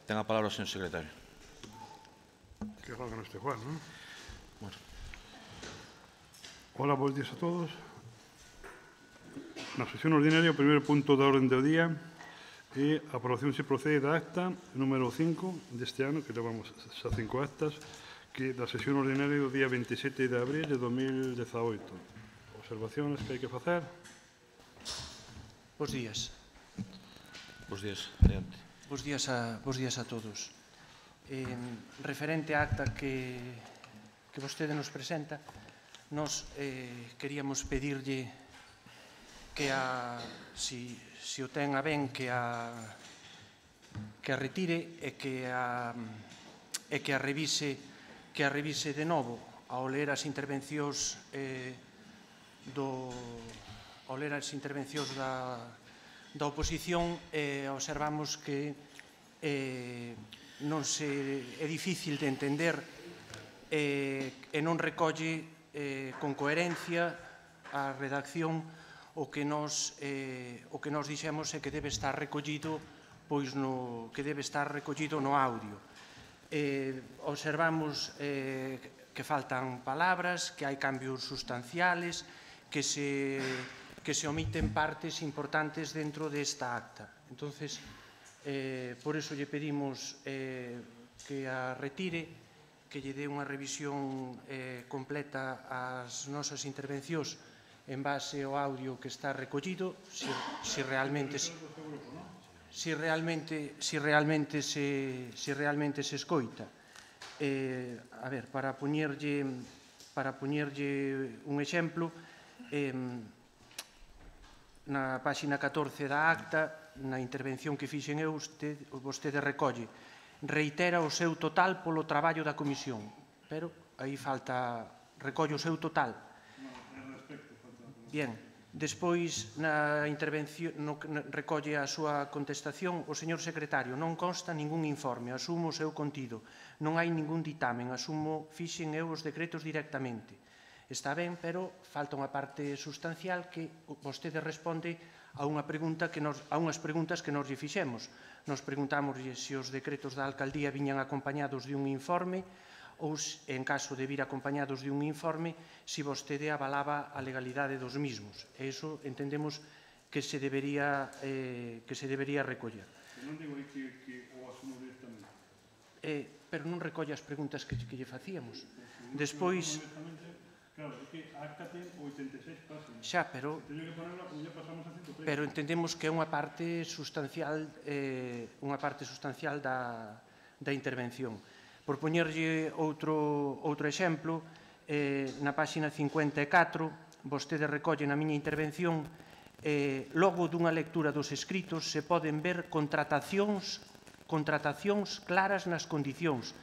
Ten a palabra o señor secretario. Que raro que non este Juan, non? Bueno. Hola, bons días a todos. Na sesión ordinaria, o primeiro punto da orden do día é a aprobación se procede da acta número 5 deste ano, que levamos xa 5 actas, que da sesión ordinaria do día 27 de abril de 2018. Observacións que hai que facer? Bos días. Bos días, adiante. Bos días a todos. Referente á acta que vostede nos presenta, nos queríamos pedirlle que si o ten a ben que a retire e que a revise de novo ao ler as intervencións da oposición. Observamos que non é difícil de entender e non recolle con coherencia a redacción o que nos dixemos é que debe estar recollido no audio. Observamos que faltan palabras, que hai cambios sustanciales, que se omiten partes importantes dentro desta acta. Entonces, por eso lle pedimos que a retire, que lle dé unha revisión completa ás nosas intervencións en base ao audio que está recollido, si realmente se escoita. A ver, para poñerlle un exemplo, na páxina 14 da acta, na intervención que fixen eu, vostede recolle, reitera o seu total polo traballo da comisión, pero aí recolle o seu total. Bien, despois na intervención recolle a súa contestación o señor secretario: non consta ningún informe, asumo o seu contido, non hai ningún ditamen, fixen eu os decretos directamente. Está ben, pero falta unha parte sustancial que vostede responde a unhas preguntas que nos lle fixemos. Nos preguntamos se os decretos da alcaldía viñan acompañados de un informe ou, en caso de vir acompañados de un informe, se vostede avalaba a legalidade dos mismos. E iso entendemos que se debería recoller. Non digo que o asumo directamente. Pero non recolle as preguntas que lle facíamos. Despois... Claro, é que a acta ten 86 páginas. Xa, pero entendemos que é unha parte sustancial da intervención. Por poñerlle outro exemplo, na páxina 54, vostede recolle na miña intervención: logo dunha lectura dos escritos se poden ver contratacións claras nas condicións.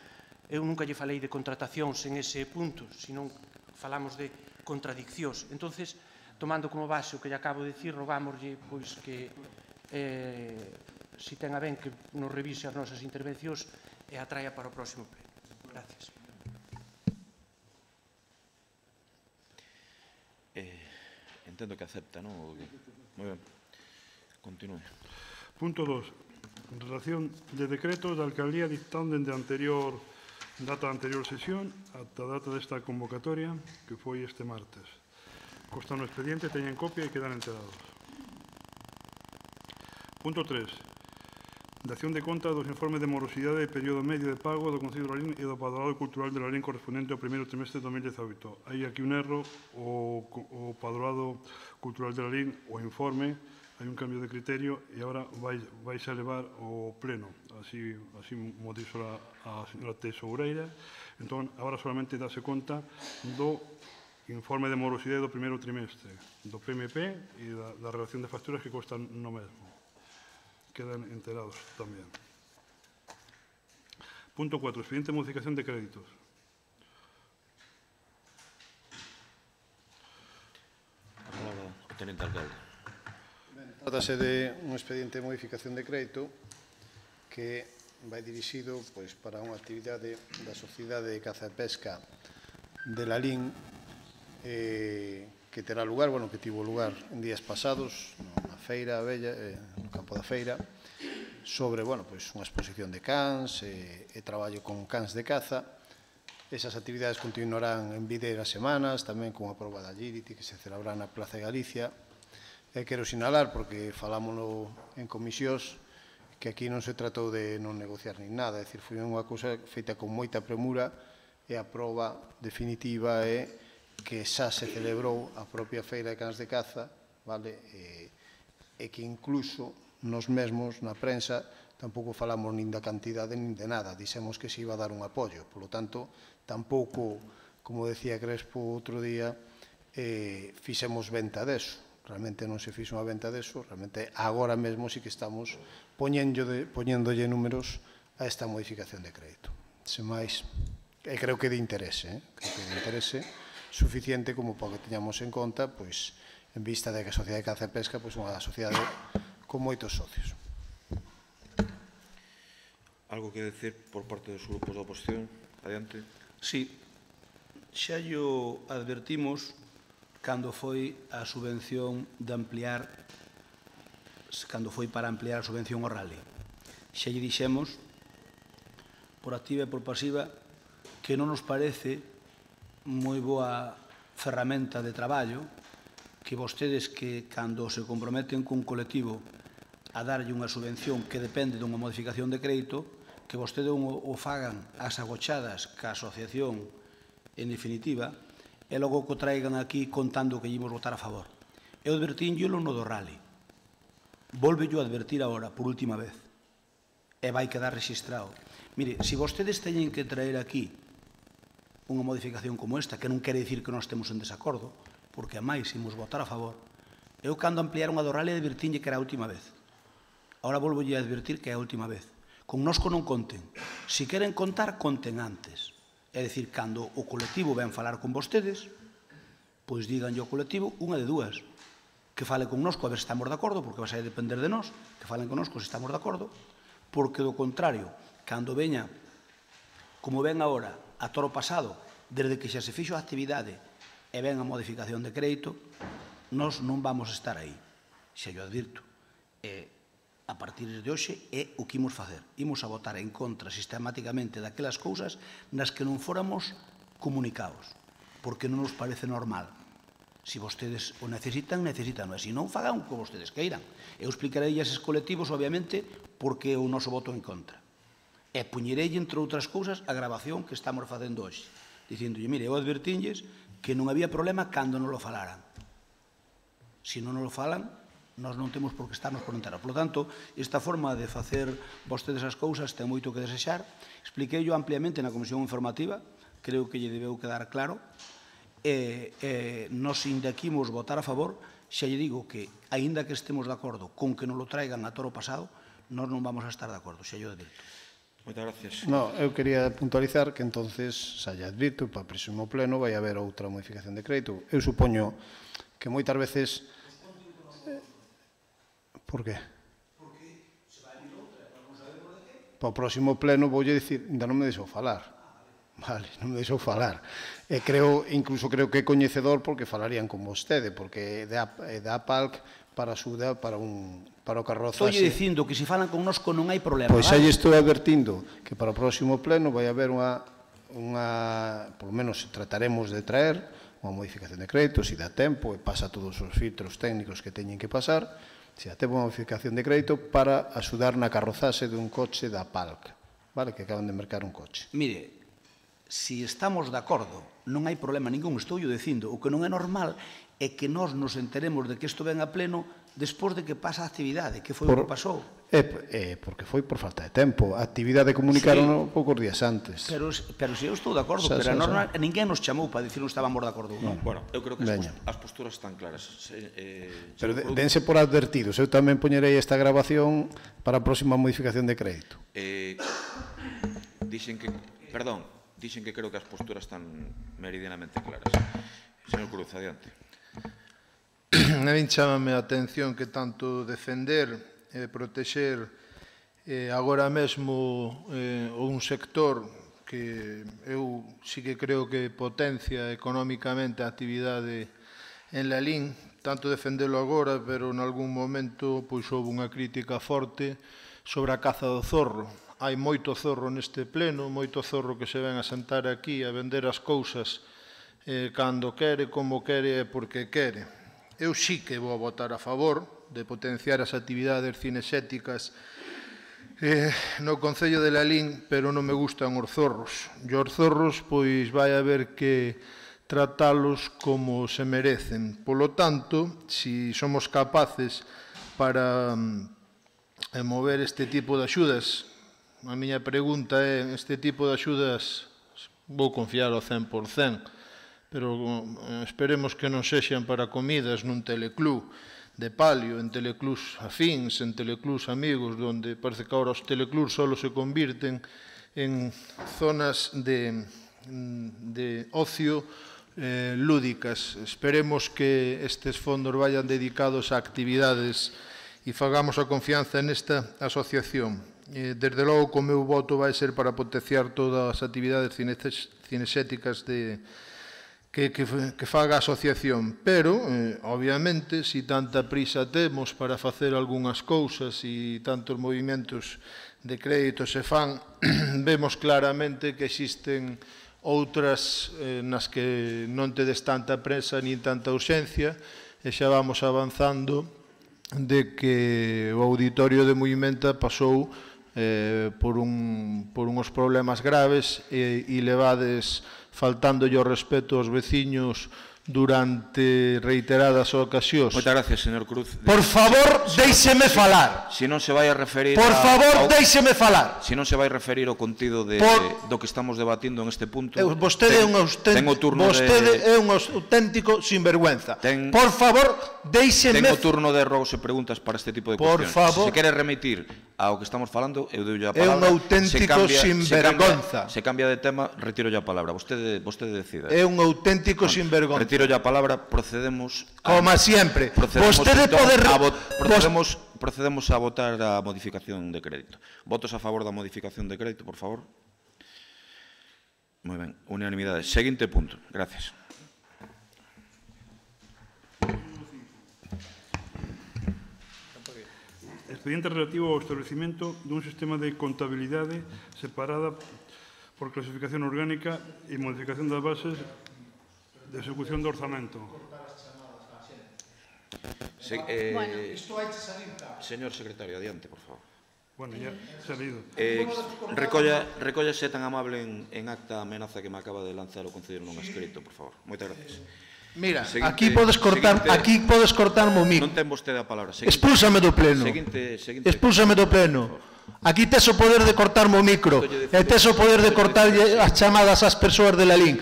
Eu nunca lle falei de contratacións en ese punto, senón falamos de contradiccións. Entonces, tomando como base o que lle acabo de dicir, rogámoslle que si ten a ben que nos revise as nosas intervencións e a traia para o próximo pleno. Gracias. Entendo que acepta, non? Moi ben. Continúe. Punto 2. Relación de decretos da alcaldía dictado dende data da anterior sesión ata a data desta convocatoria, que foi este martes. Consta no expediente, teñen copia e quedan enterados. Punto 3. Dación de conta dos informes de morosidade e período medio de pago do Concello de Lalín e do Padroado Cultural de Lalín correspondente ao primeiro trimestre de 2018. Hai aquí un erro: o Padroado Cultural de Lalín, o informe, hai un cambio de criterio e agora vais a levar ao pleno, así mo dixo a señora tesoureira. Entón, agora solamente dase conta do informe de morosidade do primeiro trimestre, do PMP e da relación de facturas que costan no mesmo. Quedan enterados tamén. Punto 4. Expediente de modificación de créditos. A palabra o tenente alcalde. Trátase de un expediente de modificación de crédito que vai dirixido para unha actividade da Sociedade de Caza e Pesca de Lalín que terá lugar, que tivo lugar en días pasados na Feira Abella, no campo da Feira, sobre, bueno, pois unha exposición de cans e traballo con cans de caza. Esas actividades continuarán en videiras semanas, tamén con a proba da Agility que se celebrará na Plaza de Galicia. E quero sinalar, porque falámoslo en comisións, que aquí non se tratou de non negociar nin nada, é dicir, foi unha cousa feita con moita premura e a proba definitiva é que xa se celebrou a propia feira de cans de caza, vale? E que incluso nos mesmos, na prensa, tampouco falamos nin da cantidade nin de nada, dixemos que se iba a dar un apoio, polo tanto, tampouco, como decía Crespo outro día, fixemos venta deso. Realmente non se fixo unha venta deso, realmente agora mesmo sí que estamos poñéndolle números a esta modificación de crédito. Sen máis, e creo que de interese, creo que de interese suficiente como para que teñamos en conta, pois, en vista de que a Sociedade de Caza e Pesca é unha sociedade con moitos socios. Algo que decir por parte dos grupos da oposición? Adiante. Sí, xa llo advertimos cando foi a subvención de ampliar, cando foi para ampliar a subvención ao rally. Xa lle dixemos, por activa e por pasiva, que non nos parece moi boa ferramenta de traballo que vostedes que cando se comprometen cun colectivo a darlle unha subvención que depende dunha modificación de crédito, que vostedes o fagan as agochadas ca asociación en definitiva, e logo que o traigan aquí contando que ímos votar a favor. Eu advertínllelo no do rally. Volvello a advertir agora, por última vez. E vai quedar registrado. Mire, se vostedes teñen que traer aquí unha modificación como esta, que non quere dicir que nós temos en desacordo, porque a máis imos votar a favor, eu cando ampliaron a do rally advertínlle que era a última vez. Agora volvolle a advertir que é a última vez. Con nosco non conten. Se queren contar, conten antes. É dicir, cando o colectivo ven falar con vostedes, pois díganlle ao colectivo unha de dúas. Que fale con nosco a ver se estamos de acordo, porque vai a depender de nós, que falen con nosco se estamos de acordo, porque do contrario, cando veña, como ven agora, a toro pasado, desde que xa se fixo a actividade e ven a modificación de crédito, nós non vamos a estar aí. Xa yo advirto. A partir de hoxe é o que imos facer. Imos a votar en contra sistemáticamente daquelas cousas nas que non fóramos comunicados, porque non nos parece normal. Se vostedes o necesitan, necesitan. E se non, fagan o que vostedes queiran. Eu explicarei a eses colectivos, obviamente, porque é o noso voto en contra. E puñerei, entre outras cousas, a grabación que estamos facendo hoxe, dicíndolle, mire, eu advertínlles que non había problema cando non lo falaran. Se non lo falan, nós non temos por que estarnos por entero. Por lo tanto, esta forma de facer vostedes as cousas ten moito que desexar. Expliquei-o ampliamente na comisión informativa, creo que lle debeu quedar claro. Nos indaquimos votar a favor, xa lle digo que, aínda que estemos de acordo con que non lo traigan a toro pasado, nós non vamos a estar de acordo, xa lle advirto. Moitas gracias. No, eu quería puntualizar que entonces, xa lle advirto, para o próximo pleno vai haber outra modificación de crédito. Eu supoño que moitas veces... Por qué? Porque se vai vir outra, non sabemos de que. Para o próximo pleno voulle dicir, ainda non me deixou falar. Vale, non me deixou falar. Incluso creo que é coñecedor porque falarían con vostede, porque da APALC para axuda para o carrozaxe. Estou dicindo que se falan con nosco non hai problema. Pois xa lle estou advertindo que para o próximo pleno vai haber por lo menos trataremos de traer unha modificación de crédito, se dá tempo e pasa todos os filtros técnicos que teñen que pasar, se dá tempo unha modificación de crédito para axudar na carrozaxe dun coche da APALC, vale, que acaban de mercar un coche. Mire, se estamos de acordo, non hai problema ningún, estou yo dicindo, o que non é normal é que nós nos enteremos de que isto ven a pleno despois de que pasa a actividade, que foi o que pasou. Porque foi por falta de tempo. A actividade comunicaron poucos días antes. Pero se eu estou de acordo, pero ninguén nos chamou para dicir non estábamos de acordo. Bueno, eu creo que as posturas están claras. Pero dense por advertidos. Eu tamén poñerei esta grabación para a próxima modificación de crédito. Dixen que creo que as posturas están meridianamente claras. Señor Cruz, adiante. A min chámame a atención que tanto defender e protexer agora mesmo un sector que eu sí que creo que potencia económicamente a actividade en Lalín, tanto defendelo agora, pero en algún momento pois houve unha crítica forte sobre a caza do zorro. Hai moito zorro neste pleno, moito zorro que se ven a sentar aquí a vender as cousas cando quere, como quere e porque quere. Eu sí que vou votar a favor de potenciar as actividades cinexéticas no Concello de Lalín, pero non me gustan os zorros. E os zorros, pois, vai haber que tratalos como se merecen. Polo tanto, se somos capaces para mover este tipo de axudas, a miña pregunta é, este tipo de axudas vou confiar ao 100%, pero esperemos que non sexan para comidas nun teleclub de palio, en teleclubs afíns, en teleclubs amigos, onde parece que agora os teleclubs só se convirten en zonas de ocio lúdicas. Esperemos que estes fondos vayan dedicados a actividades e fagamos a confianza nesta asociación. Desde logo, o meu voto vai ser para potenciar todas as actividades cinexéticas que faga a asociación. Pero, obviamente, se tanta prisa temos para facer algunhas cousas e tantos movimentos de crédito se fan, vemos claramente que existen outras nas que non tedes tanta presa ni tanta urxencia, e xa vamos avanzando de que o auditorio de Movimenta pasou por uns problemas graves e levades faltándolle o respeto aos veciños durante reiteradas ocasións. Moitas gracias, señor Cruz. Por favor, déixeme falar. Se non se vai a referir... Por favor, déixeme falar. Se non se vai referir ao contido do que estamos debatindo en este punto... Vostede é un auténtico sinvergüenza. Por favor, déixeme... Ten o turno de rogos e preguntas para este tipo de cuestións. Por favor. Se quere remitir ao que estamos falando, eu dou a palabra. É un auténtico sinvergonza. Se cambia de tema, retiro a palabra. Vostede decida. É un auténtico sinvergonza. Retiro a palabra, procedemos... Como sempre. Procedemos a votar a modificación de crédito. Votos a favor da modificación de crédito, por favor. Moi ben, unanimidade. Seguinte punto. Gracias. Expediente relativo ao establecimento dun sistema de contabilidade separada por clasificación orgánica e modificación das bases de execución do orzamento. Señor secretario, adiante, por favor. Bueno, ya se ha leído. Recóllase tan amable en acta a amenaza que me acaba de lanzar o concelleiro non escrito, por favor. Moitas gracias. Mira, aquí podes cortarme o micro. Non ten vostede a palabra. Expúlsame do pleno. Expúlsame do pleno. Aquí tes o poder de cortarme o micro e tes o poder de cortar as chamadas ás persoas de Lalín.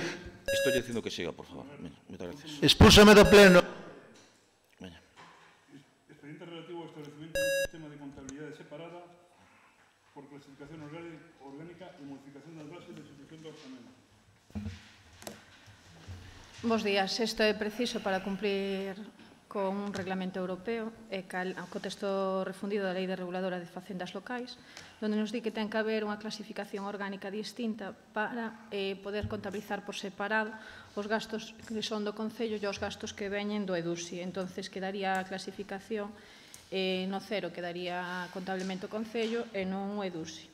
Estou dicindo que siga, por favor. Moitas gracias. Expúlsame do pleno. Expediente relativo ao establecimento dun sistema de contabilidade separada por clasificación orgánica e modificación das bases de execución do orzamento. Bos días. Isto é preciso para cumplir con un reglamento europeo e co texto refundido da Lei de Reguladora de Facendas Locais, onde nos di que ten que haber unha clasificación orgánica distinta para poder contabilizar por separado os gastos que son do Concello e os gastos que veñen do EDUSI. Entonces, quedaría a clasificación no cero, quedaría contablemente o Concello e non o EDUSI.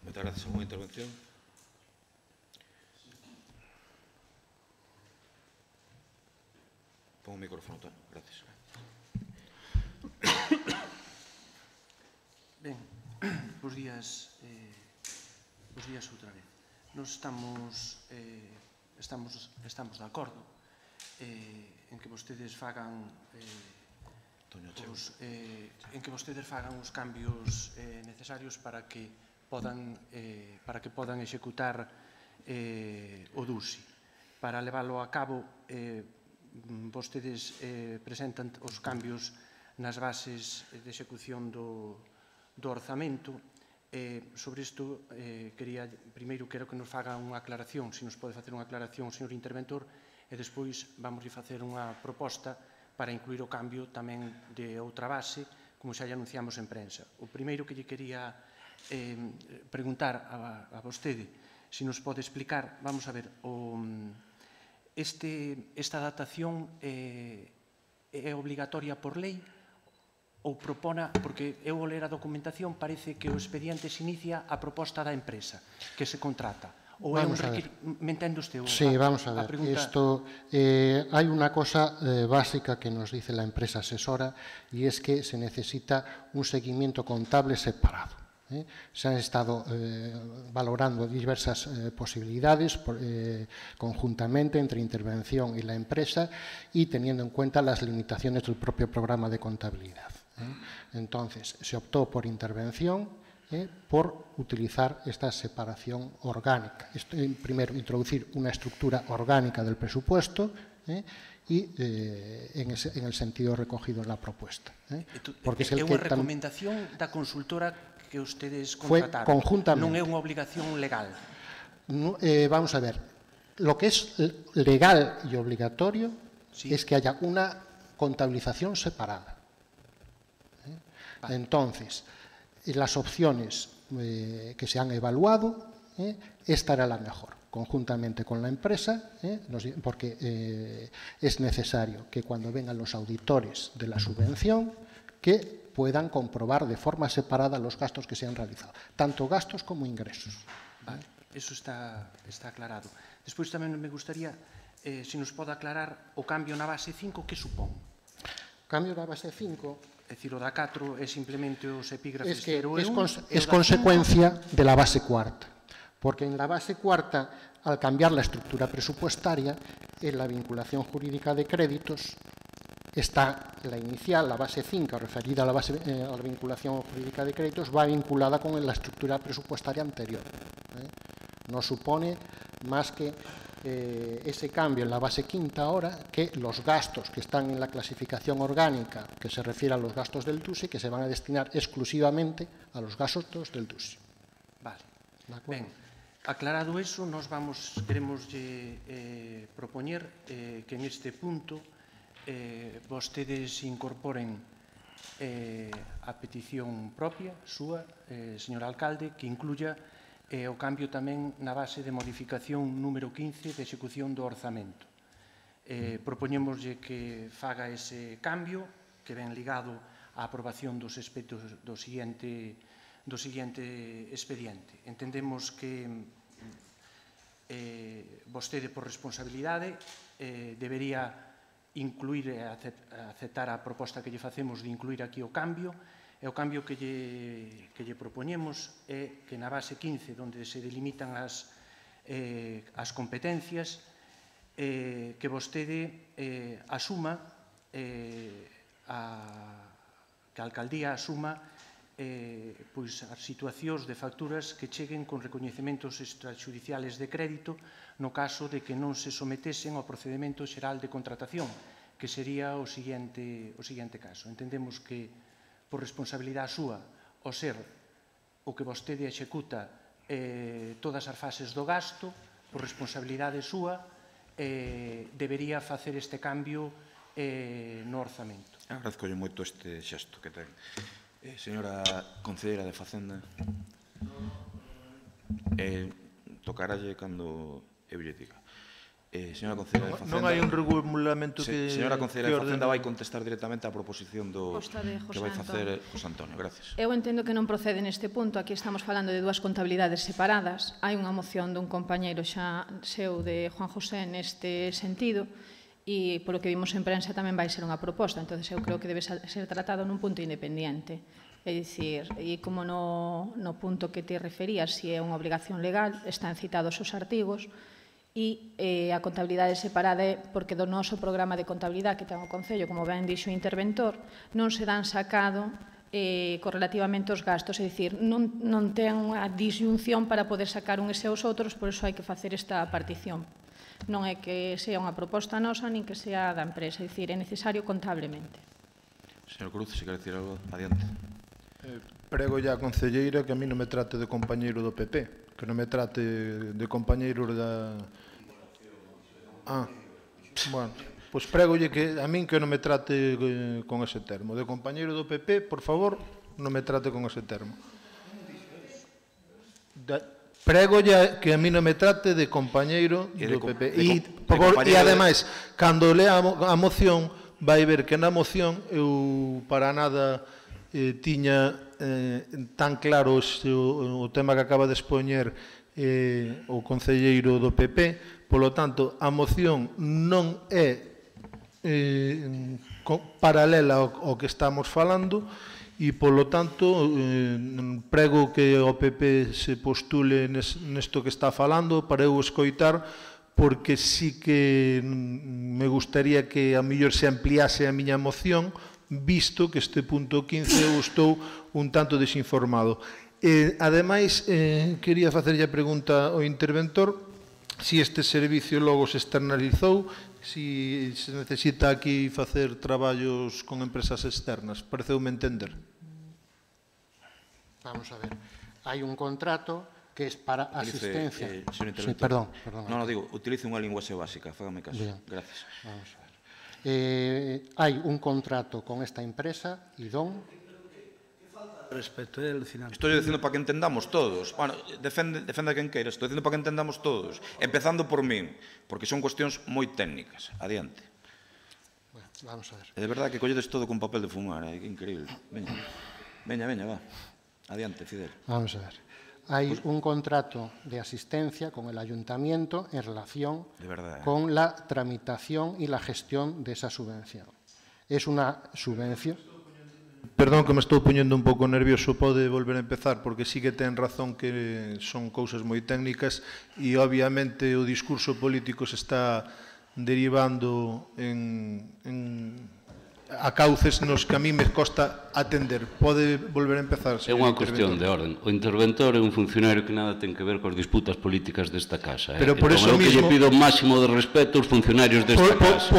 Moitas gracias. Alguna intervención? Pon o micrófono, gracias. Ben, bos días outra vez. Nos estamos de acordo en que vostedes fagan os cambios necesarios para que podan executar o DUSI. Para leválo a cabo, vostedes presentan os cambios nas bases de execución do orzamento. Sobre isto, primeiro quero que nos faga unha aclaración, se nos pode facer unha aclaración o señor interventor, e despois vamos a facer unha proposta para incluir o cambio tamén de outra base, como xa lle anunciamos en prensa. O primeiro que lle quería preguntar a vostede, se nos pode explicar, vamos a ver, esta datación é obligatoria por lei ou propona, porque eu ao ler a documentación parece que o expediente se inicia a proposta da empresa que se contrata. Ou é un me entende usted? Sí, vamos a ver. Hay una cosa básica que nos dice la empresa asesora y es que se necesita un seguimiento contable separado. Se han estado valorando diversas posibilidades conjuntamente entre intervención y la empresa y teniendo en cuenta las limitaciones del propio programa de contabilidad. Entonces, se optó por intervención por utilizar esta separación orgánica. Primero, introducir una estructura orgánica del presupuesto y en el sentido recogido en la propuesta. Porque é unha recomendación da consultora que ustedes contrataron. Fue conjuntamente. Non é unha obligación legal. Vamos a ver. Lo que es legal y obligatorio es que haya una contabilización separada. Entonces, las opciones que se han evaluado, esta era la mejor, conjuntamente con la empresa, porque es necesario que cuando vengan los auditores de la subvención, que puedan comprobar de forma separada los gastos que se han realizado, tanto gastos como ingresos. Vale, eso está aclarado. Despois tamén me gustaría, se nos pode aclarar o cambio na base 5, que supón? O cambio na base 5... É dicir, o da 4 é simplemente os epígrafes es que 0 e 1. Es consecuencia de la base cuarta, porque en la base cuarta, al cambiar la estructura presupuestaria, en la vinculación jurídica de créditos, está la inicial, la base 5, referida a la vinculación jurídica de créditos, va vinculada con la estructura presupuestaria anterior. No supone más que ese cambio en la base quinta ahora, que los gastos que están en la clasificación orgánica, que se refiere a los gastos del DUSI, que se van a destinar exclusivamente a los gastos del DUSI. Vale. Ben, aclarado eso, nos queremos propoñer que en este punto vostedes incorporen a petición propia, súa, señor alcalde, que incluya o cambio tamén na base de modificación número 15 de execución do orzamento. Propoñémoslle que faga ese cambio, que ven ligado á aprobación dos aspectos do seguinte expediente. Entendemos que vostede, por responsabilidade, debería incluir e aceptar a proposta que lle facemos de incluir aquí o cambio. E o cambio que lle propoñemos é que na base 15, onde se delimitan as competencias, que vostede asuma, que a alcaldía asuma as situacións de facturas que cheguen con recoñecementos extrajudiciales de crédito no caso de que non se sometesen ao procedimento xeral de contratación, que sería o seguinte caso. Entendemos que por responsabilidade súa, o ser o que vostede executa todas as fases do gasto, por responsabilidade súa, debería facer este cambio no orzamento. Agradezcolle moito este xesto que ten. Señora concelleira de Facenda, tocaralle cando eu lle diga. Señora concelleira de Facenda... Non hai un regulamento que... Señora concelleira de Facenda vai contestar directamente á proposición que vai facer José Antonio. Gracias. Eu entendo que non procede neste punto. Aquí estamos falando de dúas contabilidades separadas. Hai unha moción dun compañeiro xa seu de Juan José neste sentido e polo que vimos en prensa tamén vai ser unha proposta. Entón, eu creo que debe ser tratado nun punto independiente. É dicir, e como no punto que te referías, se é unha obligación legal, están citados os artigos, e a contabilidade separada é porque do noso programa de contabilidade que ten o Concello, como ben dixo o interventor, non se dan sacado correlativamente aos gastos, é dicir, non ten unha disyunción para poder sacar uns e os outros, por iso hai que facer esta partición. Non é que sea unha proposta nosa, nin que sea da empresa, é dicir, é necesario contablemente. Señor Cruz, se quere dicir algo, adiante. Prego ya a concelleira que a mí non me trate de compañeiro do PP, que non me trate de compañeiro da... Bueno, pois pregolle que a min que non me trate con ese termo. De compañeiro do PP, por favor, non me trate con ese termo. Pregolle que a mí non me trate de compañeiro do PP. E ademais, cando lea a moción, vai ver que na moción eu para nada tiña tan claro o tema que acaba de expoñer o concelleiro do PP, polo tanto, a moción non é paralela ao que estamos falando e, polo tanto, prego que o PP se postule nesto que está falando para eu escoitar, porque sí que me gustaría que a mellor se ampliase a miña moción, visto que este punto 15 eu estou un tanto desinformado. Ademais, quería facerlle a pregunta ao interventor si este servicio logo se externalizou, si se necesita aquí facer traballos con empresas externas. Pareceume entender. Vamos a ver. Hai un contrato que es para asistencia. Sí, perdón. Non, digo, utilice unha linguaxe básica, fágame caso. Bien. Gracias. Vamos a ver. Hai un contrato con esta empresa, IDON. Respecto al final. Estoy dicindo para que entendamos todos. Bueno, defende a quen queira. Estou dicindo para que entendamos todos. Empezando por min, porque son cuestións moi técnicas. Adiante. Bueno, vamos a ver. É de verdade que colledes todo con papel de fumar, é increíble. Veña, va. Adiante, Fidel. Vamos a ver. Hay un contrato de asistencia con el ayuntamiento en relación con la tramitación y la gestión de esa subvención. Es una subvención... Perdón que me estou poñendo un pouco nervioso, pode volver a empezar, porque sí que ten razón que son cousas moi técnicas e obviamente o discurso político se está derivando a cauces nos que a mí me costa atender. Pode volver a empezar, señor. É unha cuestión de orden. O interventor é un funcionario que nada ten que ver coas disputas políticas desta casa. Pero por eso mismo... Eu que lle pido o máximo de respeto aos funcionarios desta casa.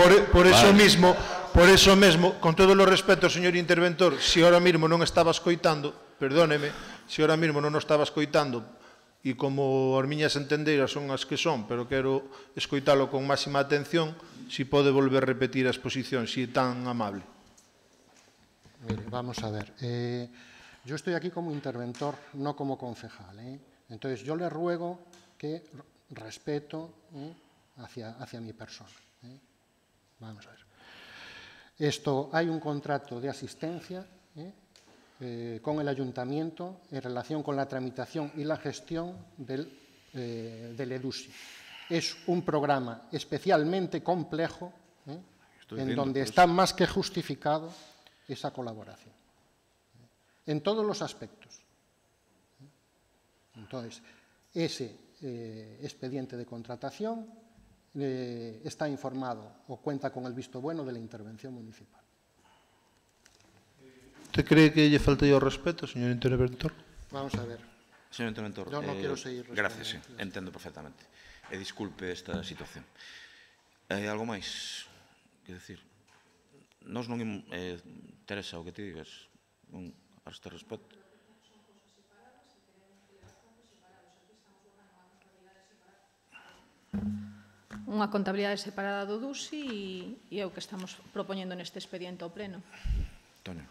Por eso mesmo, con todo o respeto, señor interventor, se ahora mesmo non estaba escoitando, perdóneme, se ahora mesmo non estaba escoitando, e como as miñas entendeiras son as que son, pero quero escoitalo con máxima atención, si pode volver a repetir a exposición, si é tan amable. Mire, vamos a ver. Yo estoy aquí como interventor, no como concejal. Entonces, yo le ruego que respeto hacia mi persona. Vamos a ver. Hay un contrato de asistencia con el ayuntamiento en relación con la tramitación y la gestión del EDUSI. Es un programa especialmente complejo en donde está más que justificado esa colaboración, en todos los aspectos. Entonces, ese expediente de contratación está informado o cuenta con el visto bueno de la intervención municipal. ¿Usted cree que lle falta yo respeto, señor interventor? Vamos a ver. Señor interventor, yo no quiero seguir respondiendo. Gracias, sí, entendo perfectamente. E disculpe esta situación. Hai algo máis que decir? Nos non interesa o que ti digas a este respecto. Unha contabilidade separada do DUSI e é o que estamos propoñendo neste expediente ao pleno. Antonio,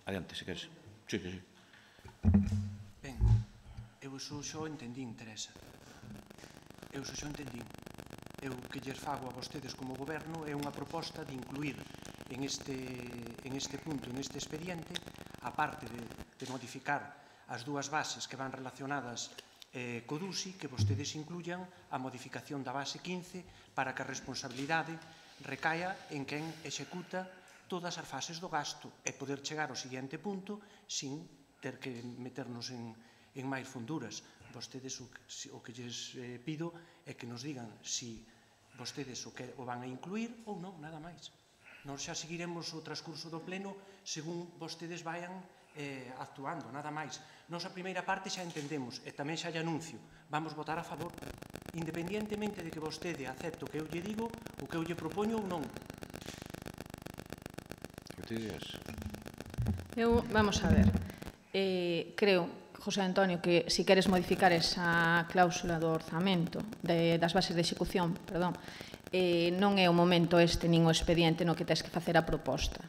adiante, se queres. Sí. Ben, eu iso xo entendín, Teresa. Eu xo entendín. Eu que lles fago a vostedes como goberno é unha proposta de incluir en este punto, en este expediente, a parte de modificar as dúas bases que van relacionadas co DUSI, que vostedes incluyan a modificación da base 15 para que a responsabilidade recaia en quen executa todas as fases do gasto e poder chegar ao seguinte punto sin ter que meternos en máis funduras. Vostedes o que lles pido é que nos digan se vostedes o van a incluir ou non, nada máis. Nos xa seguiremos o transcurso do pleno según vostedes vayan actuando, nada máis. Nos a primeira parte xa entendemos e tamén xa lle anuncio, vamos votar a favor, independientemente de que vostede acepte o que eu lle digo, o que eu lle propoño ou non. Vamos a ver, creo, José Antonio, que si queres modificar esa cláusula do orzamento, das bases de execución, perdón, non é o momento este nin o expediente no que tens que facer a proposta.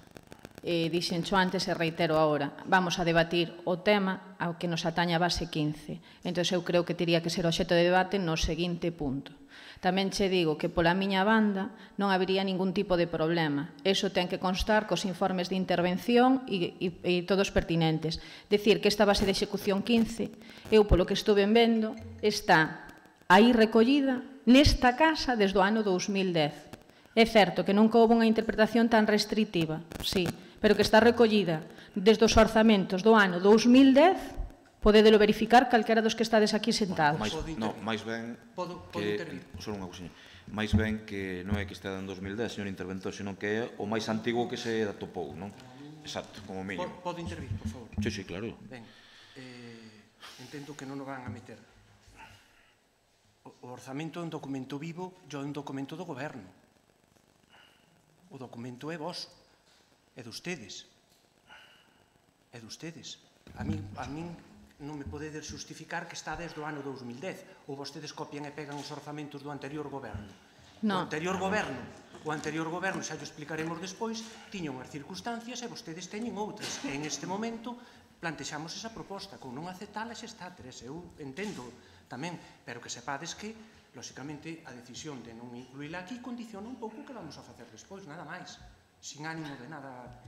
dixencho antes e reitero agora, vamos a debatir o tema ao que nos ataña a base 15. Entón, eu creo que teria que ser obxecto de debate no seguinte punto. Tamén che digo que pola miña banda non habería ningún tipo de problema. Eso ten que constar cos informes de intervención e todos pertinentes. Decir que esta base de execución 15, eu polo que estuve vendo, está aí recollida nesta casa desde o ano 2010. É certo que nunca houve unha interpretación tan restrictiva, sí, pero que está recollida desde os orzamentos do ano 2010, podedelo verificar calquera dos que estades aquí sentados. Máis ben que non é que está en 2010, señor interventor, senón que é o máis antigo que se atopou, non? Exacto, como mínimo. Podo intervir, por favor? Sí, claro. Ben, entendo que non o van a meter. O orzamento é un documento vivo e é un documento do goberno. O documento é vos, é de ustedes. É de ustedes. A min non me podedes justificar que está desde o ano 2010 ou vostedes copian e pegan os orzamentos do anterior goberno. O anterior goberno, xa o explicaremos despois, tiña unhas circunstancias e vostedes teñen outras. E en este momento plantexamos esa proposta, con non aceptala xa está, Teresa. Eu entendo tamén, pero que sepades que lóxicamente, a decisión de non incluíla aquí condiciona un pouco o que vamos a facer despois, nada máis, sin ánimo de nada.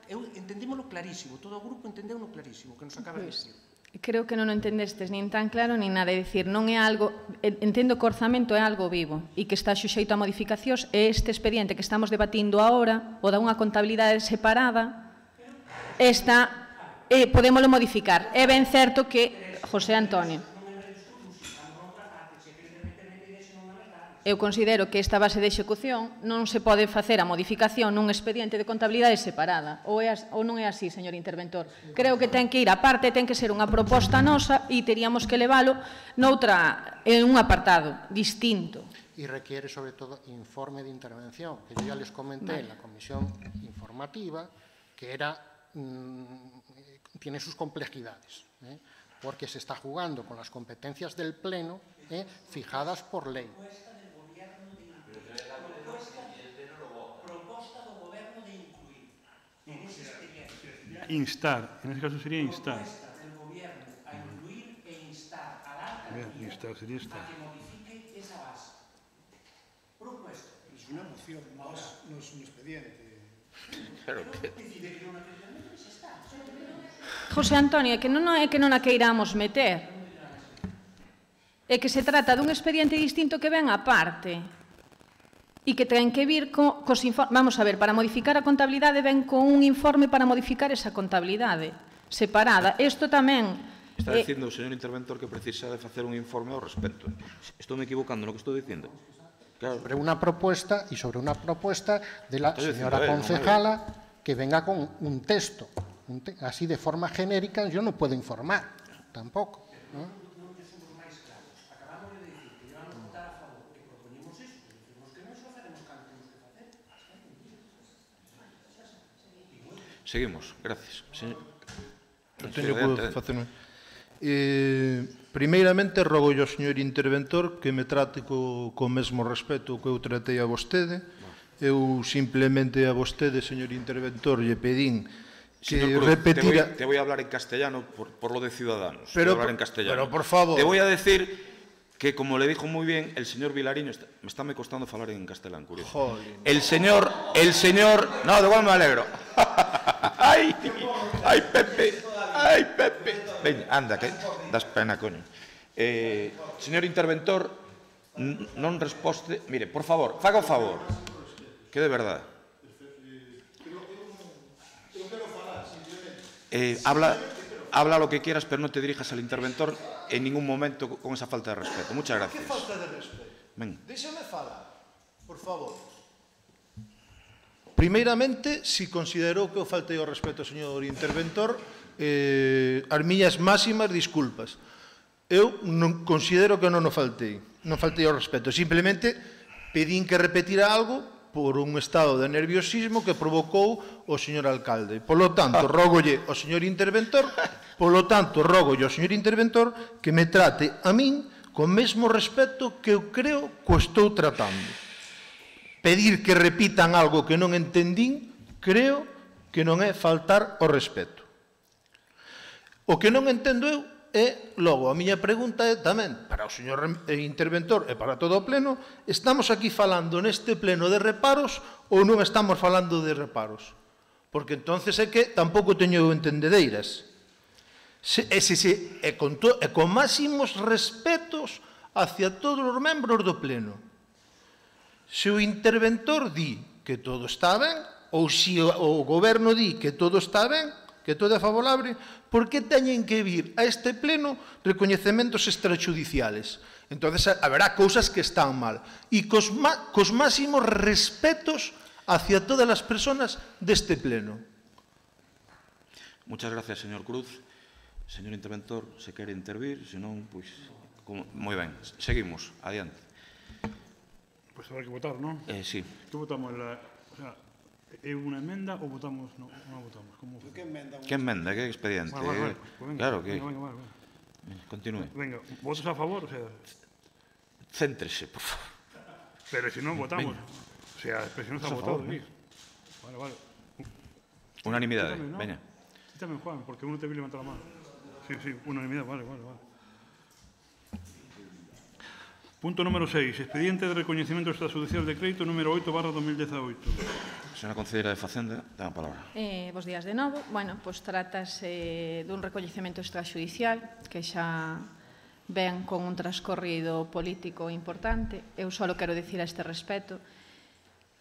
Eu entendémolo clarísimo, todo o grupo entendeu-no clarísimo, que nos acaba de decir. Creo que non o entendestes nin tan claro nin nada, é dicir, non é algo, entendo que o orzamento é algo vivo e que está xuxeito a modificacións, e este expediente que estamos debatindo agora, o da unha contabilidade separada, podémolo modificar. É ben certo que, José Antonio, eu considero que esta base de execución non se pode facer a modificación nun expediente de contabilidade separada. Ou non é así, señor interventor? Creo que ten que ir a parte, ten que ser unha proposta nosa e teríamos que leválo en un apartado distinto. Y requiere, sobre todo, informe de intervención, que yo ya les comenté en la comisión informativa, que tiene sus complejidades, porque se está jugando con las competencias del Pleno fijadas por ley. Instar, en ese caso sería instar. Propuesta del gobierno a incluir e instar a la instar sería instar. a que modifique esa base. Propuesta. Es una moción, no es un expediente. Claro que... José Antonio, que non é que non a queiramos meter. É que se trata dun expediente distinto que ven a parte. E que ten que vir cos informes. Vamos a ver, para modificar a contabilidade ven con un informe para modificar esa contabilidade separada. Isto tamén... Está dicindo o señor interventor que precisa de facer un informe ao respecto. Estou me equivocando no que estou dicindo. Sobre una propuesta y sobre una propuesta de la señora concejala que venga con un texto. Así de forma genérica yo no puedo informar tampoco, ¿no? Seguimos, gracias. Primeiramente, rogo ao señor interventor que me trate co mesmo respeto que eu tratei a vostede. Eu simplemente a vostede, señor interventor, lle pedín que repetira... Te voy a hablar en castellano por lo de Ciudadanos. Pero por favor... Te voy a decir que, como le dijo muy bien el señor Vilariño, me está costando falar en castellano, curioso. Jolín. El señor... No, de igual me alegro. Ai, Pepe. Veña, anda, que das pena, coño. Señor interventor, non resposte... Mire, por favor, faga o favor. Que de verdade. Habla lo que quieras, pero no te dirijas al interventor en ningún momento con esa falta de respeto. Muchas gracias. ¿Qué falta de respeto? Déxame falar, por favor. Primeiramente, si considerou que eu faltei ao respeto, señor interventor, as miñas máximas disculpas. Eu non considero que non o faltei. Non faltei ao respeto. Simplemente pedín que repetira algo por un estado de nerviosismo que provocou o señor alcalde. Polo tanto, rógolle ao señor interventor que me trate a min con mesmo respeto que eu creo que o estou tratando. Pedir que repitan algo que non entendín, creo que non é faltar ao respeto. O que non entendo eu é, logo, a miña pregunta é tamén para o señor interventor e para todo o pleno, estamos aquí falando neste pleno de reparos ou non estamos falando de reparos? Porque entonces é que tampouco teño entendedeiras. E con máximos respetos hacia todos os membros do pleno. Se o interventor di que todo está ben, ou se o goberno di que todo está ben, que todo é favorable, por que teñen que vir a este pleno recoñecementos extrajudiciales? Entonces haberá cousas que están mal. E cos máximos respetos hacia todas as persoas deste pleno. Muchas gracias, señor Cruz. Señor interventor, se quere intervir, senón, pois, moi ben. Seguimos, adiante. Pois habrá que votar, non? Sí. Que votamos? O sea, é unha emenda ou votamos? Non votamos. Que emenda? Que emenda? Que expediente? Vale. Claro que... Venga. Continúe. Venga, votos a favor? O sea... Céntrese, por favor. Pero se non votamos. O sea, pero se non está votado. Vale. Unanimidade, veña. Sí tamén, Juan, porque uno te vi levantar a mano. Sí, unanimidade, vale. Punto número 6. Expediente de recoñecemento extrajudicial de crédito número 8/2018. Señora concelleira de Facenda, ten a palabra. Bos días de novo. Bueno, pois tratase dun recoñecemento extrajudicial que xa ven con un transcorrido político importante. Eu só quero dicir a este respecto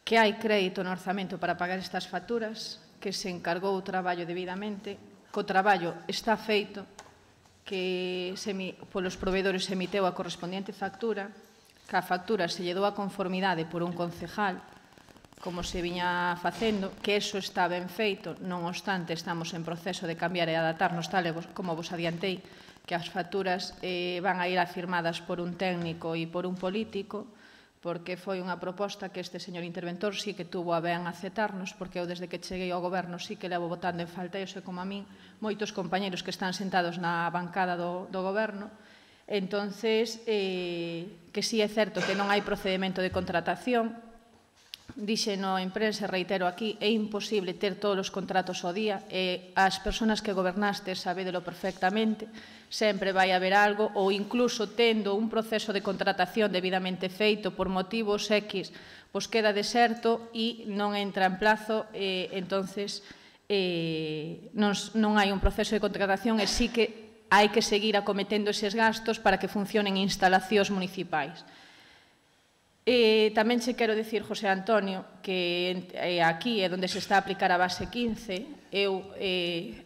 que hai crédito no orzamento para pagar estas facturas, que se encargou o traballo debidamente, que o traballo está feito, que polos proveedores se emiteu a correspondiente factura, que a factura se lle dou a conformidade por un concejal, como se viña facendo, que eso está ben feito, non obstante estamos en proceso de cambiar e adaptarnos tal como vos adiantei, que as facturas van a ir afirmadas por un técnico e por un político, porque foi unha proposta que este señor interventor sí que tuvo a ben aceptarnos, porque eu desde que cheguei ao goberno sí que levo votando en falta, e como a min, moitos compañeros que están sentados na bancada do goberno. Entonces, que sí é certo que non hai procedimento de contratación, díxeno en prensa, reitero aquí, é imposible ter todos os contratos ao día, e as persoas que gobernastes sabédelo perfectamente, sempre vai haber algo, ou incluso tendo un proceso de contratación debidamente feito por motivos X, pois queda deserto e non entra en plazo, entonces non hai un proceso de contratación, e sí que hai que seguir acometendo eses gastos para que funcionen instalacións municipais. Tamén che quero dicir, José Antonio, que aquí é onde se está a aplicar a base 15. Eu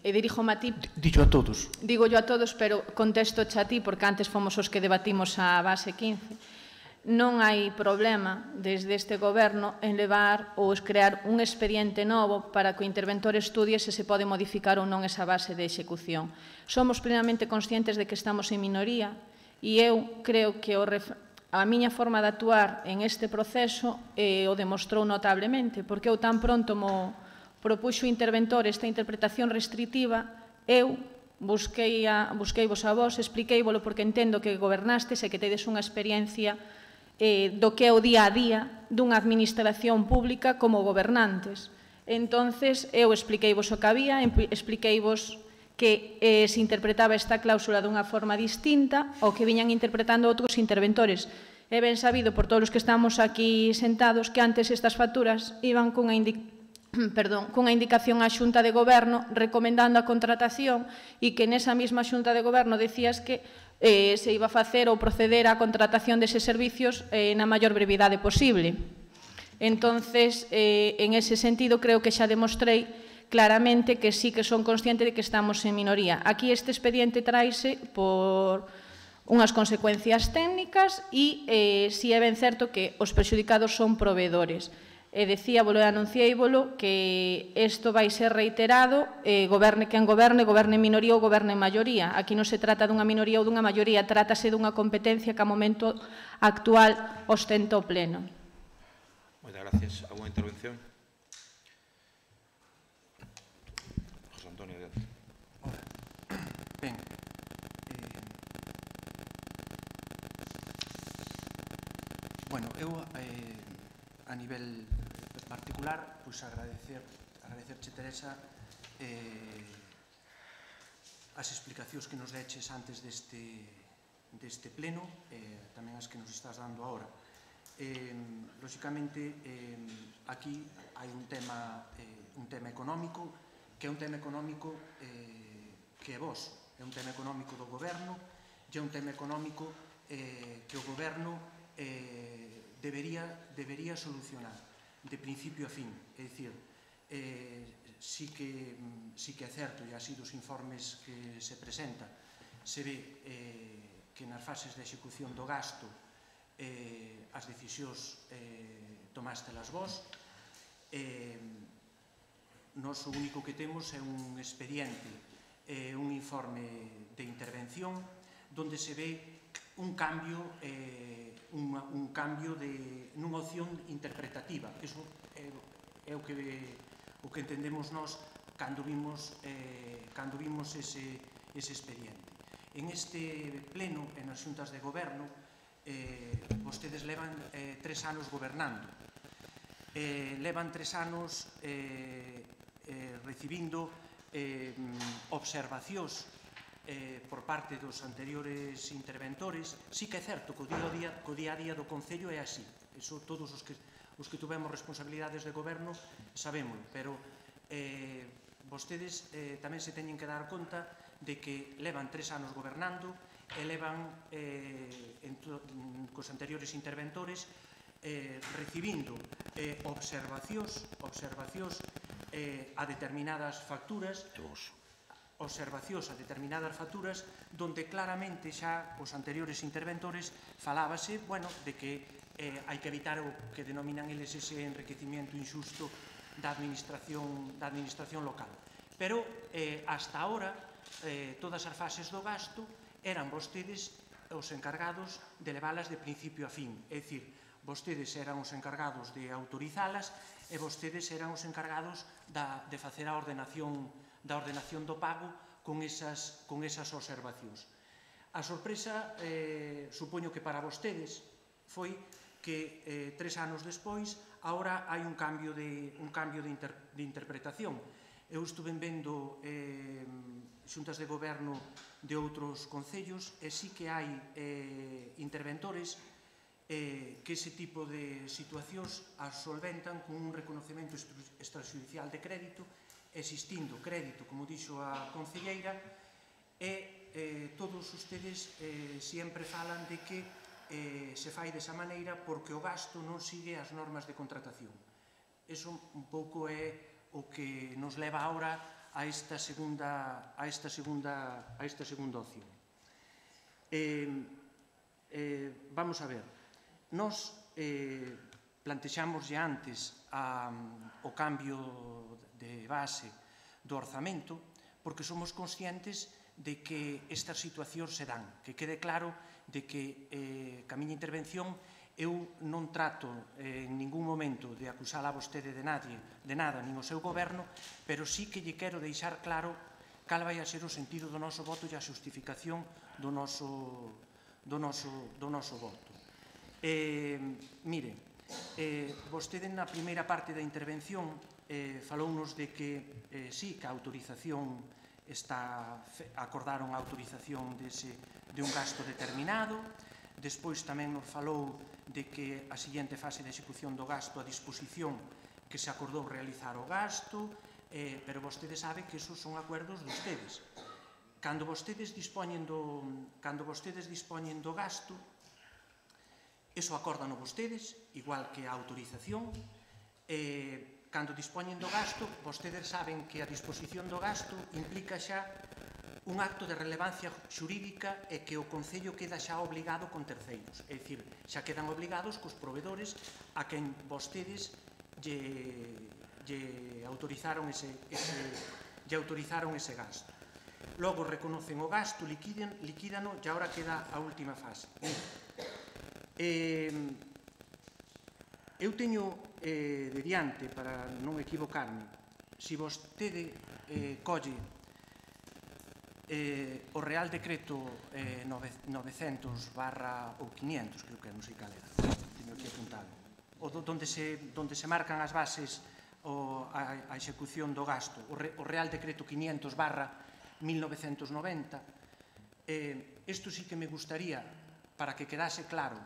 diríjome a ti... Dillo a todos. Digo yo a todos, pero contesto a ti, porque antes fomos os que debatimos a base 15. Non hai problema desde este goberno en levar ou crear un expediente novo para que o interventor estudie se se pode modificar ou non esa base de execución. Somos plenamente conscientes de que estamos en minoría e eu creo que a miña forma de actuar en este proceso o demostrou notablemente, porque eu tan pronto mo propuxo o interventor esta interpretación restrictiva, eu busqueivos a vos, expliqueivolo porque entendo que gobernastes e que tedes unha experiencia do que é o día a día dunha administración pública como gobernantes. Entonces, eu expliqueivos o que había, expliqueivos que se interpretaba esta cláusula dunha forma distinta ao que viñan interpretando outros interventores. É ben sabido por todos os que estamos aquí sentados que antes estas facturas iban cunha indicación á Xunta de Goberno recomendando a contratación e que nesa mesma Xunta de Goberno decías que se iba a facer ou proceder á contratación deses servicios na maior brevidade posible. Entonces, en ese sentido, creo que xa demostrei claramente que sí que son consciente de que estamos en minoría. Aquí este expediente traise por unhas consecuencias técnicas e si é ben certo que os prexudicados son proveedores. Decíavolo e anunciéivolo que isto vai ser reiterado, goberne quen goberne, goberne en minoría ou goberne en maioría. Aquí non se trata dunha minoría ou dunha maioría, trátase dunha competencia que a momento actual ostenta o pleno. Moitas gracias. Alguna intervención? Ben, bueno, eu a nivel particular, pois agradecer agradecerche, Teresa, as explicacións que nos deches antes deste pleno, tamén as que nos estás dando agora. Lóxicamente, aquí hai un tema económico, que é un tema económico que é vos, é un tema económico do goberno, e é un tema económico que o goberno debería solucionar de principio a fin. É dicir, sí que é certo, e así dos informes que se presenta, se ve que nas fases de execución do gasto as decisións tomástelas vos. Nós o único que temos é un expediente, un informe de intervención, donde se ve un cambio nunha opción interpretativa. Iso é o que entendemos nós cando vimos ese expediente. En este pleno, en as xuntas de goberno, vostedes levan 3 anos gobernando. Levan 3 anos recibindo observacións por parte dos anteriores interventores. Sí que é certo que o día a día do Concello é así. Iso todos os que tuvemos responsabilidades de goberno sabémolo, pero vostedes tamén se teñen que dar conta de que levan 3 anos gobernando e levan cos anteriores interventores recibindo observacións a determinadas facturas, donde claramente xa os anteriores interventores falábase, de que hai que evitar o que denominan eles ese enriquecimiento injusto da administración local. Pero hasta ahora todas as fases do gasto eran vostedes os encargados de leválas de principio a fin. É dicir, vostedes eran os encargados de autorizalas e vostedes eran os encargados de facer a ordenación do pago con esas observacións. A sorpresa, supoño que para vostedes, foi que 3 anos despois, agora hai un cambio de interpretación. Eu estuve vendo xuntas de goberno de outros concellos e sí que hai interventores que ese tipo de situacións as solventan con un reconocemento extrajudicial de crédito, existindo crédito, como dixo a concelleira, e todos ustedes sempre falan de que se fai desa maneira porque o gasto non sigue as normas de contratación. Eso un pouco é o que nos leva agora a esta segunda opción. Vamos a ver, nos plantexamos ya antes o cambio de base do orzamento porque somos conscientes de que estas situacións se dan, que quede claro de que a miña intervención eu non trato en ningún momento de acusar a vostede de nada, nin o seu goberno, pero sí que lle quero deixar claro cal vai a ser o sentido do noso voto e a justificación do noso voto. Mire, vostede na primeira parte da intervención falounos de que sí, que a autorización acordaron a autorización de un gasto determinado. Despois tamén nos falou de que a seguinte fase de execución do gasto a disposición que se acordou realizar o gasto, pero vostede sabe que esos son acuerdos de ustedes. Cando vostedes dispoñen do gasto, eso acórdano vostedes, igual que a autorización. Cando dispoñen do gasto, vostedes saben que a disposición do gasto implica xa un acto de relevancia xurídica e que o Concello queda xa obligado con terceiros. É dicir, xa quedan obligados cos provedores a quen vostedes lle autorizaron ese gasto. Logo reconocen o gasto, liquídano e agora queda a última fase. Eu teño de diante, para non equivocarme, se vostede colle o Real Decreto 900/ou 500, creo que non sei cal era, teño aquí apuntado, onde se marcan as bases a execución do gasto, o Real Decreto 500/1990. Isto sí que me gustaría, para que quedase claro,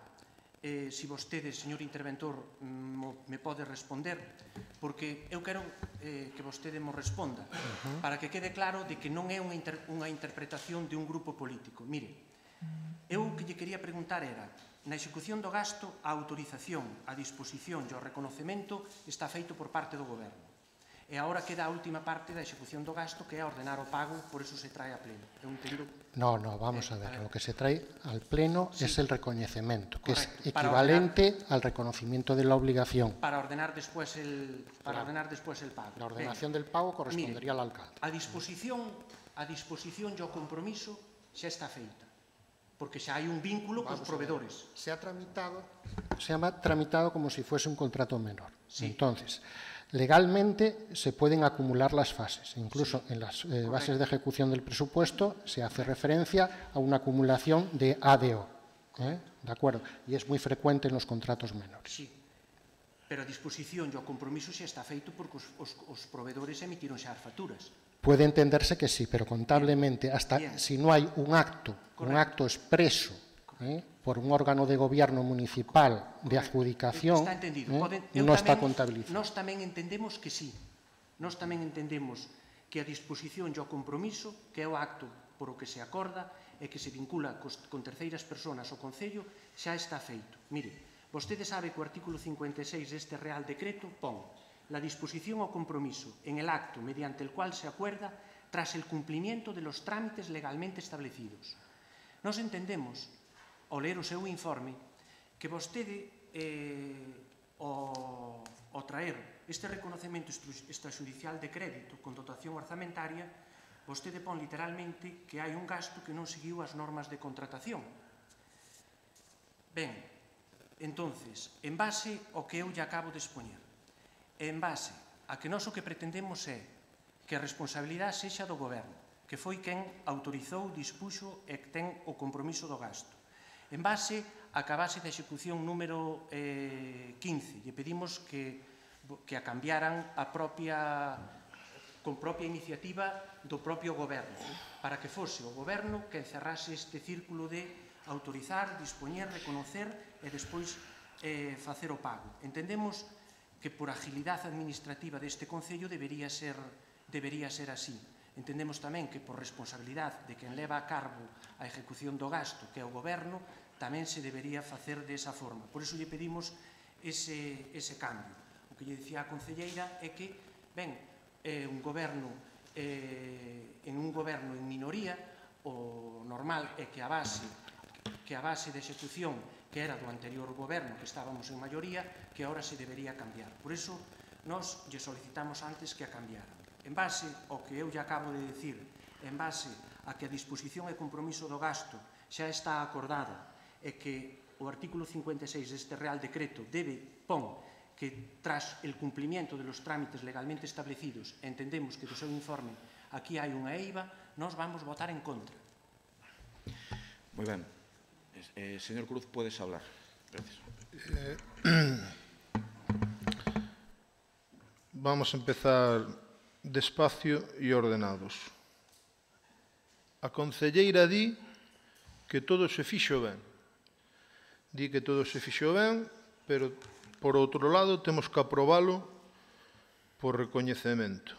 se vostede, señor interventor, me pode responder, porque eu quero que vostede mo responda, para que quede claro de que non é unha interpretación de un grupo político. Mire, eu o que lle quería preguntar era, na execución do gasto, a autorización, a disposición e o reconocemento está feito por parte do Goberno. E agora queda a última parte da execución do gasto, que é ordenar o pago, por eso se trae a pleno. Eu entendo... No, vamos a ver. Lo que se trae al pleno es el reconocimiento, que es equivalente al reconocimiento de la obligación. Para ordenar después el pago. La ordenación del pago correspondería al alcalde. A disposición e o compromiso xa está feita, porque xa hai un vínculo cos proveedores. Se ha tramitado como si fuese un contrato menor. Entonces, legalmente se pueden acumular las fases. Incluso en las bases de ejecución del presupuesto se hace referencia a una acumulación de ADO. ¿De acuerdo? Y es muy frecuente en los contratos menores. Sí, pero a disposición e o compromiso xa está feito porque os proveedores emitiron xa as facturas. Puede entenderse que sí, pero contablemente, hasta si no hay un acto expreso por un órgano de gobierno municipal de adjudicación, no está contabilizado. Nós tamén entendemos que sí. Nós tamén entendemos que a disposición e o compromiso, que é o acto por o que se acorda e que se vincula con terceiras persoas ao Concello, xa está feito. Mire, vostede sabe que o artículo 56 deste Real Decreto pon la disposición o compromiso en el acto mediante el cual se acuerda tras el cumplimiento de los trámites legalmente establecidos. Nos entendemos, ao ler o seu informe, que vostede, ao traer este reconocemento extrajudicial de crédito con dotación orzamentaria, vostede pon literalmente que hai un gasto que non seguiu as normas de contratación. Ben, entonces, en base ao que eu lle acabo de expoñer, en base a que nós o que pretendemos é que a responsabilidade sexa do Goberno, que foi quen autorizou, dispuxo e ten o compromiso do gasto. En base a que a base de execución número 15 lle pedimos que a cambiaran con propia iniciativa do propio Goberno, para que fose o Goberno que encerrase este círculo de autorizar, dispoñer, reconocer e despois facer o pago. Entendemos que por agilidade administrativa deste Concello debería ser así. Entendemos tamén que por responsabilidade de quen leva a cargo a ejecución do gasto, que é o Goberno, tamén se debería facer desa forma. Por iso lle pedimos ese cambio. O que lle dicía a concelleira é que, ben, en un goberno en minoría, o normal é que a base de execución que era do anterior goberno, que estábamos en maioría, que agora se debería cambiar. Por iso, nós lle solicitamos antes que a cambiaran. En base ao que eu lle acabo de dicir, en base a que a disposición e compromiso do gasto xa está acordada e que o artículo 56 deste Real Decreto pon que tras el cumplimiento de los trámites legalmente establecidos, entendemos que do seu informe aquí hai unha eiva, nós vamos votar en contra. Moi ben. Señor Cruz, puedes hablar. Gracias. Vamos a empezar despacio e ordenados. A concelleira di que todo se fixo ben. Di que todo se fixo ben, pero, por outro lado, temos que aprobalo por recoñecemento.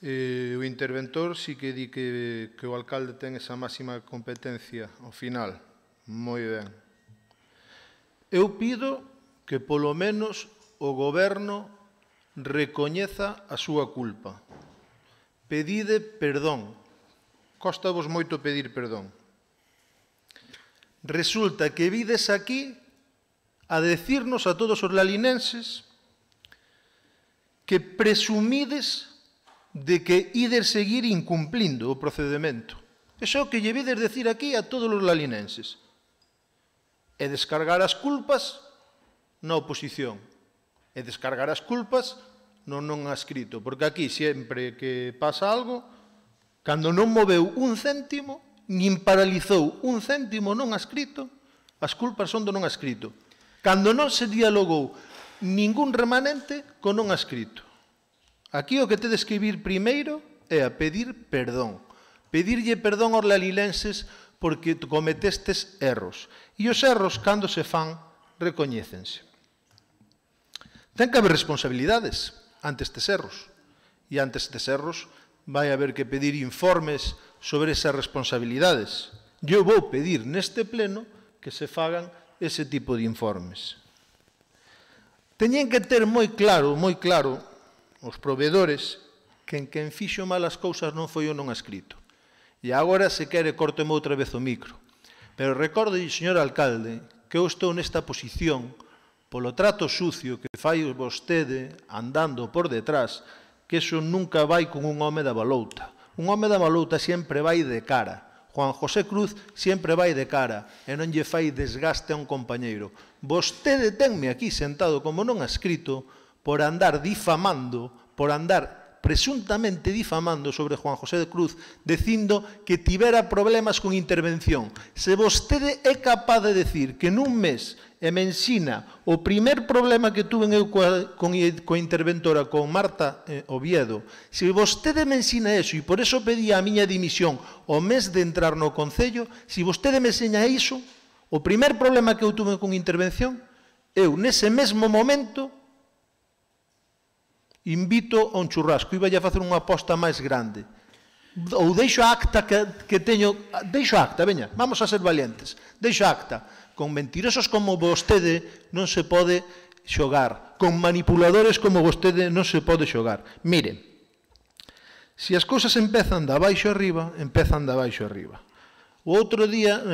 O interventor sí que di que o alcalde ten esa máxima competencia ao final. Moi ben. Eu pido que polo menos o goberno recoñeza a súa culpa. Pedide perdón. Cóstavos moito pedir perdón. Resulta que vides aquí a decirnos a todos os lalinenses que presumides de que ides seguir incumplindo o procedimento. Iso é o que lle vides decir aquí a todos os lalinenses. E descargar as culpas na oposición. E descargar as culpas no non escrito. Porque aquí, sempre que pasa algo, cando non moveu un céntimo, nin paralizou un céntimo non escrito, as culpas son do non escrito. Cando non se dialogou ningún remanente con non adscrito. Aquí o que tedes que vir primeiro é a pedir perdón. Pedirlle perdón aos lalilenses porque cometestes erros. E os erros, cando se fan, recoñécense. Ten que haber responsabilidades ante estes erros. E ante estes erros vai haber que pedir informes sobre esas responsabilidades. Eu vou pedir neste pleno que se fagan ese tipo de informes. Teñen que ter moi claro os proveedores que en quen fixo mal as cousas non foi o non adscrito. E agora, se quere, córteme outra vez o micro. Pero recordo, señor alcalde, que eu estou nesta posición polo trato sucio que fai vostede andando por detrás, que eso nunca vai con un home da balouta. Un home da balouta sempre vai de cara. Juan José Cruz sempre vai de cara e non lle fai desgaste a un compañeiro. Vostede tenme aquí sentado como non adscrito por andar difamando, por andar presuntamente difamando sobre Juan José de Cruz, dicindo que tivera problemas con intervención. Se vostede é capaz de decir que nun mes me ensina o primer problema que tuve eu coa interventora, con Marta Oviedo, se vostede me ensina eso, e por eso pedía a miña dimisión o mes de entrar no Concello, se vostede me ensina iso, o primer problema que eu tuve con intervención, eu nese mesmo momento invito a un churrasco, iba a facer unha aposta máis grande. Ou deixo a acta que teño, deixo a acta, veña, vamos a ser valientes, deixo a acta. Con mentirosos como vostede non se pode xogar, con manipuladores como vostede non se pode xogar. Miren, se as cousas empezan de abaixo arriba, empezan de abaixo arriba. O outro día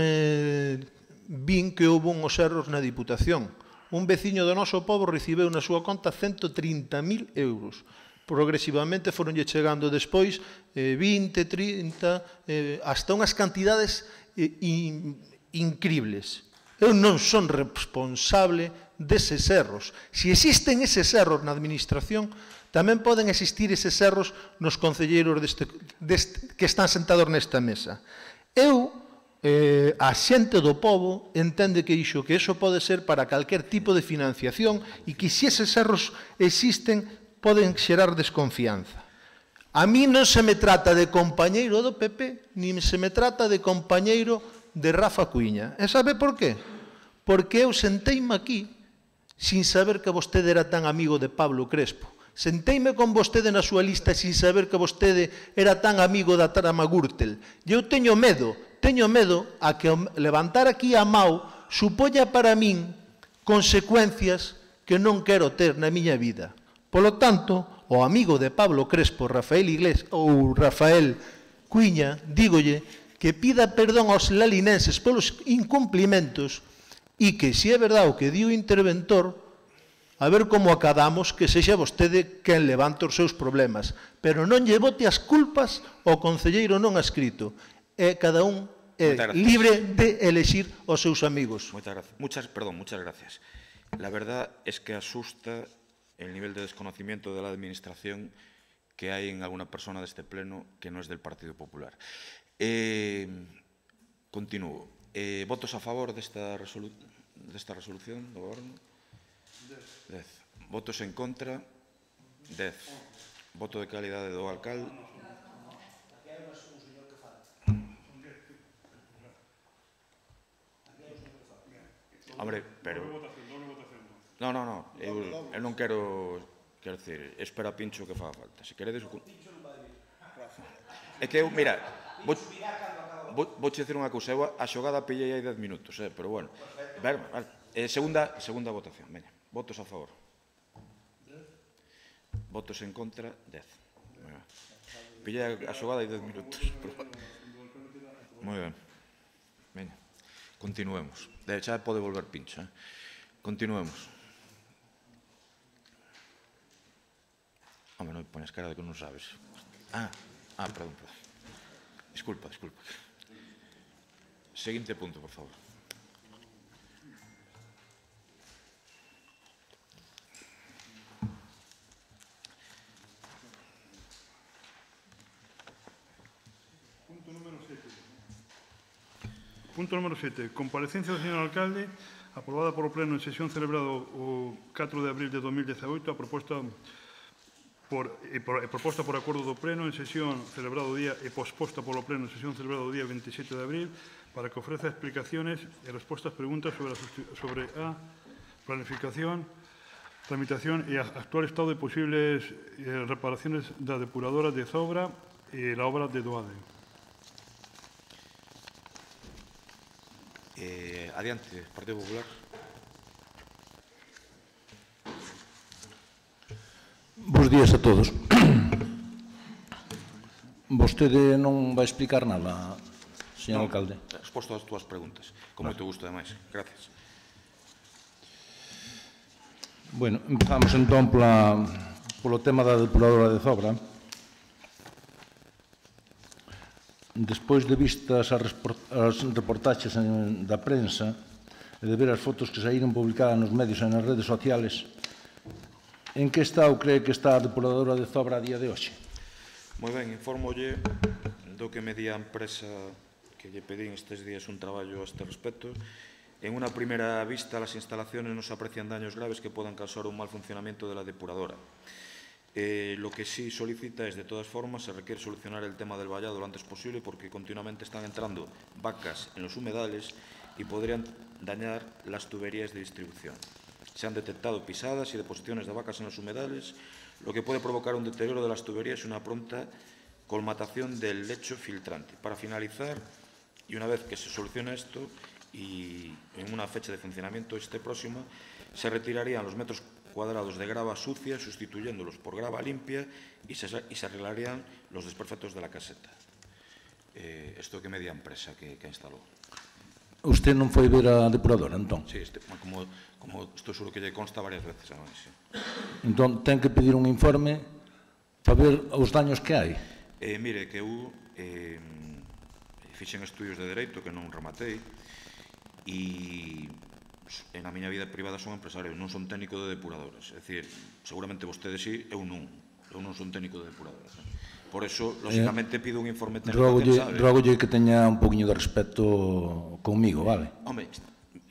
vin que houve uns erros na Diputación. Un veciño do noso pobo recibeu na súa conta 130.000 euros. Progresivamente foronlle chegando despois 20, 30, hasta unhas cantidades incribles. Eu non son responsable deses erros. Se existen eses erros na administración, tamén poden existir eses erros nos concelleiros que están sentados nesta mesa. Eu, a xente do pobo, entende que iso pode ser para calquer tipo de financiación e que se eses erros existen, poden xerar desconfianza. A mí non se me trata de compañeiro do PP, nin se me trata de compañeiro de Rafa Cuíña. E sabe por qué? Porque eu senteime aquí sin saber que vostede era tan amigo de Pablo Crespo. Senteime con vostede na súa lista sin saber que vostede era tan amigo da trama Gürtel. E eu teño medo a que levantar aquí a Mau supoña para min consecuencias que non quero ter na miña vida. Polo tanto, o amigo de Pablo Crespo, Rafael Iglesias ou Rafael Cuíña, dígolle que pida perdón aos lalinenses polos incumplimentos e que, se é verdade o que di o interventor, a ver como acadamos que sexa vostede quen levante os seus problemas. Pero non lle bote as culpas ao concelleiro non adscrito. Cada un é libre de elexir os seus amigos. Muchas gracias. La verdad es que asusta el nivel de desconocimiento de la administración que hay en alguna persona de este pleno que no es del Partido Popular. Continúo. Votos a favor desta resolución do Goberno? 10. Votos en contra? 10. Voto de calidade do alcalde? Hombre, pero... No, eu non quero decir, espera pincho que faga falta. Se queredes... É que eu, mira, vou dicir unha cousa, eu a xogada pillei aí 10 minutos, pero bueno. Segunda votación, veña. Votos a favor. Votos en contra, 10. Pillei a xogada aí 10 minutos. Moi ben. Veña, continuemos. Xa pode volver pincho. Continuemos. Home, non poñes cara de que non sabes. Perdón. Disculpa. Seguinte punto, por favor. Punto número 7. Comparecencia do señor alcalde, aprobada por o Pleno en sesión celebrado o 4 de abril de 2018, proposta por acordo do Pleno en sesión celebrado o día e posposta polo Pleno en sesión celebrado o día 27 de abril para que ofreza explicaciones e respostas a preguntas sobre a planificación, tramitación e actual estado de posibles reparaciones da depuradora de Zobra e la obra de Doade. Adiante, Partido Popular. Bos días a todos. Vostede non vai explicar nada, señor alcalde? Resposto ás túas preguntas, con moito gusto, ademais. Gracias. Bueno, empezamos entón polo tema da depuradora de Zobra. Despois de vistas as reportaxes da prensa e de ver as fotos que saíron publicadas nos medios e nas redes sociales, en que estado cree que está a depuradora de Zobra a día de hoxe? Moi ben, informolle do que me di a empresa que lle pedín estes días un traballo a este respecto. En unha primeira vista, las instalaciones non se aprecian daños graves que podan causar un mal funcionamiento de la depuradora. Lo que sí solicita es, de todas formas, se requiere solucionar el tema del vallado lo antes posible porque continuamente están entrando vacas en los humedales y podrían dañar las tuberías de distribución. Se han detectado pisadas y deposiciones de vacas en los humedales, lo que puede provocar un deterioro de las tuberías y una pronta colmatación del lecho filtrante. Para finalizar, y una vez que se solucione esto, y en una fecha de funcionamiento próxima, se retirarían los metros cuadrados de grava sucia, sustituyéndolos por grava limpia y se arreglarían los desperfectos de la caseta. Esto que media empresa que instalou. Usted non foi ver a depuradora, entón? Sí, como estou seguro que lle consta varias veces. Sí. Entón, ten que pedir un informe para ver os daños que hai? Mire, que eu fixen estudios de Dereito que non rematei e na miña vida privada son empresario, non son técnico de depuradoras. É dicir, seguramente vostedes sí, eu non son técnico de depuradoras. Por eso, lógicamente, pido un informe técnico que sabe. Rogolle que teña un poquinho de respeto conmigo, vale? Home,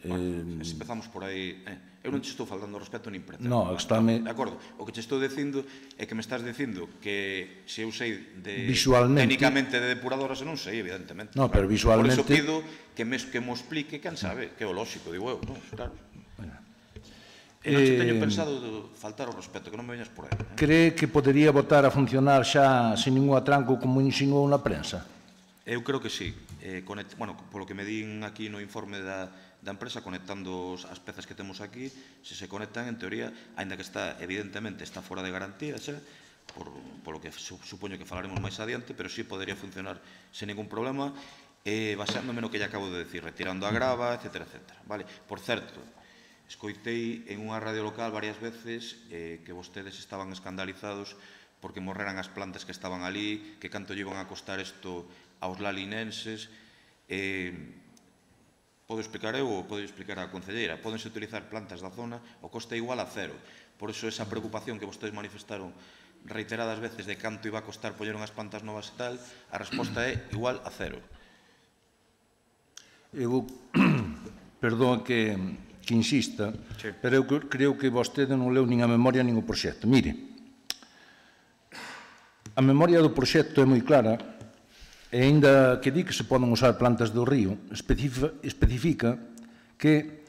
empezamos por aí. Eu non te estou falando respecto nin pretendo. No, estáme... De acordo, o que te estou dicindo é que me estás dicindo que se eu sei técnicamente de depuradoras, non sei, evidentemente. No, pero visualmente... Por eso pido que me explique quen sabe, que é o lógico, digo eu, non? Claro. Non te teño pensado faltar ao respeto, que non me veñas por aí. Cree que podería botar a funcionar xa sin ningún atranco como insinuou na prensa? Eu creo que sí. Bueno, polo que me din aquí no informe da empresa, conectando as pezas que temos aquí, se conectan, en teoría, aínda que evidentemente está fora de garantía xa, polo que supoño que falaremos máis adiante, pero sí podería funcionar sen ningún problema, basándome no que lle acabo de decir, retirando a grava, etcétera, etcétera. Por certo, escoitei en unha radio local varias veces que vostedes estaban escandalizados porque morreran as plantas que estaban ali, que canto lle iban a costar isto aos lalinenses. Podo explicar eu ou podo explicar a concelleira. Pódense utilizar plantas da zona, o coste igual a cero. Por iso esa preocupación que vostedes manifestaron reiteradas veces de canto iba a costar poñer unhas plantas novas e tal, a resposta é igual a cero. Eu, perdón que insista, pero eu creo que vostede non leu nin a memoria nin o proxecto. Mire, a memoria do proxecto é moi clara, e aínda que di que se poden usar plantas do río, especifica que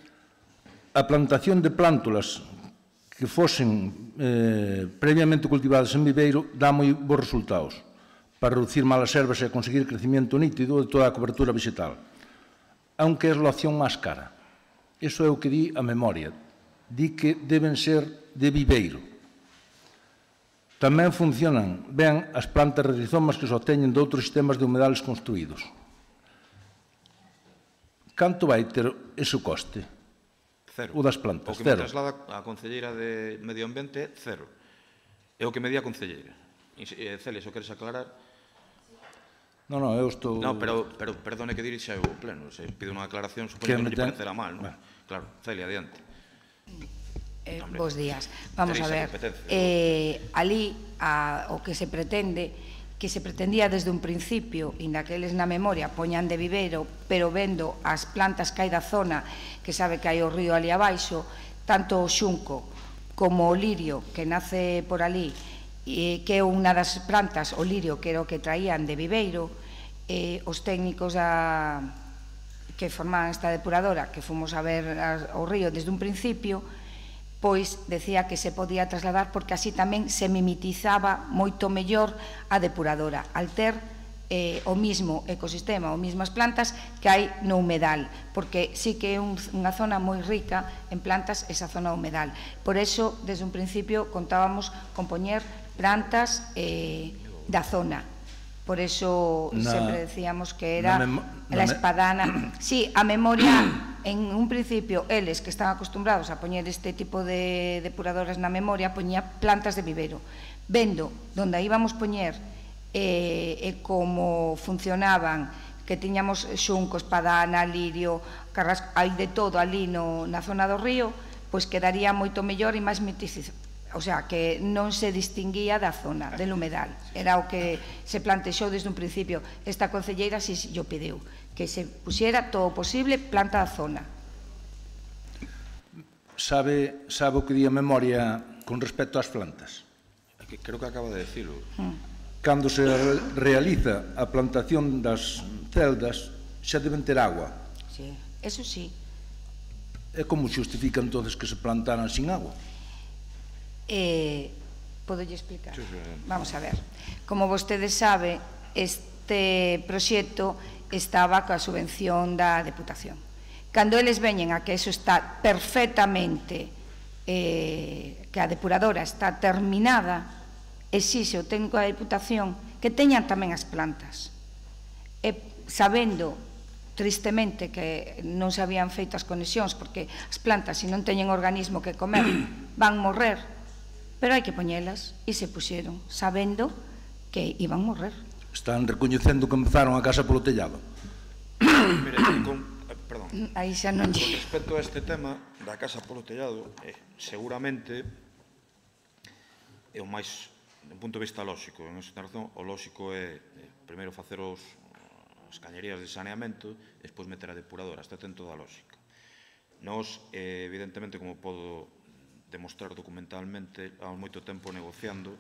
a plantación de plántulas que fosen previamente cultivadas en viveiro dá moi bons resultados para reducir malas ervas e conseguir crecimiento nítido de toda a cobertura vegetal, aunque é a opción máis cara. Iso é o que di a memoria. Di que deben ser de viveiro. Tamén funcionan ben as plantas de rizomas que se obteñen de outros sistemas de humedales construídos. Canto vai ter ese coste? Cero. O das plantas? O que me traslada a Concelleira de Medio Ambiente, cero. É o que me di a Concelleira. Celia, se o queres aclarar... Non, eu estou... Non, pero perdone que dirixa eu o pleno. Se pido unha aclaración, supoño que non lle parecerá mal, non? Claro, Celia, adiante. Bos días. Vamos a ver. Ali o que se pretende que se pretendía desde un principio, inda que eles na memoria poñan de viveiro, pero vendo as plantas que hai da zona, que sabe que hai o río ali abaixo, tanto o xunco como o lirio que nace por ali, que é unha das plantas, o lirio, que era o que traían de viveiro, os técnicos que formaban esta depuradora, que fomos a ver o río desde un principio, pois decía que se podía trasladar porque así tamén se mimetizaba moito mellor a depuradora, al ter o mismo ecosistema, o mismas plantas que hai no humedal, porque sí que é unha zona moi rica en plantas esa zona humedal. Por eso, desde un principio, contábamos con poñer plantas da zona. Por eso sempre decíamos que era la espadana. Sí, a memoria, en un principio, eles que están acostumbrados a poñer este tipo de depuradoras na memoria, poñía plantas de vivero. Vendo donde íbamos poñer e como funcionaban, que tiñamos xunco, espadana, lirio, carrasco, hai de todo ali na zona do río, pois quedaría moito mellor e máis mimetizado. O sea, que non se distinguía da zona, del humedal. Era o que se plantexou desde un principio. Esta concelleira si yo pediu, que se pusiera todo posible planta da zona. Sabe o que di a memoria con respecto ás plantas? Creo que acaba de decirlo. Cando se realiza a plantación das celdas, xa deben ter agua. Sí, eso sí. E como xustifica entonces que se plantaran sin agua? Podolle explicar? Vamos a ver. Como vostede sabe, este proxecto estaba coa subvención da Deputación. Cando eles veñen a que eso está perfectamente, que a depuradora está terminada, exixe o técnico da Deputación que teñan tamén as plantas. E sabendo, tristemente, que non se habían feito as conexións, porque as plantas, se non teñen organismo que comer, van morrer, pero hai que poñelas, e se puxeron, sabendo que iban morrer. Están recoñecendo que empezaron a casa polo tellado. Perdón. Aí xa non lle... Con respecto a este tema da casa polo tellado, seguramente é o máis, do punto de vista lóxico, en esta razón, o lóxico é primeiro facer as cañerías de saneamento e despois meter a depuradora, esta ten toda a lóxica. Nós, evidentemente, como podo demostrar documentalmente, há moito tempo negociando,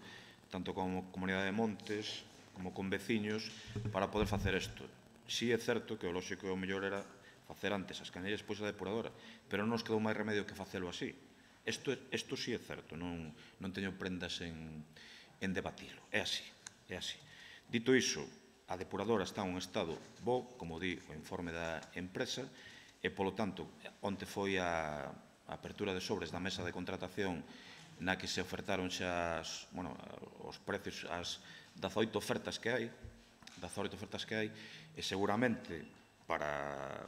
tanto con Comunidade de Montes como con veciños, para poder facer isto. Si é certo que o lóxico e o mellor era facer antes as cañerías, despois a depuradora, pero non nos quedou máis remedio que facelo así. Isto si é certo, non teño prendas en debatilo. É así, é así. Dito iso, a depuradora está en un estado bo, como di o informe da empresa, e, polo tanto, onte foi a apertura de sobres da mesa de contratación na que se ofertaron xa os precios, as 18 ofertas que hai, e seguramente, para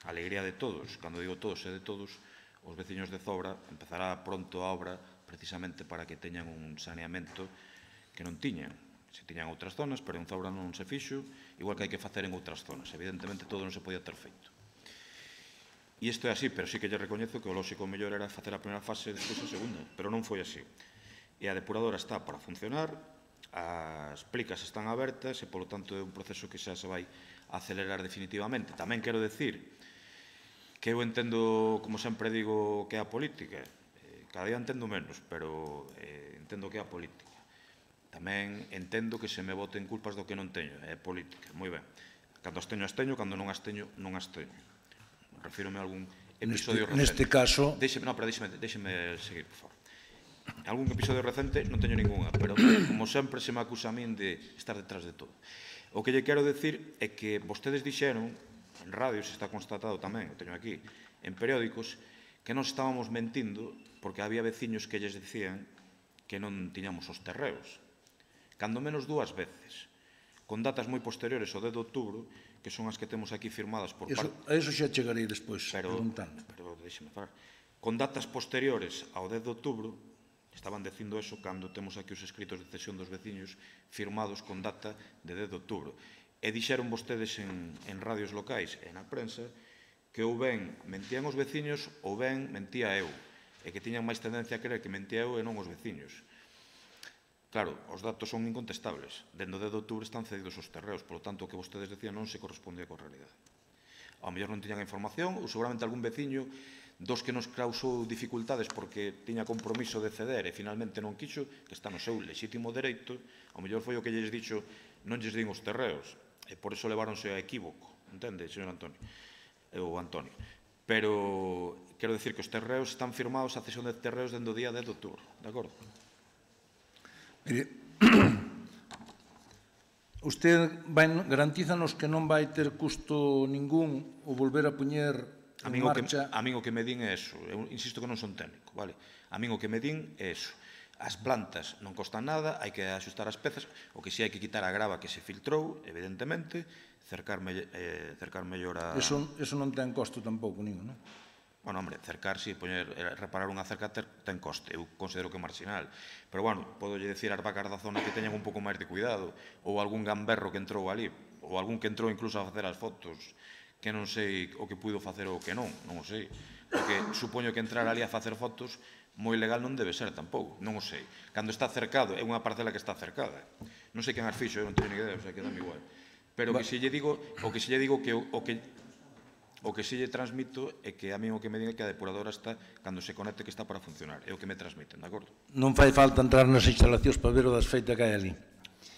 a alegría de todos, cando digo todos e de todos, os veciños de Zobra empezará pronto a obra precisamente para que teñan un saneamento que non tiñan. Se tiñan outras zonas, pero en Zobra non se fixo, igual que hai que facer en outras zonas. Evidentemente, todo non se podía ter feito. E isto é así, pero sí que lle recoñezo que o lóxico mellor era facer a primeira fase e despois a segunda, pero non foi así. E a depuradora está para funcionar, as plicas están abertas e, polo tanto, é un proceso que xa se vai acelerar definitivamente. Tamén quero decir que eu entendo, como sempre digo, que é a política. Cada día entendo menos, pero entendo que é a política. Tamén entendo que se me boten culpas do que non teño, é política, moi ben. Cando as teño, cando non as teño, non as teño. Refírome a algún episodio recente. Neste caso... Déxeme seguir, por favor. En algún episodio recente non teño ninguna, pero como sempre se me acusa a min de estar detrás de todo. O que lle quero decir é que vostedes dixeron, en radios está constatado tamén, o teño aquí, en periódicos, que nos estábamos mentindo porque había veciños que lles dicían que non tiñamos os terreos. Cando menos 2 veces, con datas moi posteriores ao 10 de outubro, que son as que temos aquí firmadas por parte... Eso xa chegarei despois, preguntando. Pero deixeme falar. Con datas posteriores ao 10 de outubro, estaban dicindo eso cando temos aquí os escritos de cesión dos veciños firmados con data de 10 de outubro. E dixeron vostedes en radios locais e na prensa que ou ben mentían os veciños ou ben mentía eu, e que tiñan máis tendencia a creer que mentía eu e non os veciños. Claro, os datos son incontestables. Dende o 10 de outubro están cedidos os terreos, polo tanto, o que vostedes decían non se correspondía coa realidade. Ao mellor non tiñan a información, ou seguramente algún veciño dos que nos causou dificultades porque tiña compromiso de ceder e finalmente non quixo, que está no seu lexítimo dereito, ao mellor foi o que lles dixo non lles din os terreos, e por iso leváronse a equívoco, entende, señor Antonio? Ou Antonio. Pero quero dicir que os terreos están firmados a cesión de terreos dende o día 10 de outubro, de acordo? Mire, usted garantízanos que non vai ter custo ningún o volver a poñer en marcha... A min o que me din é eso. Eu insisto que non son técnico, vale? A min o que me din é eso. As plantas non costan nada, hai que axustar as pezas, o que si hai que quitar a grava que se filtrou, evidentemente, cercar mellor a... Eso non ten costo tampouco, ningún, non? Bueno, hombre, cercar, si, reparar unha cerca ten coste, eu considero que é marginal. Pero, bueno, podolle decir ás vacas da zona que teñan un pouco máis de cuidado, ou algún gamberro que entrou ali, ou algún que entrou incluso a facer as fotos, que non sei o que puido facer ou que non o sei. Porque supoño que entrar ali a facer fotos moi legal non debe ser tampouco, non o sei. Cando está cercado, é unha parcela que está cercada. Non sei quen as fixo, eu non teño ni idea, o sea, que dame igual. Pero o que se lle digo que o que se lle transmito é que a mí o que me diga que a depuradora está, cando se conecte, que está para funcionar. É o que me transmiten, de acordo? Non fai falta entrar nas instalacións para ver o desfeita que hai ali.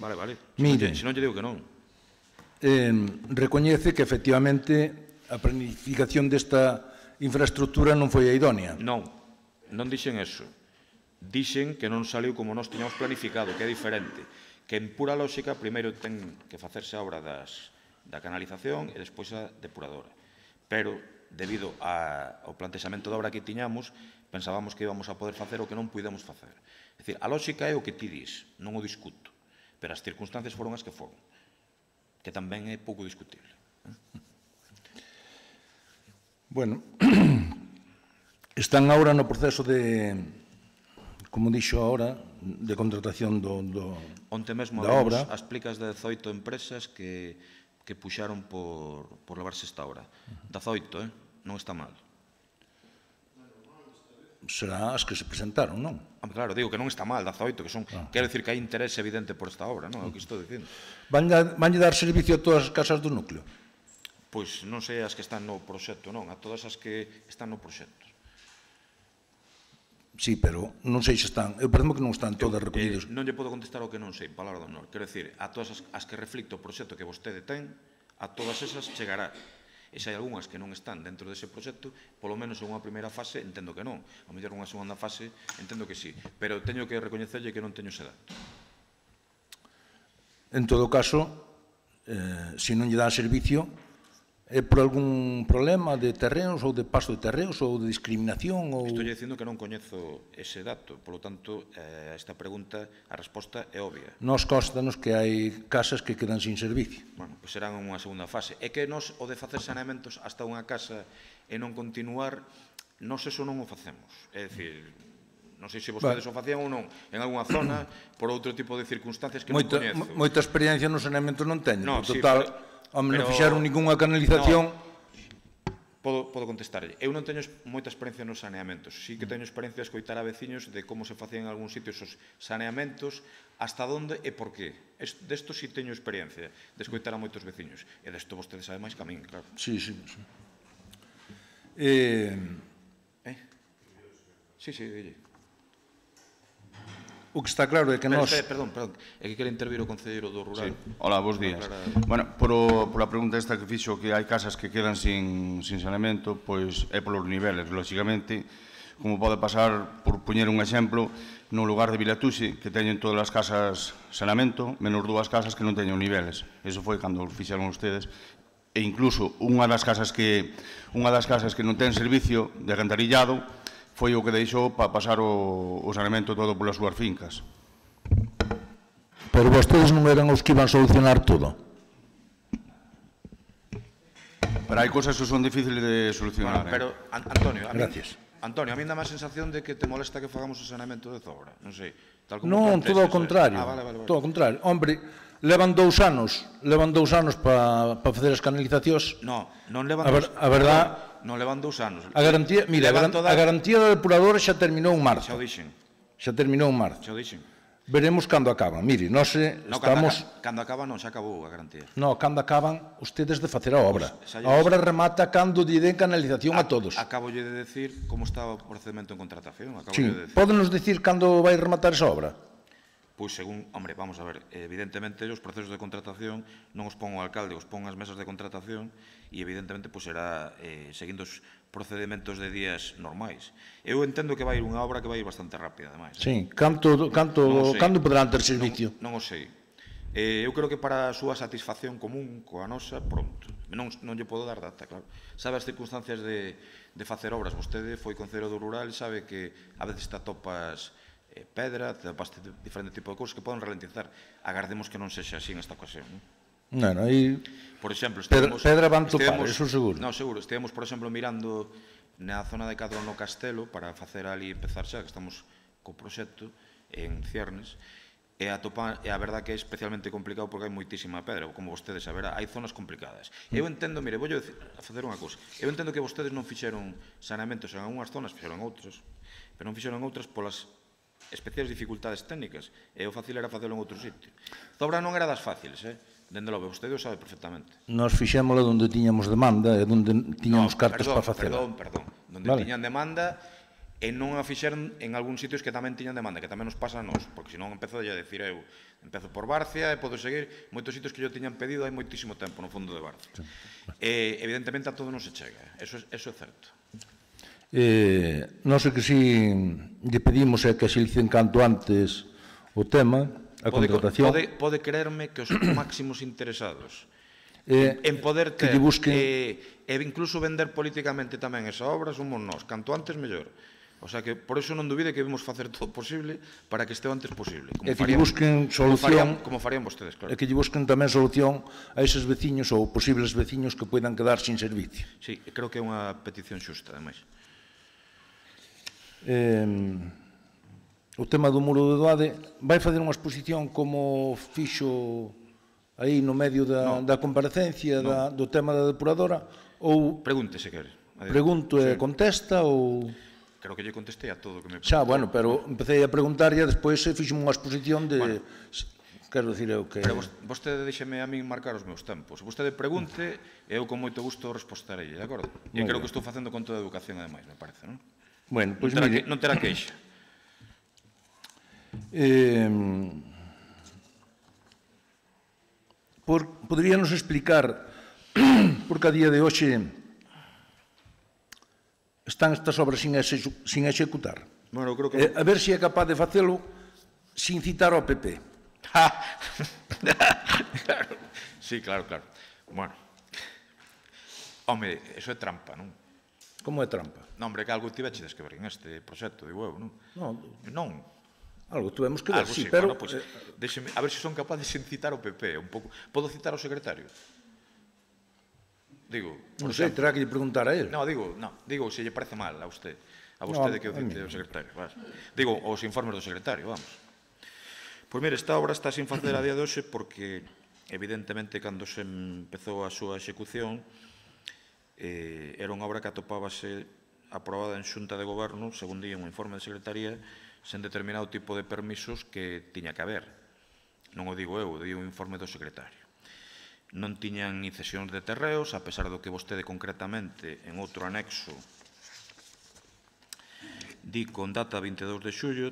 Vale. Mire, se non lle digo que non. Recoñece que, efectivamente, a planificación desta infraestructura non foi a idónea. Non dixen eso. Dixen que non saliu como nós tiñamos planificado, que é diferente. Que en pura lógica, primeiro ten que facerse a obra da canalización e despois a depuradora. Pero, debido ao plantexamento da obra que tiñamos, pensábamos que íbamos a poder facer o que non puidemos facer. É dicir, a lógica é o que ti dis, non o discuto, pero as circunstancias foron as que foron, que tamén é pouco discutible. Bueno, están agora no proceso de, como dixo agora, de contratación da obra. Onte mesmo abrimos as plicas de 18 empresas que puxaron por levarse esta obra. 18, non está mal. Será as que se presentaron, non? Claro, digo que non está mal, 18, que son... Quero dicir que hai interés evidente por esta obra, non? É o que estou dicindo. Vanlle dar servicio a todas as casas do núcleo? Pois non sei as que están no proxecto, non, a todas as que están no proxecto. Sí, pero non sei se están, eu parece que non están todas recollidas. Non lle podo contestar o que non sei, palabra de honor. Quero dicir, a todas as que reflicte o proxecto que vostede ten, a todas esas chegará. E se hai algunhas que non están dentro dese proxecto, polo menos en unha primeira fase, entendo que non. A mellor unha segunda fase, entendo que sí. Pero teño que recoñecerlle que non teño ese dato. En todo caso, se non lle dá servicio, é por algún problema de terreos ou de paso de terreos ou de discriminación? Estou dicindo que non coñezo ese dato, polo tanto, a esta pregunta, a resposta é obvia. Nos constanos que hai casas que quedan sin servicio. Bueno, pois serán unha segunda fase. É que nos, o de facer saneamentos hasta unha casa e non continuar, nos eso non o facemos. É dicir, non sei se vostedes o facían ou non, en algunha zona, por outro tipo de circunstancias que non coñezo. Moita experiencia nos saneamentos non teño, por total... non fixaron ninguna canalización. Podo contestarlle. Eu non teño moita experiencia nos saneamentos. Sí que teño experiencia de escoitar a veciños de como se facían en algún sitio esos saneamentos, hasta onde e por qué. Desto sí teño experiencia, de escoitar a moitos veciños. E desto vostede sabe máis que a min, claro. Sí. Sí, dille. O que está claro é que nós... Perdón, é que quere intervir o concelleiro do rural. Hola, bons días. Bueno, pola pregunta esta que fixo que hai casas que quedan sin saneamento, pois é polos niveles, lógicamente, como pode pasar, por poñer un exemplo, no lugar de Vilatuxe, que teñen todas as casas saneamento, menos 2 casas que non teñen niveles. Eso foi cando fixeron ustedes. E incluso unha das casas que non ten servicio de alcantarillado foi o que deixou para pasar o saneamento todo polas súas fincas. Pero vostedes non eran os que iban solucionar todo? Pero hai cousas que son difíciles de solucionar. Pero, Antonio, a mí dá má sensación de que te molesta que fagamos o saneamento de Zobra. Non sei. Non, todo ao contrario. Todo ao contrario. Hombre, levan 2 anos para facer as canalizacións. Non levan 2 anos. A verdad... Non levan 2 anos. A garantía da depuradora xa terminou en marzo. Xa o dixen. Xa terminou en marzo. Xa o dixen. Veremos cando acaban. Mire, nós estamos... Cando acaba non, xa acabou a garantía. Non, cando acaban ustedes de facer a obra. A obra remata cando lle den canalización a todos. Acabo de decir como está o procedimento en contratación. Sí, pódenos dicir cando vai rematar esa obra? Pois según, hombre, vamos a ver, evidentemente os procesos de contratación non os pon o alcalde, os pon as mesas de contratación e evidentemente pois será seguindo os procedimentos de días normais. Eu entendo que vai ir unha obra que vai ir bastante rápida, ademais. Sí, cando poderán ter servicio? Non o sei. Eu creo que para a súa satisfacción común coa nosa, pronto. Non lle podo dar data, claro. Sabe as circunstancias de facer obras. Vostede foi concelleiro do rural e sabe que a veces te atopas pedra, te atopas diferente tipo de cousas que poden ralentizar. Agardemos que non sexa así en esta ocasión, non? Non, aí... Por exemplo, pedra van topar, eso seguro. Non, seguro. Estivemos, por exemplo, mirando na zona de Cadro no Castelo para facer ali empezar xa, que estamos co proxecto en ciernes, e a verdad que é especialmente complicado porque hai moitísima pedra, como vostedes saberá, hai zonas complicadas. Eu entendo, mire, vou a facer unha cousa. Eu entendo que vostedes non fixeron saneamentos en algunhas zonas, fixeron outras, pero non fixeron outras polas especiais dificultades técnicas, e o fácil era facelo en outro sitio. Zobra non era das fáciles, dende logo, vostede o sabe perfectamente. Nos fixémola onde tiñamos demanda e onde tiñamos cartas para facela. Perdón, onde tiñan demanda e non a fixeron en algún sitios que tamén tiñan demanda, que tamén nos pasa a nos, porque senón empezo a decir eu, empezo por Barcia e podo seguir moitos sitios que yo tiñan pedido hai moitísimo tempo no fondo de Barcia. Evidentemente a todo non se chega, eso é certo. Non sei que si lle pedimos é que se licen canto antes o tema, a contratación. Pode creerme que os máximos interesados en poder ter e incluso vender políticamente tamén esa obra somos nós, canto antes mellor. O sea que por eso non dubide que vimos facer todo posible para que este o antes posible. E que lle busquen solución, como farían vostedes, claro. E que lle busquen tamén solución a eses veciños ou posibles veciños que poidan quedar sin servicio. Sí, creo que é unha petición xusta, ademais. O tema do muro de Doade, vai facer unha exposición como fixo aí no medio da comparecencia do tema da depuradora ou... Pregunte, se quere. Pregunto e contesta ou... Creo que lle contestei a todo o que me preguntou. Xa, bueno, pero empecé a preguntar e despois fixo unha exposición de... Quero dicir eu que... Pero vostede deixeme a min marcar os meus tempos. Vostede pregunte e eu con moito gusto respostarei, de acordo? E creo que estou facendo con toda a educación, ademais, me parece, non? Bueno, pois mire... Non terá queixa. Poderíanos explicar por que a día de hoxe están estas obras sin executar? Bueno, creo que... A ver se é capaz de facelo sin citar ao PP. Sí, claro. Bueno. Home, eso é trampa, non? Como é trampa? Non, hombre, que algo tivechedes que ver en este proxecto, digo eu, non? Non. Algo tuvemos que ver, sí, pero... Déxeme, a ver se son capaz de citar o PP, un pouco. Podo citar ao secretario? Digo... Non sei, terá que lle preguntar a él. Non, digo, se lle parece mal a vostede que o cite o secretario. Digo, os informes do secretario, vamos. Pois mire, esta obra está sin facer a día de hoxe porque, evidentemente, cando se empezou a súa execución, era unha obra que atopábase aprobada en xunta de goberno, según di un informe de secretaría, sen determinado tipo de permisos que tiña que haber. Non o digo eu, o digo un informe do secretario. Non tiñan ni cesións de terreos, a pesar do que vostede concretamente en outro anexo di con data 22 de xullo,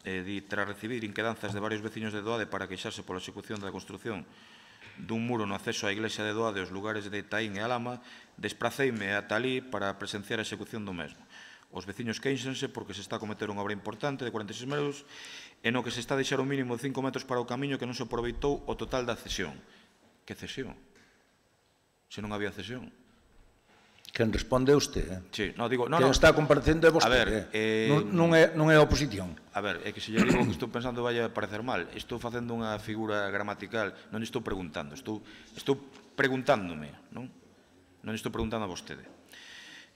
di tras recibir inquedanzas de varios veciños de Doade para queixarse pola execución da construción dun muro no acceso á iglesia de Doade aos lugares de Taín e Alama, despraceime ata alí para presenciar a execución do mesmo. Os veciños queixanse porque se está a cometer unha obra importante de 46 metros e no que se está a deixar un mínimo de 5 metros para o camiño que non se aproveitou o total da cesión. Que cesión? Se non había cesión. Quen responde é usted, Sí, non, digo... Quen está comparecendo é vostede, non é a oposición. A ver, é que se lle digo que estou pensando vai a parecer mal. Estou facendo unha figura gramatical, non estou preguntando, estou preguntándome, non? Non estou preguntando a vostede.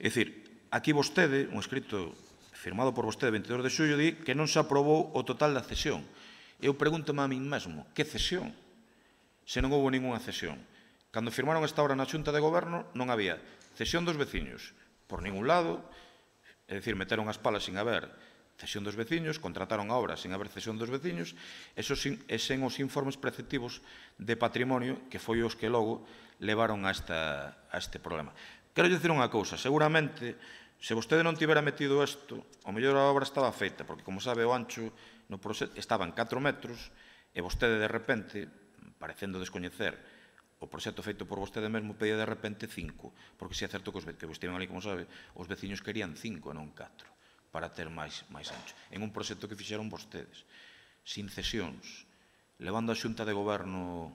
É dicir, aquí vostede, un escrito firmado por vostede 22 de xullo, di que non se aprobou o total da cesión. Eu pregúntome a min mesmo, que cesión? Se non houve ninguna cesión. Cando firmaron esta obra na xunta de goberno, non había... cesión dos veciños, por ningún lado, é dicir, meteron as palas sin haber cesión de terreos, nin nada. Entón, cesión dos veciños, contrataron a obra sen haber cesión dos veciños, e sen os informes preceptivos de patrimonio, que foi os que logo levaron a este problema. Quero dicir unha cousa, seguramente, se vostede non tivera metido isto, o mellor a obra estaba feita, porque, como sabe, o ancho estaba en 4 metros, e vostede, de repente, parecendo descoñecer o proxecto feito por vostede mesmo, pedía de repente 5, porque se é certo que estiven ali, como sabe, os veciños querían 5 e non 4, para ter máis ancho. En un proxecto que fixeron vostedes, sin cesións, levando a Xunta de Goberno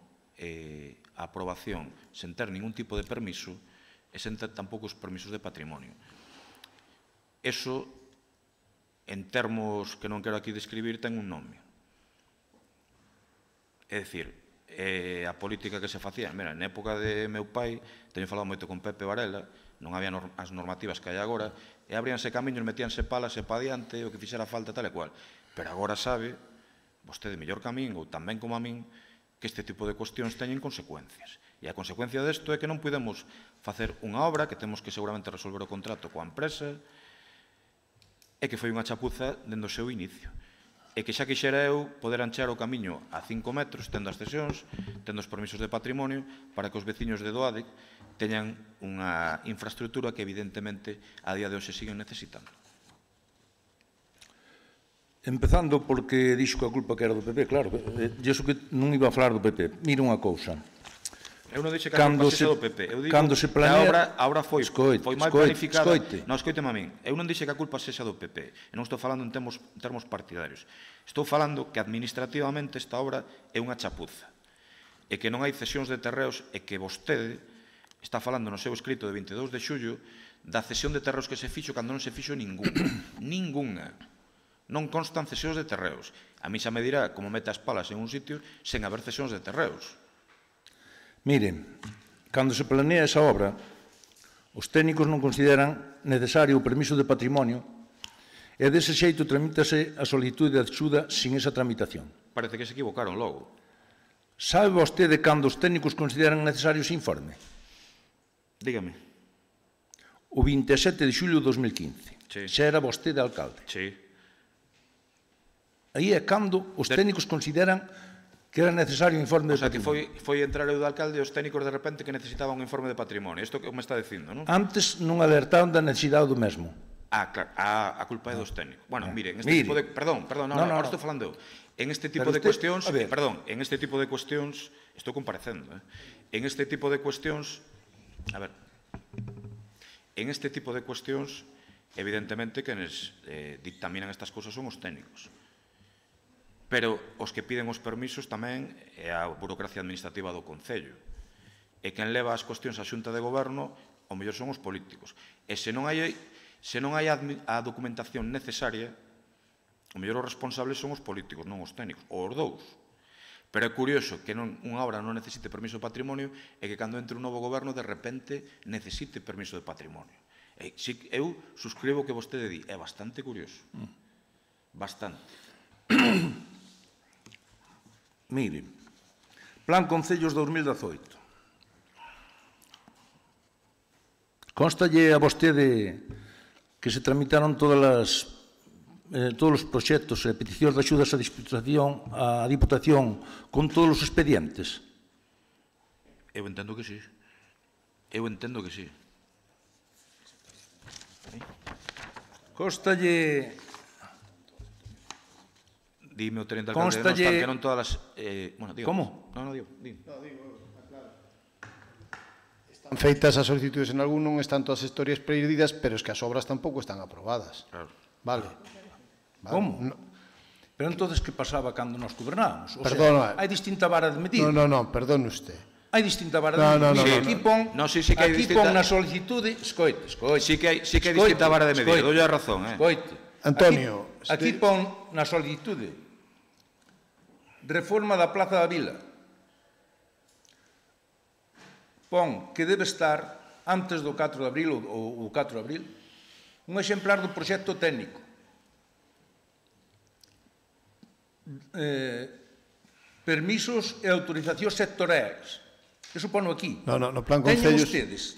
a aprobación, sen ter ningún tipo de permiso, e sen ter tampouco os permisos de patrimonio. Eso, en termos que non quero aquí describir, ten un nome. É dicir, a política que se facía. Mira, na época de meu pai, teño falado moito con Pepe Varela, non había as normativas que hai agora, e abríanse camiños, metíanse palas e pa diante, o que fixera falta, tal e cual. Pero agora sabe, vostede mellor que a min, ou tamén como a min, que este tipo de cuestións teñen consecuencias. E a consecuencia desto é que non podemos facer unha obra, que temos que seguramente resolver o contrato coa empresa, e que foi unha chapuza dende o seu inicio. E que xa quixera eu poder anchar o camiño a 5 metros, tendo as cesións, tendo os permisos de patrimonio, para que os veciños de Doade teñan unha infraestructura que evidentemente a día de hoxe siguen necesitando. Empezando porque dixo que a culpa que era do PP, claro, e iso que non iba a falar do PP. Mira unha cousa. Eu non dixe que a culpa sexa do PP. Eu digo que a obra foi mal planificada. Non, escoiteme a min. Eu non dixe que a culpa sexa do PP. E non estou falando en termos partidarios. Estou falando que administrativamente esta obra é unha chapuza. E que non hai cesións de terreos e que vostede está falando no seu escrito de 22 de xullo da cesión de terreos que se fixo cando non se fixo ninguna. Ninguna. Non constan cesións de terreos. A mí xa me dirá como mete as palas en un sitio sen haber cesións de terreos. Miren, cando se planea esa obra, os técnicos non consideran necesario o permiso de patrimonio e dese xeito tramítase a solicitude de axuda sin esa tramitación. Parece que se equivocaron logo. Sabe vostede cando os técnicos consideran necesario ese informe? Dígame. O 27 de xulio de 2015. Xa era vostede alcalde. Sí. Aí é cando os técnicos consideran que era necesario un informe de patrimonio. O sea, que foi entrar eu de alcalde e os técnicos de repente que necesitaban un informe de patrimonio. Isto que me está dicindo, non? Antes non alertaron da necesidade do mesmo. Claro, a culpa é dos técnicos. Bueno, mire, en este tipo de... Perdón, agora estou falando eu. En este tipo de cuestións... Perdón, en este tipo de cuestións... Estou comparecendo, En este tipo de cuestións... A ver... En este tipo de cuestións, evidentemente, que nos dictaminan estas cousas son os técnicos. Pero os que piden os permisos tamén é a burocracia administrativa do Concello. E quen leva as cuestións á Xunta de Goberno, o mellor son os políticos. E se non hai a documentación necesaria, o mellor os responsables son os políticos, non os técnicos, ou os dous. Pero é curioso que unha obra non necesite permiso de patrimonio e que cando entre un novo goberno, de repente, necesite permiso de patrimonio. Eu suscribo o que vostede di, é bastante curioso. Bastante. Mire, Plan Concellos 2018. Constalle a vostede que se tramitaron todos os proxectos e peticións de axudas á Diputación con todos os expedientes? Eu entendo que sí. Eu entendo que sí. Constalle... Dime o teniente alcalde, non están que non todas as... Bueno, digo. Como? Non, digo. Están feitas as solicitudes en algún, non están todas as historias perdidas, pero es que as obras tampouco están aprobadas. Claro. Vale. Como? Pero entonces que pasaba cando nos gobernábamos? Perdona. Hai distinta vara de medir. Non, perdone usted. Hai distinta vara de medir. Aquí pon na solicitude... Escoite. Sí que hai distinta vara de medir. Dolle a razón. Escoite. Antonio. Aquí pon na solicitude reforma da Plaza da Vila. Pon que debe estar antes do 4 de abril ou 4 de abril un exemplar do proxecto técnico. Permisos e autorizacións sectoriais. Eso pono aquí. No plan concellos...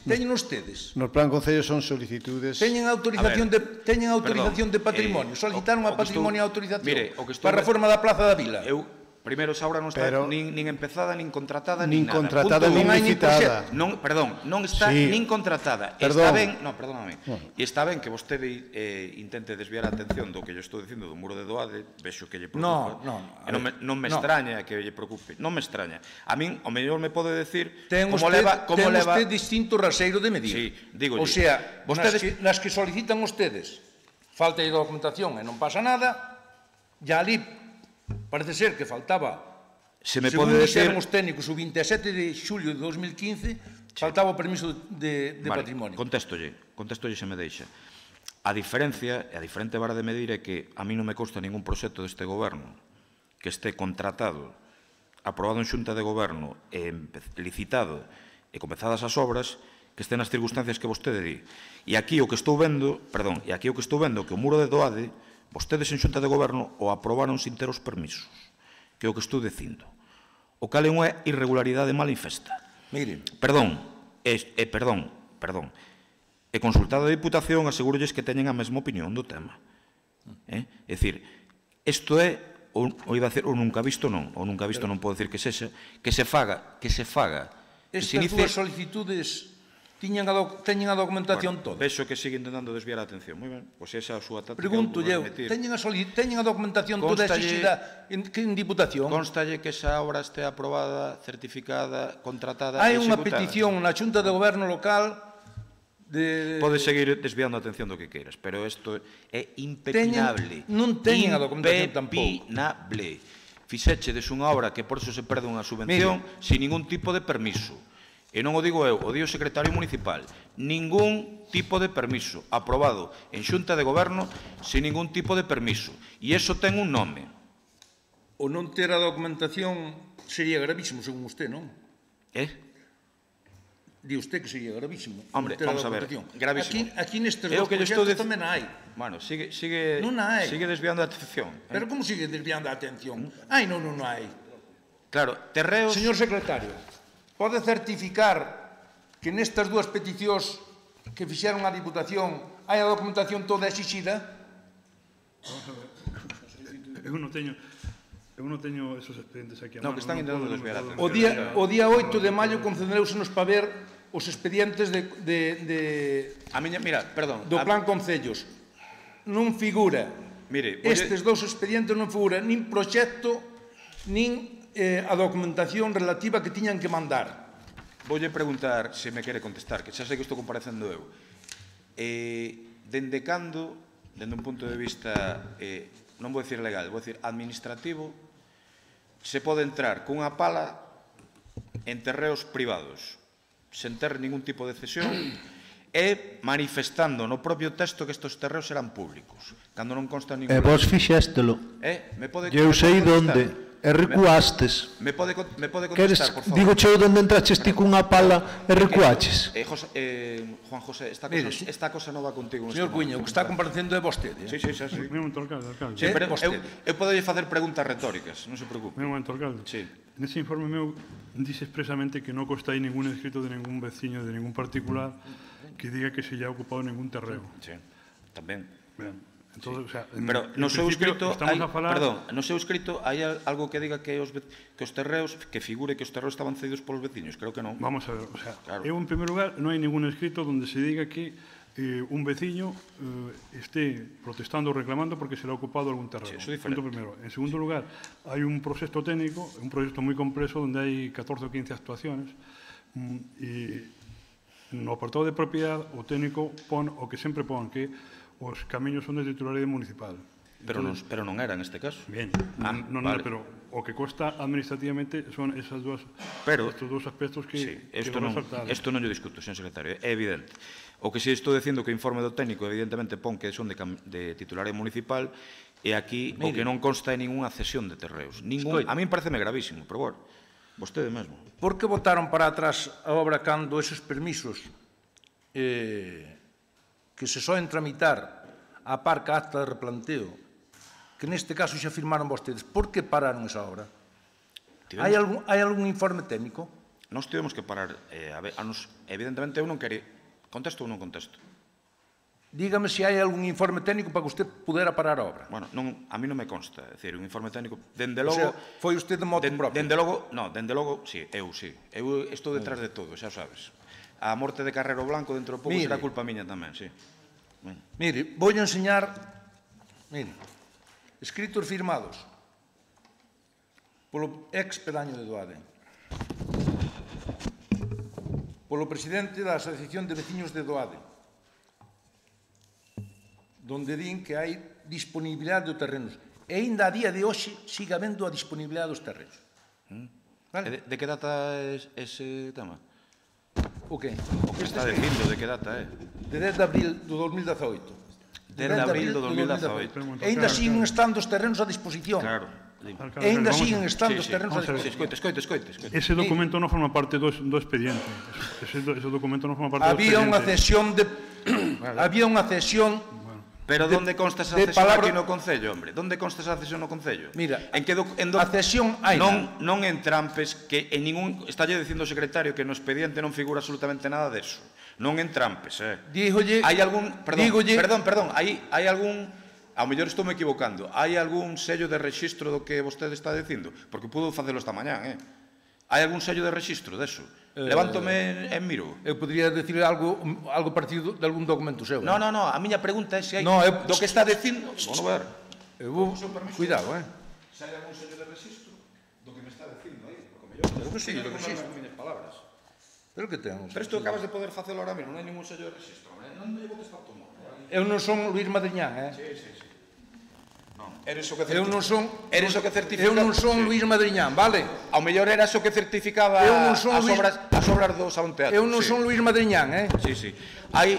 Teñen ustedes. No plan concellos son solicitudes... Teñen autorización de patrimonio. Solicitaron a patrimonio a autorización para a reforma da Plaza da Vila. Primeiro, esa obra non está nin empezada, nin contratada, nin nada. Contratada, nin licitada. Perdón, non está nin contratada. Está ben, perdóname. E está ben que vostede intente desviar a atención do que eu estou dicindo do muro de Doade, vexo que lle preocupa. Non me extraña que lle preocupe, non me extraña. A min, o mellor me pode decir como leva... Ten usted distinto raseiro de medir. Sí, digo. O sea, nas que solicitan ustedes falta de documentación e non pasa nada, ya ali parece ser que faltaba, según dixeron os técnicos, o 27 de xulio de 2015, faltaba o permiso de patrimonio. Contéstolle se me deixa. A diferencia, e a diferente vara de medir é que a mí non me consta ningún proxecto deste goberno que este contratado, aprobado en xunta de goberno, licitado e comezadas as obras, que estén nas circunstancias que vostede di. E aquí o que estou vendo, que o muro de Doade, vostedes en xunta de goberno o aprobaron sin ter os permisos, que é o que estou dicindo. O cal é unha irregularidade manifesta. Miren. Perdón. E consultado a Diputación, asegurolles que teñen a mesma opinión do tema. É dicir, isto é, ou iba a decir, ou nunca visto non, pode decir que sexa, que se faga. Estas dúas solicitudes teñen a documentación toda. Vexo que sigue intentando desviar a atención. Moi ben, pois esa é a súa táctica. Pregunto eu, teñen a documentación toda exixida en Diputación? Constalle que esa obra este aprobada, certificada, contratada e executada. Hai unha petición na Xunta de Goberno local de... Pode seguir desviando a atención do que queiras, pero isto é impepinable. Non teñen a documentación tampouco. Impepinable. Fixéchedes unha obra que por eso se perde unha subvención sin ningún tipo de permiso. E non o digo eu, o digo o secretario municipal. Ningún tipo de permiso aprobado en xunta de goberno sin ningún tipo de permiso. E iso ten un nome. O non ter a documentación sería gravísimo, según usted, non? Di usted que sería gravísimo. Hombre, vamos a ver, gravísimo. Aquí nestes dos proxectos tamén hai. Bueno, sigue desviando a atención. Pero como sigue desviando a atención? Non hai. Claro, terreos... Señor secretario, pode certificar que nestas dúas peticións que fixeron a Diputación hai a documentación toda exixida? Eu non teño esos expedientes aquí a mano. Non, que están intentando desviar a atención. O día 8 de maio concedereusenos para ver os expedientes do plan concellos. Non figura. Estes dous expedientes non figura nin proxecto, nin a documentación relativa que tiñan que mandar. Voulle preguntar se me quere contestar, que xa sei que estou comparecendo eu. Dende cando, dende un punto de vista, non vou dicir legal, vou dicir administrativo, se pode entrar cunha pala en terreos privados, sen ter ningún tipo de cesión, e manifestando no propio texto que estes terreos eran públicos, cando non consta ningún... E vos fixéstelo. Eu sei onde. E recuastes. Me pode contestar, por favor? Digo cheo onde entraches ti cunha pala e recuaches. Juan José, esta cosa non va contigo. Señor Cuiño, o que está comparecendo é vostede. Sí. Un momento, alcalde. Eu podo facer preguntas retóricas, non se preocupe. Un momento, alcalde. Nese informe meu dice expresamente que non consta aí ningún escrito de ningún veciño, de ningún particular, que diga que se lle ha ocupado ningún terreo. Sí, tamén. Entonces, o sea, pero no seu escrito hai algo que diga que os terreos, que figure que os terreos estaban cedidos polos veciños, creo que non. Vamos a ver, o sea, eu en primer lugar non hai ningún escrito onde se diga que un veciño esté protestando ou reclamando porque se le ha ocupado algún terreno. Punto primero. En segundo lugar, hai un proxecto técnico, un proxecto moi compreso onde hai 14 ou 15 actuaciones e no apartado de propiedade o técnico pon o que sempre pon, que os camiños son de titularidade municipal. Pero non era neste caso. Bien, pero o que costa administrativamente son estes dous aspectos que resaltar. Isto non yo discuto, señor secretario, é evidente. O que si estou dicindo que o informe do técnico evidentemente pon que son de titularidade municipal e aquí o que non consta é ninguna cesión de terreos. A mí pareceme gravísimo, pero bueno, vostede mesmo. Por que votaron para atrás a obra cando esos permisos que se soen tramitar a parca acta de replanteo, que neste caso xa firmaron vostedes, por que pararon esa obra? Hai algún informe técnico? Nós tivemos que parar, evidentemente eu non quero, contesto ou non contesto? Dígame se hai algún informe técnico para que usted pudera parar a obra. Bueno, a mí non me consta, é dicir, un informe técnico, dende logo... O sea, foi usted de moto propio? Dende logo, sí, eu sí. Eu estou detrás de todo, xa sabes. A morte de Carrero Blanco dentro de pouco será culpa miña tamén, sí. Mire, vou enseñar, escritos firmados polo ex pedaño de Doade, polo presidente da Asociación de Veciños de Doade, donde din que hai disponibilidade de terrenos. E ainda a día de hoxe siga habendo a disponibilidade dos terrenos. De que data é ese tema? O que? O que está dicindo, de que data é? De 10 de abril do 2018. 10 de abril do 2018. E ainda siguen estando os terrenos a disposición. Claro. E ainda siguen estando os terrenos a disposición. Escoite. Ese documento non forma parte do expediente. Ese documento non forma parte do Había expediente. unha cesión de... Había unha cesión... Pero onde consta esa cesión aquí no Concello, hombre? Onde consta esa cesión no Concello? Mira, a cesión hai non en trampes, que en ningún... Está dicindo o secretario que no expediente non figura absolutamente nada deso. Non en trampes, Dígolle... Hai algún... Perdón, hai algún... Ao mellor estou me equivocando. Hai algún sello de rexistro do que vostede está dicindo? Porque pudo facelo esta mañán, Hai algún sello de rexistro deso? Levántome e miro. Eu podría decir algo parecido de algún documento seu. No, a miña pregunta é se hai do que está dicindo... Bueno, ver. Cuidado, Se hai algún sello de rexistro do que me está dicindo aí, porque mellor... Pero que sello de rexistro? Pero que ten? Pero isto acabas de poder facelo ahora mesmo, non hai ningún sello de rexistro. Non me botes tanto mal. Eu non son Luís Madriñán, Sí. Eres o que Eu certifica... non son Luís Madriñán, vale? Ao mellor eras o que certificaba as obras do Salón Teatro. Eu non son Luís Madriñán, Sí. Hai...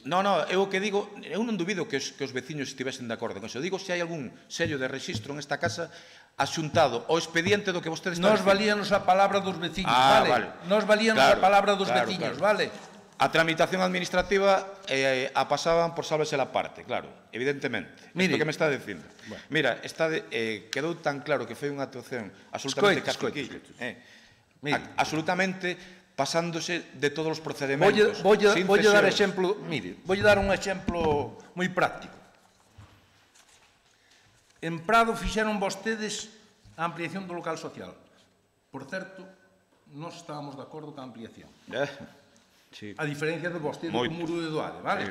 Non, eu o que digo, eu non dubido que os veciños estivesen de acordo con iso. Digo se hai algún sello de rexistro en esta casa axuntado ao expediente do que vostede está dicindo. Nos valíanos a palabra dos veciños, vale? Nos valíanos a palabra dos veciños, vale? A tramitación administrativa a pasaban por sálvese la parte, claro, evidentemente. Isto que me está dicindo. Mira, quedou tan claro que foi unha actuación absolutamente caciquillo. Absolutamente pasándose de todos os procedementos. Volle dar exemplo, mire, volle dar un exemplo moi práctico. En Prado fixeron vostedes a ampliación do local social. Por certo, nós estábamos de acordo ca ampliación. A diferencia de vostede co muro de Doade, vale?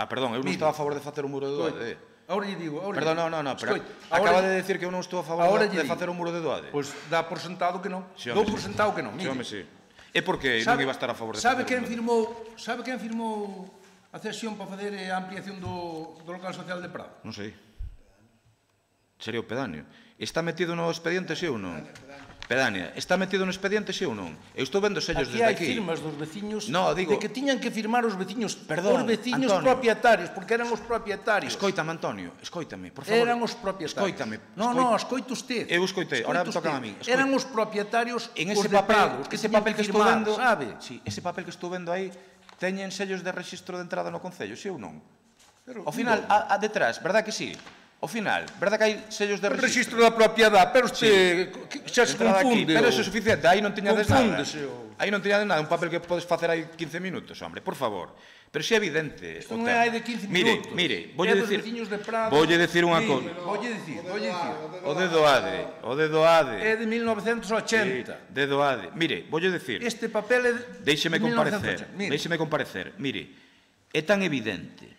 Perdón, eu non estaba a favor de facer o muro de Doade. Ahora lle digo... Perdón, non, pero acaba de decir que eu non estou a favor de facer o muro de Doade. Pois dá por sentado que non. Dou por sentado que non, mire. E por que non iba a estar a favor de facer o muro? Sabe quen firmou a cesión para facer a ampliación do local social de Prado? Non sei. Sería o pedáneo. Está metido no expediente, sí ou non? Pedánea, está metido no expediente, sí ou non? Eu estou vendo sellos desde aquí. Aquí hai firmas dos veciños de que tiñan que firmar os veciños por veciños propietarios, porque eran os propietarios. Escoítame, Antonio, escoítame, por favor. Eran os propietarios. Escoítame. Non, escoite usted. Eu escoitei, ahora toca a min. Eran os propietarios en ese papel, ese papel que estou vendo, sabe? Sí, ese papel que estou vendo aí teñen sellos de rexistro de entrada no Concello, sí ou non? Ao final, a detrás, verdad que sí? Ao final, verdad que hai sellos de registro? Registro da propiedade, pero usted xa se confunde. Pero iso é suficiente, aí non tiñades nada. Aí non tiñades nada, un papel que podes facer aí 15 minutos, hombre, por favor. Pero xe é evidente. Isto non é aí de 15 minutos. Mire, voulle dicir unha cousa. Voulle dicir. O de Doade. É de 1980. De Doade. Mire, voulle dicir. Este papel é de 1980. Déixeme comparecer. Mire, é tan evidente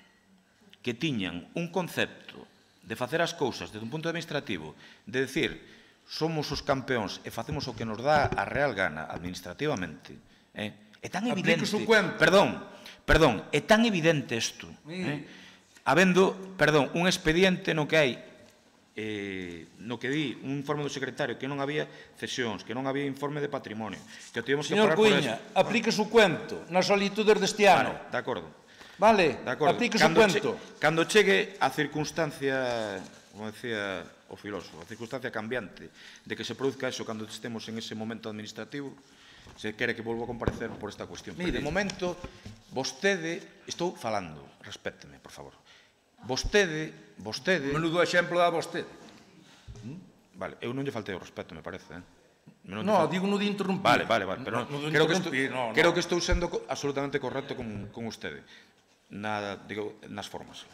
que tiñan un concepto de facer as cousas desde un punto administrativo, de decir, somos os campeóns e facemos o que nos dá a real gana administrativamente, é tan evidente... Perdón, é tan evidente isto, habendo, un expediente no que hai, no que di un informe do secretario que non había cesións, que non había informe de patrimonio, que tivemos que parar por eso. Señor Cuiña, aplique su cuento nas solicitudes deste ano. De acordo. Vale, aplique su cuento. Cando chegue a circunstancia, como decía o filósofo, a circunstancia cambiante de que se produzca eso cando estemos en ese momento administrativo, se quere que volvo a comparecer por esta cuestión. Pero de momento, vostede, estou falando, respéteme, por favor. Vostede... Menudo exemplo dá vostede. Vale, eu non lle faltei o respeto, me parece, No, digo no de interrumpir. Vale, pero creo que estou sendo absolutamente correcto con vostede nas formas.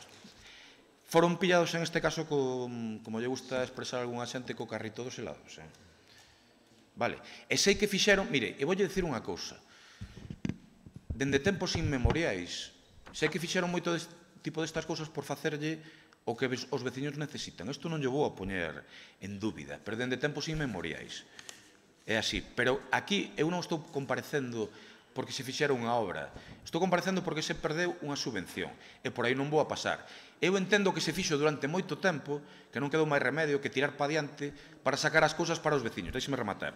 Foron pillados en este caso, como lle gusta expresar algunha xente, co carrito dos helados. Vale, e sei que fixeron, mire, e voulle dicir unha cousa, dende tempos inmemoriais, sei que fixeron moito tipo destas cousas por facerlle o que os veciños necesitan. Isto non lle vou a poñer en dúbida, pero dende tempos inmemoriais. É así, pero aquí eu non estou comparecendo porque se fixera unha obra. Estou comparecendo porque se perdeu unha subvención e por aí non vou a pasar. Eu entendo que se fixo durante moito tempo, que non quedou máis remedio que tirar pa diante para sacar as cousas para os veciños. Deixeme rematar.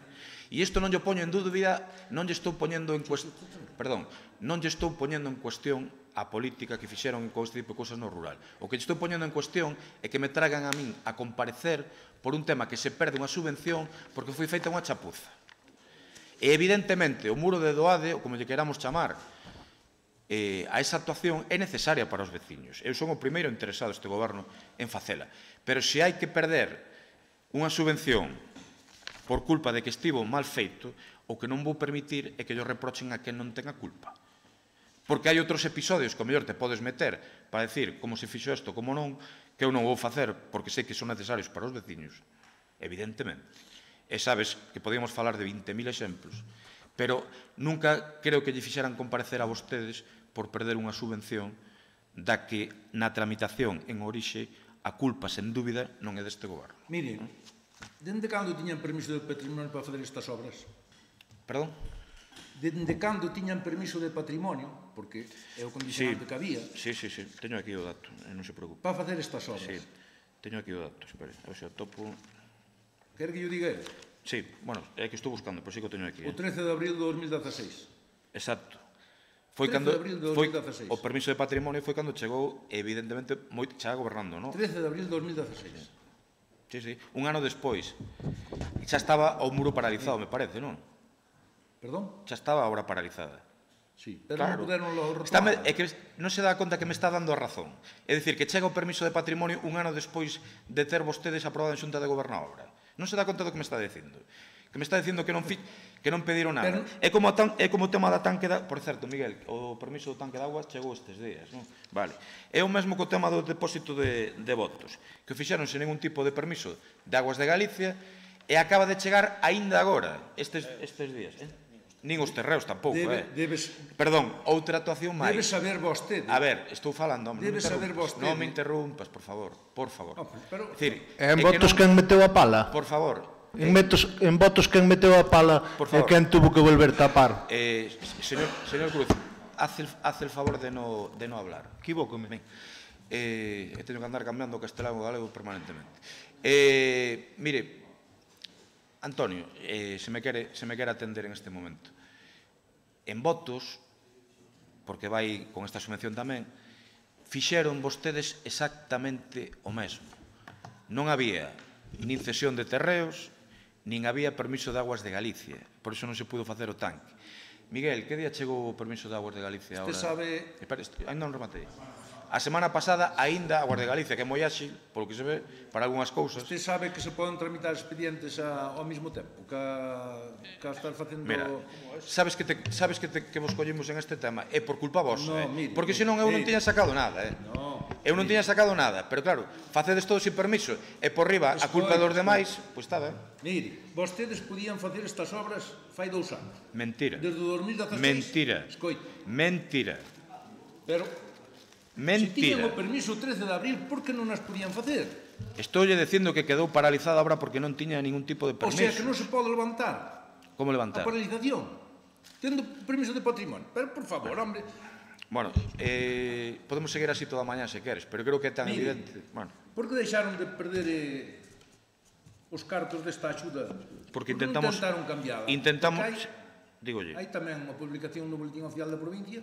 E isto non lle poño en dúbida, non lle estou poñendo en cuestión, a política que fixeron con este tipo de cousas no rural. O que lle estou poñendo en cuestión é que me tragan a min a comparecer por un tema que se perde unha subvención porque foi feita unha chapuza. E, evidentemente, o muro de Doade, ou como lle queramos chamar, a esa actuación é necesaria para os veciños. Eu son o primeiro interesado este goberno en facela. Pero se hai que perder unha subvención por culpa de que estivo mal feito, o que non vou permitir é que yo reprochen a quen non ten a culpa. Porque hai outros episodios que o mellor te podes meter para decir como se fixo isto, como non, que eu non vou facer porque sei que son necesarios para os veciños, evidentemente. E sabes que podíamos falar de 20.000 exemplos, pero nunca creo que lle fixeran comparecer a vostedes por perder unha subvención da que na tramitación en orixe a culpa, sen dúbida, non é deste goberno. Mire, dende cando tiñan permiso de patrimonio para fazer estas obras? Perdón? Dende cando tiñan permiso de patrimonio, porque é o condicionante que había. Sí, teño aquí o dato, non se preocupe. Para facer estas obras. Sí, teño aquí o dato, espere, a ver se o topo. Quer que yo diga? Sí, bueno, é que estou buscando, pero sí que o teño aquí. O 13 de abril de 2016. Exacto. 13 de abril de 2016. O permiso de patrimonio foi cando chegou, evidentemente, xa gobernando, non? 13 de abril de 2016. Sí, un ano despois. E xa estaba o muro paralizado, me parece, non? Perdón? Xa estaba a obra paralizada. Sí, pero non puderon retomar. É que non se dá conta que me está dando a razón. É dicir, que chega o permiso de patrimonio un ano despois de ter vostedes aprobado en Xunta de Goberno a obra. Non se dá conta do que me está dicindo. Que me está dicindo que non pediron nada. É como o tema da tanque da... Por certo, Miguel, o permiso do tanque de agua chegou estes días, non? Vale. É o mesmo co tema do depósito de votos, que o fixeron sen ningún tipo de permiso de Aguas de Galicia e acaba de chegar aínda agora, estes días, Nin os terreos tampouco, Perdón, outra actuación máis. Debe saber vostede. A ver, estou falando, home. Debe saber vostede. Non me interrumpas, por favor. En votos quen meteu a pala? Por favor. En votos quen meteu a pala e quen tuvo que volver tapar? Señor Cruz, haz el favor de no hablar. Equivócome. Teño que andar cambiando o castelán o galego permanentemente. Mire, Antonio, se me quere atender en este momento. En votos, porque vai con esta subvención tamén, fixeron vostedes exactamente o mesmo. Non había nin cesión de terreos, nin había permiso de Aguas de Galicia. Por iso non se pudo facer o tanque. Miguel, que día chegou o permiso de Aguas de Galicia? Usted sabe... Ainda non rematei. A semana pasada, aínda Aguas de Galicia, que é moi áxil, polo que se ve, para algunhas cousas. Usted sabe que se poden tramitar expedientes ao mesmo tempo, que estar facendo... Mira, sabes que vos collimos en este tema? É por culpa vosa, porque senón eu non tiña sacado nada, Eu non tiña sacado nada, pero claro, facedes todo sin permiso, e por riba a culpa dos demais, pois está ben. Mire, vostedes podían facer estas obras fai 2 anos. Mentira. Desde o 2016. Mentira. Mentira. Pero... Mentira. Se tiñan o permiso 13 de abril, por que non as podían facer? Estoulle dicindo que quedou paralizada a obra porque non tiña ningún tipo de permiso. O sea, que non se pode levantar. Como levantar? A paralización. Tendo permiso de patrimonio. Pero, por favor, hombre... Bueno, podemos seguir así toda a mañá se queres, pero creo que é tan evidente... Por que deixaron de perder os cartos desta axuda? Porque intentaron cambiarla. Dígolle. Hai tamén unha publicación no Boletín Oficial da Provincia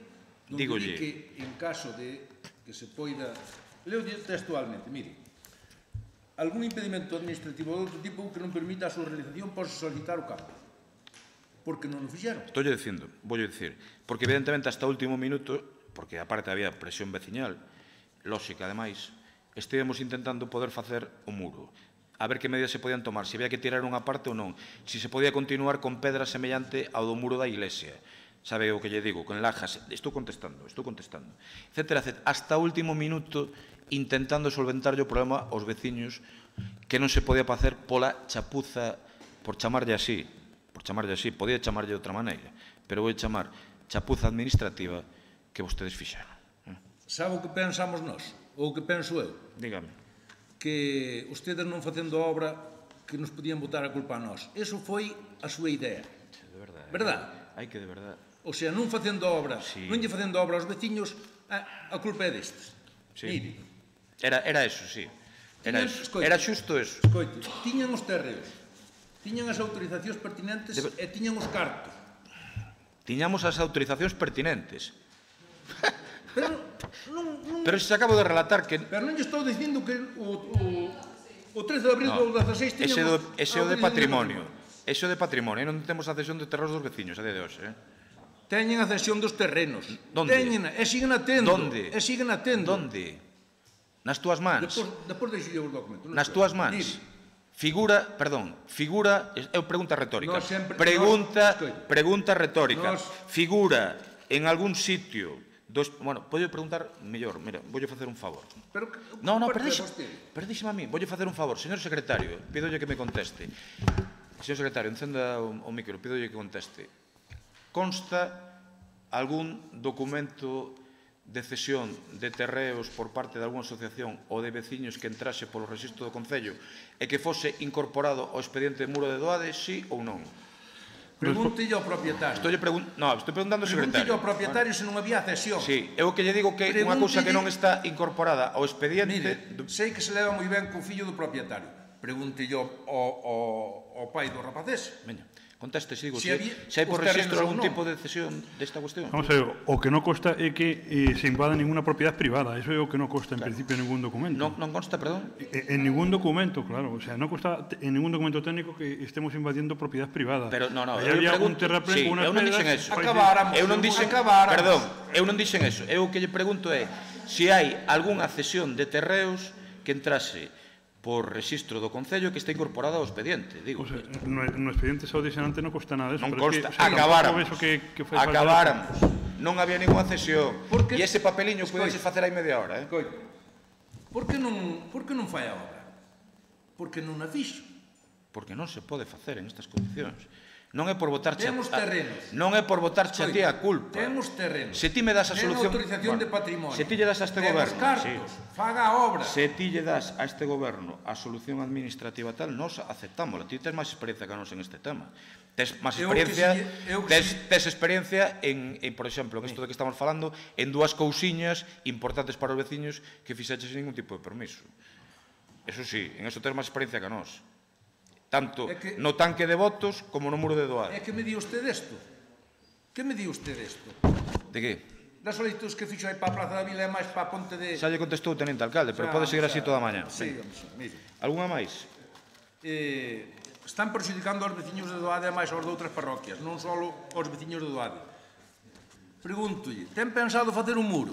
donde di que en caso de que se poida... Leo textualmente, mire, algún impedimento administrativo de outro tipo que non permita a súa realización pode solicitar o cambio. Porque non o fixeron. Estou dicindo, voulle dicir, porque evidentemente hasta o último minuto, porque aparte había presión veciñal, lóxica ademais, estivemos intentando poder facer o muro. a ver que medidas se podían tomar, se había que tirar unha parte ou non, se podía continuar con pedra semellante ao do muro da iglesia. Sabe o que lle digo, con lajas, estou contestando, etcétera, etcétera, hasta o último minuto intentando solventar o problema aos veciños que non se podía facer pola chapuza, por chamarlle así, podía chamarlle de outra maneira, pero vou chamar chapuza administrativa que vostedes fixeron. Sabe o que pensamos nós? Ou o que penso eu? Dígame. Que ustedes non facendo a obra que nos podían botar a culpa a nós. Eso foi a súa idea. De verdade. Verdad? Hai que de verdade. O sea, non facendo a obra, non lle facendo a obra aos veciños, a culpa é destes. Mire. Era eso, sí. Era xusto eso. Escoite, tiñan os terreos, tiñan as autorizacións pertinentes e tiñan os cartos. Tiñamos as autorizacións pertinentes. Pero se acabo de relatar que... Pero non lle estou dicindo que o 13 de abril do 16 tiñan... Ese é o de patrimonio. Ese é o de patrimonio. Non temos a cesión de terrenos dos veciños a día de hoxe. Teñen a cesión dos terrenos. Donde? Teñen, e siguen atendo. Donde? E siguen atendo. Donde? Nas túas mans. Depois deixo os documentos. Nas túas mans. Figura, é pregunta retórica. Pregunta retórica. Figura en algún sitio... Bueno, podo preguntar mellor, mira, voulle facer un favor. Non, pero díxeme a mí, voulle facer un favor. Señor secretario, pídolle que me conteste. Señor secretario, encenda o micro, pídolle que conteste. Consta algún documento de cesión de terreos por parte de algunha asociación ou de veciños que entrase polo rexistro do Concello e que fose incorporado ao expediente de Muro de Doade, sí ou non? Pregúntelle ao propietario. Estou preguntando ao secretario. Pregúntelle ao propietario se non había cesión. Sí, é o que lle digo que é unha cousa que non está incorporada ao expediente... Mire, sei que se leva moi ben co fillo do propietario. Pregúntelle ao pai do rapazés. Veña, conteste, se hai por registro algún tipo de cesión desta cuestión. Vamos a ver, o que non consta é que se invada ninguna propiedade privada. Eso é o que non consta en principio en ningún documento. Non consta, perdón? En ningún documento, claro. O sea, non consta en ningún documento técnico que estemos invadiendo propiedades privadas. Pero, non, eu pregunto... Sí, eu non dixen eso. Perdón, eu non dixen eso. Eu o que lle pregunto é se hai algunha cesión de terreos que entrase por rexistro do Concello que está incorporado ao expediente, digo. No expediente saudicionante non consta nada disso. Non consta, acabáramos. Non había ninguna cesión. E ese papeliño podes facer aí media hora, Por que non fai a obra? Porque non a fixo. Porque non se pode facer en estas condicións. Non é por botarche a ti a culpa. Temos terrenos. Se ti me das a solución... Temos autorización de patrimonio. Se ti lle das a este goberno... Temos cartos. Faga a obra. Se ti lle das a este goberno a solución administrativa tal, nos aceptámola. Ti tes máis experiencia que nos en este tema. Tes máis experiencia... Tes experiencia en, por exemplo, en isto de que estamos falando, en dúas cousiñas importantes para os veciños que fixeches sin ningún tipo de permiso. Eso sí, en eso tes máis experiencia que nos. Tanto no tanque de votos como no Muro de Doade. É que me di usted desto? Que me di usted desto? De que? Das solicitudes que fixo aí para a Praza da Vila e máis para a Ponte de... Xa lle contestou o tenente alcalde, pero pode seguir así toda a mañá. Sí, mire. Algúnha máis? Están prexudicando aos veciños de Doade e máis aos de outras parroquias, non só aos veciños de Doade. Pregúntolle, ten pensado facer un muro?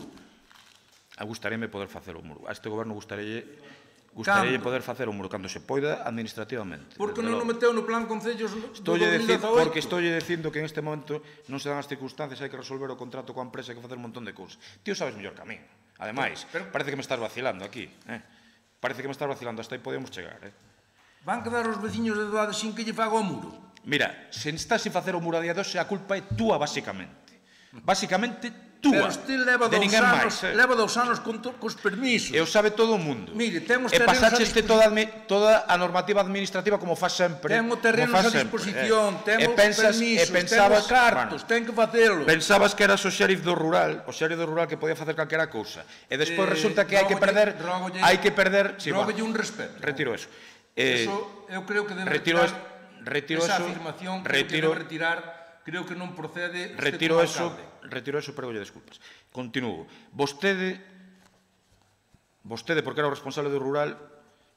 Gustaríame poder facer un muro. A este goberno gustaríalle poder facer un muro cando se poida administrativamente. Por que non o meteu no plan concellos do 2018? Porque estoulle dicindo que en este momento non se dan as circunstancias, hai que resolver o contrato coa empresa, hai que facer un montón de cousas. Tío, sabes mellor que a mí. Ademais, parece que me estás vacilando aquí. Parece que me estás vacilando, hasta aí podemos chegar. Van quedar os veciños de Doade sin que lle faga o muro? Mira, se estás sin facer o muro a día de hoxe, a culpa é túa, basicamente. Basicamente, túa. Pero usted leva 2 anos, leva 2 anos cos permisos. E o sabe todo o mundo. Mire, temos terrenos a disposición. E pasaste toda a normativa administrativa como faz sempre. Temos terrenos a disposición, temos permisos, temos cartos, ten que facelo. Pensabas que eras o xerif do rural que podía facer calquera cousa. E despois resulta que hai que perder... Rógolle un respeto. Retiro eso. Eso, eu creo que debe retirar esa afirmación, que debe retirar... Creo que non procede... Retiro eso, pero lle desculpas. Continúo. Vostede, porque era o responsable do rural,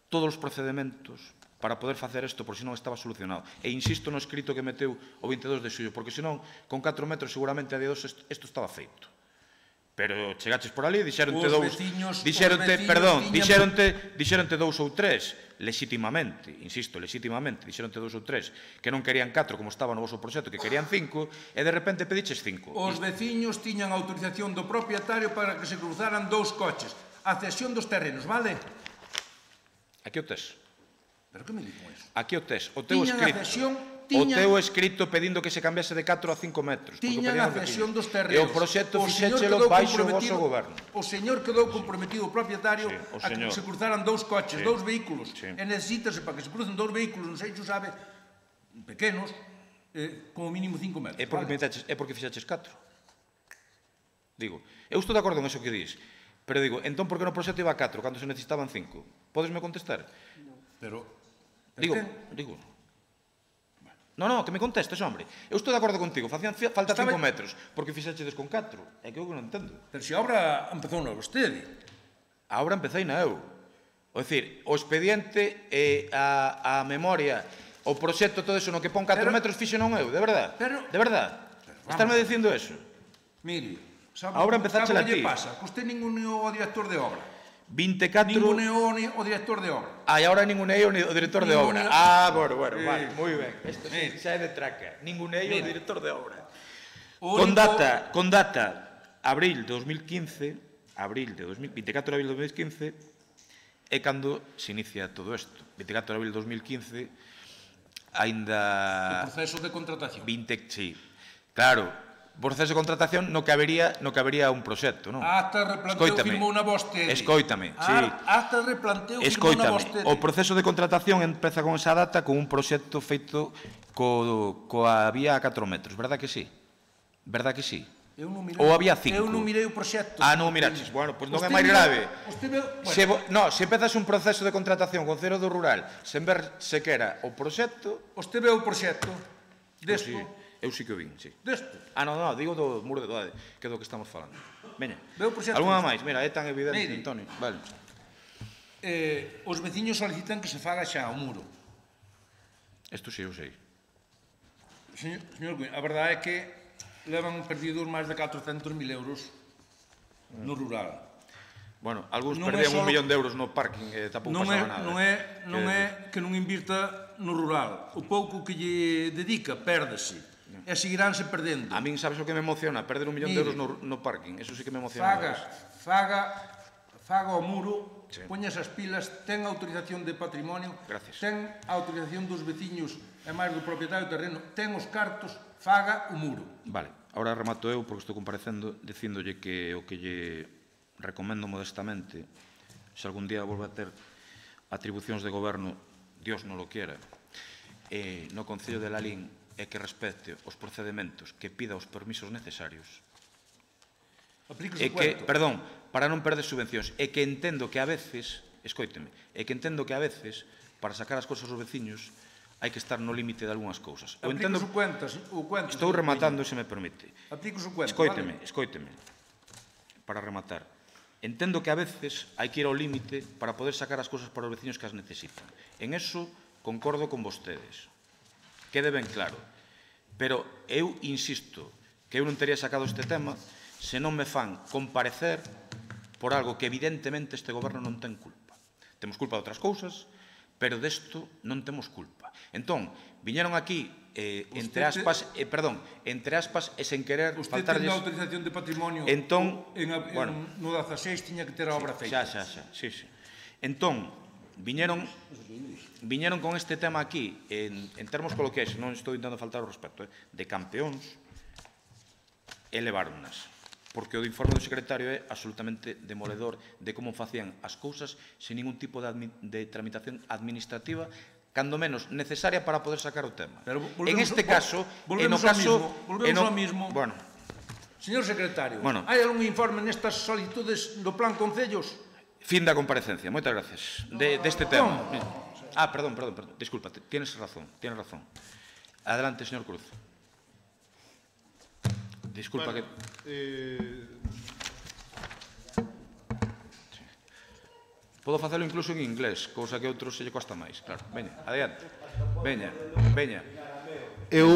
todos os procedementos para poder facer isto, por si non estaba solucionado. E insisto no escrito que meteu o 22 de xullo, porque senón, con 4 metros, seguramente a día 2 isto estaba feito. Pero chegaches por ali, dixeronte Os dous... veciños Perdón, tiñan- dixeronte dous ou tres, legitimamente, insisto, legitimamente, dixeronte dous ou tres, que non querían 4 como estaba no voso proxecto, que querían 5, e de repente pediches 5. Os veciños tiñan autorización do propietario para que se cruzaran 2 coches. A cesión dos terrenos, vale? Aquí o tes. Pero que me di con eso? Aquí o tes. O teu Tiñan a escrito. cesión, O teu escrito pedindo que se cambiase de 4 a 5 metros. porque Tiñan pedían a os veciños. cesión dos E terrenos. o proxecto O señor fixéchelo quedou baixo o comprometido- voso goberno. O señor quedou comprometido, o propietario, Sí, o a que señor. se cruzaran 2 coches, Sí. 2 vehículos. Sí. E necesítase, para que se crucen 2 vehículos, non sei se sabe, pequenos, como mínimo 5 metros. É porque fixaches 4. Digo, eu estou de acordo en eso que dis, pero digo, entón por que no proxecto iba a 4 cando se necesitaban 5? Podesme contestar? Pero... Digo. No, que me contestes, hombre. Eu estou de acordo contigo, facían falta 5 metros, porque fixachedes con 4. É que eu non entendo. Pero se a obra empezou na vostede. A obra empecei na eu. O decir, o expediente, a memoria, o proxecto, todo eso, no que pon 4 metros fixe non eu, de verdad? De verdad? Estarme dicindo eso? Mire, sabe a obra empezache o a que ti. lle pasa? Que usted ningún o director de obra. 24... Ningún o director de obra. E agora ningún é o director de obra. Bueno, vale, moi ben. Isto xa é de traca. Ningún é o director de obra. Con data abril de 2015, 24 de abril de 2015, é cando se inicia todo isto. 24 de abril de 2015, aínda... O proceso de contratación. Sí, claro. Proceso de contratación no que habería un proxecto, non? Acta replanteo firmou na vostede. Escóitame, sí. Acta replanteo firmou na vostede. O proceso de contratación empeza con esa data con un proxecto feito coa vía a 4 metros, verdad que sí? Verdad que sí? Ou había 5? Eu non mirei o proxecto. Non miraches. Bueno, pois non é máis grave. Se empezas un proceso de contratación con cero do rural, sen ver sequera o proxecto... Vostede veu o proxecto desto? Eu sí que o vin, sí. Desto? Non, digo do muro de Doade, que é do que estamos falando. Veña, veu o proxecto. Algúna máis? Mira, é tan evidente, Antonio. Vale. Os veciños solicitan que se faga xa o muro. Isto sí, eu sei. Señor Cunha, a verdade é que levan perdidos máis de 400.000 euros no rural. Bueno, algúns perdían 1 millón de euros no parking e tampouco pasaba nada. Non é que non invirta no rural. O pouco que lle dedica, pérdese. E seguiránse perdendo. A min sabes o que me emociona? Perder 1 millón de euros no parking. Eso sí que me emociona. Faga o muro, poña esas pilas, ten autorización de patrimonio, ten autorización dos veciños e máis do propietario do terreno, ten os cartos, faga o muro. Vale, agora remato eu porque estou comparecendo dicíndolle que o que lle recomendo modestamente, se algún día volve a ter atribucións de goberno, Dios non lo quiera, no Concello de Lalín é que respecte os procedementos, que pida os permisos necesarios, perdón, para non perder subvencións, e que entendo que a veces, escoíteme, e que entendo que a veces, para sacar as cousas aos veciños, hai que estar no límite de algunhas cousas. Aplica o cuentas. Estou rematando, se me permite. Aplica o cuentas, Escoíteme, para rematar. Entendo que a veces hai que ir ao límite para poder sacar as cousas para os veciños que as necesitan. En eso concordo con vostedes. Quede ben claro. Pero eu insisto que eu non teria sacado este tema se non me fan comparecer por algo que evidentemente este goberno non ten culpa. Temos culpa de outras cousas, pero desto non temos culpa. Entón, viñeron aquí, entre aspas, e sen querer faltarlles... Usted ten a autorización de patrimonio, no 16 tiña que ter a obra feita. Xa, sí. Entón, viñeron con este tema aquí, en termos coloquiais, non estou intentando faltar o respecto, de campeóns, e leváronnas. Porque o informe do secretario é absolutamente demoledor de como facían as cousas sen ningún tipo de tramitación administrativa, cando menos necesaria para poder sacar o tema. En este caso, volvemos ao mismo. Bueno. Señor secretario, hai algún informe nestas solicitudes do Plan Concellos? Fin da comparecencia, moitas gracias, deste tema. Perdón, disculpa, tienes razón. Adelante, señor Cruz. Disculpa que... Podo facelo incluso en inglés, cousa que a outros se lle costa máis, claro. Veña, adiante. Veña. Eu,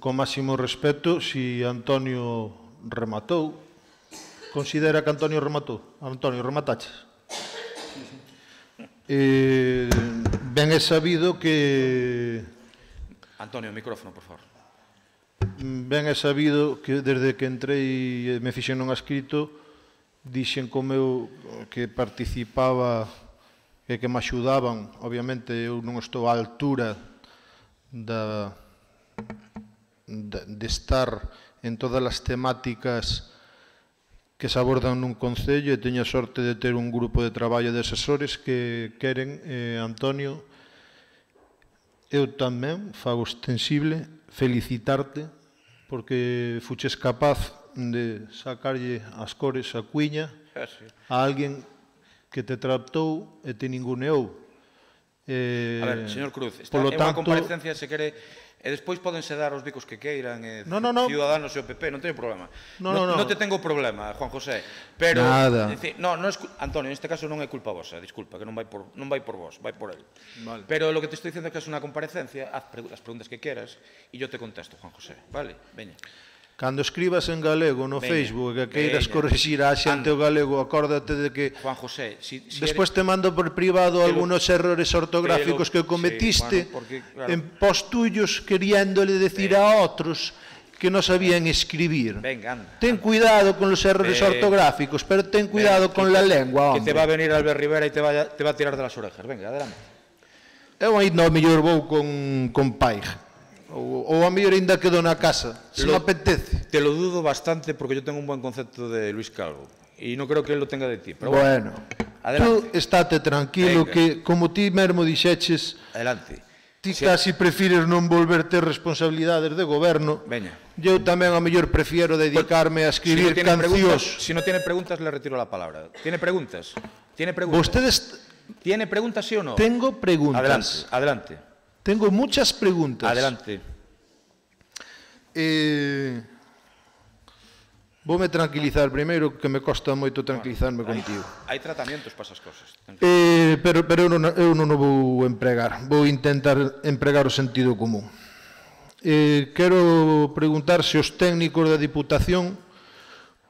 con máximo respeto, si Antonio rematou, considera que Antonio rematou? Antonio, remataches? Ben é sabido que... Antonio, micrófono, por favor. Ben é sabido que desde que entrei e me fixen non escrito, dixen como eu que participaba e que me axudaban. Obviamente eu non estou á altura de estar en todas as temáticas que se abordan nun concello e teño a sorte de ter un grupo de traballo de asesores que queren, Antonio, eu tamén fago extensible felicitarte porque fuches capaz de sacarlle as cores a cuiña a alguén que te tratou e te ninguneou. A ver, señor Cruz, esta é unha comparecencia, se quere, e despois podense dar os bicos que queiran, Ciudadanos e o PP, non teño problema. Non te tengo problema, Juan José, pero... Nada. Antonio, en este caso non é culpa vosa, disculpa, que non vai por vos, vai por él. Pero lo que te estoy diciendo é que es unha comparecencia, haz as preguntas que quieras, e yo te contesto, Juan José, vale? Veña. Cando escribas en galego no Facebook e que queiras corrixir a xente o galego, acórdate de que... Juan José, despois te mando por privado algunos errores ortográficos que cometiste en post tuyos queriéndole decir a outros que non sabían escribir. Ten cuidado con los errores ortográficos, pero ten cuidado con la lengua, hombre. Que te va a venir Albert Rivera e te va a tirar de las orejas. Venga, adelante. Eu ainda ao mellor vou con Paig. Ou a mellor ainda quedo na casa, se me apetece. Te lo dudo bastante porque yo tengo un buen concepto de Luis Calvo e non creo que él lo tenga de ti. Pero bueno, tú estate tranquilo que, como ti mesmo dixeches, ti casi prefires non volver ter responsabilidades de goberno. Eu tamén a mellor prefiero dedicarme a escribir cancións. Si no tiene preguntas, le retiro la palabra. ¿Tiene preguntas? ¿Tiene preguntas? Vostedes... ¿Tiene preguntas, sí o no? Tengo preguntas. Adelante. Tengo muchas preguntas. Adelante. Voume tranquilizar primeiro, que me costa moito tranquilizarme contigo. Hai tratamientos para esas cosas. Pero eu non o vou empregar. Vou intentar empregar o sentido común. Quero preguntar se os técnicos da Diputación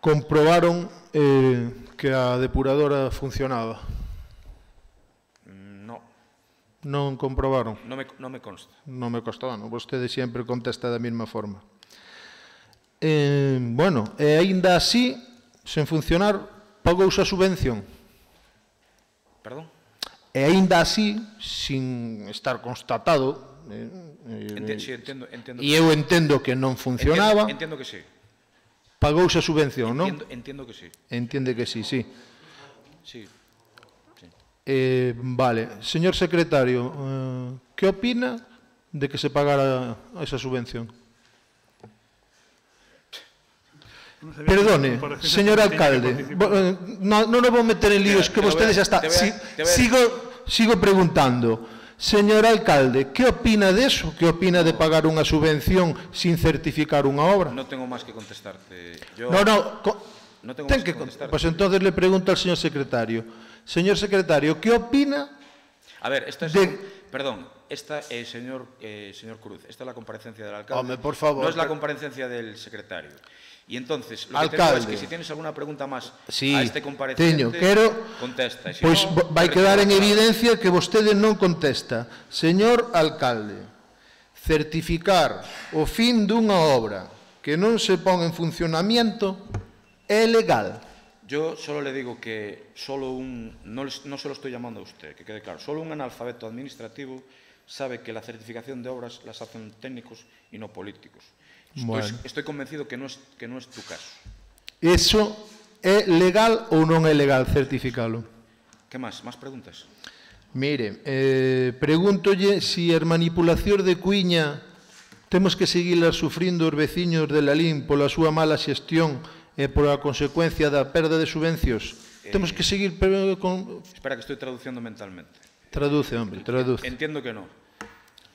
comprobaron que a depuradora funcionaba. Non comprobaron? Non me consta. Non me consta, bueno, vostede sempre contesta da mesma forma. Bueno, e aínda así, sen funcionar, pagouse a subvención. Perdón? E aínda así, sin estar constatado, sí, entendo. E eu entendo que non funcionaba. Entendo que sí. Pagouse a subvención, non? Entiendo que sí. Entende que sí, sí. Sí. Vale, señor secretario, ¿qué opina de que se pagara esa subvención? Perdone, señor alcalde, no nos vou meter en líos, que vostede xa está. Sigo preguntando. Señor alcalde, ¿qué opina de eso? ¿Qué opina de pagar unha subvención sin certificar unha obra? No tengo más que contestarte. No tengo más que contestarte. Pues entonces le pregunto al señor secretario. Señor secretario, ¿qué opina? A ver, perdón, esta es, señor Cruz, esta es la comparecencia del alcalde. Hombre, por favor. No es la comparecencia del secretario. Y entonces, lo que te digo es que si tienes alguna pregunta más a este compareciente, contesta. Pois vai quedar en evidencia que vostede non contesta. Señor alcalde, certificar o fin dunha obra que non se pon en funcionamiento é legal. Yo solo le digo que no se lo estoy llamando a usted, que quede claro, solo un analfabeto administrativo sabe que la certificación de obras las hacen técnicos y no políticos. Estoy convencido que no es tu caso. ¿Eso é legal ou non é legal certificalo? ¿Qué más? ¿Más preguntas? Mire, pregúntolle si as manipulacións de cuiña temos que seguirlas sufrindo os veciños de Lalín pola súa mala xestión e por a consecuencia da perda de subvencións. Temos que seguir con... Espera, que estoy traduciendo mentalmente. Traduce, hombre, traduce. Entiendo que no.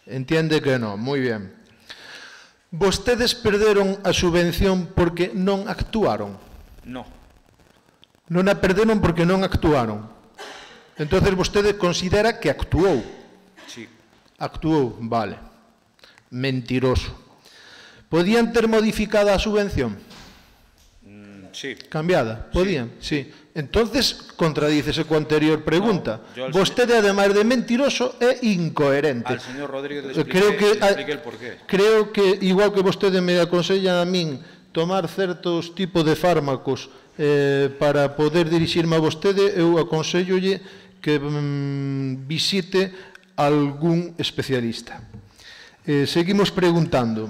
Entiende que no, moi ben. Vostedes perderon a subvención porque non actuaron? No. Non a perderon porque non actuaron. Entonces vostede considera que actuou? Sí. Actuou, vale. Mentiroso. Podían ter modificado a subvención? Cambiada, podían, sí. Entonces, contradícese coa anterior pregunta. Vostede, ademais de mentiroso, é incoherente. Al señor Rodríguez le expliqué el porqué. Creo que, igual que vostede me aconsella a min tomar certos tipos de fármacos para poder dirixirme a vostede, eu aconsellolle que visite algún especialista. Seguimos preguntando.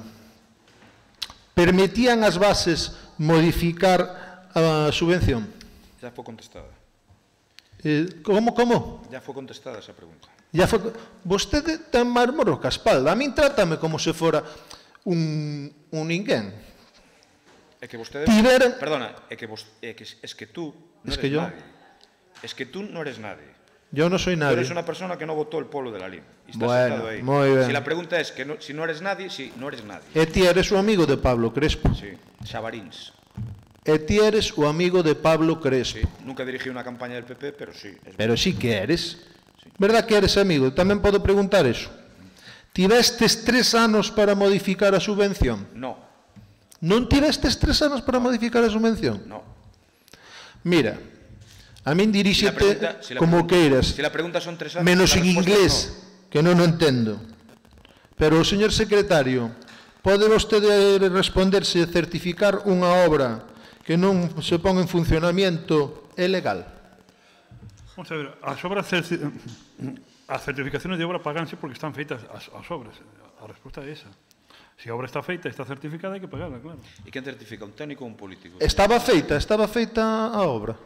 Permitían as bases modificar a subvención? Ya fue contestada. Como? Ya fue contestada esa pregunta. Vostede ten máis morro que a espalda. A min trátame como se fora un ninguén. É que vostede... Perdona, es que tú no eres nadie. Es que tú no eres nadie. Yo no soy nadie. Tú eres una persona que no votó el pueblo de la LIM. Y estás sentado ahí. Muy bien. Si la pregunta es que si no eres nadie, sí, no eres nadie. E ti eres o amigo de Pablo Crespo. Sí, Xavarins. E ti eres o amigo de Pablo Crespo. Sí, nunca dirigí una campaña del PP, pero sí. Pero sí que eres. Sí. Verdad que eres amigo? Tamén podo preguntar eso. Tivestes 3 anos para modificar a subvención? No. Non tivestes 3 anos para modificar a subvención? No. Mira, a min diríxete como queiras, si la pregunta son 3 anos, menos en inglés, que non o entendo. Pero, señor secretario, pode vostede responder se certificar unha obra que non se pon en funcionamiento é legal? Vamos a ver, as certificaciones de obra paganse porque están feitas as obras. A resposta é esa. Se a obra está feita, está certificada, hai que pagarla, claro. E quen certifica, un técnico ou un político? Estaba feita a obra.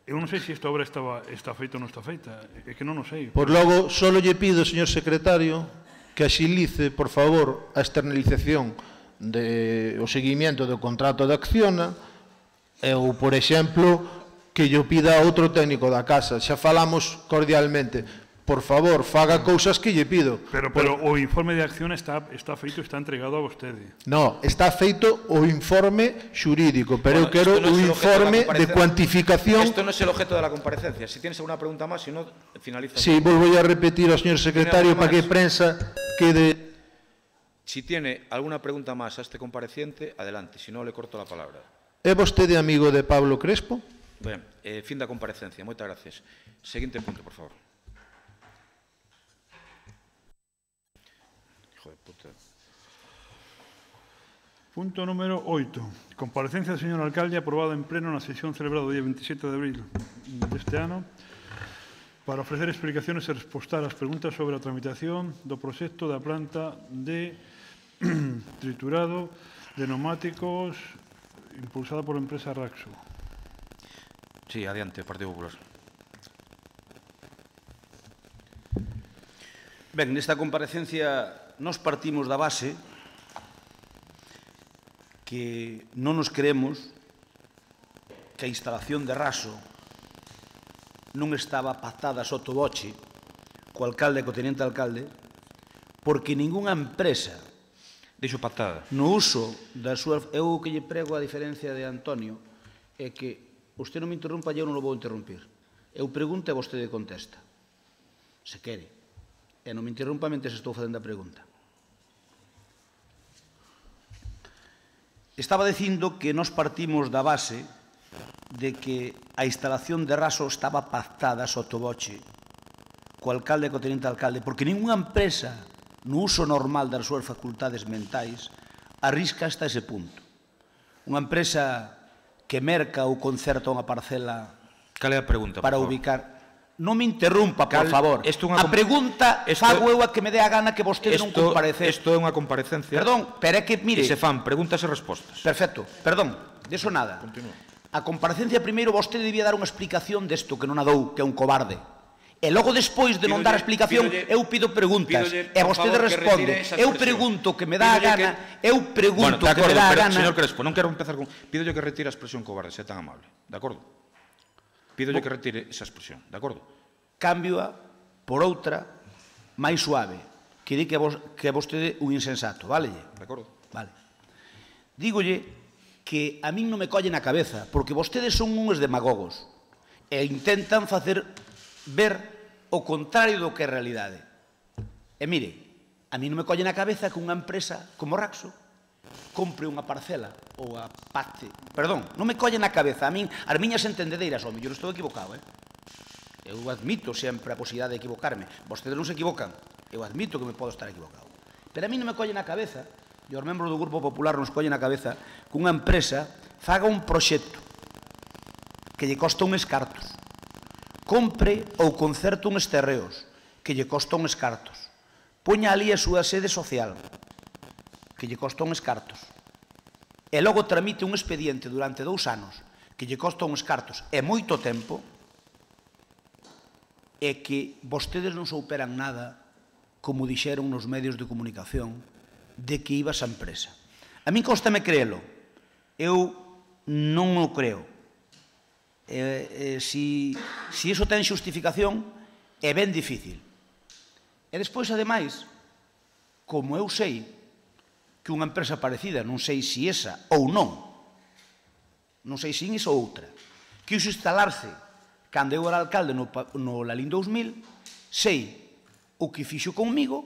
Eu non sei se esta obra está feita ou non está feita, é que non o sei. Por logo, só lle pido, señor secretario, que axilice, por favor, a externalización do seguimiento do contrato de Acciona, ou, por exemplo, que lle pida a outro técnico da casa. Xa falamos cordialmente. Por favor, faga cousas que lle pido. Pero o informe de acción está feito, está entregado a vostede. No, está feito o informe xurídico, pero eu quero un informe de cuantificación. Esto no es el objeto de la comparecencia. Si tienes alguna pregunta más, si no, finaliza. Sí, volvo a repetir ao señor secretario para que prensa quede... Si tiene alguna pregunta más a este compareciente, adelante, si no, le corto la palabra. É vostede amigo de Pablo Crespo? Ben, fin da comparecencia. Moitas gracias. Seguinte punto, por favor. Punto número 8. Comparecencia do señor alcalde aprobada en pleno na sesión celebrada o día 27 de abril deste ano para ofrecer explicaciones e respostar ás preguntas sobre a tramitación do proxecto da planta de triturado de neumáticos impulsada por a empresa Raxo. Sí, adiante, Partido Popular. Ben, nesta comparecencia nos partimos da base que non nos creemos que a instalación de Raso non estaba pactada sotoboche co alcalde e co teniente alcalde porque ningunha empresa dixo pactada no uso da súa... Eu que lle prego a diferencia de Antonio é que usted non me interrumpa e eu non o vou interrumpir. Eu pregunto e vostede contesta. Se quere. E non me interrumpa mentre estou facendo a pregunta. Estaba dicindo que nos partimos da base de que a instalación de Raso estaba pactada sotoboche co alcalde e co teniente alcalde, porque ninguna empresa no uso normal das súas facultades mentais arrisca hasta ese punto. Unha empresa que merca ou concerta unha parcela para ubicar... Non me interrumpa, por favor. A pregunta fago eu a que me dé a gana que vostede non comparece. Isto é unha comparecencia. Perdón, pero é que, mire... E se fan preguntas e respostas. Perfecto. Perdón, deso nada. Continúa. A comparecencia primeiro vostede debía dar unha explicación desto que non a dou, que é un cobarde. E logo despois de non dar a explicación, eu pido preguntas. E vostede responde. Eu pregunto que me dá a gana. Eu pregunto que me dá a gana. Señor Crespo, non quero empezar con... Pídolle que retire a expresión cobarde, se é tan amable. De acordo? Pídolle que retire esa expresión, de acordo? Cámbioa por outra máis suave, que di que é vostede un insensato, válelle? De acordo. Vale. Dígolle que a min non me colle na cabeza, porque vostedes son uns demagogos e intentan facer ver o contrario do que é realidade. E mire, a min non me colle na cabeza que unha empresa como Raxo compre unha parcela ou a pacte... Perdón, non me colle na cabeza. A min, as miñas entendedeiras, ao mellor estou equivocado, Eu admito sempre a posibilidade de equivocarme. Vostedes non se equivocan. Eu admito que me podo estar equivocado. Pero a mí non me colle na cabeza, e os membros do Grupo Popular nos colle na cabeza, que unha empresa faga un proxecto que lle costa uns cartos, compre ou concerte uns terreos que lle costa uns cartos, poña ali a súa sede social que lle costa uns cartos, e logo tramite un expediente durante 2 anos que lle costa uns cartos e moito tempo, é que vostedes non souperan nada, como dixeron nos medios de comunicación, de que iba esa empresa. A min cóstame creelo. Eu non o creo. Si iso ten xustificación, é ben difícil. E despois, ademais, como eu sei que unha empresa parecida, non sei se esa ou non sei se esa ou outra, quiso instalarse cando eu era alcalde no Lalín 2000, sei o que fixo conmigo,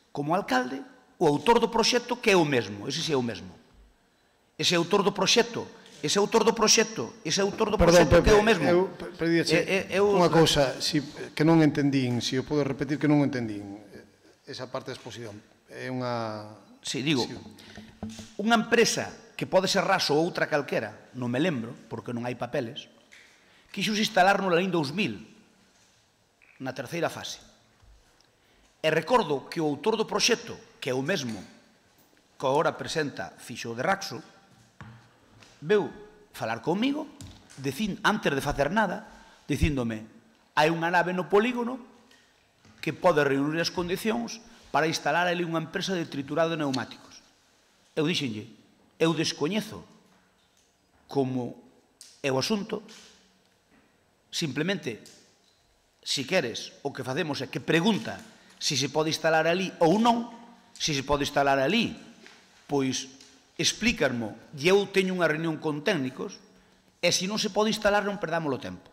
como alcalde, o autor do proxecto que é o mesmo, ese é o mesmo. Ese autor do proxecto, que é o mesmo. Unha cousa, que non entendín, se eu podo repetir que non entendín esa parte da exposición. É unha... Si, digo, unha empresa que pode ser Raso ou outra calquera, non me lembro, porque non hai papeles, quixo instalar no Lalín 2000, na terceira fase. E recordo que o autor do proxecto, que é o mesmo que agora presenta fixo de Raxo, veu falar comigo, antes de facer nada, dicíndome, hai unha nave no polígono que pode reunir as condicións para instalar ali unha empresa de triturado de neumáticos. Eu dixenlle, eu descoñezo como é o asunto. Simplemente, si queres, o que facemos é que pregunta se se pode instalar ali ou non. Se se pode instalar ali, pois explícarmo, e eu teño unha reunión con técnicos, e se non se pode instalar non perdamos o tempo.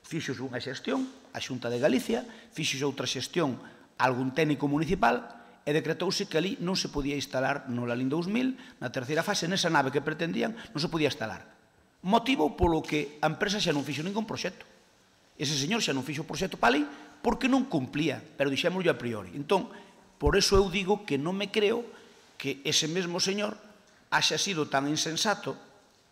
Fixos unha xestión, a Xunta de Galicia, fixos outra xestión, algún técnico municipal, e decretouse que ali non se podía instalar no Lalín 2000, na terceira fase, nesa nave que pretendían, non se podía instalar. Motivo polo que a empresa xa non fixo ningún proxecto. Ese señor xa non fixo o proxecto para ali porque non cumplía, pero dixémoslo a priori. Entón, por eso eu digo que non me creo que ese mesmo señor haxa sido tan insensato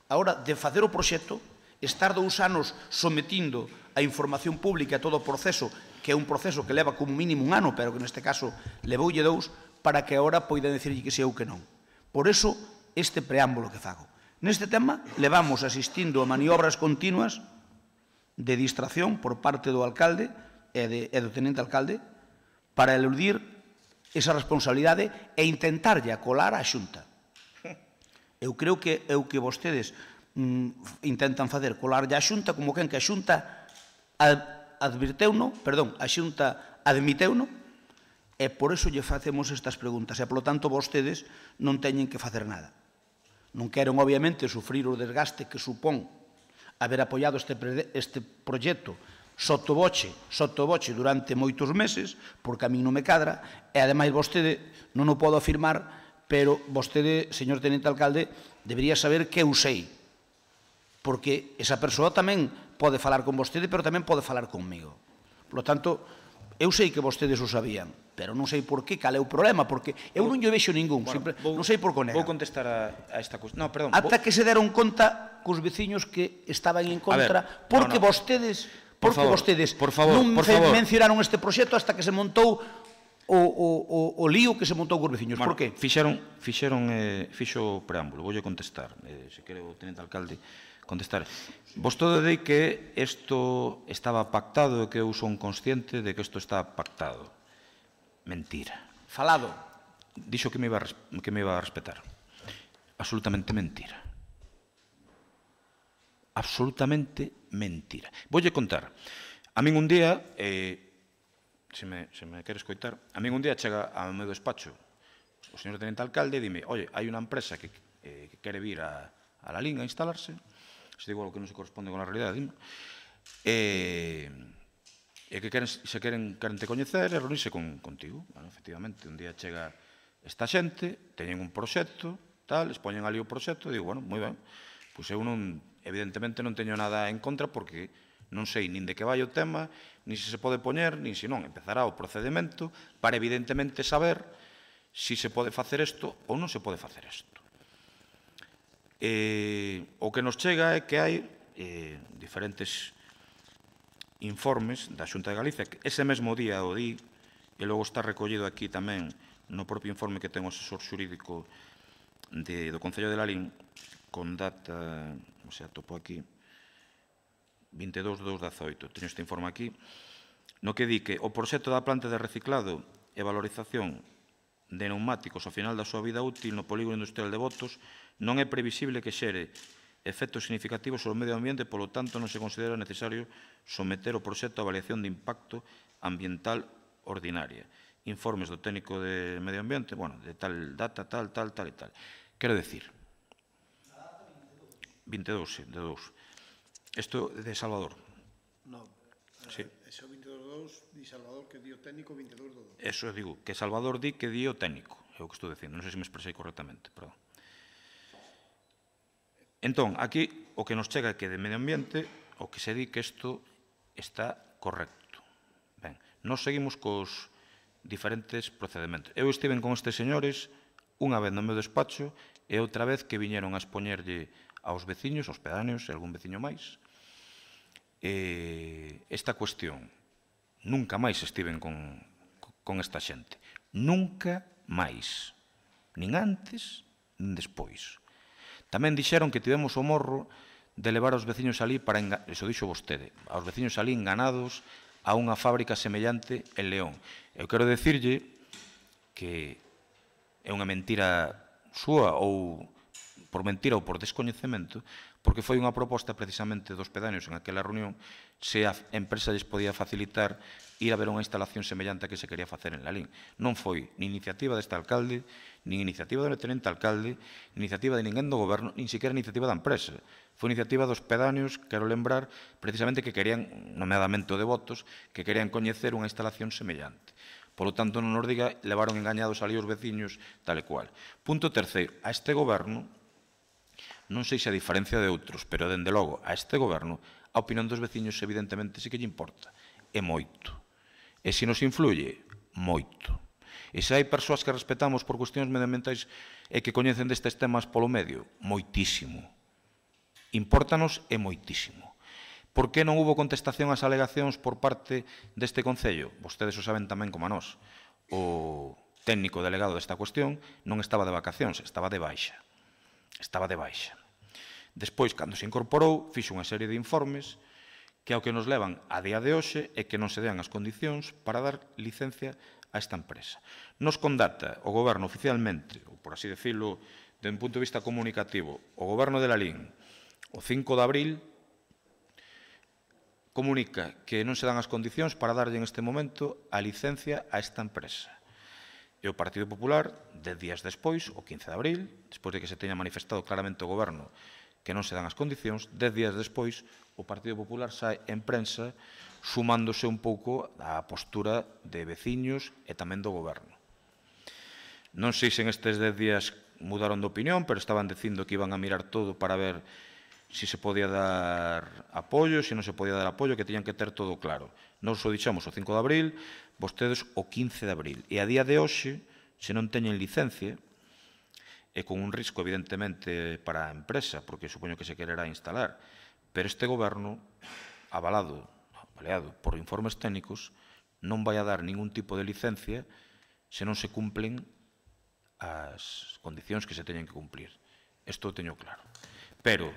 a hora de facer o proxecto, estar 2 anos sometindo a información pública a todo o proceso, que é un proceso que leva como mínimo 1 ano, pero que neste caso levoulle 2, para que agora poida decirlle que se eu que non. Por eso, este preámbulo que fago. Neste tema, levamos asistindo a maniobras continuas de distracción por parte do alcalde e do tenente alcalde para eludir esa responsabilidade e intentarlle acolar a Xunta. Eu creo que é o que vostedes intentan facer, colarlle a Xunta como quen que a Xunta admiteuno, e por eso lle facemos estas preguntas, e polo tanto vostedes non teñen que facer nada. Non queren, obviamente, sufrir o desgaste que supón haber apoiado este proxecto sotoboche durante moitos meses, porque a min non me cadra, e ademais vostede non o podo afirmar, pero vostede, señor tenente alcalde, debería saber que eu sei, porque esa persoa tamén pode falar con vostede, pero tamén pode falar conmigo. Por lo tanto, eu sei que vostedes o sabían, pero non sei por qué, cal é o problema, porque eu non lle vexo ningún, non sei por que nega. Vou contestar a esta cuestión. No, perdón. Ata que se deron conta cos veciños que estaban en contra, porque vostedes non mencionaron este proxecto hasta que se montou o lío que se montou cos veciños. Por qué? Fixo o preámbulo, voulle contestar, se quere o tenente alcalde contestar. Vostede di que isto estaba pactado e que eu son consciente de que isto está pactado. Mentira. Falado. Dixo que me iba a respetar. Absolutamente mentira. Absolutamente mentira. Voulle contar. A min un día, se me quere escoitar, a min un día chega ao meu despacho o señor tenente alcalde e dime, oye, hai unha empresa que quere vir a La Linga a instalarse, se digo algo que non se corresponde con a realidade, dime, e que se queren te coñecer e reunirse contigo. Bueno, efectivamente, un día chega esta xente, teñen un proxecto, tal, expoñen ali o proxecto, e digo, bueno, moi ben, pois eu non, evidentemente non teño nada en contra porque non sei nin de que vai o tema, nin se pode poñer, nin se non, empezará o procedimento para evidentemente saber se se pode facer isto ou non se pode facer isto. O que nos chega é que hai diferentes informes da Xunta de Galicia, que ese mesmo día o di, e logo está recollido aquí tamén no propio informe que ten o asesor xurídico do Concello de Lalín, con data, o sea, topo aquí, 22/2/18, teño este informe aquí, no que di que o proxecto da planta de reciclado e valorización de neumáticos ao final da súa vida útil no polígono industrial de Botos non é previsible que xere efectos significativos sobre o medio ambiente, polo tanto non se considera necesario someter o proxecto a avaliación de impacto ambiental ordinaria. Informes do técnico de medio ambiente, bueno, de tal data, tal e tal. Quero decir, 22, de 2. Isto de Salvador. Non, sí. Ese 22/2 di Salvador que di o técnico 22/2. Eso digo, que Salvador di que di o técnico, é o que estou dicindo, non sei se me expresei correctamente, perdón. Entón, aquí o que nos chega é que de medio ambiente o que se di que isto está correcto. Ben, nos seguimos cos diferentes procedimentos. Eu estiven con estes señores unha vez no meu despacho e outra vez que viñeron a expoñerlle aos veciños, aos pedáneos e algún veciño máis, esta cuestión. Nunca máis estiven con esta xente. Nunca máis. Nin antes, nin despois. Tamén dixeron que tivemos o morro de levar aos veciños alí para, iso dixo vostede, aos veciños alí enganados a unha fábrica semellante en León. Eu quero decirlle que é unha mentira súa ou por mentira ou por descoñecemento, porque foi unha proposta precisamente dos pedáneos en aquela reunión se a empresa lles podía facilitar ir a ver unha instalación semellante a que se quería facer en Lalín. Non foi ni iniciativa deste alcalde, nin iniciativa do tenente alcalde, iniciativa de ninguén do goberno, nin siquiera iniciativa da empresa. Foi iniciativa dos pedáneos, quero lembrar, precisamente que querían, nomeadamente o de Votos, que querían coñecer unha instalación semellante. Por lo tanto, non nos diga, levaron engañados ali os veciños, tal e cual. Punto terceiro, a este goberno, non sei se a diferencia de outros, pero, dende logo, a este goberno, a opinión dos veciños, evidentemente, sí que lle importa. É moito. E se nos influye, moito. E se hai persoas que respetamos por cuestións medioambientais e que coñecen destes temas polo medio, moitísimo. Impórtanos e moitísimo. Por que non hubo contestación ás alegacións por parte deste Concello? Vostedes o saben tamén como a nós. O técnico delegado desta cuestión non estaba de vacacións, estaba de baixa. Estaba de baixa. Despois, cando se incorporou, fixo unha serie de informes que ao que nos levan a día de hoxe é que non se dean as condicións para dar licencia a esta empresa. Nos condata o goberno oficialmente, ou por así decirlo, de un punto de vista comunicativo, o goberno de Lalín, o 5 de abril, comunica que non se dan as condicións para darlle en este momento a licencia a esta empresa. E o Partido Popular, 10 días despois, o 15 de abril, despois de que se teña manifestado claramente o goberno que non se dan as condicións, 10 días despois, o Partido Popular sae en prensa sumándose un pouco á postura de veciños e tamén do goberno. Non sei se en estes 10 días mudaron de opinión, pero estaban dicindo que iban a mirar todo para ver se se podía dar apoio, se non se podía dar apoio, que teñan que ter todo claro. Nos o dixemos o 5 de abril, vostedes o 15 de abril. E a día de hoxe, se non teñen licencia, e con un risco, evidentemente, para a empresa, porque supoño que se quererá instalar, pero este goberno, avaleado por informes técnicos, non vai a dar ningún tipo de licencia se non se cumplen as condicións que se teñen que cumplir. Isto o teño claro. Pero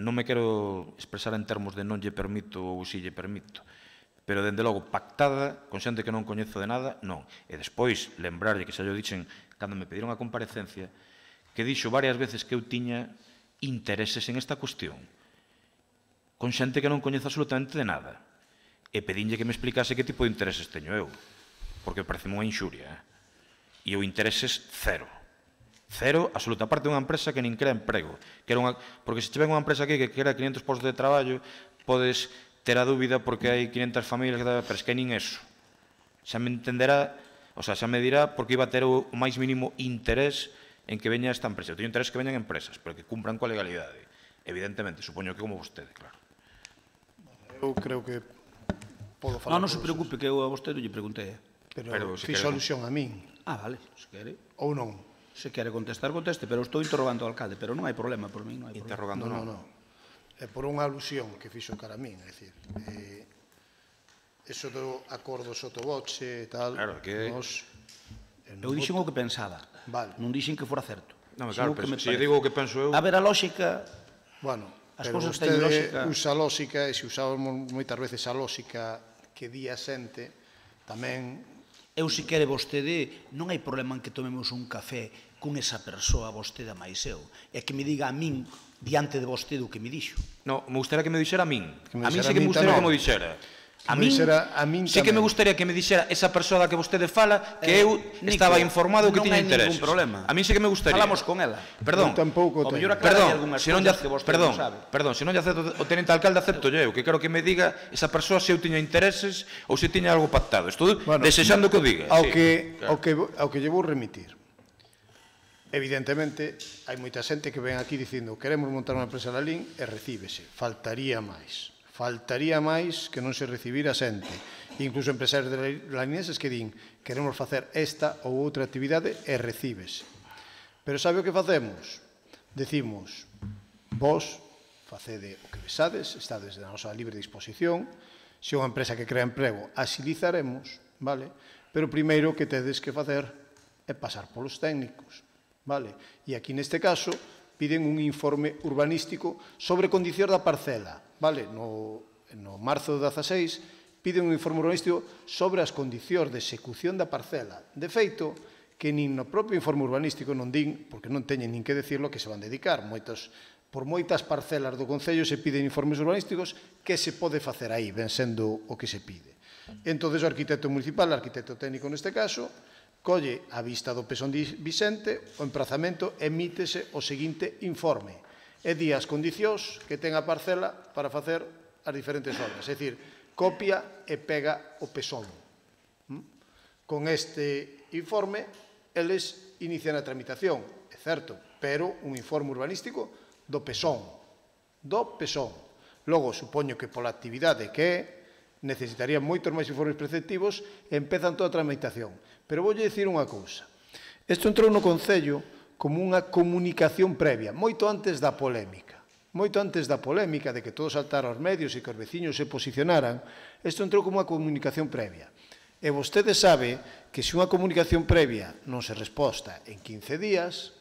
non me quero expresar en termos de non lle permito ou si lle permito, pero, dende logo, pactada, con xente que non coñezo de nada, non. E despois, lembrarlle que xa yo dixen, cando me pediron a comparecencia, que dixo varias veces que eu tiña intereses en esta cuestión, con xente que non coñezo absolutamente de nada. E pedinlle que me explicase que tipo de intereses teño eu, porque parece unha inxuria. E o intereses cero. Cero, absoluta. Aparte de unha empresa que nin crea emprego. Porque se che ven unha empresa aquí que crea 500 postos de traballo, podes ter a dúbida porque hai 500 familias, pero es que nin eso. Xa me entenderá O sea, xa me dirá porque iba a ter o máis mínimo interés en que veña esta empresa. Eu teño interés que veñan empresas, pero que cumpran coa legalidade. Evidentemente, supoño que como vostede, claro. Eu creo que podo falar. Non se preocupe, que eu a vostede lle preguntei. Pero fixo alusión a min. Vale, se quere. Ou non? Se quere contestar, conteste, pero estou interrogando ao alcalde, pero non hai problema por min, non hai problema. Interrogando non. É por unha alusión que fixo cara a min, é dicir, eso do acordo sotoboche e tal, claro, que... Eu dixen o que pensaba, non dixen que fora certo. Non, claro, pero se digo o que penso eu... A ver, a lógica... Bueno, as pero cousas teñen lógica... usa lógica, e se usamos moitas veces a lógica que di a xente, tamén... Eu, se quere vostede, non hai problema en que tomemos un café con esa persoa, vostede a máis eu, e que me diga a min, diante de vostede, o que me dixo. Non, me gustaría que me dixera a min. A min sí que me gustaría que me dixera. A min sí que me gustaría que me dixera esa persoa da que vostede fala que eu estaba informado que tiña intereses. Non hai ningún problema. A min sí que me gustaría. Falamos con ela. Perdón. Perdón, se non lle acepto o tenente alcalde, acepto eu, que quero que me diga esa persoa se eu tiña intereses ou se tiña algo pactado. Estou desexando que o diga. Ao que lle vou remitir. Evidentemente, hai moita xente que ven aquí dicindo queremos montar unha empresa na LIN e recíbese. Faltaría máis. Faltaría máis que non se recibira xente. Incluso empresarios lanineses que din queremos facer esta ou outra actividade e recíbese. Pero sabe o que facemos? Decimos, vos facede o que besades, estades na nosa libre disposición, se é unha empresa que crea emprego, axilizaremos, vale? Pero primeiro que tedes que facer é pasar polos técnicos, vale? E aquí neste caso piden un informe urbanístico sobre condicións da parcela, vale? No marzo do 16 piden un informe urbanístico sobre as condicións de execución da parcela. De feito, que nin no propio informe urbanístico non din, porque non teñen nin que decirlo, que se van dedicar. Por moitas parcelas do Concello se piden informes urbanísticos que se pode facer aí, ben sendo o que se pide. Entón, o arquitecto municipal, o arquitecto técnico neste caso, colle a vista do Pesón Vicente, o emprazamento, emítese o seguinte informe. E di as condicións que ten a parcela para facer as diferentes obras. É dicir, copia e pega o Pesón. Con este informe, eles inician a tramitación, é certo, pero un informe urbanístico do Pesón. Do Pesón. Logo, supoño que pola actividade que é, necesitarían moitos máis informes preceptivos e empezan toda a tramitación. Pero voulle dicir unha cousa. Isto entrou no Concello como unha comunicación previa, moito antes da polémica. Moito antes da polémica de que todo saltara aos medios e que os veciños se posicionaran, isto entrou como unha comunicación previa. E vostede sabe que se unha comunicación previa non se resposta en 15 días,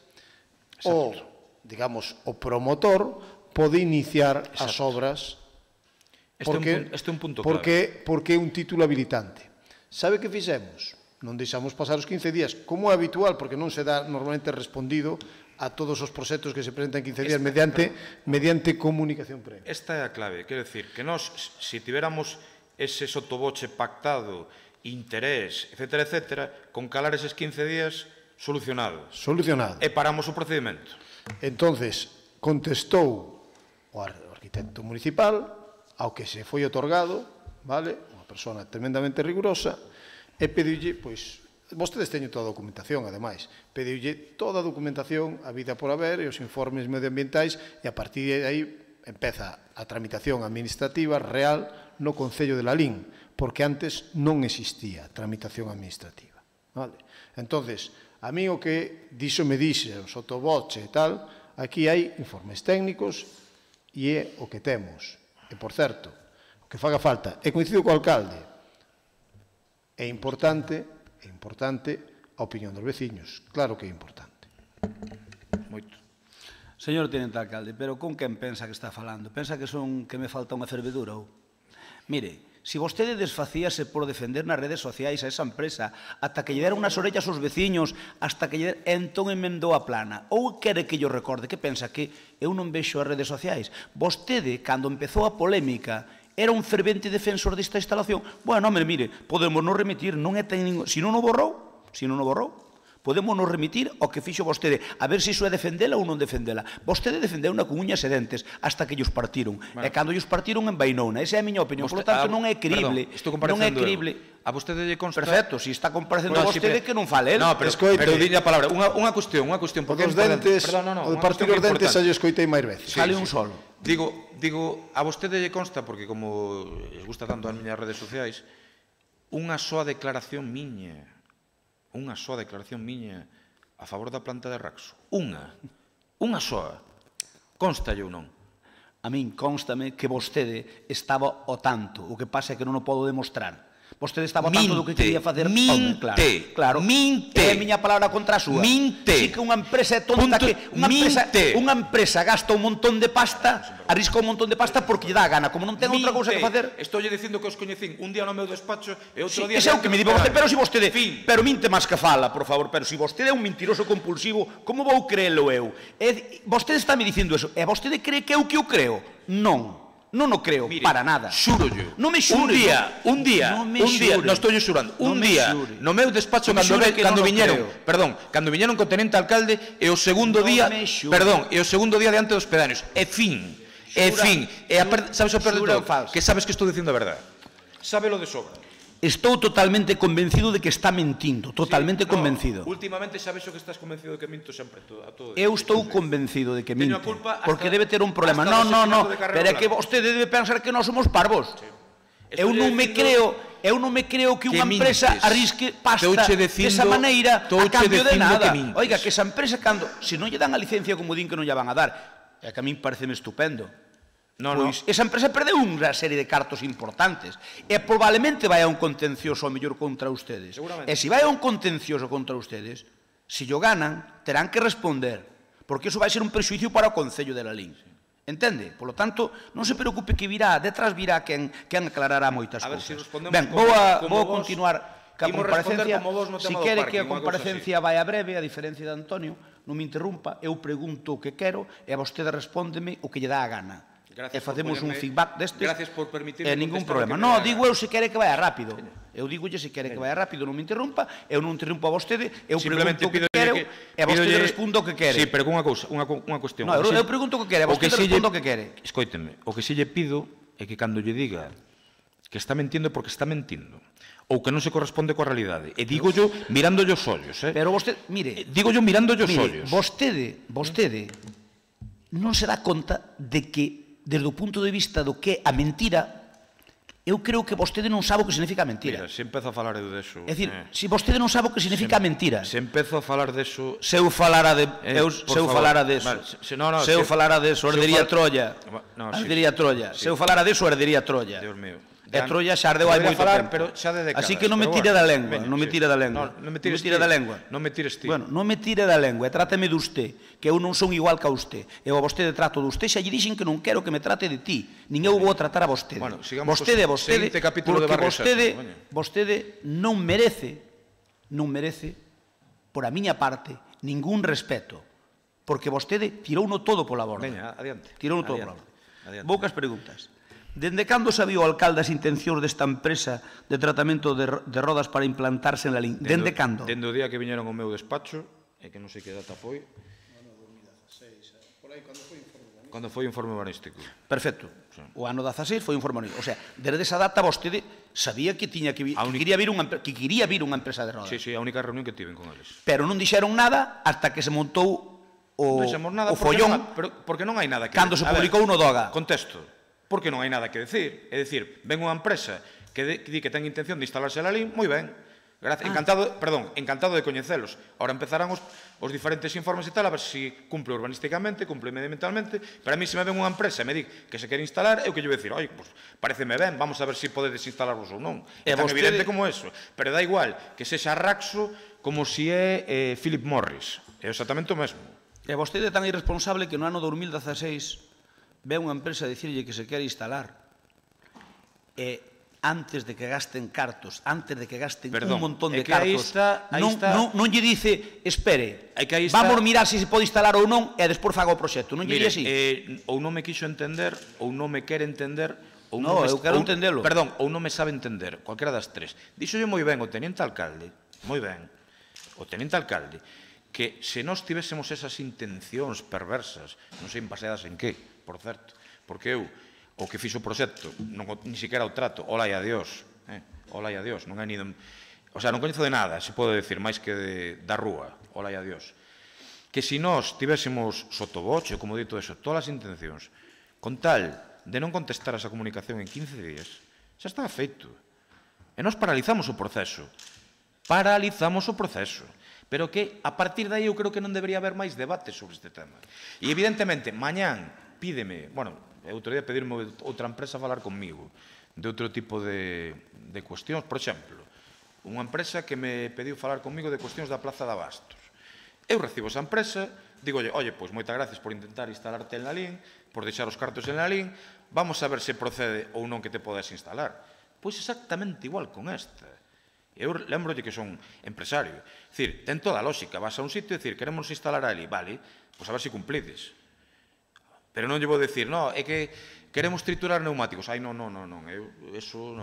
digamos, o promotor pode iniciar as obras porque é un título habilitante. Sabe que fixemos? Non deixamos pasar os 15 días, como é habitual, porque non se dá normalmente respondido a todos os proxectos que se presentan en 15 días mediante comunicación previa. Esta é a clave, quero dicir, que nós, se tiveramos ese sotoboche pactado, interés, etcétera, etcétera, con calar eses 15 días, solucionado. Solucionado. E paramos o procedimento. Entonces, contestou o arquitecto municipal ao que se foi otorgado, vale? Unha persona tremendamente rigurosa, e pediulle, pois, vostedes teñen toda a documentación, ademais, pediulle toda a documentación, a vida por haber, e os informes medioambientais, e a partir de aí empeza a tramitación administrativa real no Concello de Lalín, porque antes non existía tramitación administrativa, vale? Entonces, a mí o que dixo me dixe, o sotoboche e tal, aquí hai informes técnicos e é o que temos. E, por certo, o que faga falta, e coincido co alcalde, é importante a opinión dos veciños. Claro que é importante. Moito. Señor tenente alcalde, pero con quen pensa que está falando? Pensa que me falta unha fervedura ou? Mire, se vostede desfacíase por defender nas redes sociais a esa empresa ata que lle deran unhas orellas aos veciños, hasta que lle entón emendou a plana, ou quere que yo recorde, que pensa que eu non vexo as redes sociais? Vostede, cando empezou a polémica, era un fervente defensor desta instalación. Bueno, mire, podemos non remitir, non é ten ningún... Se non o borrou, Podemos nos remitir ao que fixo vostede, a ver se iso é defendela ou non defendela. Vostede defendeu-na con uñas e dentes hasta que llos partiron. E cando llos partiron envainouna. Esa é a miña opinión. Por lo tanto, non é creíble. Non é creíble. A vostede lle consta... Perfecto, se está comparecendo vostede que non fale el. No, pero diña a palabra. Unha cuestión. Porque os dentes, o de partir os dentes xa lle escoitei máis veces. Sale un solo. Digo, a vostede lle consta, porque como les gusta tanto as miñas redes sociais, unha soa declaración miña a favor da planta de Raxo. Unha soa. Constalle ou non? A min constame que vostede estaba ao tanto. O que pasa é que non o podo demostrar. Vostede estaba ao tanto do que quería facer. Minte. Claro. É a miña palabra contra a súa. Minte. Si que unha empresa é tonta que unha empresa gasta un montón de pasta, arrisca un montón de pasta porque lle dá a gana. Como non ten outra cousa que facer... Estou lle dicindo que os coñecín un día no meu despacho e outro día... Ese é o que me di vostede, pero si vostede... Pero minte máis que fala, por favor. Pero si vostede é un mentiroso compulsivo, como vou creelo eu? Vostede está me dicindo eso. E vostede cree que eu que o creo? Non. Non o creo, para nada. Xúrollo. Non me xure. Un día, non estou xurando, un día, no meu despacho cando viñeron co tenente alcalde e o segundo día, diante dos pedáneos. E fin. Sabes o peor de todo? Que sabes que estou dicindo a verdade. Sábelo de sobra. Estou totalmente convencido de que está mentindo, totalmente convencido. Últimamente sabes o que estás convencido de que minto sempre a todo. Eu estou convencido de que minte, porque debe ter un problema. Non, pero é que vostede debe pensar que nós somos parvos. Eu non me creo que unha empresa arrisque pasta desa maneira a cambio de nada. Oiga, que esa empresa, se non lle dan a licencia como din que non lle van a dar, é que a min pareceme estupendo. Pois esa empresa perdeu unha serie de cartos importantes e probablemente vai a un contencioso ao mellor contra ustedes. E se vai a un contencioso contra ustedes, se lo ganan, terán que responder, porque iso vai ser un prexuicio para o Concello de Lalín. Entende? Por lo tanto, non se preocupe que detrás virá quen aclarará moitas cousas. Ben, vou a continuar ca comparecencia. Se quere que a comparecencia vai a breve, a diferencia de Antonio, non me interrumpa, eu pregunto o que quero e a vostede respóndeme o que lle dá a gana. E facemos un feedback destes e ningún problema. Non, digo eu se quere que vaya rápido. Eu digolle se quere que vaya rápido, non me interrumpa, eu non interrumpo a vostede, eu pregunto o que quero e a vostede respondo o que quere. Sí, pero con unha cuestión. Non, eu pregunto o que quere, a vostede respondo o que quere. Escoíteme, o que si lle pido é que cando lle diga que está mentindo porque está mentindo, ou que non se corresponde coa realidade. E digo yo mirando os ollos, Pero vostede, mire... Digo yo mirando os ollos. Vostede non se dá conta de que desde o punto de vista do que a mentira, eu creo que vostede non sabe o que significa mentira. Mira, se empezo a falar eu deso... É dicir, se vostede non sabe o que significa mentira... Se empezo a falar deso... Se eu falara deso... Herdería Troya. Se eu falara deso, herdería Troya. Dios mío. E Troya xa ardeu hai moito tempo. Así que non me tire da lengua, non me tire da lengua. Non me tires ti. Bueno, non me tire da lengua, e tráteme de usted, que eu non son igual que a usted. Eu a vostede trato de usted, xa lle dixen que non quero que me trate de ti, nin eu vou tratar a vostede. Vostede, porque vostede non merece, por a miña parte, ningún respeto, porque vostede tirouno todo pola borda. Veña, adiante. Tirouno todo pola borda. Poucas preguntas. Dende cando sabía o alcalde as intencións desta empresa de tratamento de rodas para implantarse en Lalín? Dende cando? Dende o día que viñeron ao meu despacho, e que non sei que data foi. Ano 2016, por aí, cando foi o informe urbanístico. Perfecto. O ano 16 foi o informe urbanístico. O sea, desde esa data vostede sabía que quería vir unha empresa de rodas. Sí, a única reunión que tiven con eles. Pero non dixeron nada hasta que se montou o follón. Porque non hai nada que... Cando se publicou no DOGA. Contesto. Porque non hai nada que decir. É dicir, ven unha empresa que di que ten intención de instalarse a Lalín, moi ben. Encantado de coñecelos. Ahora empezarán os diferentes informes e tal, a ver se cumple urbanísticamente, cumple medioambientalmente. Pero a mí se me ven unha empresa e me di que se quere instalar, eu que lle vou dicir, oi, pues, pareceme ben, vamos a ver se podedes instalarvos ou non. É tan evidente como eso. Pero dá igual que sexa Raxo como se é Philip Morris. É exactamente o mesmo. E vostede é tan irresponsable que no ano 2016 ve unha empresa a dicirlle que se quere instalar e antes de que gasten cartos, antes de que gasten un montón de cartos, non lle dice, espere, vamos mirar se se pode instalar ou non e despois faga o proxecto. Non lle dice así. Ou non me quixo entender, ou non me quere entender, non, eu quero entendelo. Perdón, ou non me sabe entender, cualquera das tres. Díxolle moi ben o teniente alcalde, moi ben, o tenente alcalde, que se nós tivésemos esas intencións perversas, non sei baseadas en que, por certo, porque eu, o que fixo o proxecto, ni siquiera o trato, hola e adiós, non é ni... O sea, non coñezo de nada, se pode decir, máis que da rúa, hola e adiós. Que se nós tivésemos sotoboche, como dito eso, todas as intencións, con tal de non contestar a esa comunicación en 15 días, xa estaba feito. E nós paralizamos o proceso. Pero que, a partir de aí, eu creo que non debería haber máis debate sobre este tema. E, evidentemente, mañán pídeme, bueno, outro día pedirme outra empresa a falar conmigo de outro tipo de cuestións. Por exemplo, unha empresa que me pediu falar conmigo de cuestións da Plaza de Abastos. Eu recibo esa empresa, digo, oye, pois moitas gracias por intentar instalarte en Lalín, por deixar os cartos en Lalín, vamos a ver se procede ou non que te podes instalar. Pois exactamente igual con esta. Eu lembrolle que son empresario. É dicir, ten toda a lógica. Vas a un sitio e dicir, queremos instalar ali, vale, pois a ver se cumplides. Pero non lle vou dicir, no, é que queremos triturar neumáticos. Ai, non, eso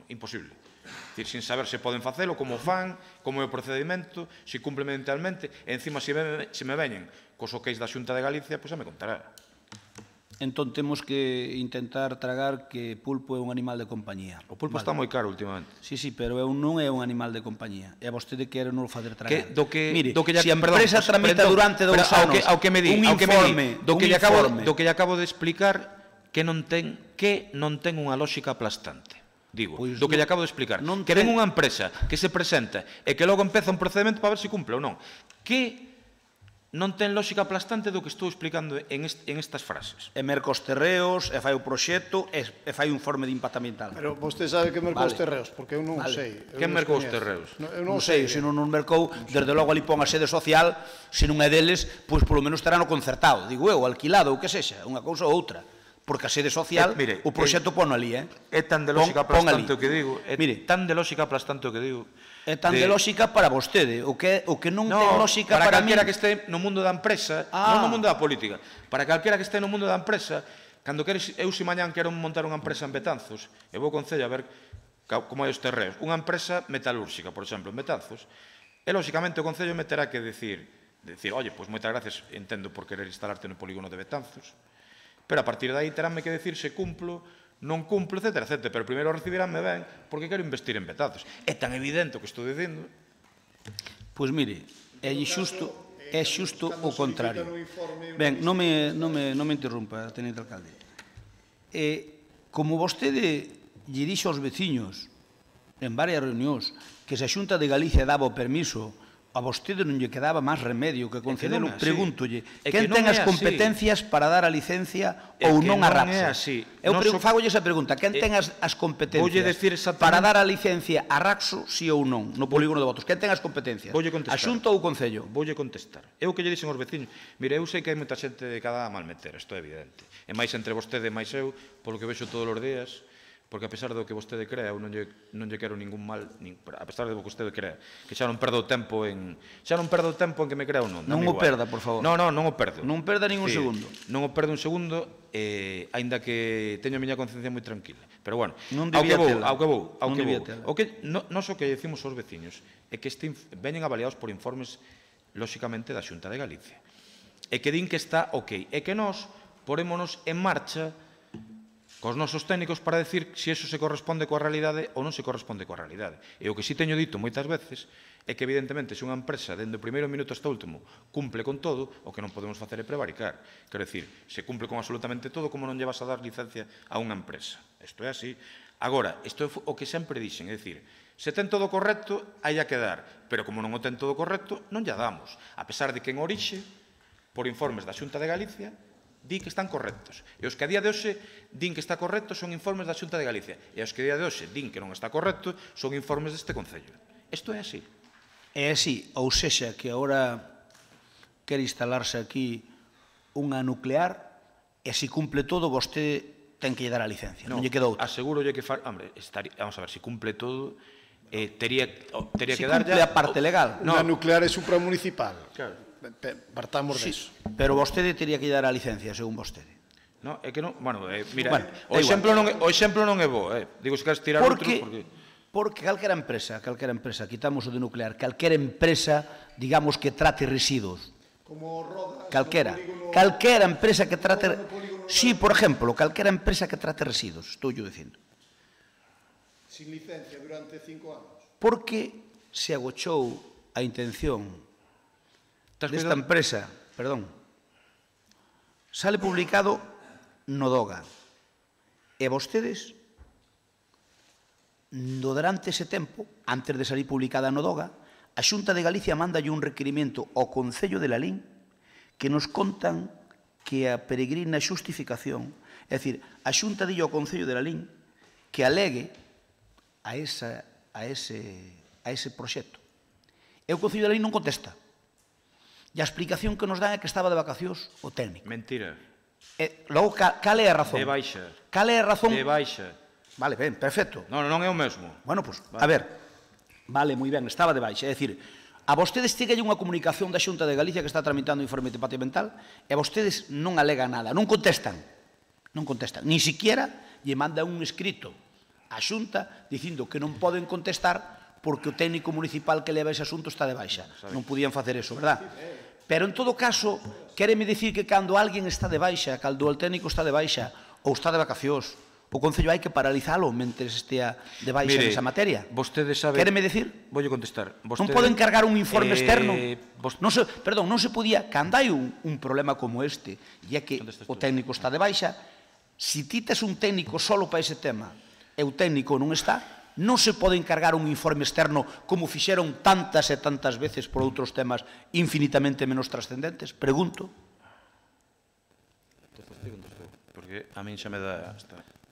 imposible. É dicir, sin saber se poden facelo, como fan, como é o procedimento, se cumple mentalmente, e encima se me veñen cos oqueis da Xunta de Galicia, pois xa me contará. Entón temos que intentar tragar que pulpo é un animal de compañía. O pulpo está moi caro últimamente. Sí, pero non é un animal de compañía. E vostede quere non o facer tragar. Mire, se a empresa tramita durante 2 anos un informe, do que lle acabo de explicar, que non ten unha lógica aplastante. Digo, do que lle acabo de explicar. Que ven unha empresa que se presenta e que logo empeza un procedimento para ver se cumple ou non. Que non ten lógica aplastante do que estou explicando en estas frases. E merca os terreos, e fai o proxecto, e fai un informe de impacto ambiental. Pero vostede sabe que merca os terreos, porque eu non o sei. Que merca os terreos? Eu non sei, se non mercou, desde logo ali pon a sede social, se non é deles, pois polo menos terá no concertado, digo eu, alquilado ou que sexa, unha cousa ou outra. Porque a sede social, o proxecto pono ali, É tan de lógica aplastante o que digo, é tan de lógica aplastante o que digo. É tan de lógica para vostede, o que non ten lógica para mí. Para calquera que este no mundo da empresa, non no mundo da política, para calquera que este no mundo da empresa, cando eu se mañán quero montar unha empresa en Betanzos, e vou ao Concello a ver como hai os terreos, unha empresa metalúrxica, por exemplo, en Betanzos, e lógicamente o Concello me terá que decir, oye, pois moitas gracias, entendo por querer instalarte no polígono de Betanzos, pero a partir de aí teránme que decir se cumplo, non cumplo, etcétera, pero primeiro recibiránme ben porque quero investir en Betanzos. É tan evidente o que estou dicindo. Pois mire, é xusto o contrario. Ben, non me interrumpa, tenente alcalde. Como vostede lle dixo aos veciños en varias reunións que se a Xunta de Galicia daba o permiso, a vostede non lle quedaba máis remedio que concedelo. Pregúntolle, quen ten as competencias para dar a licencia ou non a Raxo? Eu fagolle esa pregunta, quen ten as competencias para dar a licencia a Raxo, si ou non, no polígono de Votos? Quen ten as competencias? A Xunta ou o Concello? Voulle contestar. Eu que lle dixen aos veciños, mire, eu sei que hai moita xente dedicada a malmeter, isto é evidente. E máis entre vostede e máis eu, polo que vexo todos os días, porque a pesar do que vostede crea, eu non lle quero ningún mal, a pesar do que vostede crea, que xa non perdo tempo en que me crea ou non. Non o perda, por favor. Non o perdo. Non perda ningún segundo. Non o perdo un segundo, aínda que teño a miña conciencia moi tranquila. Pero bueno, ao que vou. Nós o que decimos aos veciños é que veñen avaliados por informes, lóxicamente, da Xunta de Galicia. E que din que está ok. E que nós porémonos en marcha cos nosos técnicos para decir se iso se corresponde coa realidade ou non se corresponde coa realidade. E o que si teño dito moitas veces é que, evidentemente, se unha empresa, dende o primeiro minuto hasta o último, cumple con todo, o que non podemos facer é prevaricar. Quero dicir, se cumple con absolutamente todo, como non lle vas a dar licencia a unha empresa. Isto é así. Agora, isto é o que sempre dixen, é dicir, se ten todo correcto, hai a quedar, pero como non o ten todo correcto, non lle damos. A pesar de que en orixe, por informes da Xunta de Galicia, di que están correctos. E os que a día de hoxe din que está correcto son informes da Xunta de Galicia. E os que a día de hoxe din que non está correcto son informes deste Concello. Isto é así. É así, ou sexa, que agora quere instalarse aquí unha nuclear e se cumple todo, vostede ten que lle dar a licencia. Non lle queda outra. Asegúrolle que... Vamos a ver, se cumple todo, tería que dar... Se cumple a parte legal. Unha nuclear é supramunicipal. Claro. Partamos deso. Pero vostede tería que dar a licencia, según vostede. Non, é que non, mira, o exemplo non é bo, digo, se queres tirar outro, porque... Porque calquera empresa, quitamos o de nuclear, calquera empresa, digamos, que trate residuos. Como Rodas, calquera empresa que trate... Sí, por exemplo, calquera empresa que trate residuos, estou yo dicindo. Sin licencia durante 5 anos. Porque se agochou a intención desta empresa, perdón, sale publicado no DOGA, e vostedes, durante ese tempo, antes de salir publicada no DOGA, a Xunta de Galicia mandalle un requerimento ao Concello de Lalín que nos contan que a peregrina xustificación, é dicir, a Xunta dille ao Concello de Lalín que alegue a ese proxecto. E o Concello de Lalín non contesta. E a explicación que nos dan é que estaba de vacacións o técnico. Mentira. Logo, cal é a razón? De baixa. Cal é a razón? De baixa. Vale, ben, perfecto. Non é o mesmo. Bueno, pois, a ver, vale, moi ben, estaba de baixa. É dicir, a vostedes chegalle unha comunicación da Xunta de Galicia que está tramitando o informe de impacto ambiental e vostedes non alegan nada, non contestan. Non contestan. Ni siquiera lle manda un escrito á Xunta dicindo que non poden contestar porque o técnico municipal que leva ese asunto está de baixa. Non podían facer eso, verdad? Pero, en todo caso, quéreme dicir que cando alguén está de baixa, cando o técnico está de baixa ou está de vacacións, o Concello hai que paralizalo mentre estea de baixa nesa materia. Vostede sabe... Quéreme dicir? Voulle contestar. Non poden cargar un informe externo? Perdón, non se podía... Cando hai un problema como este, e é que o técnico está de baixa, se ti tes un técnico solo para ese tema e o técnico non está, non se pode encargar un informe externo como fixeron tantas e tantas veces por outros temas infinitamente menos trascendentes? Pregunto. Porque a min xa me dá...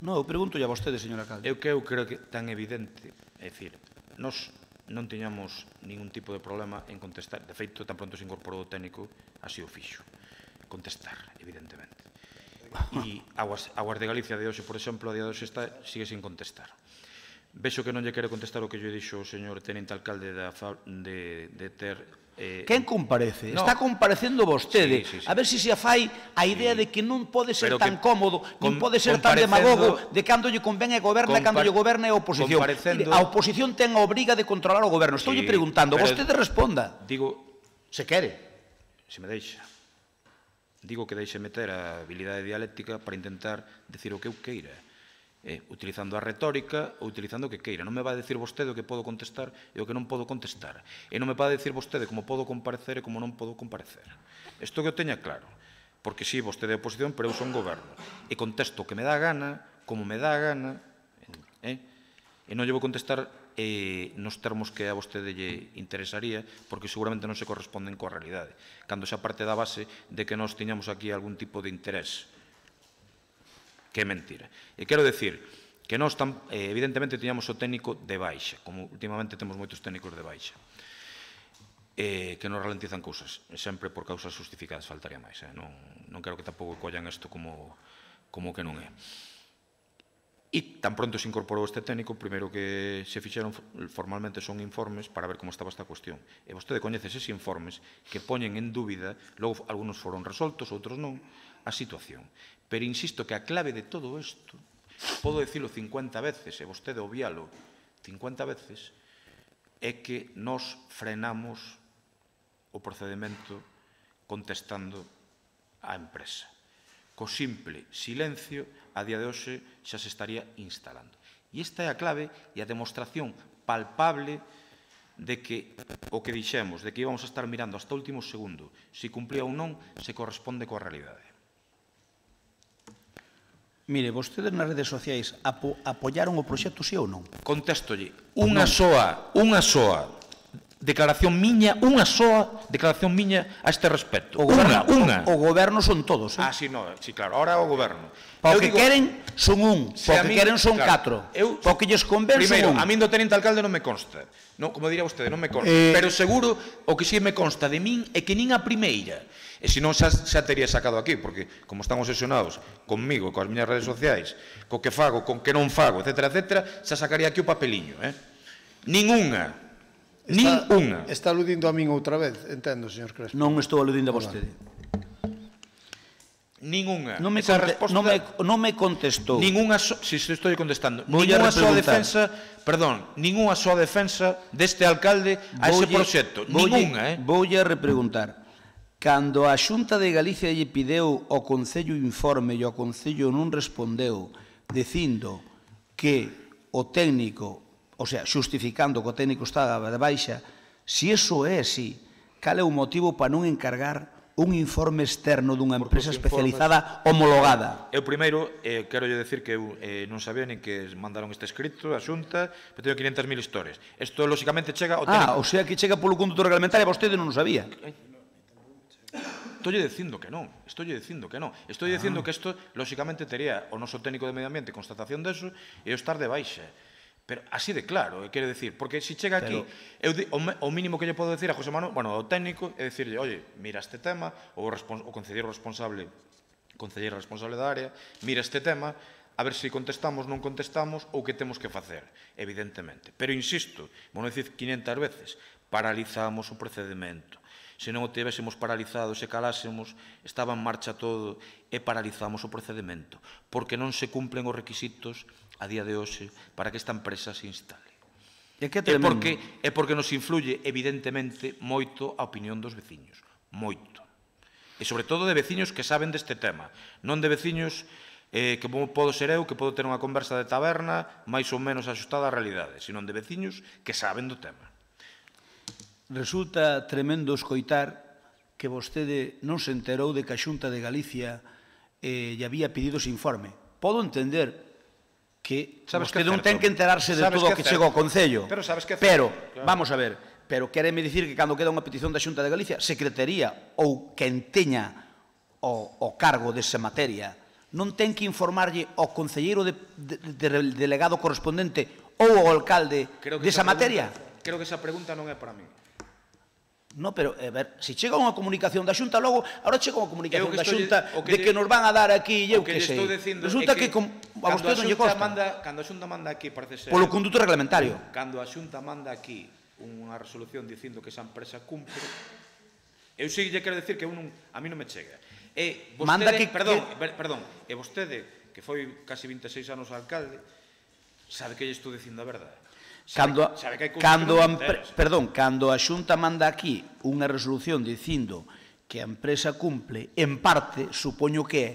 Non, eu pregunto a vostede, señor alcalde. Eu creo que é tan evidente, é dicir, nós non tiñamos ningún tipo de problema en contestar. De feito, tan pronto se incorporou o técnico, así o fixo. Contestar, evidentemente. E Aguas de Galicia de hoxe, por exemplo, a día de hoxe sigue sin contestar. Vexo que non lle quere contestar o que lle dixo o señor tenente alcalde de ter... Quen comparece? Está comparecendo vostede. A ver se se afai a idea de que non pode ser tan cómodo, non pode ser tan demagogo de cando lle convén e goberna e cando lle goberna é a oposición. A oposición ten a obriga de controlar o goberno. Estou lle preguntando, vostede responda. Digo, se quere. Se me deixa. Digo que deixe meter a habilidade dialéctica para intentar decir o que eu queira. Utilizando a retórica ou utilizando o que queira. Non me vai dicir vostede o que podo contestar e o que non podo contestar. E non me vai dicir vostede como podo comparecer e como non podo comparecer. Isto que eu teña claro. Porque si, vostede é oposición, pero eu son goberno. E contesto o que me dá gana, como me dá gana, e non lle vou contestar nos termos que a vostede lle interesaría, porque seguramente non se corresponden coa realidade. Cando xa parte da base de que nós tiñamos aquí algún tipo de interés. Que é mentira. E quero decir que nós, evidentemente, tiñamos o técnico de baixa, como últimamente temos moitos técnicos de baixa, que nos ralentizan cousas, sempre por causas justificadas, faltaría máis. Non quero que tampouco collan isto como que non é. E tan pronto se incorporou este técnico, primeiro que se fixeron formalmente son informes para ver como estaba esta cuestión. E vostede coñece eses informes que poñen en dúbida, logo algúns foron resoltos, outros non, a situación. Pero insisto que a clave de todo isto, podo dicilo 50 veces, e vostede obvialo 50 veces, é que nós frenamos o procedimento contestando á empresa. Co simple silencio, a día de hoxe xa se estaría instalando. E esta é a clave e a demostración palpable de que o que dixemos, de que íbamos a estar mirando hasta o último segundo, se cumplía ou non, se corresponde coa realidade. Mire, vostedes nas redes sociais apoiaron o proxecto, sí ou non? Contéstolle, unha soa declaración miña, unha soa declaración miña a este respecto. Unha. O goberno son todos, Ah, sí, claro, ahora o goberno. O que queren son un, o que queren son 4. O que lles convén son un. Primeiro, a min do tenente alcalde non me consta. Como diría vostede, non me consta. Pero seguro, o que sí me consta de min é que nin a primeira. E senón xa tería sacado aquí, porque como están obsesionados conmigo, coas miñas redes sociais, co que fago, con que non fago, etcétera, etcétera, xa sacaría aquí o papeliño. Ninguna. Ninguna. Está aludindo a min outra vez, entendo, señor Crespo. Non estou aludindo a vostede. Ningunha. Non me contestou. Ningunha, si estou contestando, ningunha soa defensa, perdón, ningunha soa defensa deste alcalde a ese proxecto. Ningunha, Voulle a repreguntar. Cando a Xunta de Galicia lle pideu ao Concello informe e o Concello non respondeu dicindo que o técnico, o sea, xustificando que o técnico estaba de baixa, se iso é así, cal é o motivo para non encargar un informe externo dunha empresa especializada homologada? Eu primeiro quero decir que eu non sabía nin que mandaron este escrito a Xunta, pero teño 500.000 historias. Isto, lóxicamente, chega ao técnico. O sea, que chega polo conduto reglamentario, vostede non o sabía. Estou dicindo que non. Estou dicindo que isto, lóxicamente, tería o noso técnico de medio ambiente constatación deso e o estar de baixa. Pero así de claro, quero decir, porque se chega aquí, o mínimo que lle podo decir a José Manuel, bueno, ao técnico, é dicirlle, oye, mira este tema, o concelleiro responsable da área, mira este tema, a ver se contestamos, non contestamos, ou que temos que facer, evidentemente. Pero insisto, vou dicir 500 veces, paralizamos o procedimento. Se non o tivésemos paralizado, se calásemos, estaba en marcha todo e paralizamos o procedimento, porque non se cumplen os requisitos a día de hoxe para que esta empresa se instale. E porque nos influye, evidentemente, moito a opinión dos veciños. Moito. E, sobre todo, de veciños que saben deste tema. Non de veciños que podo ser eu, que podo ter unha conversa de taberna máis ou menos axustada á realidade, sino de veciños que saben do tema. Resulta tremendo escoitar que vostede non se enterou de que a Xunta de Galicia lle había pedido ese informe. Podo entender que vostede non ten que enterarse de todo o que chega ao Concello. Pero, vamos a ver, pero quéreme dicir que cando queda unha petición da Xunta de Galicia, Secretaría ou quen teña o cargo desa materia non ten que informarlle ao concelleiro delegado correspondente ou ao alcalde desa materia? Creo que esa pregunta non é para mí. No, pero, a ver, se chega unha comunicación da Xunta, logo, agora chega unha comunicación da Xunta de que nos van a dar aquí, eu que sei. Resulta que a vostede non lle consta. Cando a Xunta manda aquí, parece ser... Polo conduto reglamentario. Cando a Xunta manda aquí unha resolución dicindo que esa empresa cumpre, eu sí lle quero decir que a mí non me chega. E vostede, perdón, e vostede, que foi casi 26 anos alcalde, sabe que lle estou dicindo a verdade. Cando a Xunta manda aquí unha resolución dicindo que a empresa cumple, en parte, supoño que é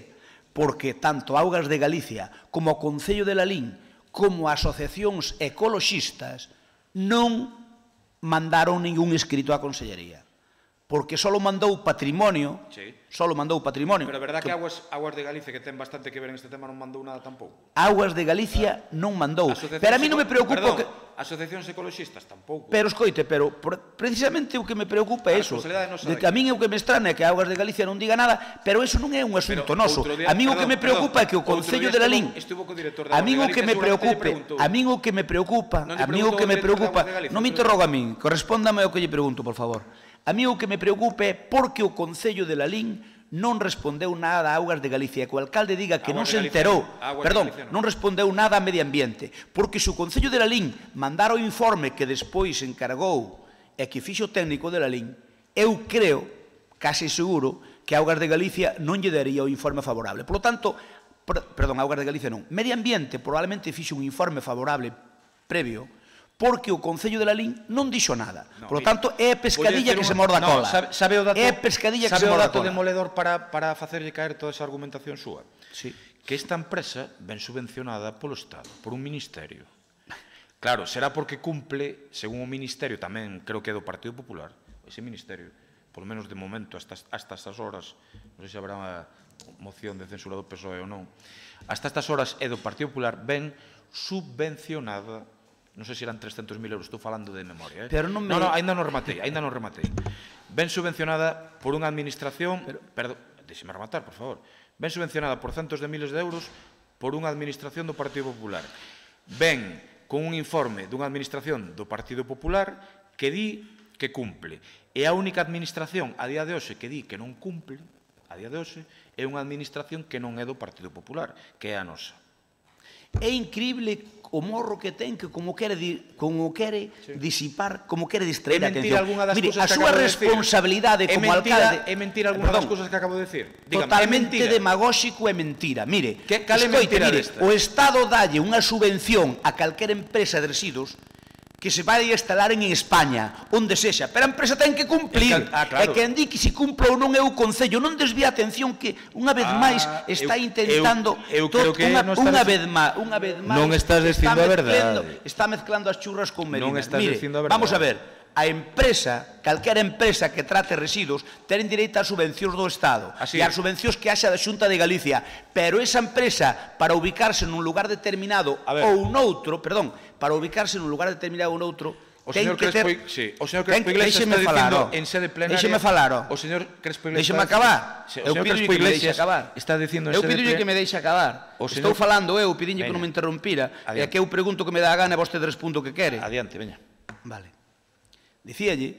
porque tanto Augas de Galicia como o Concello de Lalín como asociacións ecoloxistas non mandaron ningún escrito á Consellería. Porque só mandou patrimonio, Pero é verdad que Augas de Galicia, que ten bastante que ver en este tema, non mandou nada tampouco. Augas de Galicia non mandou. Pero a mí non me preocupa... Perdón, asociacións ecoloxistas tampouco. Pero, escoite, precisamente o que me preocupa é iso. A mí o que me estrana é que Augas de Galicia non diga nada, pero iso non é un asunto noso. A mí o que me preocupa é que o Concello de Lalín... A mí o que me preocupa... Non me interroga a min, correspóndame ao que lle pregunto, por favor. A mí o que me preocupa é porque o Concello de Lalín non respondeu nada a Augas de Galicia, que o alcalde diga que non se enterou, non respondeu nada a Medio Ambiente, porque se o Concello de Lalín mandara o informe que despois encargou e que fixo o técnico de Lalín, eu creo, casi seguro, que Augas de Galicia non lle daría o informe favorable. Por lo tanto, Augas de Galicia non, Medio Ambiente probablemente fixo un informe favorable previo, porque o Concello de Lalín non dixo nada. Por lo tanto, é pescadilla que se morda a cola. É pescadilla que se morda a cola. Sabe o dato demoledor para facerlle caer toda esa argumentación súa? Sí. Que esta empresa ven subvencionada polo Estado, por un ministerio. Claro, será porque cumple, según o ministerio, tamén creo que é do Partido Popular, ese ministerio, polo menos de momento, hasta estas horas, non sei se habrá unha moción de censura do PSOE ou non, hasta estas horas é do Partido Popular, ven subvencionada. Non sei se eran 300.000 euros, estou falando de memoria. Non, ainda non rematei. Ben subvencionada por unha administración... Perdón, deixeme rematar, por favor. Ben subvencionada por centos de miles de euros por unha administración do Partido Popular. Ben con un informe dunha administración do Partido Popular que di que cumple. E a única administración a día de hoxe que di que non cumple, a día de hoxe, é unha administración que non é do Partido Popular, que é a nosa. É increíble o morro que ten, que como quere disipar, como quere distraer a atención. Mire, a súa responsabilidade como alcalde... É mentira algunha das cousas que acabo de decir? Totalmente demagóxico e mentira. Mire, o Estado dalle unha subvención a calquera empresa de residuos que se vai a instalar en España, onde sexa, pero a empresa ten que cumplir. E quen di que se cumpla ou non é o Concello. Non desvía a atención que unha vez máis está intentando unha vez máis non estás dicindo a verdade. Está mezclando as churras con merinas. Mire, vamos a ver, a empresa, calquera empresa que trate residuos, ten direito ás subvencións do Estado e ás subvencións que haxa da Xunta de Galicia, pero esa empresa, para ubicarse nun lugar determinado ou noutro, para ubicarse nun lugar determinado ou noutro, ten que ter... O señor Crespo Iglesias está dicindo en sede plenaria... Deixeme falar, o señor Crespo Iglesias... Deixeme acabar. Eu pido que me deixe acabar. Está dicindo en sede plenaria... Eu pido que me deixe acabar. Estou falando eu, pidiñe que non me interrompira, e que eu pregunto que me dá a gana e vostede respondo o que quere. Adiante, veña. Vale. Dicíalle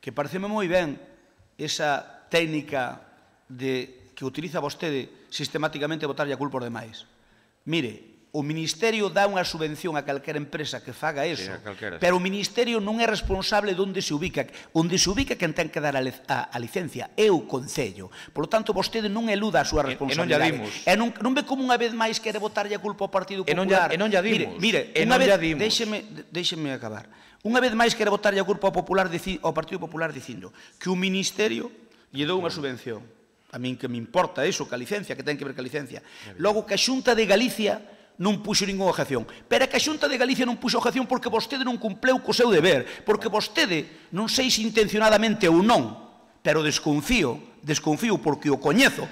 que pareceme moi ben esa técnica que utiliza vostede sistemáticamente botarlle a culpa aos demais. Mire, o Ministerio dá unha subvención a calquera empresa que faga eso, pero o Ministerio non é responsable de onde se ubica. Onde se ubica quen ten que dar a licencia é o Concello. Por lo tanto, vostede non eluda a súa responsabilidade. E non ve como unha vez máis quere botarlle a culpa ao Partido Popular. E non lla dimos. Mire, déixeme acabar. Unha vez máis quere botarlle a culpa ao Partido Popular dicindo que o Ministerio lle dou unha subvención. A min que me importa eso, que a licencia, que ten que ver que a licencia. Logo, que a Xunta de Galicia non puxo ninguna objeción. Pero que a Xunta de Galicia non puxo objeción porque vostede non cumpleu co seu deber, porque vostede, non sei se intencionadamente ou non, pero desconfío porque o coñezo,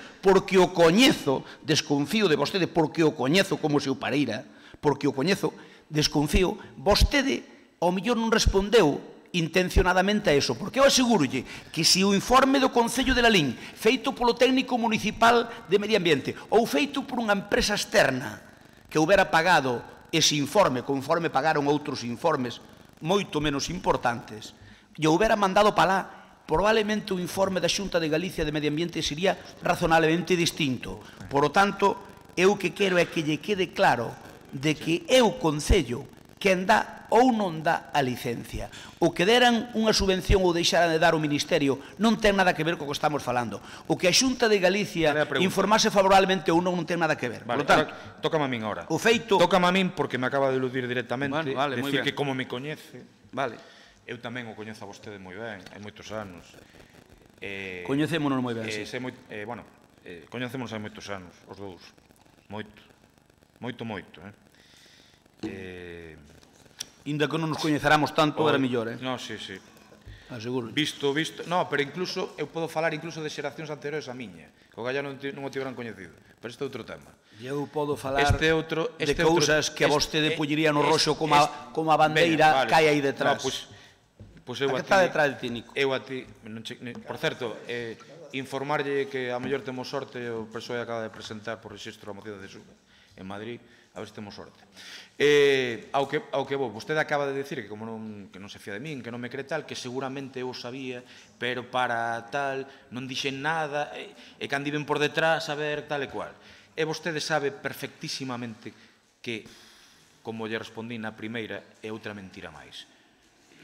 desconfío de vostede porque o coñezo como seu pareira, porque o coñezo, desconfío, vostede ao mellor non respondeu intencionadamente a eso, porque eu asegúrolle que se o informe do Concello de Lalín feito polo técnico municipal de Medio Ambiente ou feito por unha empresa externa que houbera pagado ese informe conforme pagaron outros informes moito menos importantes e houbera mandado para lá, probablemente o informe da Xunta de Galicia de Medio Ambiente sería razonablemente distinto. Por lo tanto, eu que quero é que lle quede claro de que é o Concello quen dá ou non dá a licencia. O que deran unha subvención ou deixaran de dar o Ministerio non ten nada que ver co que estamos falando. O que a Xunta de Galicia informase favorablemente ou non ten nada que ver. Vale, tócame a min ahora. O feito... Tócame a min porque me acaba de eludir directamente, decir que como me coñece. Vale. Eu tamén o coñezo a vostede moi ben, hai moitos anos. Coñecémonos moi ben, sí. Bueno, coñecémonos hai moitos anos, os dous. Moito. Moito. Inda que non nos coñeceramos tanto, era mellor, Non, sí. Aseguro. Visto, no, pero incluso, eu podo falar incluso de xeracións anteriores a miña, que o galla non o tiveran coñecido, pero este é outro tema. E eu podo falar de cousas que a vostede pullería no roxo como a bandeira cae aí detrás. Pois eu a ti... está detrás de ti, Nico? Eu a ti... Por certo, informarlle que a mellor temos sorte, o PSOE acaba de presentar por rexistro a moción de censura en Madrid, a ver se temos sorte. Ao que vou, vostede acaba de decir que como non se fía de min, que non me cree tal, que seguramente eu sabía, pero para tal, non dixen nada, e que andiven por detrás a ver tal e cual. E vostede sabe perfectísimamente que, como lle respondí na primeira, é outra mentira máis.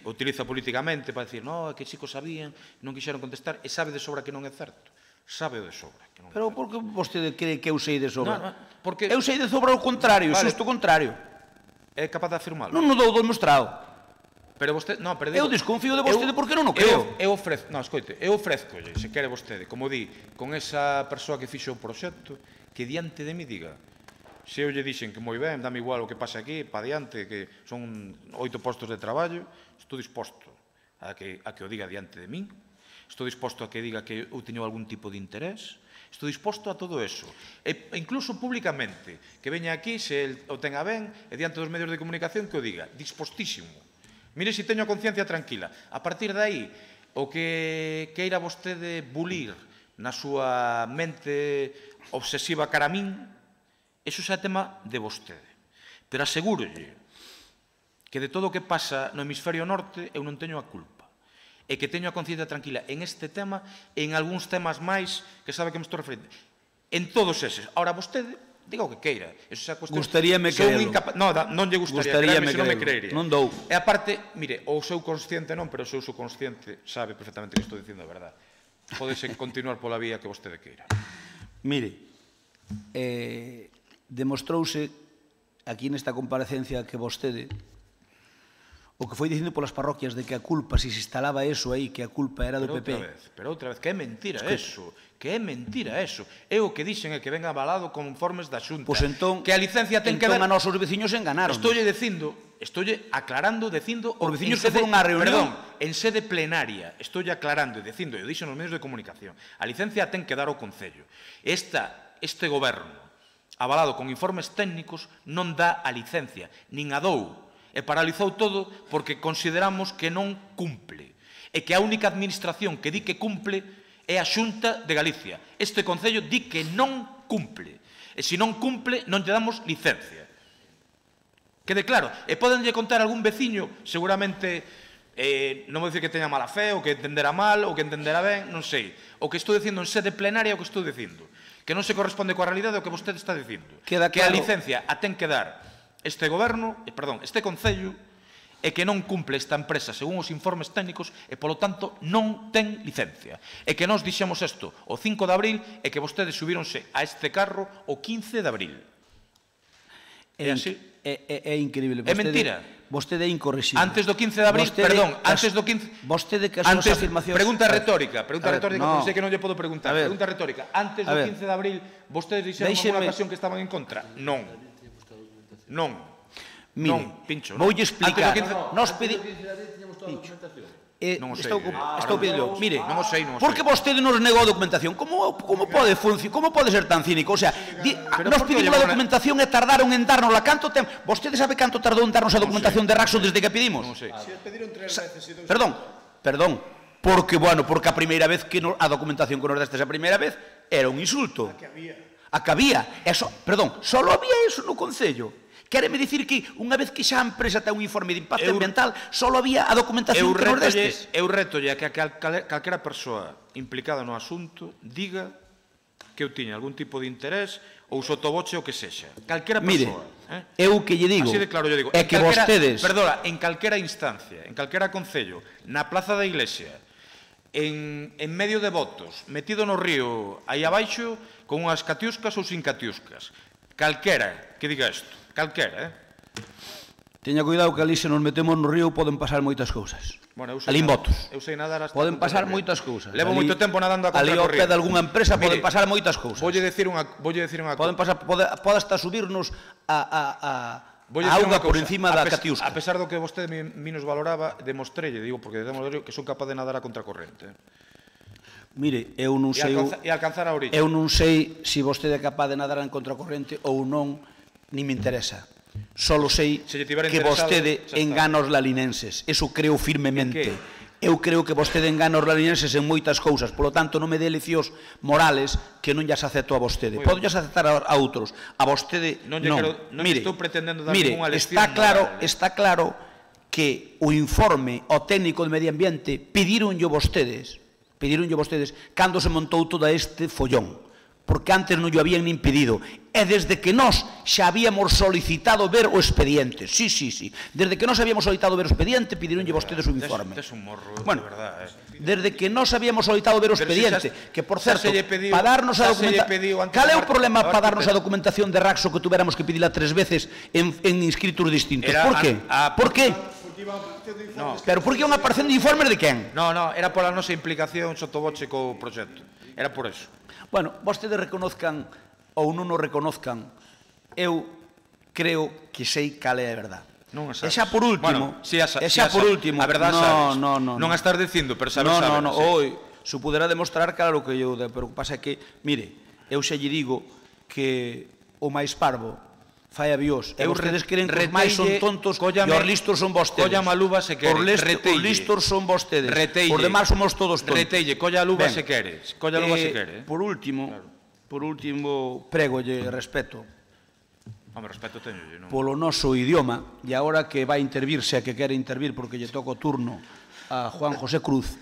Utiliza políticamente para dicir, no, é que chicos sabían, non quixeron contestar, e sabe de sobra que non é certo. Sabe o de sobra. Pero por que vostede cree que eu sei de sobra? Eu sei de sobra o contrario, xusto o contrario. É capaz de afirmalo? Non o dou demostrado. Pero vostede... Eu desconfío de vostede porque non o creo. Eu ofrezco... Non, escoite, eu ofrezcolle, se quere vostede, como di, con esa persoa que fixo o proxecto, que diante de mi diga, se eu lle dixen que moi ben, dame igual o que pase aquí, pa diante, que son 8 postos de traballo, estou disposto a que o diga diante de min, estou disposto a que diga que eu teño algún tipo de interés, estou disposto a todo eso. E incluso públicamente, que veña aquí, se el o tenga ben, e diante dos medios de comunicación que o diga, dispostísimo. Mire se teño a conciencia tranquila. A partir de aí, o que queira vostede bulir na súa mente obsesiva cara a min, eso xa é tema de vostede. Pero asegúrolle que de todo o que pasa no hemisferio norte eu non teño a culpa. E que teño a conciencia tranquila en este tema e en algúns temas máis que sabe que me estou referindo. En todos eses. Ahora, vostede diga o que queira. Gustaríame creerlo. Non lle gustaría creerme, se non me creería. Non dou. E aparte, mire, o seu consciente non, pero o seu subconsciente sabe perfectamente que estou dicindo a verdade. Podese continuar pola vía que vostede queira. Mire, demostrouse aquí nesta comparecencia que vostede o que foi dicindo polas parroquias de que a culpa, se se instalaba eso aí, que a culpa era do PP. Pero outra vez, que é mentira eso. Que é mentira eso. É o que dixen é que ven avalado con informes da Xunta. Pois entón, que a licencia ten que ver... Entón a nosos veciños enganaron. Estoulle aclarando, dicindo... Os veciños que foron á reunión. Perdón, en sede plenaria. Estoulle aclarando e dicindo, e o dixen nos medios de comunicación, a licencia ten que dar ao Concello. Este goberno, avalado con informes técnicos, non dá a licencia, nin a dou. E paralizou todo porque consideramos que non cumple. E que a única administración que di que cumple é a Xunta de Galicia. Este Concello di que non cumple. E se non cumple, non lle damos licencia. Quede claro. E podenlle contar a algún veciño, seguramente, non vou dicir que teña mala fe, ou que entendera mal, ou que entendera ben, non sei. O que estou dicindo en sede plenaria é o que estou dicindo. Que non se corresponde coa realidade o que vostede está dicindo. Que a licencia a ten que dar este Concello, e que non cumple esta empresa según os informes técnicos e, polo tanto, non ten licencia. E que nós dixemos isto o 5 de abril e que vostedes subíronse a este carro o 15 de abril. É así? É increíble. É mentira. Vostede é incorrexible. Antes do 15 de abril, perdón, antes do 15... Vostede que as súas afirmacións... Pregunta retórica, non sei que non lle podo preguntar. Pregunta retórica. Antes do 15 de abril, vostedes dixeron en alguna ocasión que estaban en contra? Non. Non. Non, Pincho. Voulle explicar. Nos pedimos... Estou pedindo. Mire, porque vostede nos negou a documentación. Como pode ser tan cínico? O sea, nos pedimos a documentación e tardaron en darnosla. Canto tempo? Vostede sabe canto tardou en darnos a documentación de Raxo desde que pedimos? Non sei. Perdón. Porque a primeira vez que a documentación que nos deste esa primeira vez era un insulto. A que había. Perdón, só había eso no Concello. Quéreme dicir que unha vez que xa a empresa ten un informe de impacto ambiental, só había a documentación que nos destes. Eu retolle a que calquera persoa implicada no asunto diga que eu tiña algún tipo de interés ou sotoboche o que sexa. Calquera persoa. Mire, eu que lle digo é que vostedes... Perdona, en calquera instancia, en calquera concello, na plaza da Iglesia, en medio de votos, metido no río aí abaixo, con unhas catiuscas ou sin catiuscas. Calquera que diga isto. Calquera, Teña cuidado que ali se nos metemos no río poden pasar moitas cousas. Ali en votos. Eu sei nadar hasta... Poden pasar moitas cousas. Levo moito tempo nadando a contracorriente. Ali ao pé de algunha empresa poden pasar moitas cousas. Voulle dicir unha cousa. Pode hasta subirnos a auga por encima da catiusca. A pesar do que vostede menos valoraba, demostrelle, digo, porque que son capaz de nadar a contracorrente. Mire, eu non sei... E alcanzar a orilla. Eu non sei se vostede é capaz de nadar en contracorrente ou non, ni me interesa. Solo sei que vostede engana os lalinenses. Eso creo firmemente. Eu creo que vostede engana os lalinenses en moitas cousas. Por lo tanto, non me dé leccións morales que non llas acepto a vostede. Podo llas aceptar a outros. A vostede, non. Mire, está claro que o informe ao técnico de medio ambiente pedironlle vostedes cando se montou todo este follón. Porque antes non o habían nin pedido. E desde que nós xa habíamos solicitado ver o expediente. Sí. Desde que nós habíamos solicitado ver o expediente, pedironlle vostedes o informe. Bueno, desde que nós habíamos solicitado ver o expediente, que, por certo, para darnos a documentación... Cal é o problema para darnos a documentación de Raxo que tuviéramos que pedila 3 veces en inscritos distintos? Por qué? Por qué? Pero por que unha aparecendo de informes de quen? Non, era pola nosa implicación sotoboche co proxecto. Era por eso. Bueno, vostedes reconozcan ou non o reconozcan, eu creo que sei cal é a verdade. E xa por último, a verdade sabes. Non a estás dicindo, pero sabes. Non, se pudera demostrar, claro que eu, pero o que pasa é que, mire, eu xa lle digo que o máis parvo fai aviós. E vostedes creen que os máis son tontos e os listos son vostedes. Colla a luva se quere. Os listos son vostedes. Os demás somos todos tontos. Retelle, colla a luva se quere. Colla a luva se quere. Por último, prégolle respeto. Home, respeto teñolle, non? Polo noso idioma, e agora que vai intervir, se que quere intervir, porque lle toca o turno a Juan José Cruz,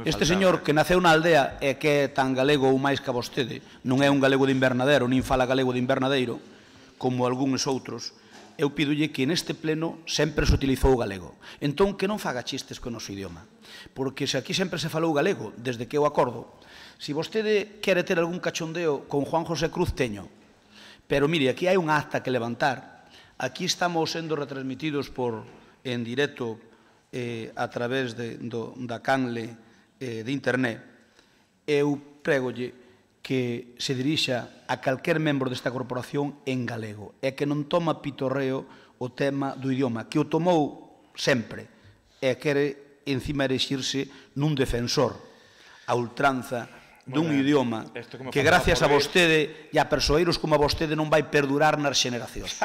Este señor que naceu na aldea e que é tan galego ou máis que a vostede, non é un galego de invernadero, nin fala galego de invernadeiro, como algúns outros, eu pídolle que neste pleno sempre se utilizou o galego. Entón, que non faga chistes con o noso idioma. Porque se aquí sempre se falou galego, desde que eu acordo, se vostede quere ter algún cachondeo con Juan José Cruz, teño. Pero, mire, aquí hai unha acta que levantar. Aquí estamos sendo retransmitidos en directo a través da canle de internet. Eu prégolle que se dirixa a calquer membro desta corporación en galego e que non toma pitorreo o tema do idioma, que o tomou sempre e quere encima erixirse nun defensor a ultranza dun idioma que gracias a vostede e a persoeiros como a vostede non vai perdurar nas xeneracións.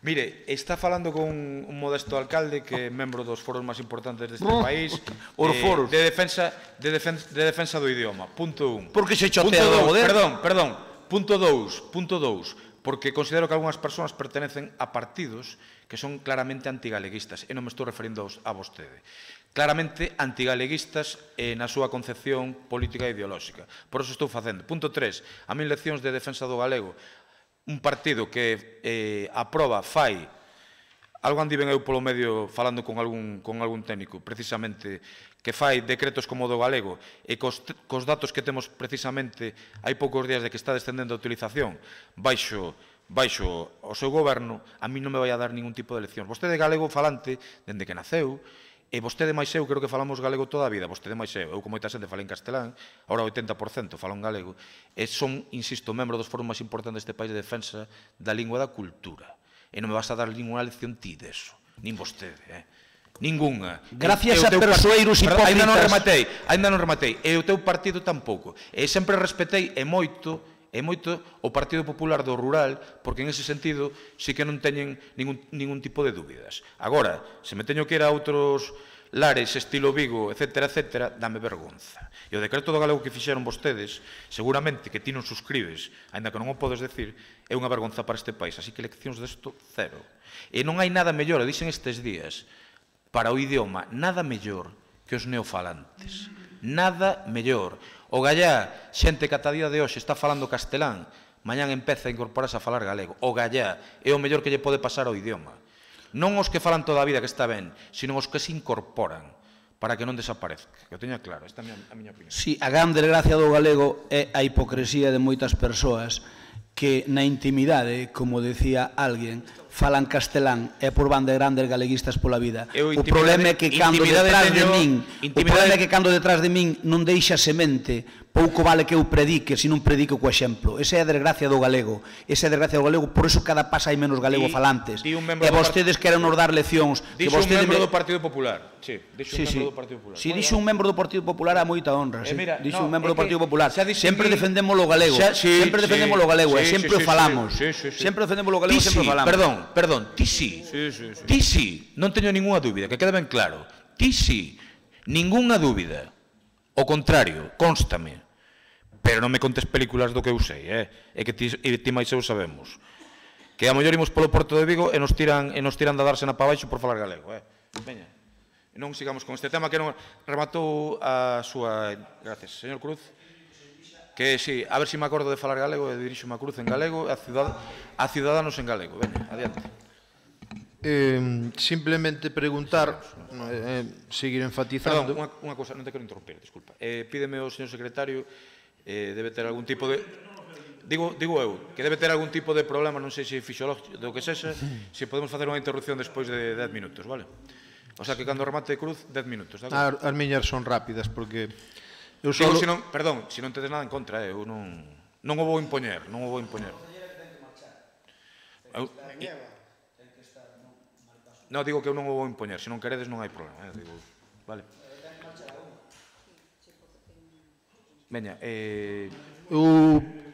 Mire, está falando con un modesto alcalde que é membro dos foros máis importantes deste país de defensa do idioma. Punto 1. Porque se chotea do poder. Perdón. Punto 2. Porque considero que algunhas persoas pertenecen a partidos que son claramente antigaleguistas, e non me estou referindo a vostede. Claramente antigaleguistas na súa concepción política e ideolóxica. Por eso estou facendo. Punto 3. A 1000 leccións de defensa do galego. Un partido que aproba, fai, algo andi ben eu polo medio falando con algún técnico, precisamente, que fai decretos como o do galego, e cos datos que temos precisamente hai poucos días de que está descendendo a utilización baixo o seu goberno, a mí non me vai a dar ningún tipo de lección. Vostede é galego falante dende que naceu, e vostede máis eu creo que falamos galego toda a vida, vostede máis eu como moita xente fala en castelán, ahora 80% falan galego, e son, insisto, membro dos foros máis importantes deste país de defensa da lingua e da cultura. E non me vas a dar ninguna lección ti deso, nin vostede, ninguna. Gracias a persoeiros hipócritas. Ainda non rematei, e o teu partido tampouco. E sempre respetei e moito o Partido Popular do Rural, porque en ese sentido sí que non teñen ningún tipo de dúbidas. Agora, se me teño que ir a outros lares, estilo Vigo, etcétera, dame vergonza. E o decreto do galego que fixeron vostedes, seguramente que ti non suscribes, aínda que non o podes decir, é unha vergonza para este país. Así que leccións desto, cero. E non hai nada mellor, dixen estes días, para o idioma, nada mellor que os neofalantes. Nada mellor. O gallá, xente que ata día de hoxe está falando castelán, mañán empeza a incorporarse a falar galego. O gallá é o mellor que lle pode pasar ao idioma. Non os que falan toda a vida que está ben, sino os que se incorporan para que non desaparezca. Que o teña claro, esta é a miña opinión. Si, a grande gracia do galego é a hipocresía de moitas persoas que na intimidade, como decía alguén, falan castelán e por van de grandes galeguistas pola vida. O problema é que cando detrás de min non deixa semente, pouco vale que eu predique se non predico co exemplo. Esa é a desgracia do galego. Por eso cada pas hai menos galego falantes. E vostedes queren nos dar leccións. Dixo un membro do Partido Popular. Si dixo un membro do Partido Popular a moita honra. Dixo un membro do Partido Popular. Sempre defendemos o galego. Sempre defendemos o galego. E sempre o falamos. Sempre defendemos o galego e sempre o falamos. Perdón, ti sí, non teño ninguna dúbida, que quede ben claro, ti sí, ninguna dúbida, o contrario, constame, pero non me contes películas do que eu sei, é que ti máis eu sabemos, que a mellor imos polo Porto de Vigo e nos tiran da dársena para baixo por falar galego, veña, non sigamos con este tema que non rematou a súa, gracias, señor Cruz. Que si, a ver se me acordo de falar galego e dirixo-me a Cruz en galego e a Ciudadanos en galego. Veña, adiante. Simplemente preguntar, seguir enfatizando... Perdón, unha cousa, non te quero interrumpir, disculpa. Pídeme o señor secretario, debe ter algún tipo de... Digo eu, que debe ter algún tipo de problema, non sei se fisiológico, do que sexa, se podemos facer unha interrupción despois de 10 minutos, vale? O sea, que cando remate Cruz, 10 minutos, de acordo? As miñas son rápidas, porque... Perdón, se non tedes nada en contra, eu non o vou impoñer, Non, digo que eu non o vou impoñer, se non queredes non hai problema, vale. Veña,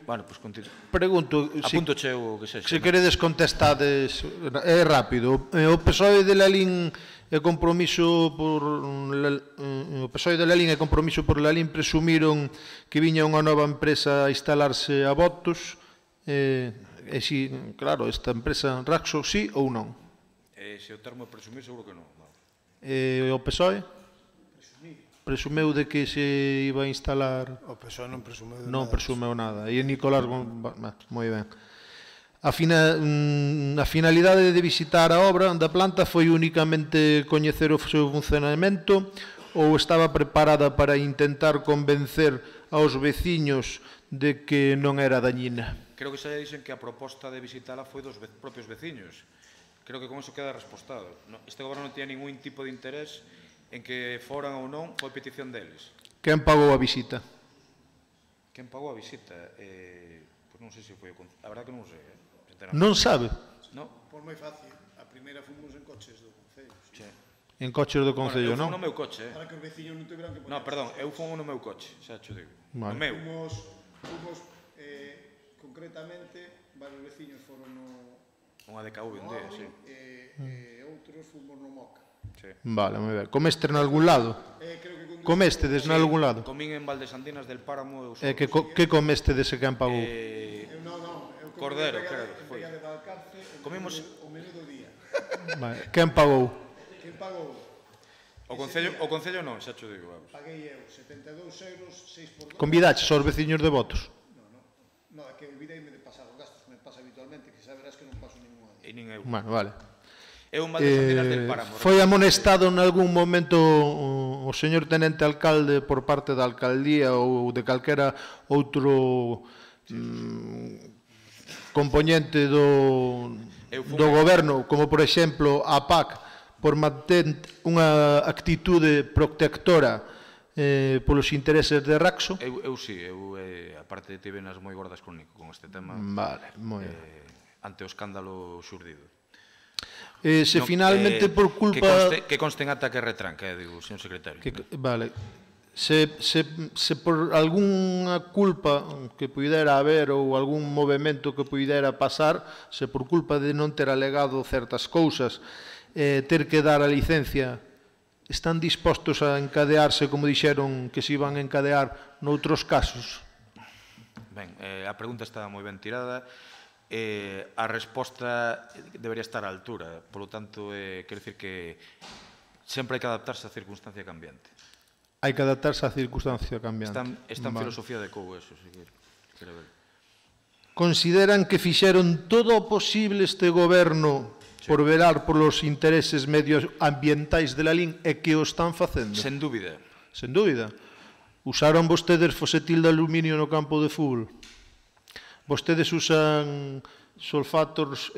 bueno, pois continúo. Pregunto, apuntoche o que sexa. Se queredes contestades, é rápido. O PSOE de Lalín e compromiso por o PSOE de Lalín e compromiso por Lalín presumiron que viña unha nova empresa a instalarse a votos e si, claro, esta empresa Raxo, sí ou non? Se o termo é presumir, seguro que non. E o PSOE? presumeu de que se iba a instalar... O PSOE non presumeu de nada. Non presumeu nada. E Nicolás... Moi ben. A finalidade de visitar a obra da planta foi únicamente coñecer o seu funcionamento ou estaba preparada para intentar convencer aos veciños de que non era dañina? Creo que xa dixen que a proposta de visitala foi dos propios veciños. Creo que con eso queda respostado. Este goberno non tiña ningún tipo de interés en que foran ou non, foi petición deles. Quen pagou a visita? Quen pagou a visita? Pois non sei se foi o Concello. A verdade que non sei. Non sabe? Non. Pois moi fácil. A primeira fomos en coches do Concello. En coches do Concello, non? Eu fui no meu coche. Para que os veciños non tiveran que poner... Non, perdón, eu fui no meu coche, xa te digo. Vale. No meu. Fomos concretamente, varios veciños foron no... Unha DKV un día, sí. E outros fomos no Moca. Vale, moi ben. Comeste en algún lado? Comestedes en algún lado? Comín en Valdesandinas del Páramo. Que comeste dese que han pagou? Cordero, creo. Comimos... O menú do día. Vale. Quen pagou? Quen pagou? O Concello non, xa te digo. Paguei eu 72 euros, 6 por 2. Convidaches aos veciños de Votos? Non, é que olvideime de pasar os gastos que me pasa habitualmente, que saberás que non paso ningún día. E nin eu. Bueno, vale. É un Valdesandinas del Páramo. Foi amonestado en algún momento o señor tenente alcalde por parte da alcaldía ou de calquera outro componente do goberno, como por exemplo a PAC, por manter unha actitude protectora polos intereses de Raxo? Eu sí, aparte tive nas moi gordas con Nico con este tema. Vale, moi ben. Ante o escándalo xurdido. Se finalmente por culpa... Que conste en ata que retranca, digo, señor secretario. Vale. Se por algunha culpa que puidera haber ou algún movimento que puidera pasar, se por culpa de non ter alegado certas cousas, ter que dar a licencia, están dispostos a encadearse, como dixeron que se iban a encadear noutros casos? Ben, a pregunta está moi ben tirada. A resposta debería estar á altura. Por lo tanto, quero dicir que sempre hai que adaptarse á circunstancia cambiante. Hai que adaptarse á circunstancia cambiante. Está en filosofía de Cou, eso, se quere ver. Consideran que fixeron todo o posible este goberno por velar polos intereses medioambientais de Lalín e que o están facendo? Sen dúbida. Sen dúbida. Usaron vostedes fosetil de aluminio no campo de fútbol? Vostedes usan sulfatos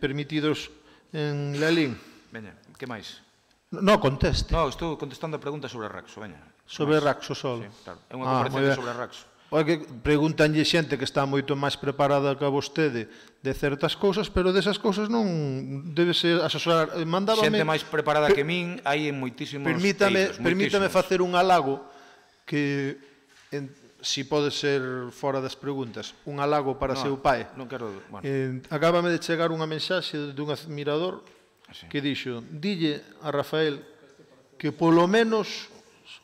permitidos en Lalín? Veña, que máis? No, conteste. No, estou contestando a pregunta sobre Raxo, veña. Sobre Raxo só? Sí, claro. É unha conferencia sobre Raxo. Porque preguntanlle xente que está moito máis preparada que a vostede de certas cousas, pero desas cousas non debe ser asesorar. Xente máis preparada que min hai en moitísimos eidos. Permítame facer un halago que, si pode ser fora das preguntas, un halago para seu pai. Non quero... Acábame de chegar unha mensaxe dun admirador que dixo: dille a Rafael que polo menos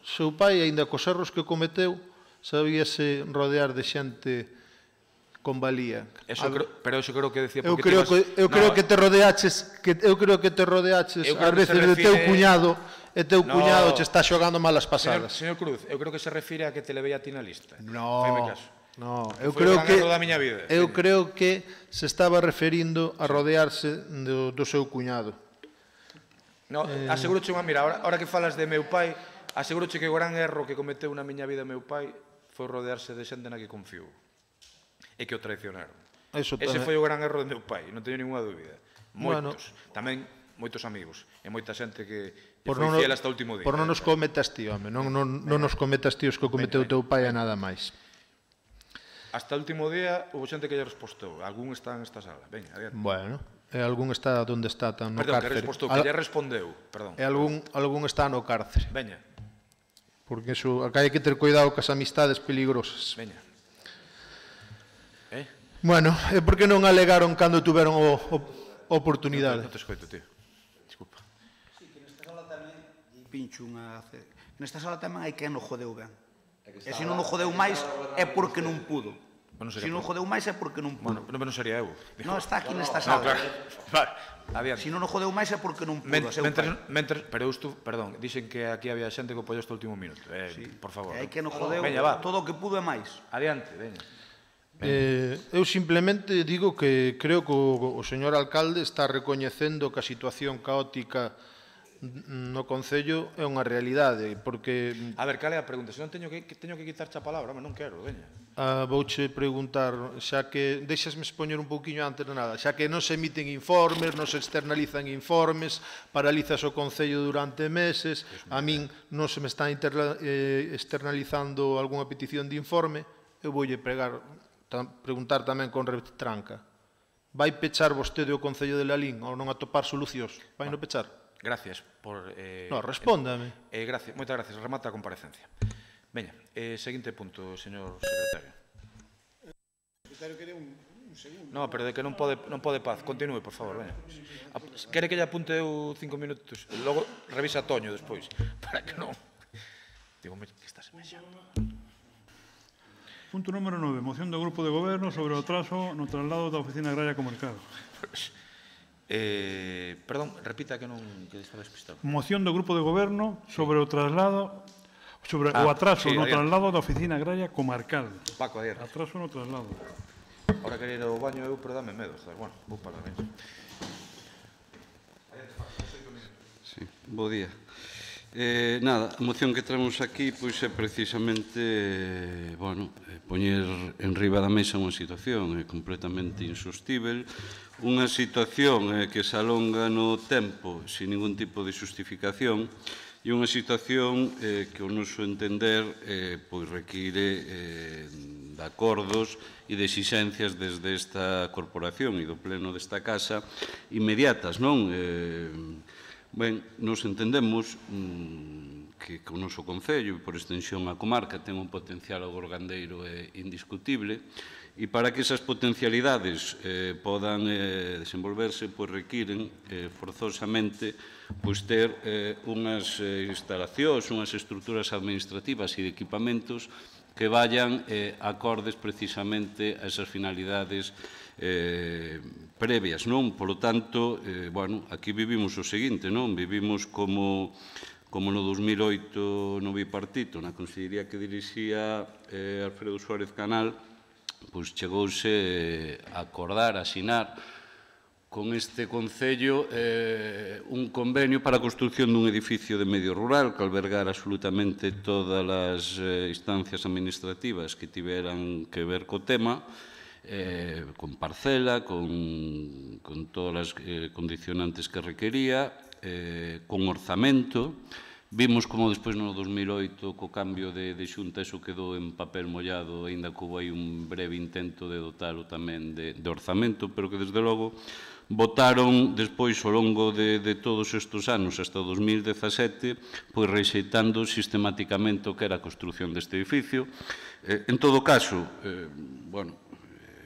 seu pai, aínda cos erros que cometeu, sabíase rodear de xente con valía. Pero eso creo que decía porque eu creo que te rodeaches ás veces de teu cuñado e teu cuñado che está xogando malas pasadas. Señor Cruz, eu creo que se refire a que te levei a ti na lista. No, eu creo que se estaba referindo a rodearse do seu cuñado. Aseguroche unha, mira, ahora que falas de meu pai, aseguroche que o gran erro que cometeu na miña vida meu pai foi rodearse de xente na que confiou e que o traicionaron. Ese foi o gran erro de meu pai, non teño ninguna dúbida. Moitos, tamén moitos amigos e moita xente que foi fiel hasta o último día. Por non nos cometas ti, home, non nos cometas ti os que cometeu teu pai e nada máis. Hasta o último día houve xente que lle respostou, algún está nesta sala. Veña, adiante. Bueno, e algún está onde está, no cárcere. Perdón, que respostou, que lle respondeu, perdón. E algún está no cárcere. Veña. Porque acá hai que ter cuidado cas amistades peligrosas. Veña. Bueno, e por que non alegaron cando tuveron oportunidade? Non te escoito, tío. Disculpa. Sí, que nesta sala tamén pincho unha... Nesta sala tamén hai quen o jodeu ben. E se non o jodeu máis é porque non pudo. Se non jodeu máis é porque non pudo. Bueno, non sería eu. Non, está aquí nesta sala. Claro. Se non o jodeu máis é porque non pudo. Pero perdón, dixen que aquí había xente que o apoiou este último minuto. Por favor. É que non jodeu todo o que pudo e máis. Adiante, veña. Eu simplemente digo que creo que o señor alcalde está recoñecendo que a situación caótica no Concello é unha realidade, porque... A ver, cal é a pregunta? Se non teño que quitarche a palabra, non quero, veña. Vouche preguntar, xa que... Deixasme expoñer un pouquiño antes de nada. Xa que non se emiten informes, non se externalizan informes, paralizas o Concello durante meses, a min non se me está externalizando algunha petición de informe, eu voulle preguntar tamén con retranca. Vai pechar vostede o Concello de Lalín ao non atopar solucións? Vai non pechar? Gracias por... No, respóndame. Moitas gracias. Remata a comparecencia. Veña, seguinte punto, señor secretario. O secretario quere un segundo. No, pero de que non pode paz. Continúe, por favor, veña. Quere que lle apunte eu 5 minutos? Logo revisa Toño despois, para que non... Dígome que estás semellando. Punto número 9. Moción do Grupo de Goberno sobre o atraso no traslado da Oficina Agraria Comarcal. Perdón, repita que estaba despistado. Moción do Grupo de Goberno sobre o traslado, sobre o atraso no traslado da Oficina Agraria Comarcal. Paco, adiante. Atraso no traslado. Ahora quería ir ao baño eu, pero dame medo. Bueno, vou para ben. Sí, bo día. Nada, a moción que traemos aquí pois é precisamente poñer en riba da mesa unha situación completamente insostível, unha situación que se alonga no tempo sin ningún tipo de justificación e unha situación que o noso entender pois require de acordos e de exixencias desde esta corporación e do pleno desta casa inmediatas, non? Ben, nos entendemos que o noso Concello e por extensión a comarca ten un potencial agrogandeiro indiscutible e para que esas potencialidades podan desenvolverse requiren forzosamente ter unhas instalacións, unhas estruturas administrativas e de equipamentos que vayan acordes precisamente a esas finalidades previas, non? Por lo tanto, aquí vivimos o seguinte, non? Vivimos como no 2008 no bipartito, na consellería que dirixía Alfredo Suárez Canal, pois chegouse a acordar, a asinar con este Concello un convenio para a construción dun edificio de medio rural que albergar absolutamente todas as instancias administrativas que tiveran que ver co tema, con parcela, con todas as condicionantes que requería, con orzamento. Vimos como despois no 2008 co cambio de xunta eso quedou en papel mollado, aínda que houve aí un breve intento de dotalo tamén de orzamento, pero que desde logo votaron despois ao longo de todos estes anos, hasta o 2017, pois rexeitando sistemáticamente o que era a construción deste edificio. En todo caso,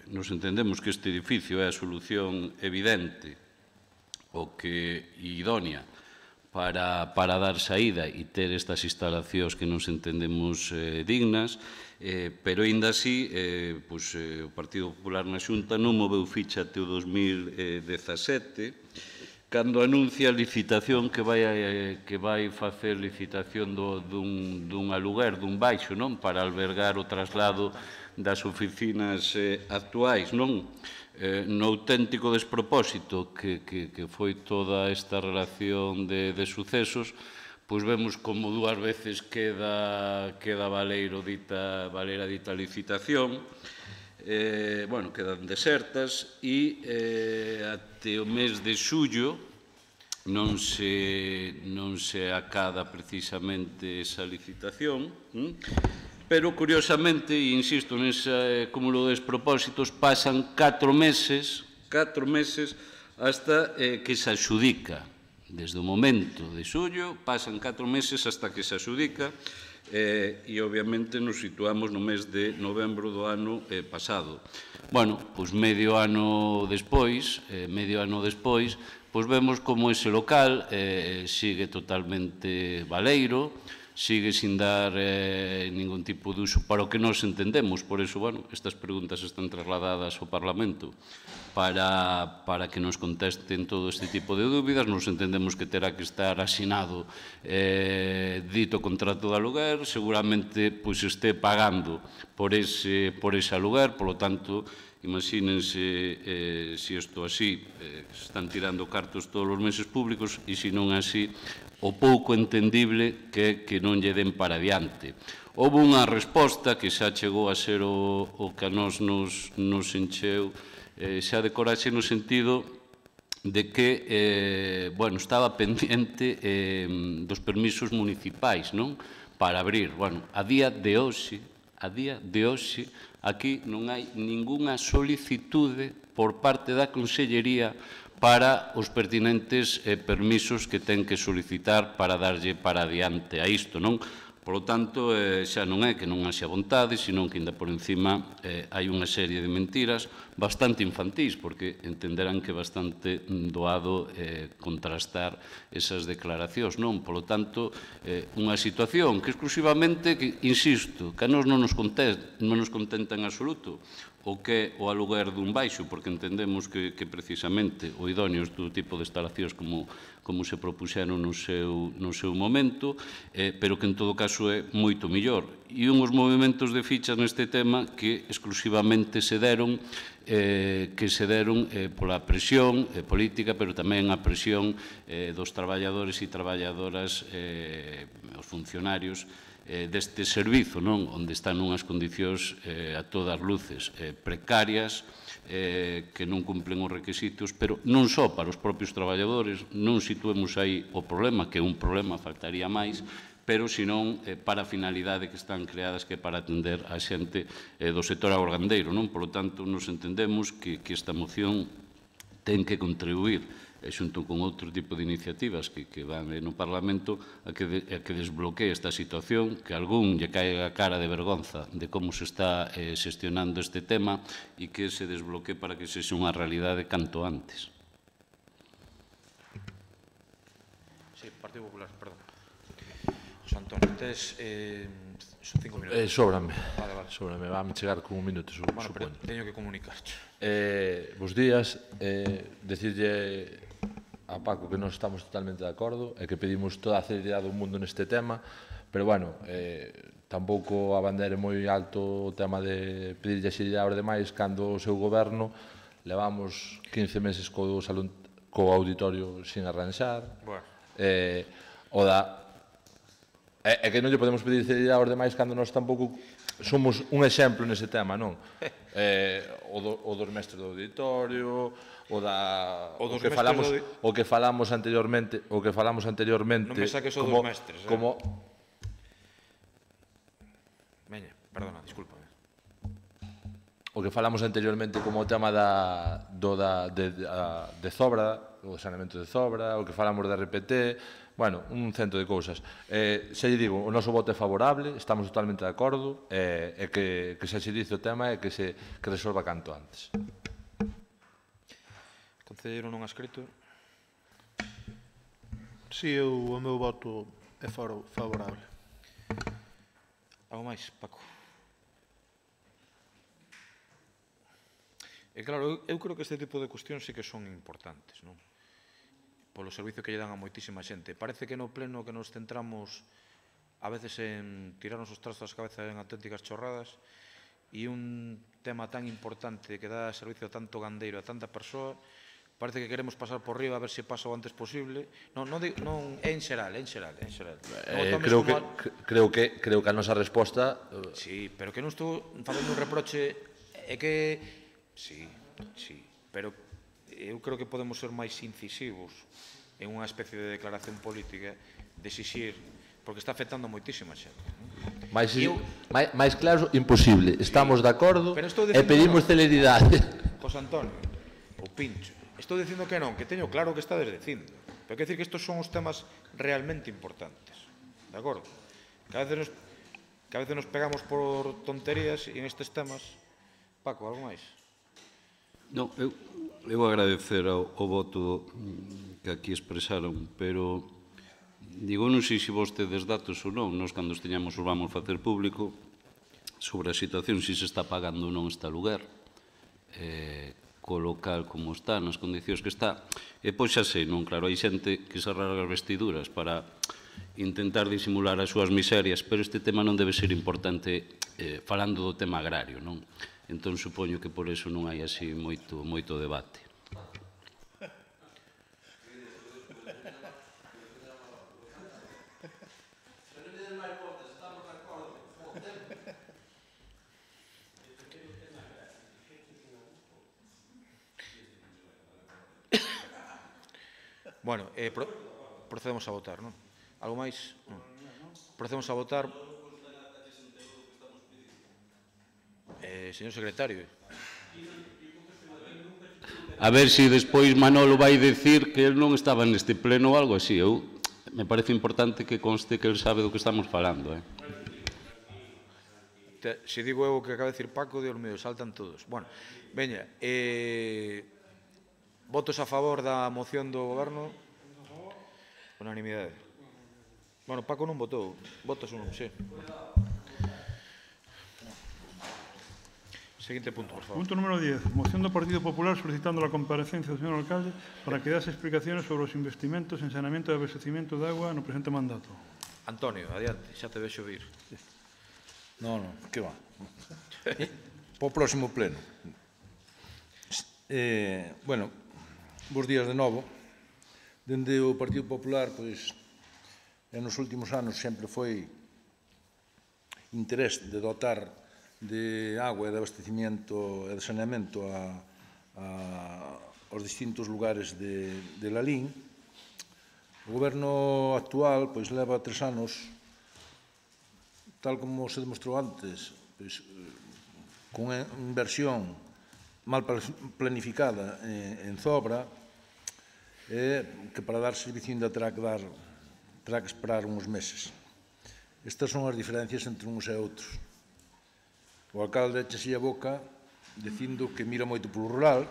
nos entendemos que este edificio é a solución evidente o que idónea para dar saída e ter estas instalacións que nos entendemos dignas, pero aínda así o Partido Popular na Xunta non moveu ficha até o 2017 cando anuncia a licitación que vai facer licitación dun aluguer, dun baixo, non? Para albergar o traslado das oficinas actuais, non? No auténtico despropósito que foi toda esta relación de sucesos, pois vemos como dúas veces queda valera dita licitación, quedan desertas e até o mes de xullo non se acada precisamente esa licitación, pero, curiosamente, e insisto nese cúmulo de despropósitos, pasan 4 meses hasta que se adxudica. Desde o momento de xullo, pasan 4 meses hasta que se adxudica e, obviamente, nos situamos no mes de novembro do ano pasado. Pois medio ano despois, pois vemos como ese local sigue totalmente baleiro, sigue sin dar ningún tipo de uso para o que nos entendemos. Por iso, bueno, estas preguntas están trasladadas ao Parlamento para que nos contesten todo este tipo de dúbidas. Nos entendemos que terá que estar asinado dito contrato de aluguer, seguramente pois este pagando por ese aluguer, polo tanto, imagínense se isto así, están tirando cartos todos os meses públicos e se non así, o pouco entendible que non lle den para adiante. Houve unha resposta que xa chegou a ser o que a nos encheu xa de coraxe no sentido de que estaba pendiente dos permisos municipais para abrir. A día de hoxe, aquí non hai ningunha solicitude por parte da Consellería para os pertinentes permisos que ten que solicitar para darlle para adiante a isto, non? Por lo tanto, xa non é que non haxa vontade, senón que ainda por encima hai unha serie de mentiras bastante infantís, porque entenderán que é bastante doado contrastar esas declaracións, non? Por lo tanto, unha situación que exclusivamente, insisto, que a nos non nos contenta en absoluto, o que é o aluguer dun baixo, porque entendemos que precisamente o idóneo é todo tipo de instalacións como se propuxeron no seu momento, pero que en todo caso é moito millor. E unhos movimentos de fichas neste tema que exclusivamente se deron pola presión política, pero tamén a presión dos traballadores e traballadoras, os funcionarios deste servizo, onde están nunhas condicións a todas luces precarias, que non cumplen os requisitos, pero non só para os propios traballadores, non situemos aí o problema, que é un problema, faltaría máis, pero senón para a finalidade que están creadas, que é para atender a xente do sector agrogandeiro. Por lo tanto, nos entendemos que esta moción ten que contribuir xunto con outro tipo de iniciativas que van no Parlamento a que desbloquee esta situación, que algún lle caiga a cara de vergonza de como se está xestionando este tema e que se desbloquee para que sexa unha realidade canto antes. Sí, Partido Popular, perdón. José Antonio, tes 5 minutos. Sóbrame, vame chegar con un minuto, supoño. Bueno, pero teño que comunicarche. Bos días, decirlle a Paco que non estamos totalmente de acordo e que pedimos toda a celeridade do mundo neste tema, pero, bueno, tampouco abandere moi alto o tema de pedirlle axilidade aos demais cando o seu goberno levamos 15 meses co auditorio sin arranxar, é que non lle podemos pedir celeridade aos demais cando nós tampouco somos un exemplo nese tema, non? O dos mestres do auditorio, o que falamos anteriormente, non me saques o dos mestres, como Veña, perdona, discúlpame. O que falamos anteriormente como o tema de Zobra, o saneamento de Zobra, o que falamos de RPT, bueno, un cento de cousas. Xa lle digo, o noso voto é favorable, estamos totalmente de acordo, e que se axilice o tema e que resolva canto antes. Concelleiro non ha escrito? Si, o meu voto é favorable. Algo máis, Paco? E claro, eu creo que este tipo de cuestións sí que son importantes, non? Polo servicio que lle dan a moitísima xente. Parece que no pleno que nos centramos a veces en tirarnos os trazos ás cabezas en auténticas chorradas e un tema tan importante que dá servicio a tanto gandeiro, a tanta persoa, parece que queremos pasar por riba a ver se pasa o antes posible. Non, é en xeral. Creo que a nosa resposta... Sí, pero que non estou facendo un reproche, é que... Sí, pero eu creo que podemos ser máis incisivos en unha especie de declaración política de exixir, porque está afectando moitísima xente. Máis claro, imposible. Estamos de acordo e pedimos celeridade. José Antonio, o Pincho, estou dicindo que non, que teño claro que está dicindo. Pero quero dicir que estos son os temas realmente importantes. De acordo? Que a veces nos pegamos por tonterías e en estes temas... Paco, algo máis? Non, eu agradecer ao voto que aquí expresaron, pero Digo, non sei se vostedes datos ou non, nós cando os teñamos os vamos facer público sobre a situación, se se está pagando ou non este aluguer, co local como está, nas condicións que está. E pois xa sei, non? Claro, hai xente que se rasga as vestiduras para intentar disimular as súas miserias, pero este tema non debe ser importante falando do tema agrario, non? Entón, supoño que por eso non hai así moito debate. Bueno, procedemos a votar, non? Algo máis? Non. Procedemos a votar. Señor secretario. A ver se despois Manolo vai dicir que el non estaba neste pleno ou algo así. Me parece importante que conste que el sabe do que estamos falando. Se digo eu o que acaba de dicir Paco, Dios mío, saltan todos. Bueno, veña, votos a favor da moción do Goberno? Unanimidade. Bueno, Paco non votou. Votos un, sí. Seguinte punto, por favor. Punto número 10. Moción do Partido Popular solicitando a comparecencia do señor alcalde para que dase explicaciones sobre os investimentos en saneamento e abastecimiento de agua no presente mandato. Antonio, adiante, xa te vexo vir. Non, que va. Po próximo pleno. Bueno, bos días de novo. Dende o Partido Popular, pois, nos últimos anos sempre foi interés de dotar de agua e de abastecimiento e de saneamento aos distintos lugares de Lalín. O goberno actual, pois, leva 3 anos, tal como se demostrou antes, pois, con inversión mal planificada en Zobra, que para dar servicio ainda terá que esperar uns meses. Estas son as diferencias entre uns e outros. O alcalde echase a boca dicindo que mira moito polo rural,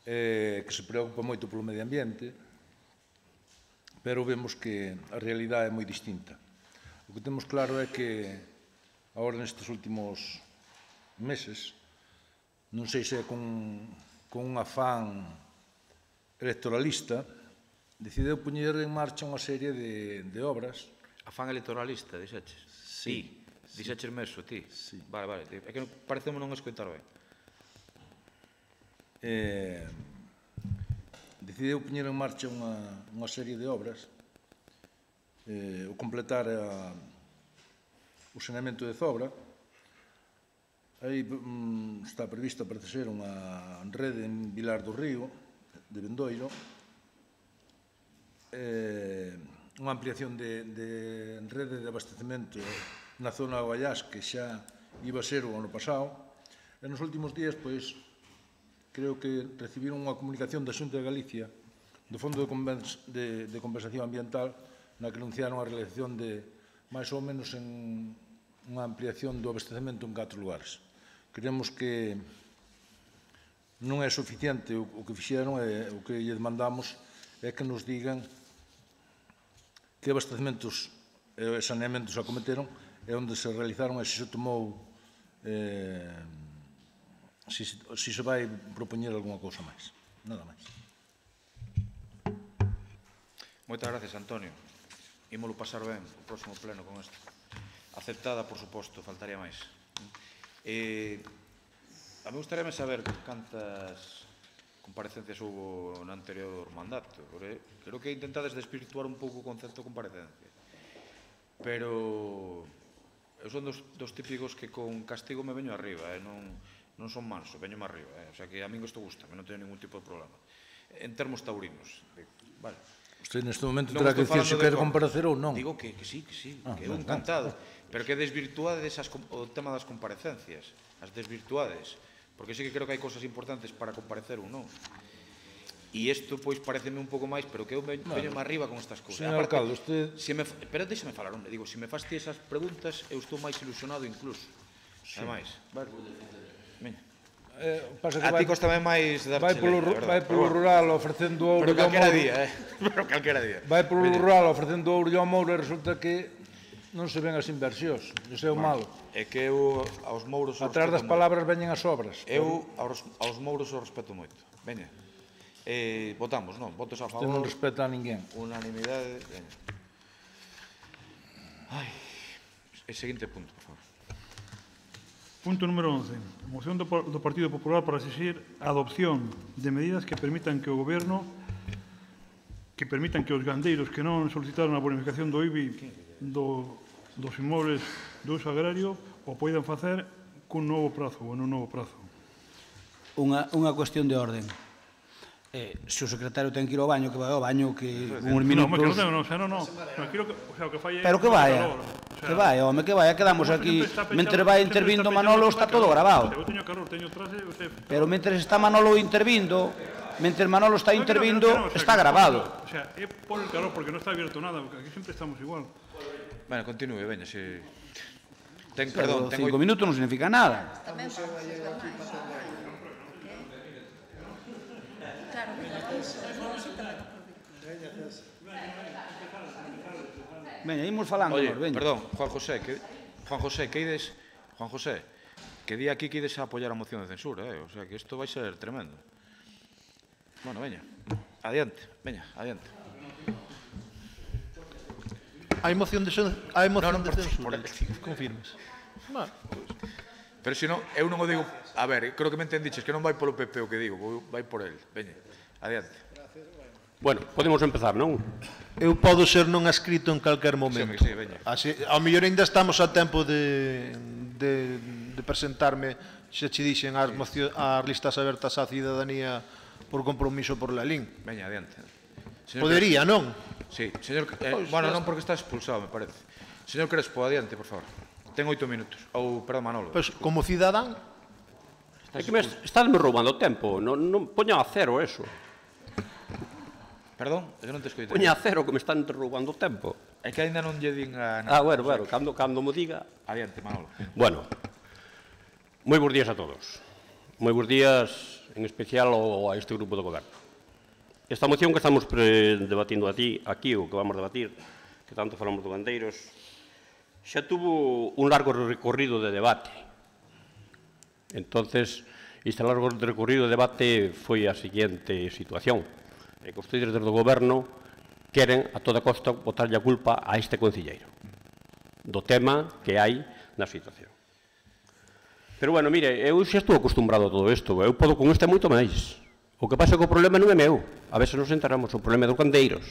que se preocupa moito polo medio ambiente, pero vemos que a realidade é moi distinta. O que temos claro é que agora nestes últimos meses, non sei se é con un afán electoralista, decideu poñer en marcha unha serie de obras. Afán electoralista, dixeches? Sí. Dixeches meso, ti? Sí. Vale. É que parecemos non escoitar ben. Decideu poñer en marcha unha serie de obras, o completar o saneamento de Zobra. Aí está prevista para ser unha rede en Vilar do Río, de Bendoiro, unha ampliación de rede de abastecemento na zona do Guaiás, que xa iba a ser o ano pasado. E nos últimos días, pois, creo que recibiron unha comunicación da Xunta de Galicia, do Fondo de Compensación Ambiental, na que anunciaron a realización de máis ou menos unha ampliación do abastecemento en 4 lugares. Creemos que non é suficiente o que fixeron, o que lle demandamos é que nos digan que abastecementos e saneamentos acometeron e onde se realizaron e se tomou, se se vai propoñer algunha cousa máis. Nada máis. Moitas gracias, Antonio. Ímolo pasar ben o próximo pleno con isto. Aceptada, por suposto, faltaría máis. A mí gustaríame saber cantas comparecencias houve no anterior mandato. Creo que intentades desvirtuar un pouco o concepto de comparecencia. Pero eu son dos típicos que con castigo me veño arriba, non son manso, veño me arriba. O sea que a mí isto gusta, non teño ningún tipo de problema. En termos taurinos. Vale. Usted neste momento terá que dicir se quer comparecer ou non. Digo que sí, que eu encantado. Pero que desvirtuades o tema das comparecencias. As desvirtuades. Porque sí que creo que hai cosas importantes para comparecer ou non. E isto, pois, pareceme un pouco máis, pero que eu veño-me arriba con estas cousas. Señor alcalde, usted... Pero deixame falar, hombre. Digo, se me fas ti esas preguntas, eu estou máis ilusionado incluso. Ademais. A ti costame máis dar cheleira, vai polo rural ofrecendo ouro pero ao calquera Mouro. día, pero calquera día. Vai polo rural ofrecendo ouro ao Mouro e resulta que non se ven as inversións. Iso é o malo. É que eu aos mouros os Atrás das respeto palabras veñen as obras. Eu aos mouros os respeto moito. Veña. Votamos, non? Votos a favor. Non respeta a ninguén. Unanimidade. Veña. Ai. Seguinte punto, por favor. Punto número 11. Moción do Partido Popular para exigir a adopción de medidas que permitan que o Goberno os gandeiros que non solicitaron a bonificación do IBI dos inmobles de uso agrario o poidan facer cun novo prazo ou nun novo prazo. Unha cuestión de orden. Se o secretario ten que ir ao baño, que vai ao baño, que uns minutos... Non. Pero que vaya. Que vai, home, que vai, quedamos aquí. Mentre vai intervindo Manolo está todo grabado. Pero mentre está Manolo intervindo, mentre Manolo está intervindo, está grabado. O sea, é por el calor, porque non está abierto nada, porque aquí sempre estamos igual. Bueno, continúe, veña, se... Perdón, 5 minutos non significa nada. Veña, imos falando. Oye, perdón, Juan José, que di aquí que ides a apoiar a moción de censura, o sea, que isto vai ser tremendo. Bueno, veña, adiante, adiante. Hai moción de censura, confirmes. Pero se non, eu non o digo... A ver, creo que me entendiches, que non vai polo PP o que digo, vai por el. Veña, adiante. Bueno, podemos empezar, non? Eu podo ser non escrito en calquer momento. Sí, veña. Así, ao mellor ainda estamos a tempo de presentarme, se che dixen as listas abertas á cidadanía por compromiso por la LIN. Veña, adiante. Podería, non? Sí, señor... Bueno, non porque está expulsado, me parece. Señor Crespo, adiante, por favor. Ten 8 minutos. Ou, perdón, Manolo. Pois, como cidadán... É que me estás roubando o tempo. Non poña a cero eso. Perdón, é que non te escoitei. Poña a cero que me están roubando o tempo. É que ainda non lle din a... Bueno, cando mo diga... Adiante, Manolo. Bueno, moi bons días a todos. Moi bons días, en especial a este grupo do goberno. Esta moción que estamos debatindo aquí, o que vamos debatir, que tanto falamos do gandeiros, xa tuvo un largo recorrido de debate. Entonces, este largo recorrido de debate foi a seguinte situación. É que os líderes do goberno queren a toda costa botarlle a culpa a este concelleiro do tema que hai na situación. Pero, bueno, mire, eu xa estou acostumbrado a todo isto. Eu podo con isto moito máis. O que pasa é que o problema non é meu. A veces nos enteramos, o problema é dos gandeiros.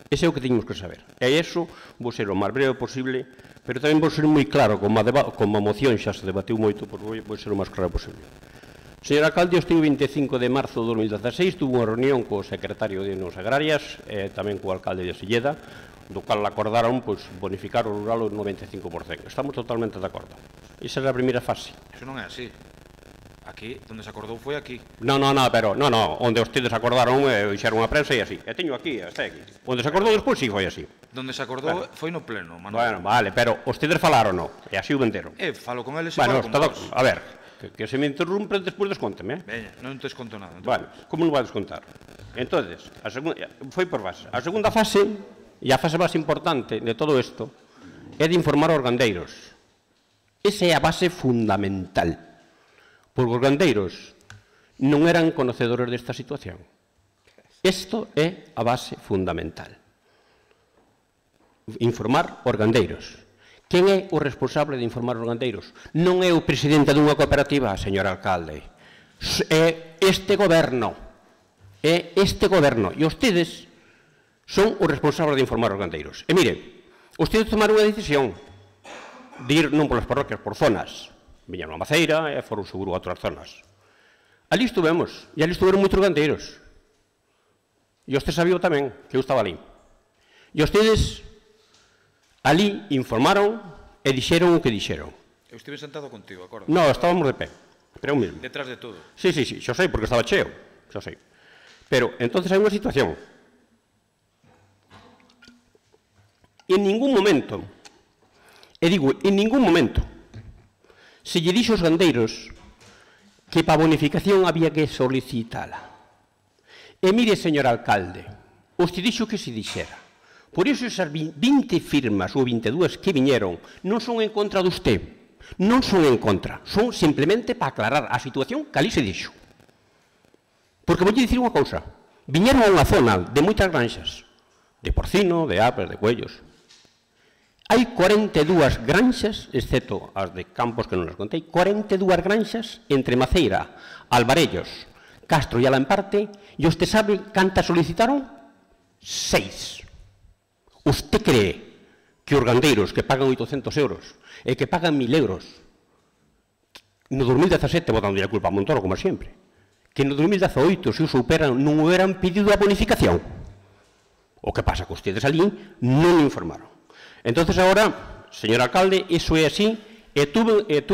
Ese é o que teñemos que saber. E iso vou ser o máis breve posible, pero tamén vou ser moi claro, como a moción xa se debatiu moito, porque vou ser o máis claro posible. O señor alcalde, o 25 de marzo de 2016, tuvo unha reunión co secretario de Nos Agrarias e tamén co alcalde de Silleda, do cal acordaron bonificar o rural o 95%. Estamos totalmente de acordo. Esa é a primeira fase. Iso non é así. Aquí, onde se acordou foi aquí. Non, onde os tides acordaron fixeron a prensa e así. E teño aquí, está aquí. Onde se acordou despois, sí, foi así. Donde se acordou foi no pleno, Manolo. Bueno, vale, pero os tides falaron, non? E así o venderon. Falo con eles e falo con vos. A ver, que se me interrumpen despois descónteme. Veña, non te desconto nada. Bueno, como non vai descontar? Entonces, foi por fase. A segunda fase, e a fase máis importante de todo isto, é de informar aos gandeiros. Esa é a base fundamental. Porque os gandeiros non eran conocedores desta situación. Isto é a base fundamental. Informar os gandeiros. Quen é o responsable de informar os gandeiros? Non é o presidente dunha cooperativa, señor alcalde. É este goberno. É este goberno. E os tedes son os responsables de informar os gandeiros. E mire, os tedes tomaron unha decisión de ir non polas parroquias, por zonas. Viñan a Maceira e foron seguro a outras zonas. Ali estuvemos, e ali estuveron moitos gandeiros. E usted sabía tamén que eu estaba ali. E ustedes ali informaron e dixeron o que dixeron. Eu estive sentado contigo, acordo? Non, estábamos de pé, pero eu mesmo. Detrás de todo. Sí, xo sei, porque estaba cheo, xo sei. Pero, entonces hai unha situación. En ningún momento, e digo, en ningún momento, se lle dixo aos gandeiros que para a bonificación había que solicitala. E mire, señor alcalde, usted dixo que se dixera. Por iso esas 20 firmas ou 22 que viñeron non son en contra de usted. Non son en contra, son simplemente para aclarar a situación que ali se dixo. Porque vou dicir unha cousa. Viñeron a unha zona de moitas granxas, de porcino, de aves, de cuellos. Hai 42 granxas, excepto as de campos que non as contei, 42 granxas entre Maceira, Alvarellos, Castro e Alamparte, e usted sabe cantas solicitaron? 6. Usted cree que os gandeiros que pagan 800 euros e que pagan 1.000 euros, no 2017, botando a culpa a Montoro, como sempre, que no 2018, se o superan, non hubieran pedido a bonificación? O que pasa que ustedes ali non informaron. Entonces, agora, señor alcalde, iso é así, e tú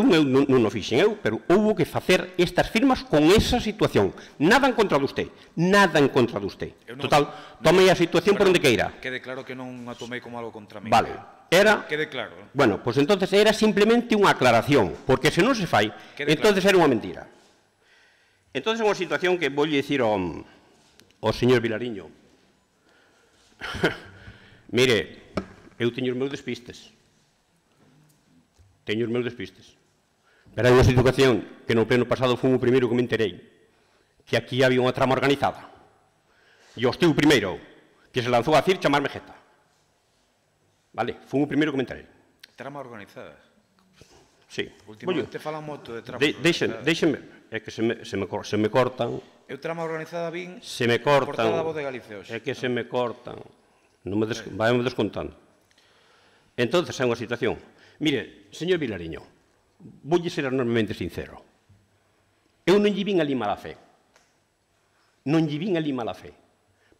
non o fixen eu, pero houve que facer estas firmas con esa situación. Nada en contra de usted, nada en contra de usted. Total, tome a situación por onde queira. Quede claro que non a tomei como algo contra mí. Vale, era... Quede claro. Bueno, pois entonces era simplemente unha aclaración, porque se non se fai, entonces era unha mentira. Entonces é unha situación que vou dicir ao señor Vilariño. Mire, eu teño os meus despistes. Teño os meus despistes. Pero hai unha situación que no pleno pasado foi o primeiro que me enterei, que aquí había unha trama organizada. E hostiu o primeiro que se lanzou a decir chamarme jeta. Vale, foi o primeiro que me enterei. Trama organizada? Sí. Últimamente falan moito de trama. Deixenme, é que se me cortan. Eu trama organizada vin portada da Voz de Galicia hoxe. É que se me cortan. Vai-me descontando. Entón, é unha situación. Mire, señor Vilariño, voulle ser enormemente sincero. Eu non lle vin ali mala fe. Non lle vin ali mala fe.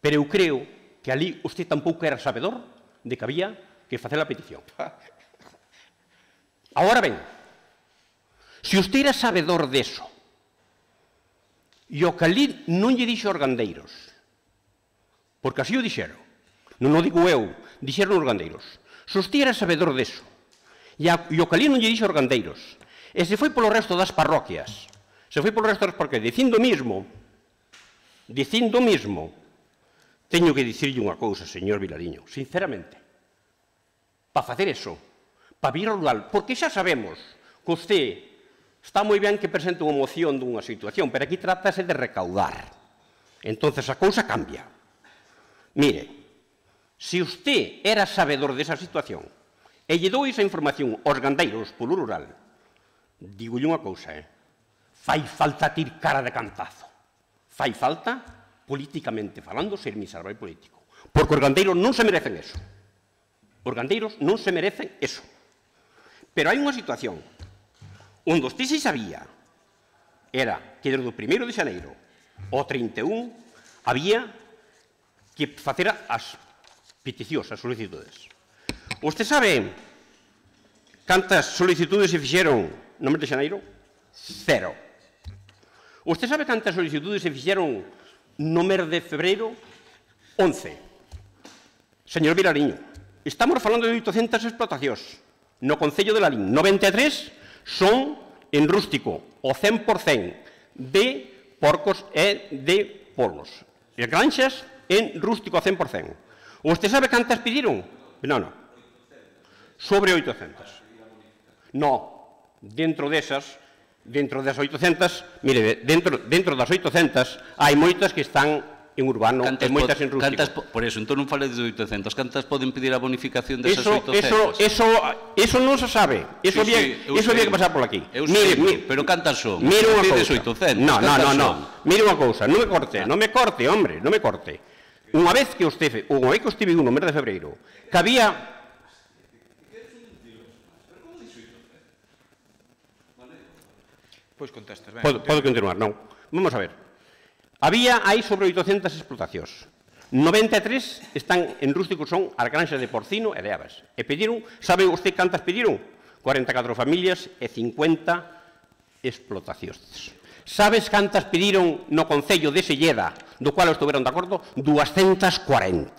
Pero eu creo que ali usted tampouco era sabedor de que había que facer a petición. Agora ben, se usted era sabedor deso, e o que ali non lle dixo aos gandeiros, porque así o dixeron, non o digo eu, dixeron os gandeiros, se usted era sabedor deso, e o que ali non lle dixo aos gandeiros, e se foi polo resto das parroquias, dicindo mismo, teño que dicirlle unha cousa, señor Vilariño, sinceramente, para facer eso, para vir ao rural, porque xa sabemos que usted está moi ben que presente unha moción dunha situación, pero aquí trátase de recaudar. Entonces a cousa cambia. Mire, se usted era sabedor desa situación e lle dou esa información aos gandeiros polo rural, digolle unha cousa, fai falta tir cara de cantazo. Fai falta, políticamente falando, ser miserable político. Porque os gandeiros non se merecen eso. Os gandeiros non se merecen eso. Pero hai unha situación onde usted se sabía era que desde o 1 de xaneiro ao 31 había que facer as peticións, as solicitudes. Usted sabe cantas solicitudes se fixeron no mes de xaneiro? 0. Usted sabe cantas solicitudes se fixeron no mes de febreiro? 11. Señor Vilariño, estamos falando de 800 explotacións no Concello de Lalín. 93 son en rústico, o 100% de porcos e de pollos. E granxas en rústico, o 100%. Usted sabe cantas pediron? Non. Sobre 800. No, dentro desas 800, mire, dentro das 800 hai moitas que están en urbano e moitas en rústico. Por eso, entón non fale de 800. Cantas poden pedir a bonificación desas 800? Eso non se sabe. Eso había que pasar por aquí. Mire, pero cantas son? Mire unha cousa. No. Mire unha cousa. Non me corte, hombre, non me corte. Unha vez que usted viu no mes de febreiro, que había... Pois contestas, ben. Podo continuar, non. Vamos a ver. Había aí sobre 800 explotacións. 93 están en rústico, son as granxas de porcino e de aves. E pediron, sabe usted cantas pediron? 44 familias e 50 explotacións. Sabes cantas pediron no Concello de Selleda, do cual estuveron de acordo? 240.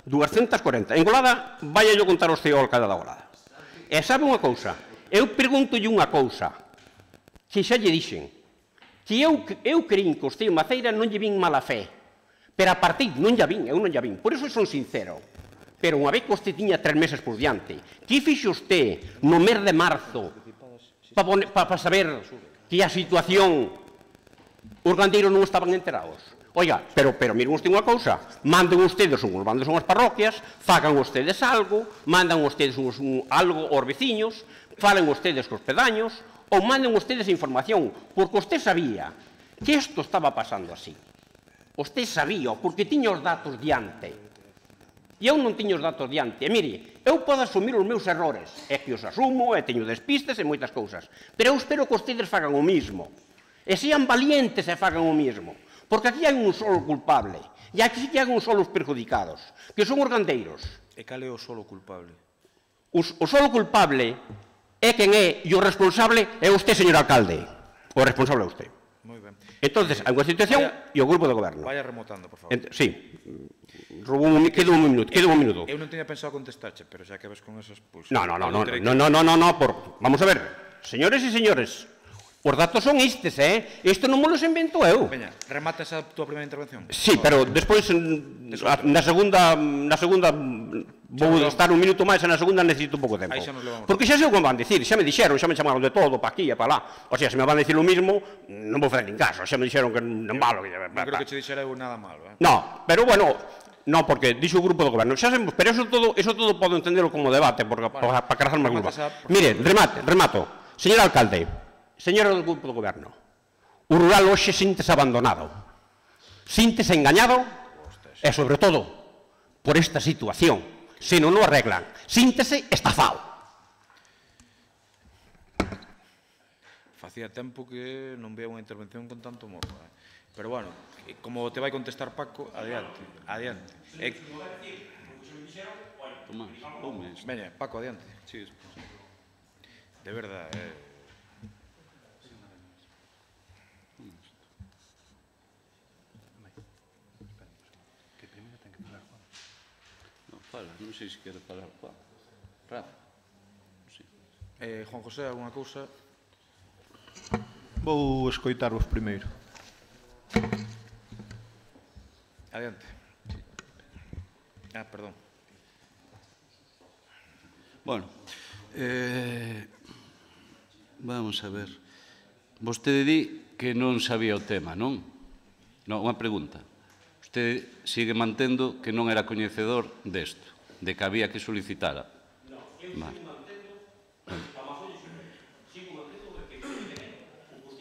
240. En Golada, vaya yo contar o CEO alcalde da Golada. E sabe unha cousa? Eu pregunto unha cousa, que xa lle dixen, que eu creín que o Esteio Maceira non lle vin mala fe, pero a partir non lle vin, eu non lle vin, por iso son sincero. Pero unha vez que usted tiña 3 meses por diante, que fixo usted no mes de marzo para saber que a situación os gandeiros non estaban enterados? Oiga, pero miren usted unha cousa, manden ustedes unhas parroquias, fagan ustedes algo, mandan ustedes algo aos veciños, falen ustedes cos pedaños, ou manden ustedes información, porque usted sabía que isto estaba pasando así. Usted sabía, porque tiña os datos diante. E eu non tiño os datos diante. E mire, eu podo asumir os meus errores. É que os asumo, e teño despistes e moitas cousas. Pero eu espero que ustedes fagan o mismo. E sean valientes e fagan o mismo. Porque aquí hai un solo culpable. E aquí hai un solo os perjudicados, que son os gandeiros. E cal é o solo culpable? O solo culpable é quen é, e o responsable é usted, señor alcalde. O responsable é usted. Moi ben. Entonces, a Constitución e o grupo de goberno. Vaya remotando, por favor. Sí. Queda un minuto. Eu non tiña pensado contestarche, pero xa que ves con esos... No, vamos a ver. Señores e señores, os datos son estes, Isto non me los invento eu. Veña, remata esa túa primeira intervención. Sí, pero despois, na segunda, vou estar un minuto máis, e na segunda necesito un pouco de tempo. Porque xa sei o que me van dicir, xa me dixeron, xa me chamaron de todo, pa aquí e pa lá. O sea, se me van dicir o mismo, non vou fazer nin caso, xa me dixeron que non valo. Non creo que che dixera eu nada malo, No, pero bueno, no, porque dixo o grupo do goberno. Pero eso todo podo entenderlo como debate, para cargar máis curva. Mire, remato. Señor alcalde, señor do grupo do goberno, o rural hoxe síntese abandonado, síntese engañado e, sobre todo, por esta situación, se non o arreglan, síntese estafado. Facía tempo que non vea unha intervención con tanto morro, pero bueno, como te vai contestar Paco, adiante. Veña, Paco, adiante. De verdade, Non sei se quere falar. Rafa. Juan José, alguna cousa? Vou escoitarvos primeiro. Adiante. Perdón. Bueno, vamos a ver. Vostede di que non sabía o tema, non? Non, unha pregunta. Vostede sigue mantendo que non era coñecedor desto, de que había que solicitara. Non, eu sigo mantendo, sigo mantendo que vostede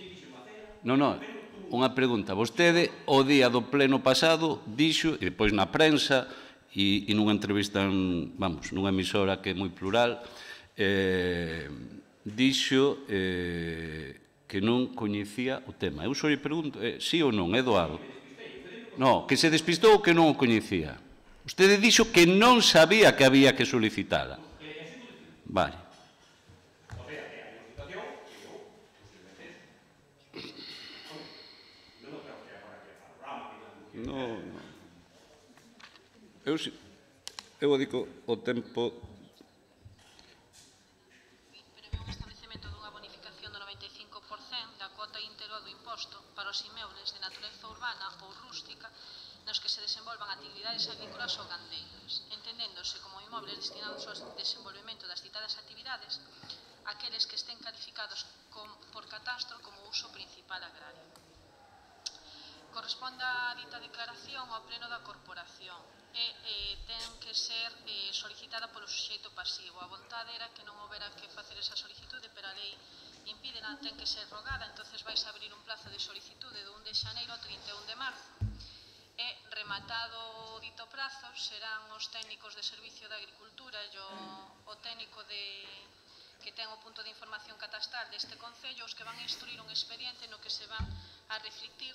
dixo Macera... Non, unha pregunta. Vostede, o día do pleno pasado, dixo, e depois na prensa, e nunha entrevista, nunha emisora que é moi plural, dixo que non coñecía o tema. Eu só lle pregunto, sí ou non, é doado? Non, que se despistou ou que non o coñecía. Vostede dixo que non sabía que había que solicitala. Vale. Non. Eu digo o tempo... Prevé un establecemento dunha bonificación do 95% da cuota íntegra do imposto para os inmuebles de natureza urbana ou rústica nos que se desenvolvan actividades agrícolas ou gandeiras, entendéndose como inmuebles destinados ao desenvolvemento das citadas actividades aqueles que estén calificados por catastro como uso principal agrario. Corresponde a dita declaración ao pleno da corporación e ten que ser solicitada polo suxeito pasivo. A vontade era que non houbera que facer esa solicitude, pero a lei impídena, ten que ser rogada, entonces vais a abrir un plazo de solicitude do 1 de xaneiro ao 31 de marzo. E rematado o dito prazo serán os técnicos de Servicio de Agricultura e o técnico que ten o punto de información catastral deste Concello os que van a instruir un expediente no que se van a reflectir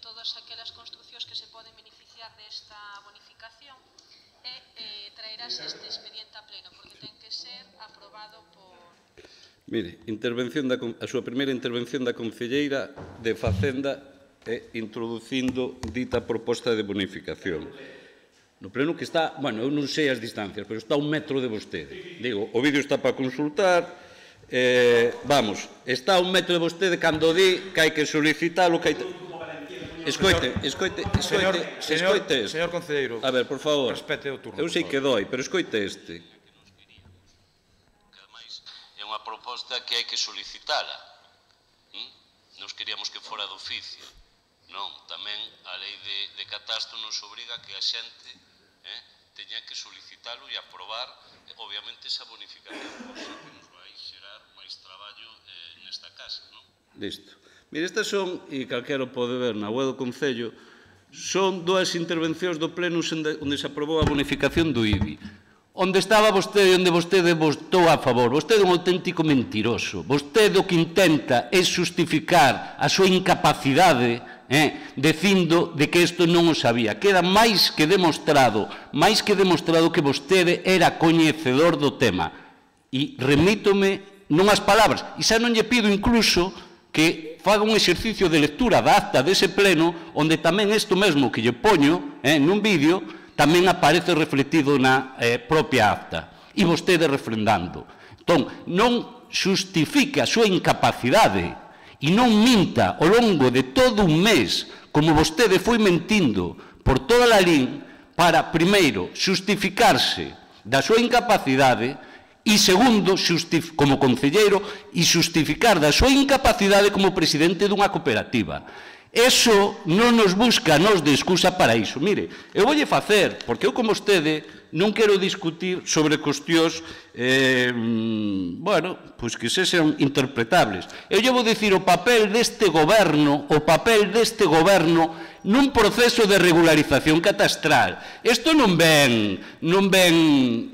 todas aquelas construccións que se poden beneficiar desta bonificación e traerás este expediente a pleno porque ten que ser aprobado por... Mire, a súa primeira intervención da Concelleira de Facenda introducindo dita proposta de bonificación. No pleno que está, bueno, eu non sei as distancias, pero está a 1 metro de vostede. Digo, o vídeo está para consultar, Vamos, está un método de vostede cando di que hai que solicitalo, que hai... Escoite. Señor concelleiro, a ver, por favor. Respete o turno. Eu sei que doi, pero escoite este. Que ademais é unha proposta que hai que solicitala. Nos queríamos que fora do oficio. Non, tamén a lei de catastro nos obriga que a xente teña que solicitalo e aprobar, obviamente, esa bonificación, cosa que nos vai xerar máis traballo nesta casa, non? Listo. Mire, estas son, e calquera pode ver na web do Concello, son dúas intervencións do Pleno onde se aprobou a bonificación do IBI. Onde estaba vostede e onde vostede votou a favor. Vostede é un auténtico mentiroso. Vostede o que intenta é justificar a súa incapacidade dicindo de que isto non o sabía. Queda máis que demostrado que vostede era coñecedor do tema. E remítome non as palabras. E xa non lle pido incluso que faga un exercicio de lectura da acta dese pleno onde tamén isto mesmo que lle poño nun vídeo tamén aparece refletido na propia acta. E vostede refrendando. Entón, non xustifique a súa incapacidade e non minta ao longo de todo un mes, como vostede foi mentindo por toda a LIN, para, primeiro, xustificarse da súa incapacidade e, segundo, como concelleiro, e xustificar da súa incapacidade como presidente dunha cooperativa. Eso non nos busca a nos de excusa para iso. Mire, eu voulle facer, porque eu como vostede non quero discutir sobre cuestións, bueno, pois que sexan interpretables. Eu lle vou dicir o papel deste goberno nun proceso de regularización catastral. Isto non ven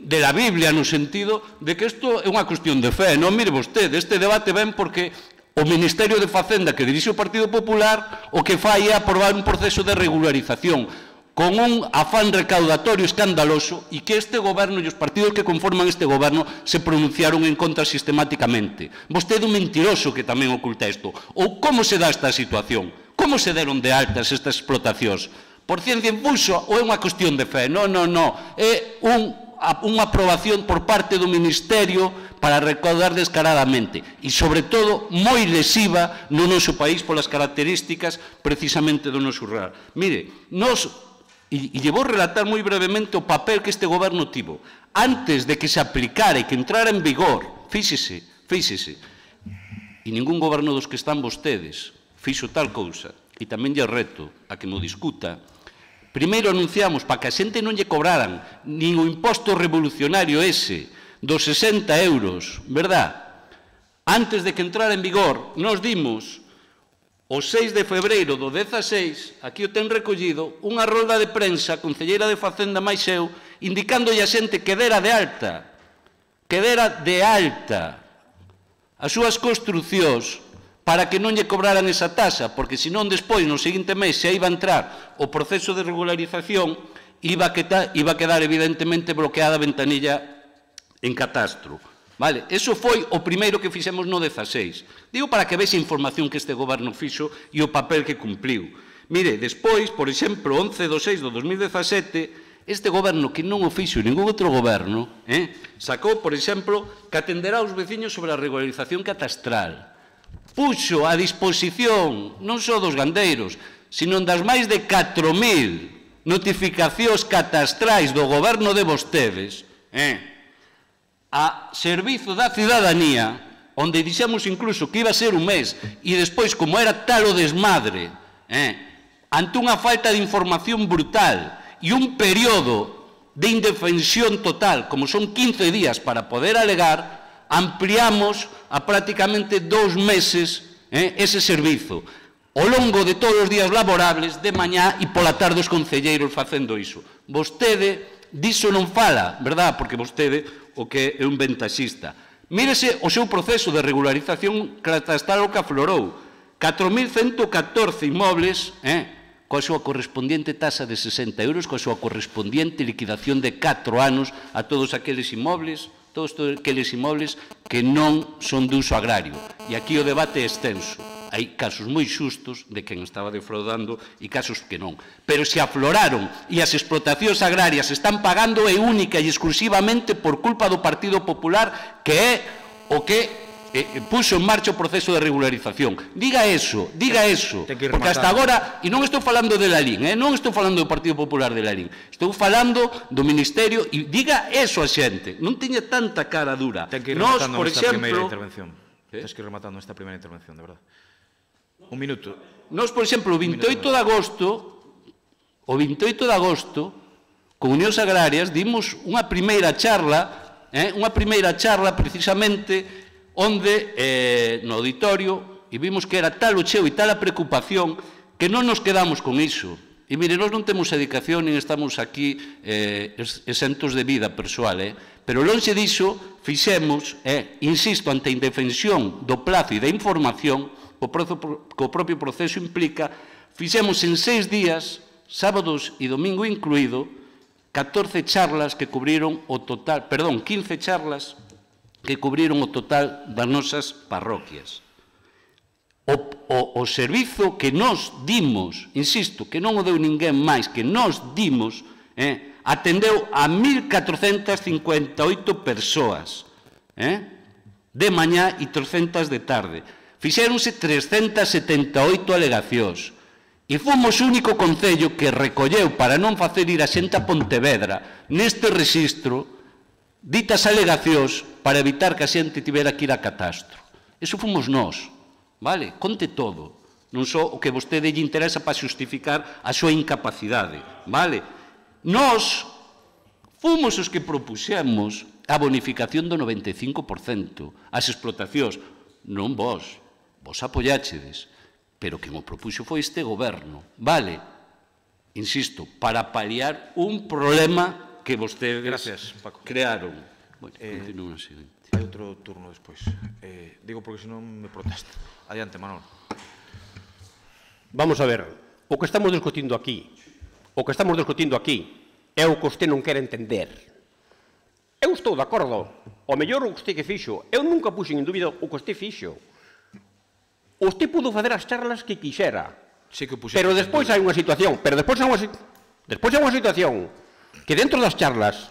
de la Biblia no sentido de que isto é unha cuestión de fe. Non, mire vostede, este debate ven porque o Ministerio de Facenda que dirixe o Partido Popular o que fai é aprobar un proceso de regularización con un afán recaudatorio escandaloso e que este goberno e os partidos que conforman este goberno se pronunciaron en contra sistemáticamente. Vostede é un mentiroso que tamén oculta isto. Ou como se dá esta situación? Como se deron de altas estas explotacións? Por ciencia infuso ou é unha cuestión de fe? Non. É unha aprobación por parte do Ministerio para recaudar descaradamente e, sobre todo, moi lesiva no noso país polas características precisamente do noso rural. Mire, e lle vou relatar moi brevemente o papel que este goberno tivo antes de que se aplicara e que entrara en vigor. Fíxese, e ningún goberno dos que están vostedes fixo tal cousa, e tamén lle reto a que mo discuta. Primeiro anunciamos para que a xente non lle cobraran nin o imposto revolucionario ese dos 60 euros, verdad? Antes de que entrara en vigor, nos dimos o 6 de febreiro do 16, aquí o ten recollido, unha rolda de prensa, a concelleira de Facenda máis eu, indicándolle a xente que dera de alta as súas construcións para que non lle cobraran esa taxa, porque senón despois, no seguinte mes, se iba a entrar o proceso de regularización, iba a quedar evidentemente bloqueada a ventanilla en catastro. Vale, eso foi o primeiro que fixemos no 16. Digo para que vexe a información que este goberno fixo e o papel que cumpliu. Mire, despois, por exemplo, 11 de 6 de 2017, este goberno, que non o fixo ningún outro goberno, sacou, por exemplo, que atenderá aos veciños sobre a regularización catastral. Puxo a disposición non só dos gandeiros, sino das máis de 4.000 notificacións catastrais do goberno de vostedes, a servizo da cidadanía, onde dixemos incluso que iba a ser un mes, e despois, como era tal o desmadre, ante unha falta de información brutal e un período de indefensión total, como son 15 días para poder alegar, ampliamos a prácticamente 2 meses ese servizo. Ao longo de todos os días laborables, de mañá e pola tarde os concelleiros facendo iso. Vostede diso non fala, verdad? Porque vostede o que é un ventaxista. Mírese o seu proceso de regularización catastral o que aflorou. 4.114 inmobles, coa súa correspondiente tasa de 60 euros, coa súa correspondiente liquidación de 4 anos a todos aqueles inmobles que non son de uso agrario. E aquí o debate é extenso. Hai casos moi xustos de quen estaba defraudando e casos que non. Pero se afloraron e as explotacións agrarias están pagando única e exclusivamente por culpa do Partido Popular, que é o que puxo en marcha o proceso de regularización. Diga eso, porque hasta agora, e non estou falando de Lalín, non estou falando do Partido Popular de Lalín, estou falando do Ministerio, e diga eso a xente, non teña tanta cara dura. Ten que ir rematando esta primeira intervención. Tens que ir rematando esta primeira intervención, de verdade. Un minuto. Nos, por exemplo, o 28 de agosto, con Unións Agrarias, dimos unha primeira charla precisamente onde no auditorio e vimos que era tal o cheo e tal a preocupación que non nos quedamos con iso. E mire, nós non temos dedicación nin estamos aquí exentos de vida persoal, pero lonxe diso fixemos, insisto, ante a indefensión do plazo e da información que o propio proceso implica, fixemos en 6 días, sábados e domingo incluído, 14 charlas que cubriron o total, 15 charlas que cubriron o total das nosas parroquias. O servizo que nos dimos, insisto, que non o deu ninguén máis, que nos dimos, atendeu a 1.458 persoas, de mañá e 300 de tarde. Fixéronse 378 alegacións. E fomos o único concello que recolleu para non facer ir a xente a Pontevedra neste rexistro ditas alegacións para evitar que a xente tivera que ir a catastro. Eso fomos nós, vale? Conte todo. Non só o que vostede lle interesa para xustificar a súa incapacidade, vale? Nós fomos os que propuxemos a bonificación do 95% ás explotacións, non vos. Vos apoyáchedes, pero quen o propuxo foi este goberno, vale? Insisto, para paliar un problema que vostedes crearon. Bueno, continúa así. Hai outro turno despois. Digo porque senón me protesta. Adiante, Manolo. Vamos a ver, o que estamos discutindo aquí é o que usted non quere entender. Eu estou de acordo, o mellor o que usted que fixo, eu nunca puxen en dúbida o que usted fixo. Usted pudo facer as charlas que quixera, pero despois hai unha situación, que dentro das charlas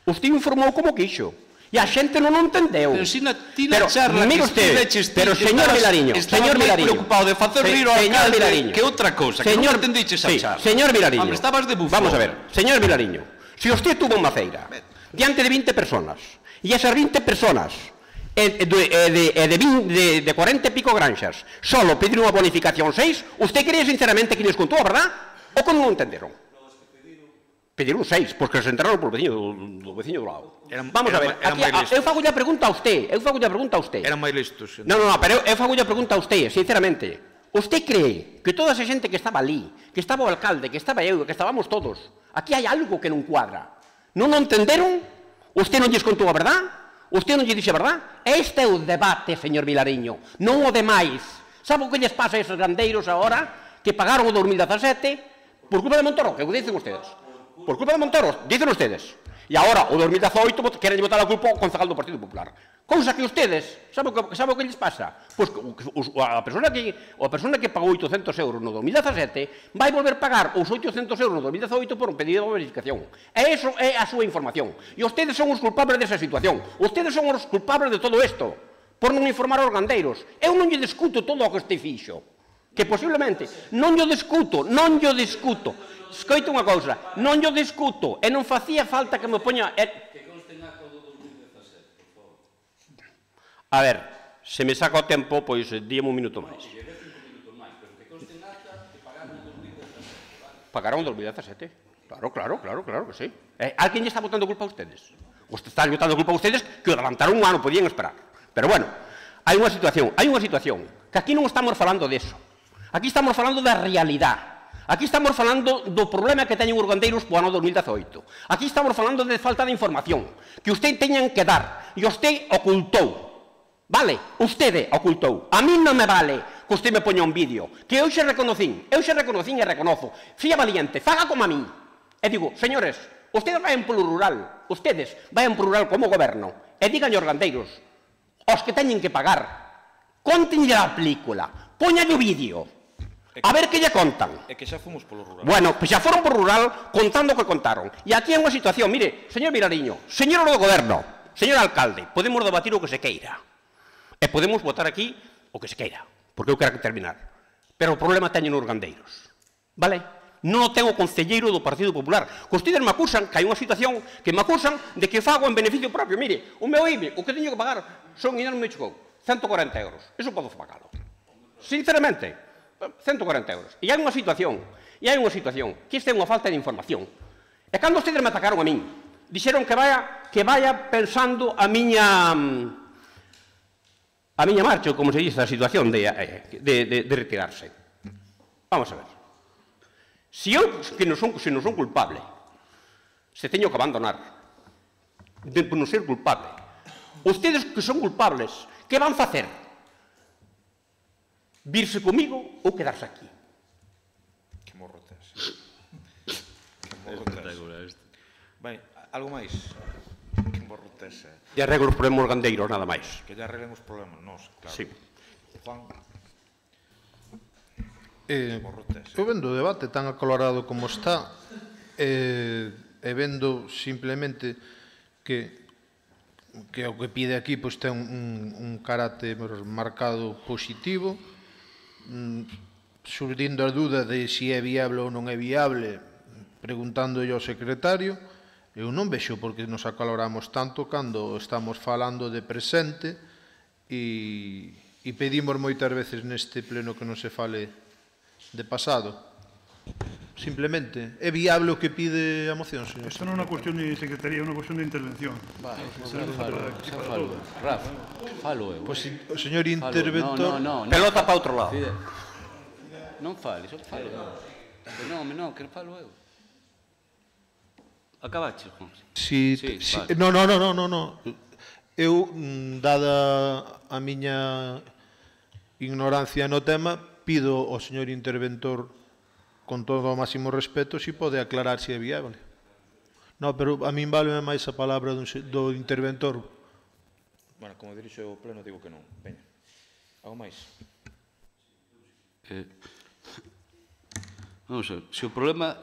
usted informou como quixo, e a xente non o entendeu. Pero si na charla que estiveches pero señor Vilariño, preocupado de facer rir ao alcalde que outra cousa, que non entendiches a charla. Señor Vilariño, estabas de bufón. Vamos a ver, señor Vilariño, se usted tuvo unha feira diante de 20 personas, e esas 20 personas de 40 e pico granxas solo pedir unha bonificación 6, usted cree sinceramente que les contou a verdad ou como non entenderon? Pediron 6, porque se enteraron por do veciño do lado. Vamos a ver, eu fago a pregunta a usted. Eran máis listos. Non, pero eu fago a pregunta a usted, sinceramente. Usted cree que toda esa xente que estaba ali, que estaba o alcalde, que estaba eu, que estábamos todos, aquí hai algo que non cuadra? Non o entenderon? Usted non lles contou a verdad? Usted non lle dixe a verdad? Este é o debate, señor Vilariño, non o demais. Sabe o que lles pasa a esos gandeiros agora que pagaron o 2017 por culpa de Montoro, que o dicen ustedes? Por culpa de Montoro, dicen ustedes. E agora, o 2018, queren botar a culpa ao concejal do Partido Popular. Cousa que ustedes, sabe o que lles pasa? Pois a persona que pagou 800 euros no 2017 vai volver pagar os 800 euros no 2018 por un pedido de verificación. E iso é a súa información. E ustedes son os culpables desa situación. Ustedes son os culpables de todo isto, por non informar aos gandeiros. Eu non lle discuto todo o que este fixo, que posiblemente non lle discuto. Escoite unha cousa, non lle discuto, e non facía falta que me poña... A ver, se me saca o tempo, pois díame un minuto máis. Pagaron 2017. Claro que sí. Alguén lle está botando culpa a ustedes. Usted está botando culpa a ustedes que o adelantaron un ano, podían esperar. Pero bueno, hai unha situación, que aquí non estamos falando deso. Aquí estamos falando da realidade. Aquí estamos falando do problema que teñen os gandeiros po ano 2018. Aquí estamos falando de falta de información, que usted teñan que dar, e usted ocultou. Vale, usted ocultou. A mí non me vale que usted me poña un vídeo, que eu xe reconocín e reconozo. Fía valiente, faga como a mí. E digo, señores, ustedes vayan polo rural, como goberno, e digan aos gandeiros, os que teñen que pagar, contenlle a película, poñalle o vídeo, a ver que lle contan. É que xa fomos polo rural. Bueno, pois xa foron polo rural contando o que contaron. E aquí hai unha situación, mire, señor Vilariño, señor do goberno, señor alcalde, podemos debatir o que se queira. E podemos votar aquí o que se queira, porque eu quero terminar. Pero o problema teñen os gandeiros. Vale? Non o ten o concelleiro do Partido Popular. Vostedes me acusan que hai unha situación que me acusan de que fago en beneficio propio. Mire, o meu IBE, o que teño que pagar son, e non me chegou, 140 euros. Eso podo pagalo. Sinceramente, 140 euros. E hai unha situación, que isto é unha falta de información. E cando vostedes me atacaron a min, dixeron que vaya pensando a miña marcha, como se dice, a situación de retirarse. Vamos a ver. Se eu, que non son culpable, se teño que abandonar, de non ser culpable, ustedes que son culpables, que van facer? Virse comigo ou quedarse aquí? Que morro tes. Que morro tes. Ben, algo máis? Que morro tes. E arreglo os problemas gandeiros, nada máis. Que ya arreglen os problemas, nos, claro. Sí. Juan. Eu vendo o debate tan acalorado como está e vendo simplemente que o que pide aquí ten un carácter marcado positivo, surdindo a dúda de se é viable ou non é viable, preguntándolle ao secretario. Eu non vexo porque nos acaloramos tanto cando estamos falando de presente e pedimos moitas veces neste pleno que non se fale de pasado. Simplemente, é viable o que pide a moción, señor? Isto non é unha cuestión de secretaría, é unha cuestión de intervención. Rafa, falo eu. Pois o señor interventor... Pelota para outro lado. Non fales, eu falo eu. Non, que falo eu. Acabaches, Juan? Non. Eu, dada a miña ignorancia no tema, pido ao señor interventor, con todo o máximo respeto, se pode aclarar se é viable. Non, pero a min vale máis a palabra do interventor. Bueno, como dirixo o pleno, digo que non. Veña. Algo máis? Vamos a ver, se o problema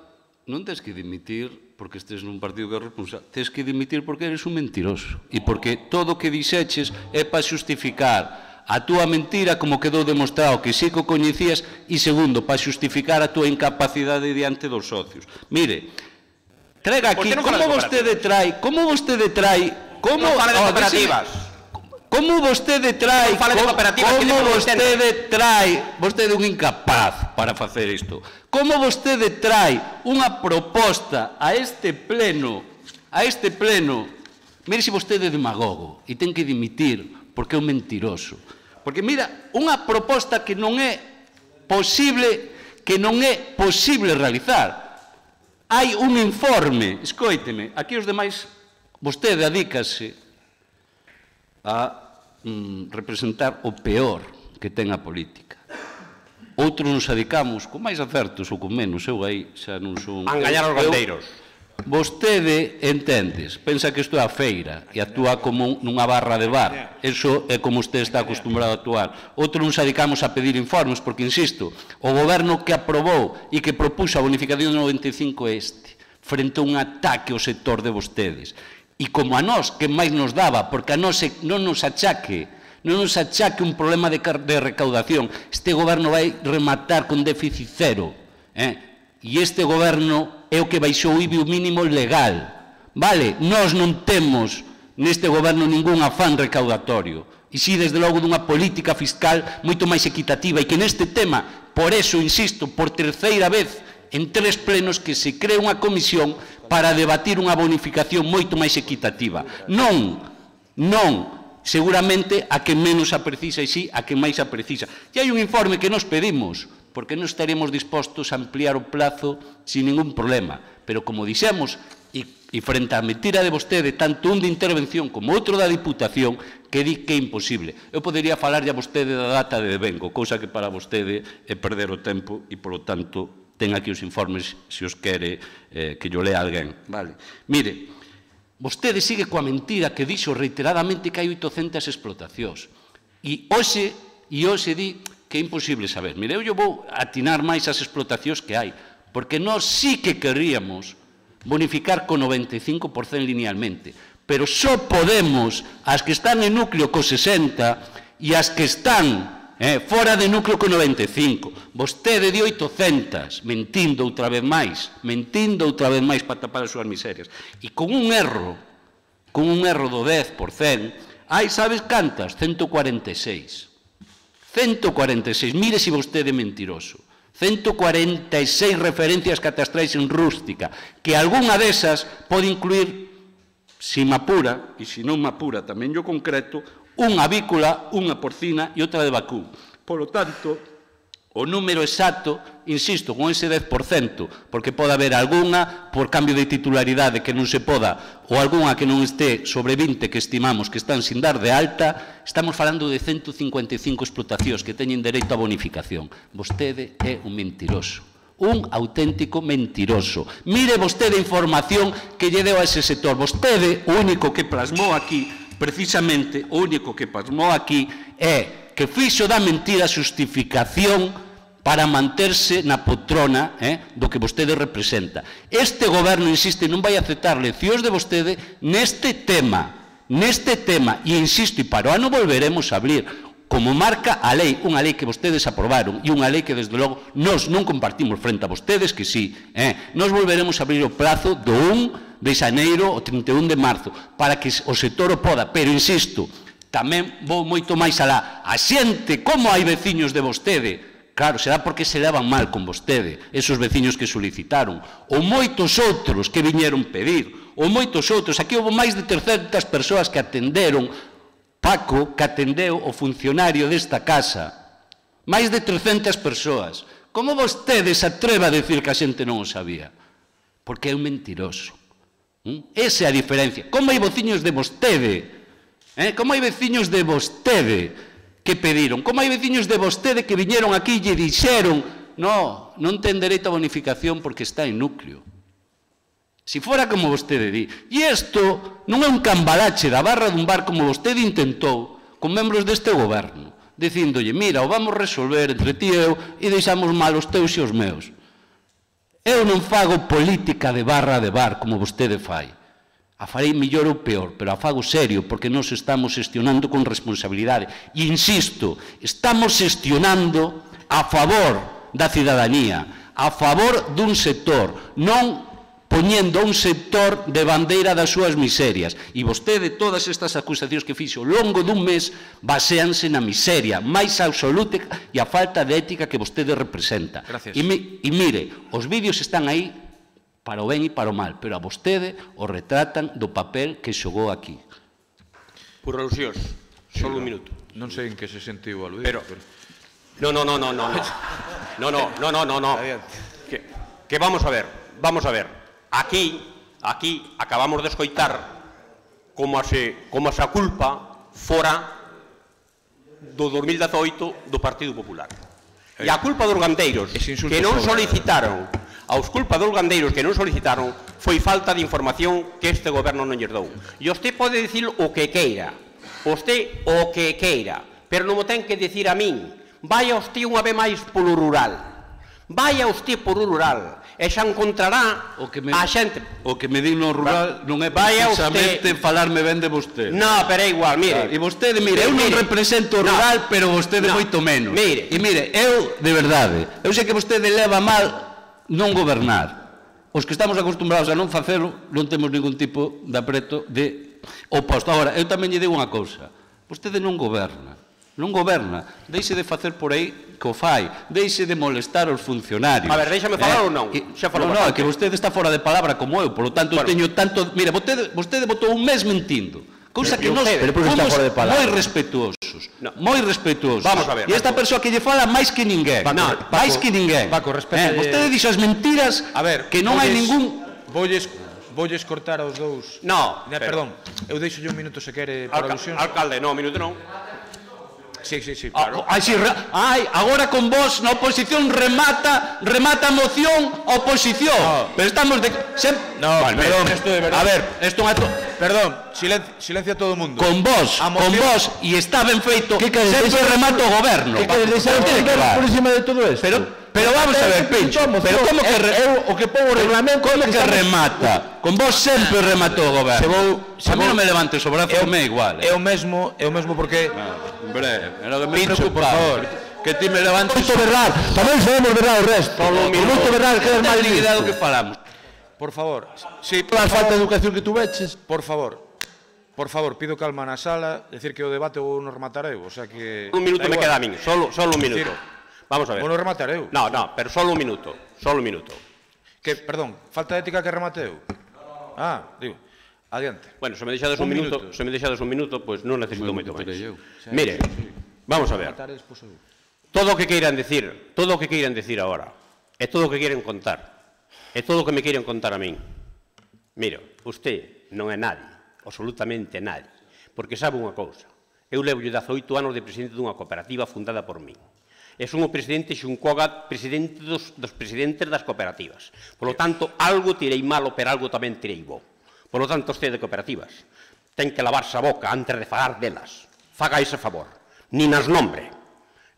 non tens que dimitir porque estés nun partido que é responsable, tens que dimitir porque eres un mentiroso e porque todo o que dixeches é para xustificar a túa mentira, como quedou demostrado que sí que o coñecías, e segundo, para xustificar a túa incapacidade diante dos socios. Mire, traiga aquí, como vostede trae, como vostede trae un incapaz para facer isto, como vostede trae unha proposta a este pleno, mire se vostede é demagogo, e ten que dimitir, porque é un mentiroso. Porque, mira, unha proposta que non é posible realizar. Hai un informe, escoíteme, aquí os demais, vostede adícase a representar o peor que ten a política. Outros nos adicamos, con máis acertos ou con menos, eu aí xa non son... A engañar os gandeiros. Vostede, entendes, pensa que isto é a feira e actúa como nunha barra de bar. Eso é como usted está acostumbrado a actuar. Outros nos dedicamos a pedir informes, porque, insisto, o goberno que aprobou e que propuso a bonificación do 95 é este, frente a un ataque ao sector de vostedes. E como a nós, que máis nos daba, porque a nós non nos achaque un problema de recaudación, este goberno vai rematar con déficit cero, e este goberno é o que baixou o IBI mínimo legal. Vale, nós non temos neste goberno ningún afán recaudatorio. E si, desde logo, dunha política fiscal moito máis equitativa e que neste tema, por eso, insisto, por terceira vez, en 3 plenos que se crea unha comisión para debatir unha bonificación moito máis equitativa. Non, seguramente a que menos a precisa e si a que máis a precisa. E hai un informe que nos pedimos, porque non estaremos dispostos a ampliar o plazo sin ningún problema. Pero, como dixemos, e frente á mentira de vostede, tanto un de intervención como outro da Diputación, que di que é imposible. Eu podería falarlle a vostede da data de devengo, cousa que para vostede é perder o tempo e, polo tanto, ten aquí os informes, se os quere, que yo lea alguén. Mire, vostede sigue coa mentira que dixo reiteradamente que hai 800 explotacións. E hoxe di que é imposible saber. Mire, eu vou atinar máis as explotacións que hai, porque nós sí que querríamos bonificar con 95% linealmente, pero só podemos as que están en núcleo co 60% e as que están fora de núcleo con 95. Vostede de 800, mentindo outra vez máis para tapar as súas miserias. E con un erro do 10%, hai, sabes cantas? 146. 146, mire se vostede é mentiroso. 146 referencias catastrais en rústica, que algunha desas pode incluir, se me apura, e se non me apura tamén yo concreto, unha avícola, unha porcina e outra de vacún. Por lo tanto, o número exacto, insisto, con ese 10%, porque pode haber algunha por cambio de titularidade que non se poda, ou algunha que non este sobre 20 que estimamos que están sin dar de alta, estamos falando de 155 explotacións que teñen dereito a bonificación. Vostede é un mentiroso. Un auténtico mentiroso. Mire vostede a información que lle deu a ese sector. Vostede, o único que plasmou aquí, precisamente, o único que plasmou aquí é que fixo da mentira justificación para manterse na poltrona do que vostede representa. Este goberno, insiste, non vai aceptar leccións de vostede neste tema, e insisto, e para o ano volveremos a abrir, como marca a lei, unha lei que vostedes aprobaron e unha lei que, desde logo, nós non compartimos frente a vostedes, que sí, nós volveremos a abrir o plazo do 1 de xaneiro ao 31 de marzo, para que o sector o poda, pero insisto, tamén vou moito máis alá. A xente, como hai veciños de vostede, claro, será porque se daban mal con vostede, esos veciños que solicitaron, ou moitos outros que viñeron pedir, ou moitos outros, aquí houve máis de 300 persoas que atenderon, Paco, que atendeu o funcionario desta casa, máis de 300 persoas. Como vostede se atreva a decir que a xente non o sabía? Porque é un mentiroso. Esa é a diferencia. Como hai veciños de vostede, como hai veciños de vostede que pediron, como hai veciños de vostede que viñeron aquí e lle dixeron non ten dereito a bonificación porque está en núcleo. Si fora como vostede di. E isto non é un cambalache da barra dun bar como vostede intentou con membros deste goberno, dicíndolle, mira, o vamos resolver entre ti e eu e deixamos mal os teus e os meus. Eu non fago política de barra de bar como vostede fai. A farei mellor ou peor, pero a fago serio, porque nos estamos xestionando con responsabilidade. E insisto, estamos xestionando a favor da cidadanía, a favor dun sector, non poñendo un sector de bandeira das súas miserias. E vostede, todas estas acusacións que fixo ao longo dun mes, baseanse na miseria máis absoluta e a falta de ética que vostede representa. E mire, os vídeos están aí para o ben e para o mal, pero a vostede o retratan do papel que xogou aquí. Por alusións, só un minuto. Non sei en que se sentiu aludido. No. Que vamos a ver. Aquí acabamos de escoitar como a culpa fora do 2018 do Partido Popular. E a culpa dos gandeiros que non solicitaron, foi falta de información que este goberno non lles dou. E vostede pode dicir o que queira, pero non mo ten que dicir a min. Vaya vostede unha vez máis polo rural. E xa encontrará a xente. O que me di no rural non é precisamente falarme ben de vostede. Non, pero é igual, mire. E vostede, mire, eu non represento o rural, pero vostede moito menos. E mire, eu, de verdade, eu sei que vostede leva mal non gobernar. Os que estamos acostumbrados a non facelo, non temos ningún tipo de apreto de oposto. Agora, eu tamén lle digo unha cousa. Vostede non goberna. Deixe de facer por aí que o fai, deixe de molestar os funcionarios. A ver, déixame falar ou non? Non, é que vostede está fora de palabra como eu, por lo tanto teño tanto... Mira, vostede botou un mes mentindo, cousa que nós fomos moi respetuosos. Vamos a ver. E esta persoa que lle fala máis que ninguén. Paco, respete... Vostede dixo as mentiras que non hai ningún... Voulles cortar aos dous... No, perdón, eu deixolle un minuto se quere para alusións. Alcalde, non, minuto non. Sí, claro. Agora con vos na oposición remata a moción a oposición. Pero estamos de... Perdón, esto de verdade. A ver, esto é... Perdón, silencio a todo o mundo. Con vos, e está ben feito, sempre remata o goberno. Que queres deixar por encima de todo isto? Pero vamos a ver, Pincho, pero como que o que pon o reglamento, como que remata? Con vos sempre rematou o goberno. A mí non me levantes o brazo, me é igual. É o mesmo porque... Hombre, era o que me preocupaba. Que ti me levantes... Punto verdad, tamén sabemos verdad o resto. Punto verdad, que é máis listo. Que falamos. Por favor, si... A falta de educación que tú veches. Por favor, pido calma na sala, decir que o debate o non rematarei, o sea que... Un minuto me queda a min, solo un minuto. Vamos a ver. O non rematarei. No, pero solo un minuto, Que, perdón, falta de ética que remateu. Digo, adiante. Bueno, se me deixades un minuto, pois non necesito moito máis. Mire, vamos a ver. Todo o que queiran decir agora, e todo o que queren contar, e todo o que me queren contar a min. Mire, usted non é nadie, absolutamente nadie, porque sabe unha cousa. Eu levo 18 anos de presidente dunha cooperativa fundada por min. E son o presidente Xuncoga, presidente dos presidentes das cooperativas. Por lo tanto, algo tirei malo, pero algo tamén tirei bo. Por lo tanto, usted de cooperativas ten que lavarse a boca antes de falar delas. Faga ese favor. Nin as nombre.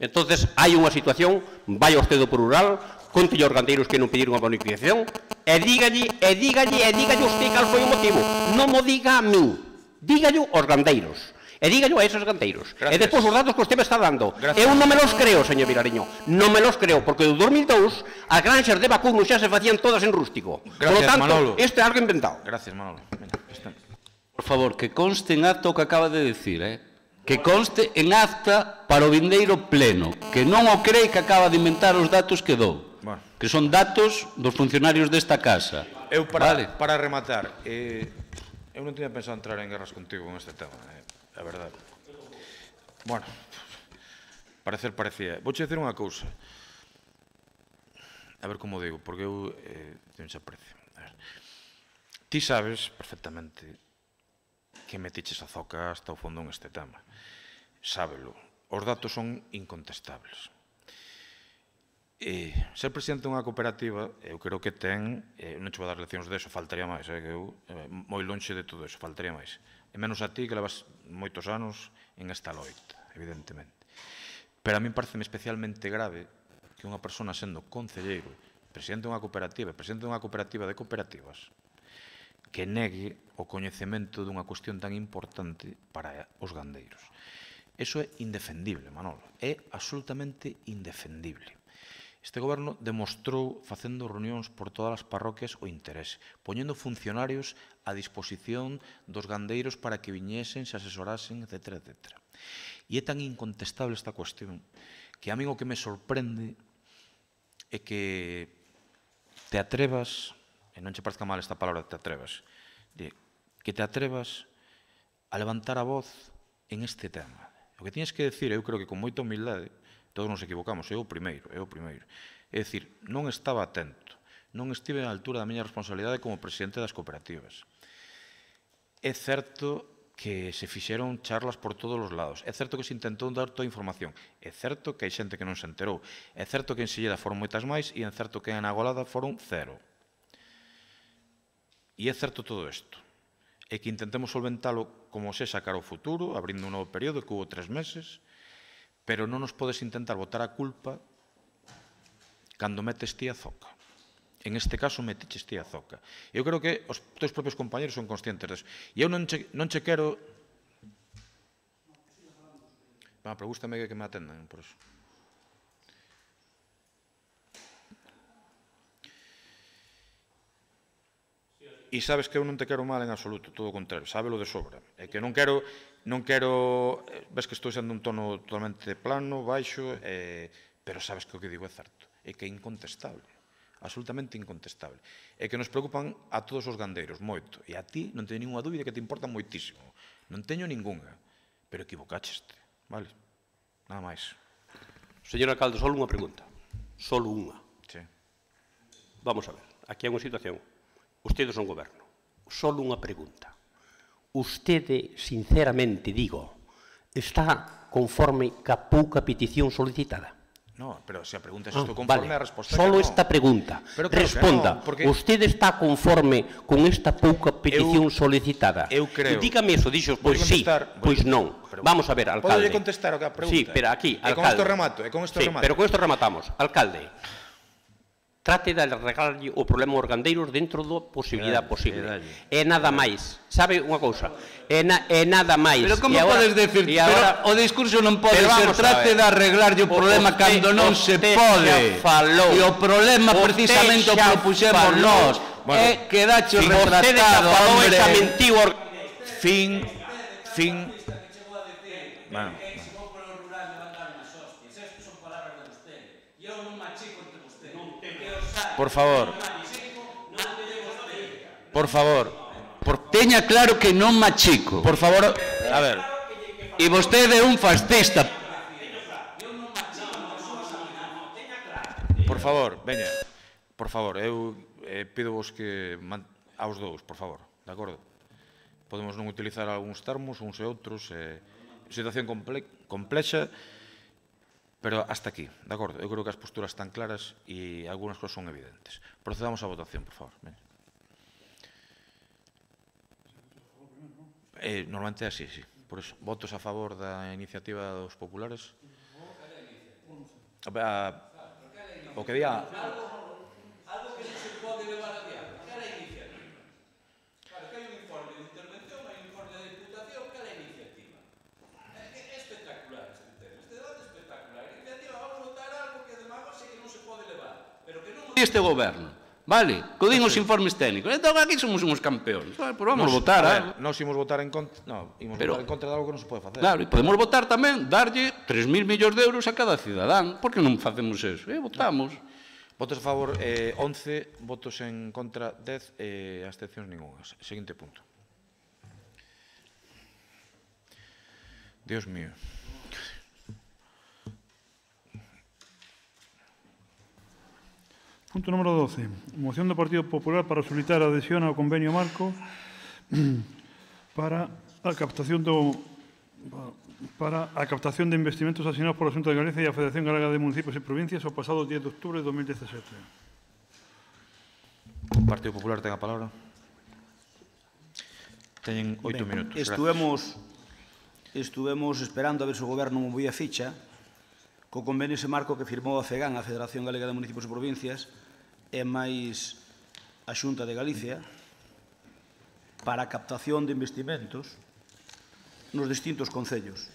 Entonces, hai unha situación, vai usted do plural, conte aos gandeiros que non pediron a bonificación, e dígalle usted cal foi o motivo. Non mo diga a min, dígalle aos gandeiros. E dígallo a esos gandeiros. E despois os datos que usted me está dando. Eu non me los creo, señor Vilariño. Non me los creo, porque do 2002 as granxas de vacuno xa se facían todas en rústico. Por lo tanto, isto é algo inventado. Gracias, Manolo. Por favor, que conste en acta o que acaba de decir, que conste en acta para o vindeiro pleno, que non o cree que acaba de inventar os datos que dou, que son datos dos funcionarios desta casa. Eu, para rematar, eu non tiña pensado entrar en guerras contigo en este tema, a verdade. Bueno, parecía. Vouche dicir unha cousa. A ver como digo, porque eu teño xa aprecio. Ti sabes perfectamente que metiches a zoca hasta o fondo en este tema. Sábelo. Os datos son incontestables. Ser presidente dunha cooperativa, eu creo que ten, non che vou dar leccións deso, faltaría máis, que eu moi lonxe de todo eso, faltaría máis. E menos a ti, que levas moitos anos en esta loita, evidentemente. Pero a min pareceme especialmente grave que unha persona sendo concelleiro, presidente dunha cooperativa de cooperativas, que negue o coñecemento dunha cuestión tan importante para os gandeiros. Eso é indefendible, Manolo, é absolutamente indefendible. Este goberno demostrou, facendo reunións por todas as parroquias, o interese, poñendo funcionarios a disposición dos gandeiros para que viñesen, se asesorasen, etc. E é tan incontestable esta cuestión que a min o que me sorprende é que te atrevas, e non che parezca mal esta palabra te atrevas, que te atrevas a levantar a voz en este tema. O que tienes que decir, eu creo que con moita humildade, todos nos equivocamos, é o primeiro. É dicir, non estaba atento, non estive na altura da miña responsabilidade como presidente das cooperativas. É certo que se fixeron charlas por todos os lados, é certo que se intentou dar toda a información, é certo que hai xente que non se enterou, é certo que en Silleda foron moitas máis e é certo que en Agolada foron 0. E é certo todo isto. E que intentemos solventalo como se sacar o futuro, abrindo un novo período que hubo 3 meses, pero non nos podes intentar botar a culpa cando metes ti a zoca. En este caso, metiches ti a zoca. Eu creo que os teus propios compañeros son conscientes deso. E eu non che quero... Pero gústame que me atendan, por eso. E sabes que eu non te quero mal en absoluto, todo o contrario, sábelo de sobra. É que non quero, ves que estou sendo un tono totalmente plano, baixo, pero sabes que o que digo é certo, é que é incontestable, absolutamente incontestable. É que nos preocupan a todos os gandeiros, moito, e a ti non teño ninguna dúbida que te importa moitísimo, non teño ningunha, pero equivocacheste, vale? Nada máis. Señor alcalde, só unha pregunta, só unha. Sí. Vamos a ver, aquí hai unha situación. Ustedes son goberno. Só unha pregunta. Usted, sinceramente, digo, está conforme ca pouca petición solicitada? No, pero se a pregunta é se estou conforme a resposta... Solo esta pregunta. Responda. Usted está conforme con esta pouca petición solicitada? Eu creo... Dígame eso, dixo, pois sí, pois non. Vamos a ver, alcalde. Pode contestar a pregunta? Sí, pero aquí, alcalde. E con isto remato, Sí, pero con isto rematamos. Alcalde, trate de arreglarlle o problema aos gandeiros dentro da posibilidade posible. É nada máis. Sabe unha cousa? É nada máis. Pero como podes decir? O discurso non pode ser trate de arreglarlle o problema cando non se pode. E o problema precisamente o propuxemos nós. É que dacho retratado, hombre. Fin. Por favor. Teña claro que non machico. Por favor, a ver. E vostede é un fascista. Por favor, veña. Por favor, eu pido vos que aos dous, por favor, de acordo? Podemos non utilizar algúns termos, uns e outros, situación complexa, pero hasta aquí, de acordo? Eu creo que as posturas están claras e algunhas cosas son evidentes. Procedamos á votación, por favor. Normalmente é así, sí. Por eso, votos a favor da iniciativa dos populares? O que diga... Algo que non se pode levar adiante. Cal é a iniciativa? Claro, que hai un informe de intervención, hai un informe de diputación, cal é a iniciativa? É espectacular este tema, este debate é espectacular. A iniciativa, vamos votar algo que además sei que non se pode levar, pero que non... Este goberno, vale? Codín os informes técnicos. Entón aquí somos uns campeóns. Pois vamos votar, Nós imos votar en contra... Non, imos votar en contra de algo que non se pode facer. Claro, e podemos votar tamén, darlle 3.000 millóns de euros a cada cidadán. Por que non facemos eso? Votamos. Votos a favor 11, votos en contra 10 e abstencións ningunhas. Seguinte punto. Dios mío. Punto número 12. Moción do Partido Popular para solicitar a adhesión ao convenio marco para a captación de investimentos asignados por a Xunta de Galicia e a Federación Galega de Municipios e Provincias o pasado 10 de outubro de 2017. O Partido Popular ten a palabra. Teñen 8 minutos. Estuvemos esperando a ver se o Goberno movía ficha co convenio ese marco que firmou a FEGAN, a Federación Galega de Municipios e Provincias, e máis a Xunta de Galicia, para a captación de investimentos nos distintos concellos.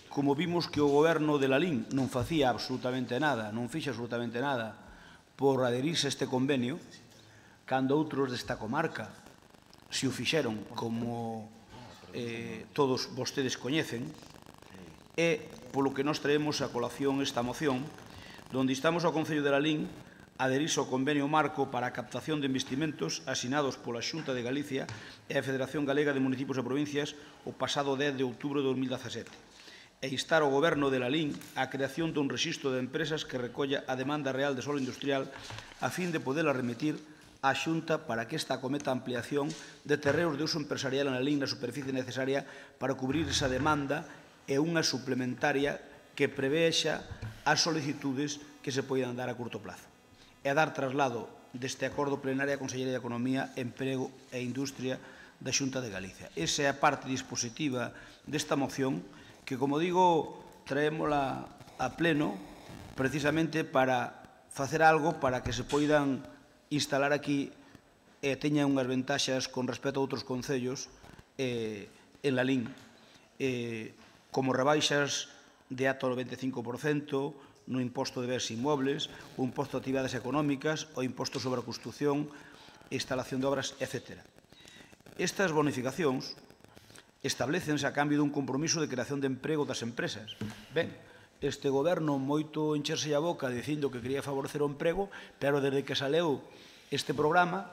Como vimos que o Goberno de Lalín non facía absolutamente nada, non fixa absolutamente nada por adherirse a este convenio, cando outros desta comarca se o fixeron, como todos vostedes coñecen, e polo que nós traemos a colación esta moción, donde instamos ao Concello de Lalín a adherirse ao convenio marco para a captación de investimentos asinados pola Xunta de Galicia e a Federación Galega de Municipios e Provincias o pasado 10 de outubro de 2017 e instar ao Goberno de Lalín a creación dun rexistro de empresas que recolla a demanda real de solo industrial a fin de poderla remitir á Xunta para que esta acometa a ampliación de terreos de uso empresarial en Lalín na superficie necesaria para cubrir esa demanda e unha suplementaria que prevexa as solicitudes que se poidan dar a curto plazo. E a dar traslado deste acordo plenario á Consellería de Economía, Emprego e Industria da Xunta de Galicia. Esa é a parte dispositiva desta moción que, como digo, traémola a pleno precisamente para facer algo para que se poidan instalar aquí e teñan unhas ventaxas con respecto a outros concellos en Lalín, como rebaixas de ata o 95% no imposto de bens inmobles, o imposto de actividades económicas, o imposto sobre a construción, instalación de obras, etc. Estas bonificacións establecense a cambio dun compromiso de creación de emprego das empresas. Ben, este goberno moito encherse a boca dicindo que quería favorecer o emprego, pero desde que saleu este programa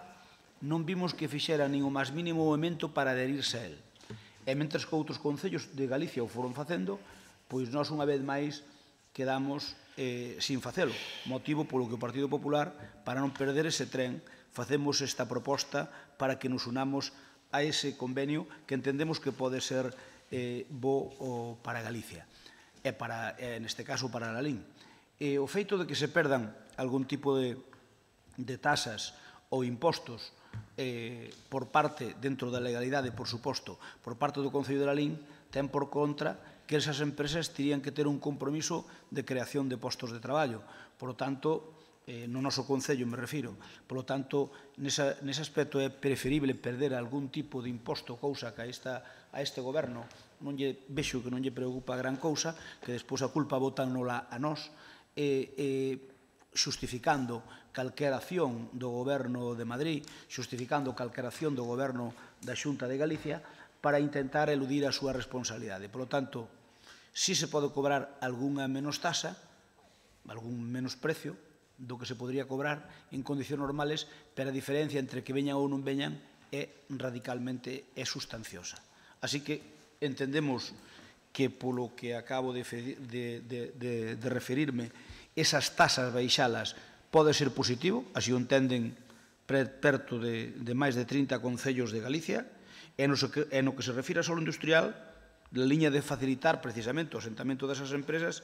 non vimos que fixera nin o máis mínimo movimento para adherirse a él. E mentres que outros concellos de Galicia o foron facendo, pois nós unha vez máis quedamos sin facelo. Motivo polo que o Partido Popular, para non perder ese tren, facemos esta proposta para que nos unamos a ese convenio que entendemos que pode ser bo para Galicia e neste caso para Lalín. O feito de que se perdan algún tipo de tasas ou impostos por parte, dentro da legalidade, por suposto, por parte do Concello de Lalín, ten por contra que esas empresas terían que ter un compromiso de creación de postos de traballo. Por lo tanto, no noso Concello me refiro. Por lo tanto, nese aspecto é preferible perder algún tipo de imposto, cousa que a este goberno non lle vexo que non lle preocupa gran cousa, que despois a culpa botannola a nós, xustificando calquera acción do goberno de Madrid, xustificando calquera acción do goberno da Xunta de Galicia, para intentar eludir a súa responsabilidade. Por lo tanto, si se pode cobrar algunha menos tasa, algún menos precio, do que se podría cobrar en condicións normales, pero a diferencia entre que veñan ou non veñan é radicalmente sustanciosa. Así que entendemos que polo que acabo de referirme, esas tasas baixalas pode ser positivo, así o entenden perto de máis de 30 concellos de Galicia, e no que se refira ao solo industrial, na liña de facilitar precisamente o asentamento desas empresas,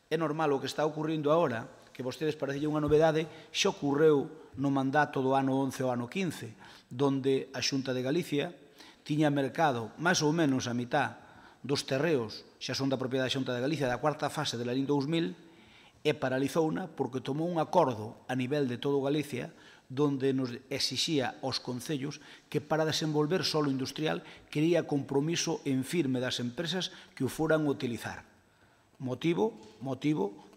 é normal o que está ocurrindo agora, que vostedes parecelle unha novedade, xa ocorreu no mandato do ano 11 ao ano 15, donde a Xunta de Galicia tiña mercado máis ou menos a mitad dos terreos, xa son da propiedade da Xunta de Galicia, da cuarta fase de la LIN 2000, e paralizouna porque tomou un acordo a nivel de todo Galicia donde nos exixía aos concellos que para desenvolver solo industrial quería compromiso en firme das empresas que o foran utilizar. Motivo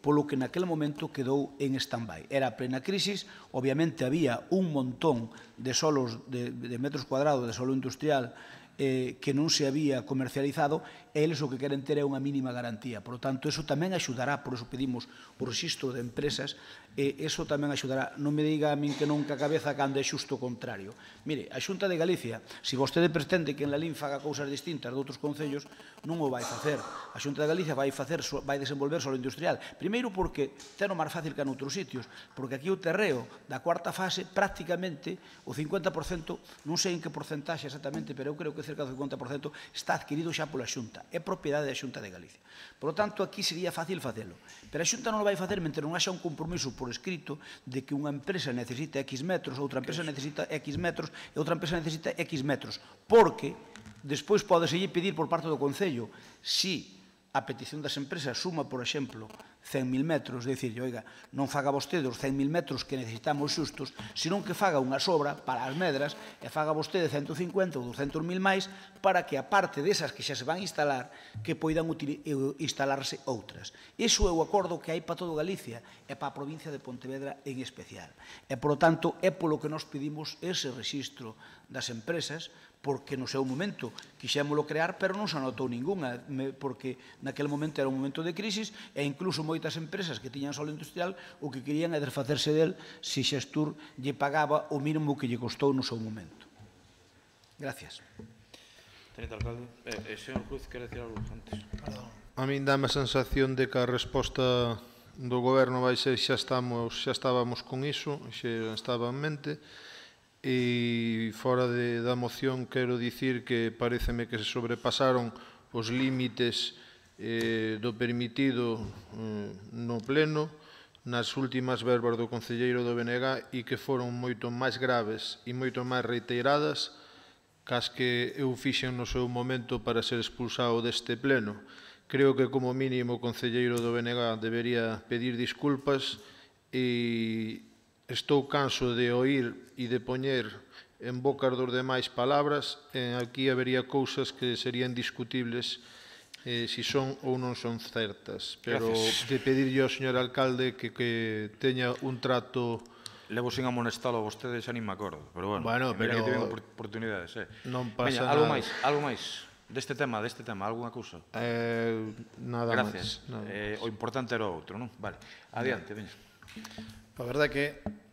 polo que naquele momento quedou en stand-by. Era plena crisis, obviamente había un montón de solos de metros cuadrados de solo industrial que non se había comercializado, e eles o que queren ter é unha mínima garantía. Por lo tanto, eso tamén axudará, por eso pedimos o rexistro de empresas, e eso tamén axudará. Non me diga a min que non que a cabeza cando é xusto o contrario. Mire, a Xunta de Galicia, se vostede pretende que en la LIN faga cousas distintas de outros concellos, non o vai facer. A Xunta de Galicia vai desenvolver solo industrial. Primeiro porque ten o máis fácil que en outros sitios, porque aquí o terreo da cuarta fase, prácticamente, o 50%, non sei en que porcentaxe exactamente, pero eu creo que cerca do 50% está adquirido xa pola Xunta. É propiedade da Xunta de Galicia. Por lo tanto, aquí sería fácil facelo. Pero a Xunta non o vai facer mentre non haxa un compromiso por escrito de que unha empresa necesita X metros, outra empresa necesita X metros e outra empresa necesita X metros. Porque despois podeselle pedir por parte do Concello si a petición das empresas suma, por exemplo, 100.000 metros, de dicir, oiga, non faga vostede os 100.000 metros que necesitamos xustos, senón que faga unha sobra para as medras e faga vostede 150 ou 200.000 máis para que, aparte desas que xa se van a instalar, que poidan instalarse outras. Iso é o acordo que hai para todo Galicia e para a provincia de Pontevedra en especial. E, por lo tanto, é polo que nos pedimos ese rexistro das empresas, porque no seu momento quixémolo crear, pero non se anotou ninguna, porque naquele momento era un momento de crisis e incluso moitas empresas que tiñan solo industrial o que querían é desfacerse del se Xestur lle pagaba o mínimo que lle costou no seu momento. Gracias. Teniente alcalde. Señor Cruz, quere decir algo antes? A min dame a sensación de que a resposta do goberno vai ser xa estábamos con iso, xa estaba en mente. E fora da moción quero dicir que pareceme que se sobrepasaron os límites do permitido no pleno nas últimas verbas do concelleiro do BNG e que foron moito máis graves e moito máis reiteradas cas que eu fixen no seu momento para ser expulsado deste pleno. Creo que como mínimo o concelleiro do BNG debería pedir disculpas e estou canso de oír e de poñer en bocas dos demais palabras, aquí habería cousas que serían discutibles si son ou non son certas, pero de pedirlle ao señor alcalde que teña un trato... Levo sin amonestalo a vostede, xa nin me acordo, pero bueno, pero que tiven oportunidades. Non pasa nada. Algo máis deste tema, algunha cousa? Nada máis. Gracias. O importante era o outro, non? Vale, adiante, veña. A verdade é que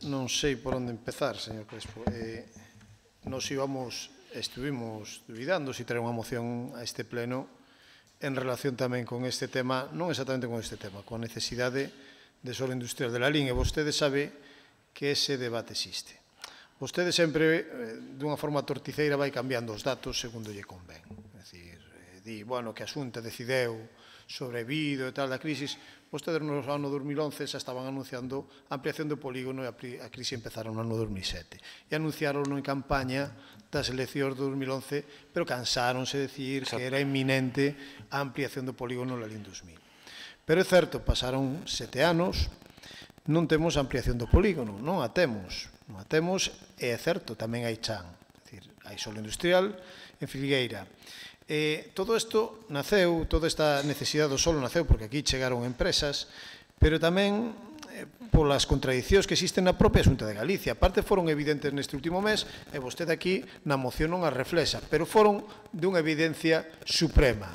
non sei por onde empezar, señor Crespo. Nos estuvimos dubidando se traer unha moción a este pleno en relación tamén con este tema, non exactamente con este tema, con a necesidade de solo industrial de la LIN, e vostede sabe que ese debate existe. Vostede sempre, dunha forma torticeira, vai cambiando os datos segundo lle convén. É dicir, di, bueno, que a Xunta decideu sobrevido e tal da crisis. Vostedes no ano 2011 xa estaban anunciando a ampliación do polígono e a crise empezaron no ano 2007. E anunciaron en campaña das eleccións de 2011, pero cansáronse de decir que era inminente a ampliación do polígono na LIN 2000. Pero é certo, pasaron 7 anos, non temos ampliación do polígono, non a temos, e é certo, tamén hai chan, hai solo industrial en Filgueira. Todo isto naceu, toda esta necesidade do solo naceu porque aquí chegaron empresas, pero tamén polas contradicións que existen na propia Xunta de Galicia. A parte foron evidentes neste último mes, e vostede aquí na moción non as reflexa, pero foron dunha evidencia suprema.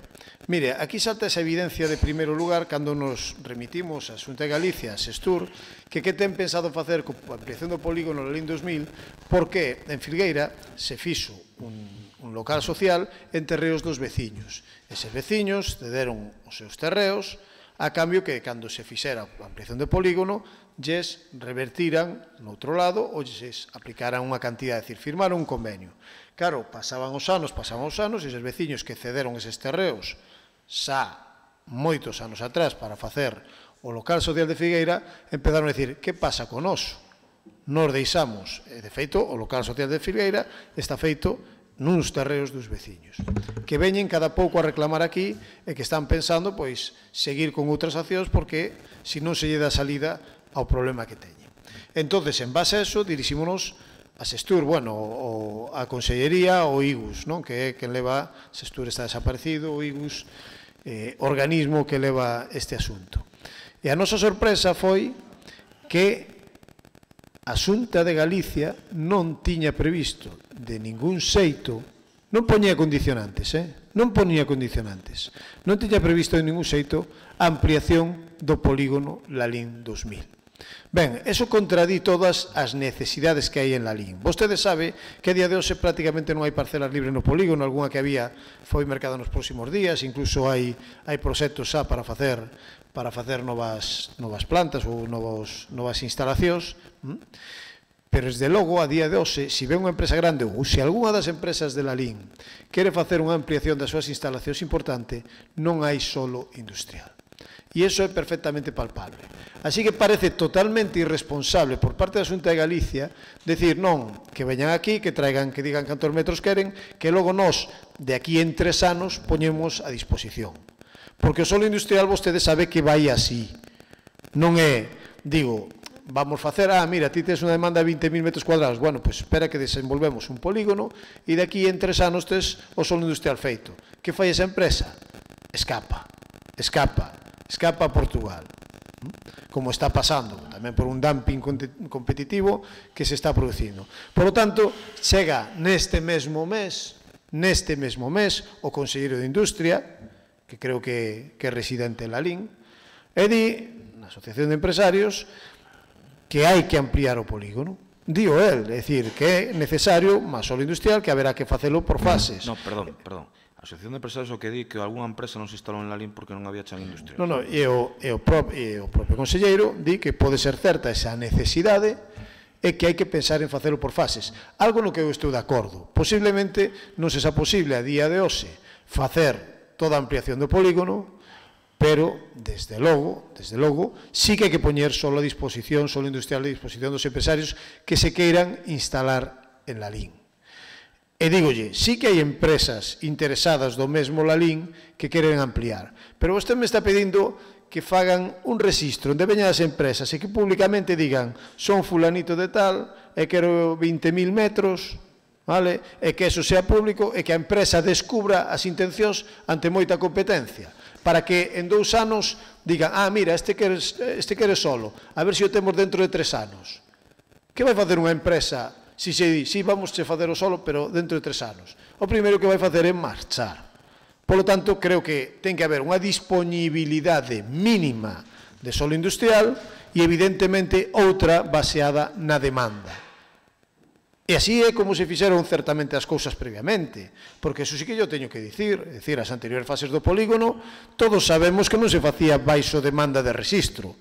Mire, aquí salta esa evidencia de primeiro lugar cando nos remitimos a Xunta de Galicia, a Sestur, que ten pensado facer coa ampliación do polígono na Lin 2000, porque en Filgueira se fixo un local social en terreos dos veciños. Eses veciños cederon os seus terreos a cambio que, cando se fixera a ampliación do polígono, lles revertiran no outro lado ou lles aplicaran unha cantidad, é dicir, firmaron un convenio. Claro, pasaban os anos, e eses veciños que cederon eses terreos xa moitos anos atrás para facer o local social de Figueira, empezaron a dicir, que pasa con noso? Nos deixamos, e de feito, o local social de Figueira está feito nuns terreos dos veciños, que veñen cada pouco a reclamar aquí e que están pensando, pois, seguir con outras accións porque se non se lle dá salida ao problema que teñen. Entonces, en base a eso, dirixímonos a Sestur, bueno, a Consellería ou IGUS, non? Que é quen leva, Sestur está desaparecido, o IGUS, organismo que leva este asunto. E a nosa sorpresa foi que a Xunta de Galicia non tiña previsto de ningún xeito, non poñía condicionantes, non poñía condicionantes, non tiña previsto de ningún xeito a ampliación do polígono Lalín 2000. Ben, eso contradí todas as necesidades que hai en Lalín. Vostede sabe que a día de hoxe prácticamente non hai parcelas libres no polígono, algunha que había foi mercada nos próximos días, incluso hai proxectos xa para facer novas plantas ou novas instalacións, pero desde logo a día de hoxe, se ve unha empresa grande ou se algunha das empresas de Lalín quere facer unha ampliación das súas instalacións importante, non hai solo industrial. E iso é perfectamente palpable. Así que parece totalmente irresponsable por parte da Xunta de Galicia decir non, que veñan aquí, que traigan, que digan cantos metros queren, que logo nós, de aquí en 3 anos, poñemos a disposición. Porque o solo industrial vostede sabe que vai así. Non é, digo, vamos facer, mira, ti tes unha demanda de 20.000 metros cuadrados, bueno, pois espera que desenvolvemos un polígono e de aquí en 3 anos tes o solo industrial feito. Que fai esa empresa? Escapa a Portugal, como está pasando, tamén por un dumping competitivo que se está producindo. Por lo tanto, chega neste mesmo mes, o Conselleiro de Industria, que creo que é residente en Lalín, e di, na Asociación de Empresarios, que hai que ampliar o polígono. Dío el, é dicir, que é necesario máis solo industrial, que haberá que facelo por fases. No, perdón. A Asociación de Empresarios o que di que algunha empresa non se instalou en Lalín porque non había chan industrial. Non, e o propio conselleiro di que pode ser certa esa necesidade e que hai que pensar en facelo por fases. Algo no que eu estou de acordo. Posiblemente non se xa posible a día de hoxe facer toda a ampliación do polígono, pero, desde logo, sí que hai que poñer solo a disposición, solo industrial a disposición dos empresarios que se queiran instalar en Lalín. E dígolle, sí que hai empresas interesadas do mesmo Lalín que queren ampliar, pero vostede me está pedindo que fagan un registro onde veñan as empresas e que públicamente digan son fulanito de tal e quero 20.000 metros, vale? E que eso sea público e que a empresa descubra as intencións ante moita competencia, para que en 2 anos digan, mira, este quere solo, a ver se o temos dentro de 3 anos. Que vai facer unha empresa si se di, si vamos a facer o solo, pero dentro de 3 anos? O primeiro que vai facer é marchar. Por lo tanto, creo que ten que haber unha disponibilidade mínima de solo industrial e, evidentemente, outra baseada na demanda. E así é como se fixeron certamente as cousas previamente, porque eso sí que yo teño que dicir, é dicir, as anteriores fases do polígono, todos sabemos que non se facía baixo demanda de rexistro.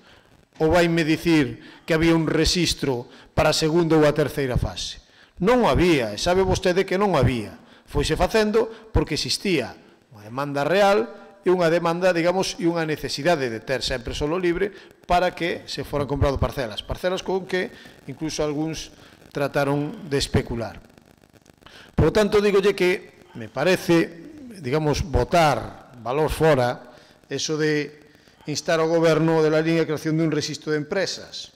Ou vaime dicir que había un rexistro para a segunda ou a terceira fase? Non o había, e sabe vostede que non o había. Foise facendo porque existía unha demanda real e unha demanda, digamos, e unha necesidade de ter sempre solo libre para que se foran comprado parcelas. Parcelas con que incluso algúns trataron de especular. Por lo tanto, digolle que me parece, digamos, botar valor fora eso de instar ao goberno de la línea de creación de un registro de empresas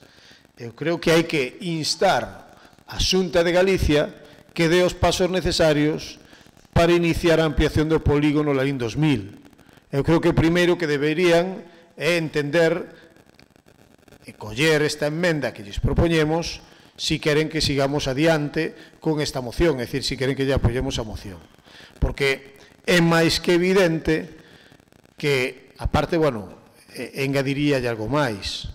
Eu creo que hai que instar a Xunta de Galicia que dé os pasos necesarios para iniciar a ampliación do polígono Lalín 2000. Eu creo que o primeiro que deberían é entender e coller esta emenda que lles propoñemos si queren que sigamos adiante con esta moción, é dicir, si queren que lle apoyemos a moción. Porque é máis que evidente que, aparte, bueno, engadiría algo máis.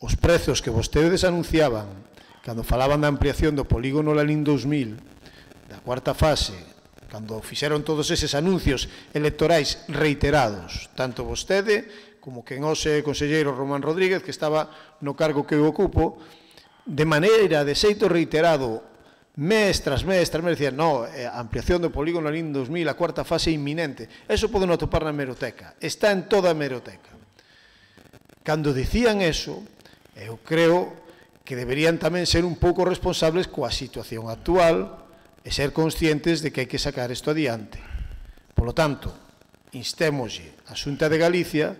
Os prezos que vostedes anunciaban cando falaban da ampliación do polígono Lalín 2000, da cuarta fase, cando fixeron todos eses anuncios electorais reiterados, tanto vostede como quen hoxe o conselleiro Román Rodríguez, que estaba no cargo que eu ocupo, de maneira, de xeito reiterado, mes tras mes, decían, no, a ampliación do polígono Lalín 2000, a cuarta fase inminente. Eso poden atopar na hemeroteca, está en toda a hemeroteca. Cando dicían eso, eu creo que deberían tamén ser un pouco responsables coa situación actual e ser conscientes de que hai que sacar isto adiante. Por lo tanto, instémoslle a Xunta de Galicia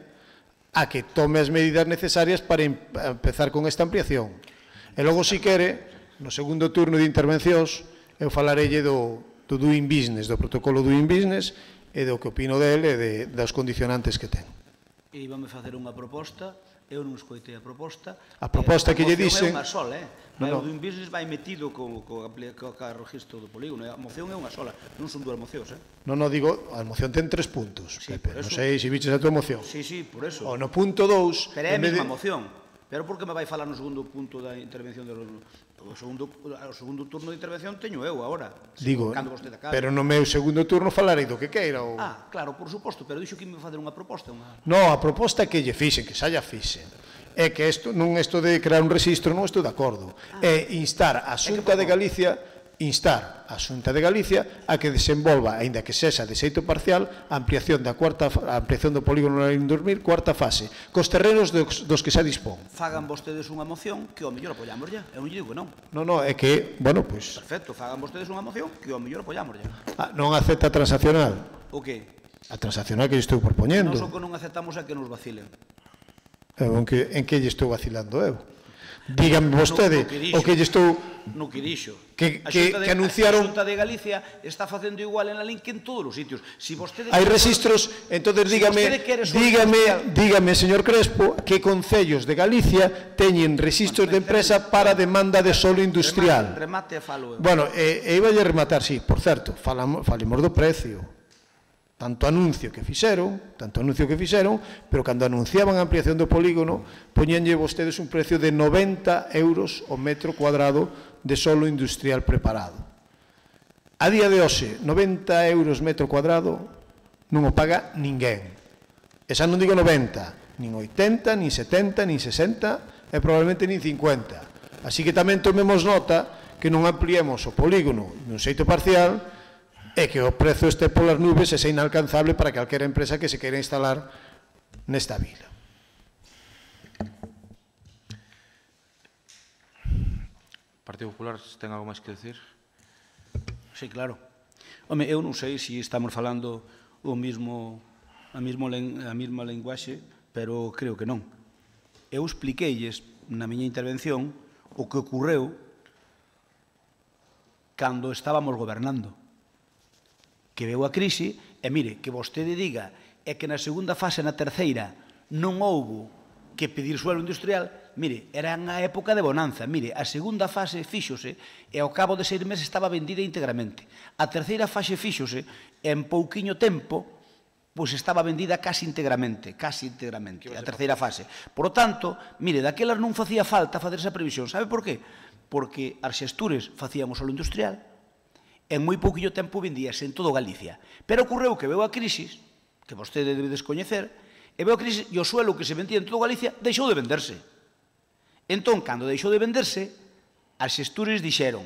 a que tome as medidas necesarias para empezar con esta ampliación. E logo, si quere, no segundo turno de intervencións, eu falarelle do Doing Business, do protocolo Doing Business e do que opino del e dos condicionantes que ten. E íbame facer unha proposta, eu non escoitei a proposta. A proposta que lle dixen... A moción é unha sola, o Doing Business vai metido co registro do polígono. A moción é unha sola, non son dúas mocións, Non, digo, a moción ten 3 puntos, Pepe. Non sei se viches a tua moción. Sí, por eso. O no punto 2... Pero é a mesma moción. Pero por que me vai falar no segundo punto da intervención o segundo turno de intervención teño eu agora. Digo, pero no meu segundo turno falarei do que queira. Claro, por suposto, pero dixo que me facer unha proposta. No, a proposta que lle fixen, que xa lla fixen, é que non isto de crear un registro, non estou de acordo. É instar a Xunta de Galicia a que desenvolva, aínda que sexa de xeito parcial, a ampliación do polígono Lalín 2000, cuarta fase, cos terrenos dos que xa dispón. Fagan vostedes unha moción que ao mellor apoiamos ya. Eu non lle digo que non. Non, é que, bueno, pois... Perfecto, fagan vostedes unha moción que ao mellor apoiamos ya. Non acepta a transaccional? O que? A transaccional que lle estou propoñendo. Non só que non aceptamos é que nos vacilen. En que lle estou vacilando eu? Dígame vostede o que lle estou... No que dixo. Que anunciaron... A Xunta de Galicia está facendo igual en Lalín que en todos os sitios. Hai registros, entonces dígame, señor Crespo, que concellos de Galicia teñen registros de empresa para demanda de solo industrial. Remate e falo eu. Bueno, iba a rematar, sí, por certo, falemos do precio. Tanto anuncio que fixeron, pero cando anunciaban a ampliación do polígono, poñenlle vostedes un precio de 90 euros o metro cuadrado de solo industrial preparado. A día de hoxe, 90 euros metro cuadrado non o paga ninguén. E xa non digo 90, nin 80, nin 70, nin 60 e probablemente nin 50. Así que tamén tomemos nota que non ampliemos o polígono nun xeito parcial e que o prezo este polas nubes e sea inalcanzable para calquera empresa que se queira instalar nesta vila. Partido Popular, ten algo máis que decir? Sí, claro. Home, eu non sei se estamos falando a mesma linguaxe, pero creo que non. Eu expliqueilles na miña intervención o que ocorreu cando estábamos gobernando. Que veu a crise, e mire, que vostede diga é que na segunda fase, na terceira, non houbo que pedir suelo industrial, mire, era na época de bonanza, mire, a segunda fase fíxose e ao cabo de 6 meses estaba vendida íntegramente. A terceira fase fíxose e en pouquiño tempo, pois estaba vendida casi íntegramente, a terceira fase. Por lo tanto, mire, daquelas non facía falta facer esa previsión. Sabe por qué? Porque as xestures facíamos solo industrial, en moi pouquillo tempo vendíase en todo Galicia. Pero ocorreu que veu a crisis, que vostede debe descoñecer, e veu a crisis e o suelo que se vendía en todo Galicia deixou de venderse. Entón, cando deixou de venderse, as xestures dixeron,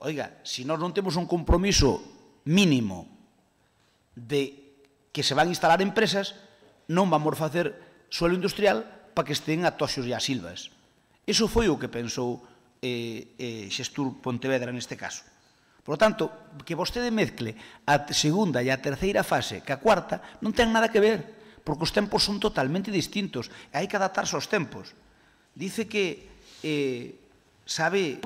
oiga, se nós non temos un compromiso mínimo de que se van instalar empresas, non vamos facer suelo industrial para que estén a Toxos e a Silvas. Iso foi o que pensou Xestur Pontevedra neste caso. Por lo tanto, que vostede mezcle a segunda e a terceira fase que a cuarta non ten nada que ver, porque os tempos son totalmente distintos e hai que adaptarse aos tempos. Dice que sabe,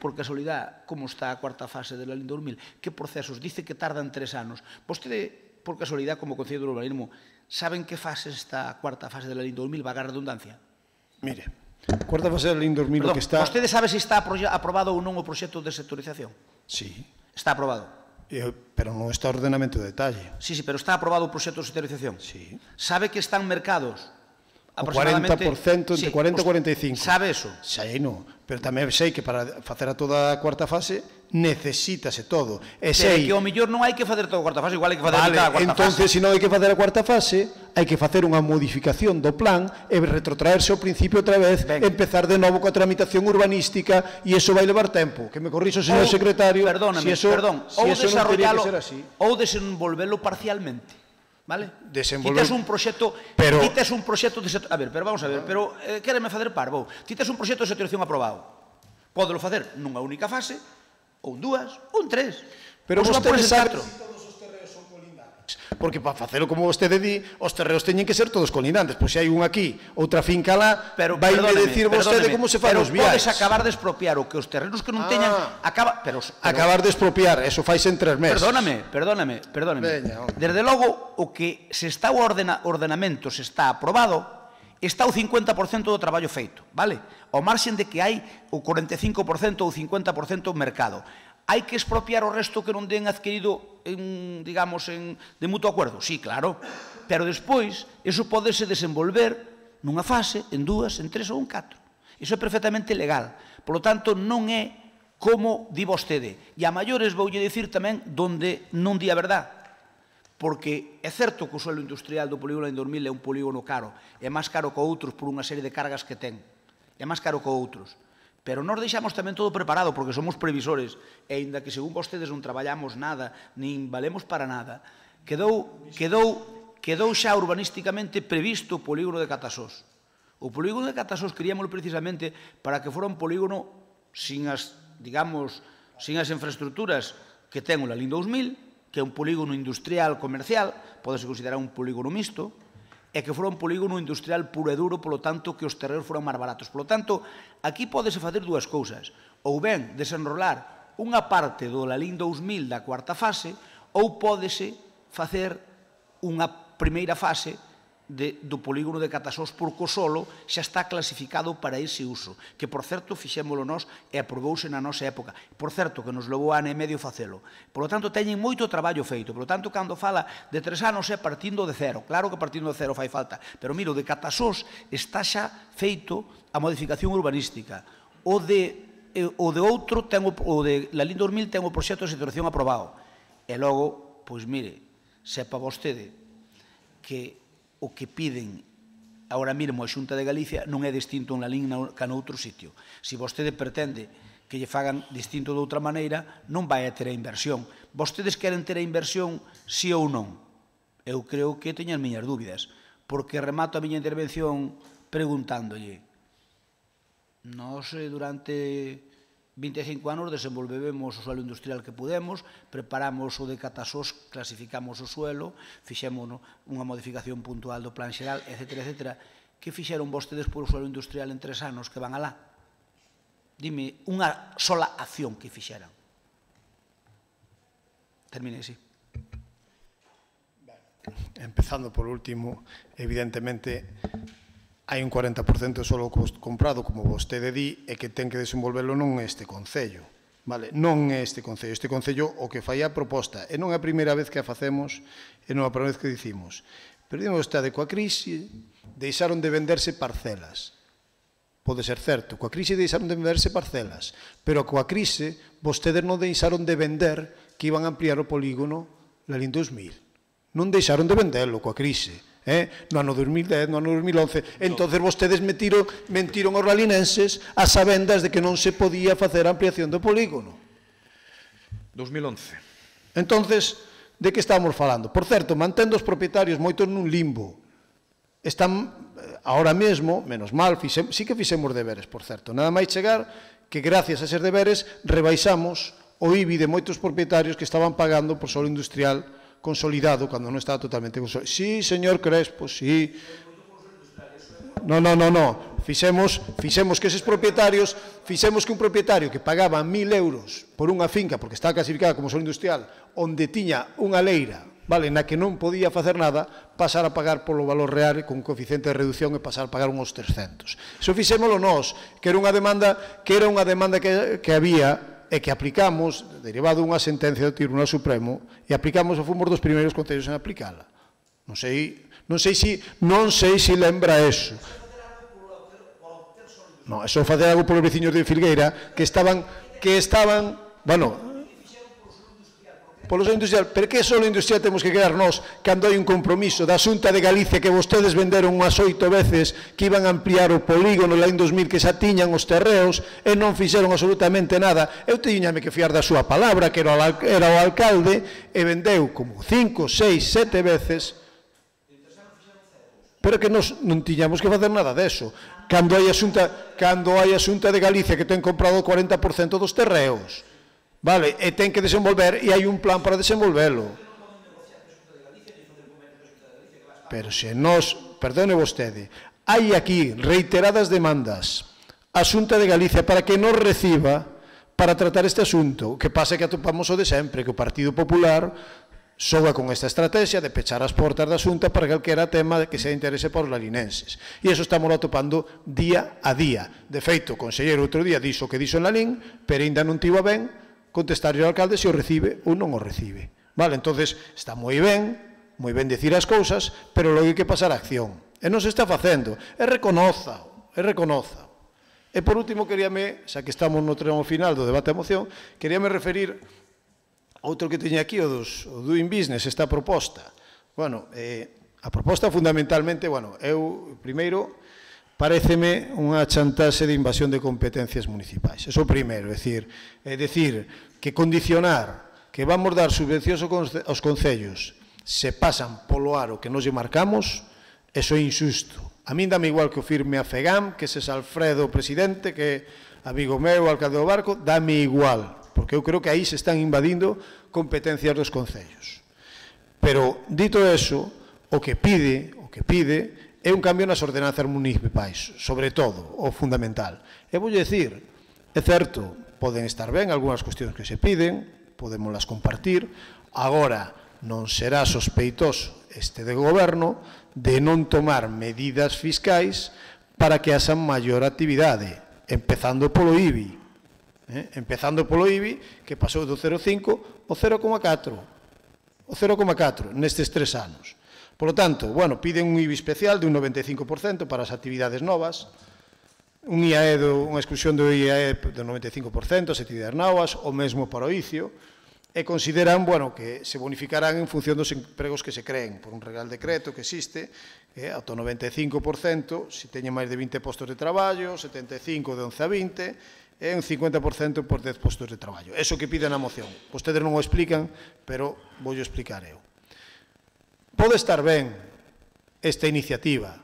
por casualidade, como está a cuarta fase da Lei 2000, que procesos, dice que tardan 3 anos. Vostede, por casualidade, como Concello do Urbanismo, saben que fase está a cuarta fase da Lei 2000, vaga a redundancia? Mire, a cuarta fase da Lei 2000 Perdón, que está... vostede sabe se está aprobado ou non o proxecto de sectorización? Sí. Está aprobado? Pero non está ordenamento de detalle. Sí, pero está aprobado o proxecto de sectorización? Sí. Sabe que están mercados O aproximadamente... 40%, entre 40 e 45. Sabe eso? Sei, non. Pero tamén sei que para facer a toda a cuarta fase necesítase todo. E sei... Pero que ao mellor non hai que facer toda a cuarta fase, igual hai que facer a mitad da cuarta entonces, fase. se non hai que facer a cuarta fase, hai que facer unha modificación do plan e retrotraerse ao principio outra vez, empezar de novo coa tramitación urbanística, e iso vai levar tempo. Que me corrixo, señor secretario, Perdóname, si eso, perdón, si ou eso non teria que desarrollalo ser así. ou desenvolvelo parcialmente. Vale? Desenvolver... Tites un proxecto, Pero... tites un proxecto de a ver, pero vamos a ver, pero quéreme facer parvo. Tites un proxecto de sectorización aprobado. Pódelo facer nunha única fase, ou en 2, ou en 3. Pero vostede sabe... 4. Porque para facelo como vostede di, os terreos teñen que ser todos colindantes. Pois se hai un aquí, outra finca lá, vai decir vostede como se fan os viais. Pero podes acabar de expropiar o que os terrenos que non teñan acabar de expropiar, eso faise en 3 meses. Perdóname. Desde logo, o que se está o ordenamento se está aprobado, está o 50% do traballo feito, vale? Ao marxen de que hai o 45% ou 50% mercado. Hai que expropiar o resto que non den adquirido de mutuo acordo? Sí, claro. Pero despois, iso podese desenvolver nunha fase, en 2, en 3 ou en 4. Iso é perfectamente legal. Por lo tanto, non é como di vostede. E a maiores voulle dicir tamén donde non di a verdad. Porque é certo que o suelo industrial do polígono de 2000 é un polígono caro. É máis caro que outros por unha serie de cargas que ten. É máis caro que outros. Pero nós deixamos tamén todo preparado, porque somos previsores, e ainda que según vostedes non traballamos nada, nin valemos para nada, quedou xa urbanísticamente previsto o polígono de Catasós. O polígono de Catasós queríamos precisamente para que fora un polígono sin as infraestructuras que ten o Lalín 2000, que é un polígono industrial comercial, podese considerar un polígono mixto, e que fora un polígono industrial puro e duro, polo tanto, que os terreos foran máis baratos. Polo tanto, aquí podese facer 2 cousas. Ou ben desenrolar unha parte do Lalín 2000 da cuarta fase, ou podese facer unha primeira fase do polígono de Catasós, porque o solo xa está clasificado para ese uso, que, por certo, fixémolo nós e aprobouse na nosa época. Por certo, que nos levou ano e medio facelo. Por lo tanto, teñen moito traballo feito. Por lo tanto, cando fala de 3 anos é partindo de cero. Claro que partindo de cero fai falta. Pero, mira, o de Catasós está xa feito a modificación urbanística. O de outro, o de Lalín 2000, ten o proxecto de sectorización aprobado. E logo, pois mire, sepa vostede que o que piden agora mesmo a Xunta de Galicia non é distinto en Lalín que noutro sitio. Se vostede pretende que lle fagan distinto de outra maneira, non vai a ter a inversión. Vostedes queren ter a inversión sí ou non? Eu creo que teño as miñas dúbidas, porque remato a miña intervención preguntándolle. Nós durante 25 anos desenvolvemos o suelo industrial que pudemos, preparamos o de Catasós, clasificamos o suelo, fixemos unha modificación puntual do plan xeral, etc. Que fixeron vostedes por o suelo industrial en 3 anos que van alá? Dime unha sola acción que fixeran. Termine, sí. Empezando por último, evidentemente, hai un 40% solo comprado, como vostede di, e que ten que desenvolverlo non este Concello. Non é este Concello. Este Concello o que fai a proposta. E non é a primeira vez que a facemos, e non é a primeira vez que dicimos. Pero dime vostede, coa crise deixaron de venderse parcelas. Pode ser certo, coa crise deixaron de venderse parcelas. Pero coa crise, vostedes non deixaron de vender que iban a ampliar o polígono Lalín 2000. Non deixaron de venderlo coa crise. No ano 2010, no ano 2011, entonces vostedes mentiron aos lalinenses a sabendas de que non se podía facer a ampliación do polígono. 2011. Entonces, de que estamos falando? Por certo, mantendo os propietarios moitos nun limbo. Están, ahora mesmo, menos mal, sí que fixemos deberes, por certo. Nada máis chegar que gracias a eses deberes rebaixamos o IBI de moitos propietarios que estaban pagando por solo industrial consolidado, cando non estaba totalmente consolidado. Sí, señor Crespo, sí. Fixemos que eses propietarios, fixemos que un propietario que pagaba 1.000 euros por unha finca, porque está clasificada como solo industrial, onde tiña unha leira, vale, na que non podía facer nada, pasar a pagar polo valor real con coeficiente de reducción e pasar a pagar uns 300. Iso fixémolo nós, que era unha demanda que había e que aplicamos, derivado unha sentencia do Tribunal Supremo, e aplicamos e fomos dos primeiros concellos en aplicala. Non sei se lembra eso. Non, eso facer algo polos veciños de Filgueira que estaban, bueno, polo solo industrial, pero que solo industrial temos que quedar nós cando hai un compromiso da Xunta de Galicia que vostedes venderon unhas 8 veces que iban a ampliar o polígono lá en 2000 que xa tiñan os terreos e non fixeron absolutamente nada. Eu tiñame que fiar da súa palabra, que era o alcalde, e vendeu como 5, 6, 7 veces, pero que nós non tiñamos que facer nada deso. Cando hai a Xunta de Galicia que ten comprado o 40% dos terreos, vale, e ten que desenvolver, e hai un plan para desenvolvelo. Pero se nós, perdone vostede, hai aquí reiteradas demandas a Xunta de Galicia para que nos reciba para tratar este asunto. O que pasa é que atopamos o de sempre, que o Partido Popular xoga con esta estrategia de pechar as portas da Xunta para calquera tema que sea interese para os lalinenses. E iso estamos atopando día a día. De feito, o conselleiro outro día dixo o que dixo en Lalín, pero ainda non tivo a ben contestarlle ao alcalde se o recibe ou non o recibe. Vale, entonces está moi ben decir as cousas, pero logo hai que pasar a acción. E non se está facendo. E reconoza. E por último, queríame, xa que estamos no tramo final do debate a moción, queríame referir outro que teña aquí, o Doing Business, esta proposta. Bueno, a proposta fundamentalmente, primeiro, paréceme unha chantaxe de invasión de competencias municipais. Eso primeiro, é dicir, que condicionar que vamos dar subvencións aos concellos se pasan polo aro que nos lle marcamos, eso é injusto. A min dame igual que o firme a FEGAM, que ese Alfredo presidente, que amigo meu, alcalde do Barco, dame igual, porque eu creo que aí se están invadindo competencias dos concellos. Pero, dito eso, o que pide é un cambio nas ordenanzas municipais, sobre todo, o fundamental. E vou dicir, é certo, poden estar ben algunhas cuestións que se piden, podémoslas compartir, agora non será sospeitoso este de goberno de non tomar medidas fiscais para que haxan maior actividade, empezando polo IBI, que pasou do 0,5 ao 0,4 nestes 3 anos. Por lo tanto, piden un IBI especial de un 95% para as actividades novas, unha exclusión do IAE do 95%, as actividades novas, o mesmo para o ICIO, e consideran, que se bonificarán en función dos empregos que se creen, por un real decreto que existe, ata o 95%, se teñen máis de 20 postos de traballo, 75 de 11 a 20, e un 50% por 10 postos de traballo. Eso que piden na moción. Vostedes non o explican, pero vou explicar eu. Pode estar ben esta iniciativa,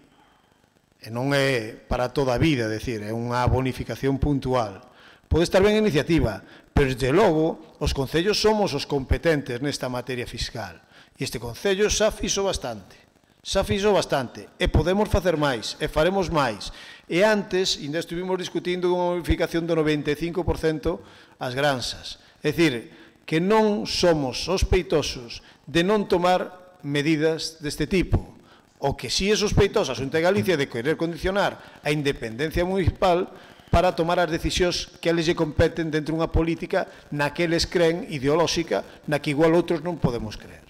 e non é para toda a vida, é unha bonificación puntual. Pode estar ben a iniciativa, pero desde logo os concellos somos os competentes nesta materia fiscal. E este concello xa fixo bastante. E podemos facer máis, e faremos máis. E antes, ainda estuvimos discutindo unha modificación do 95% ás granxas. É dicir, que non somos sospeitosos de non tomar medidas deste tipo. O que si é sospeitosa a Xunta de Galicia de querer condicionar a independencia municipal para tomar as decisións que eles lle competen dentro dunha política na que eles creen ideolóxica, na que igual outros non podemos creer.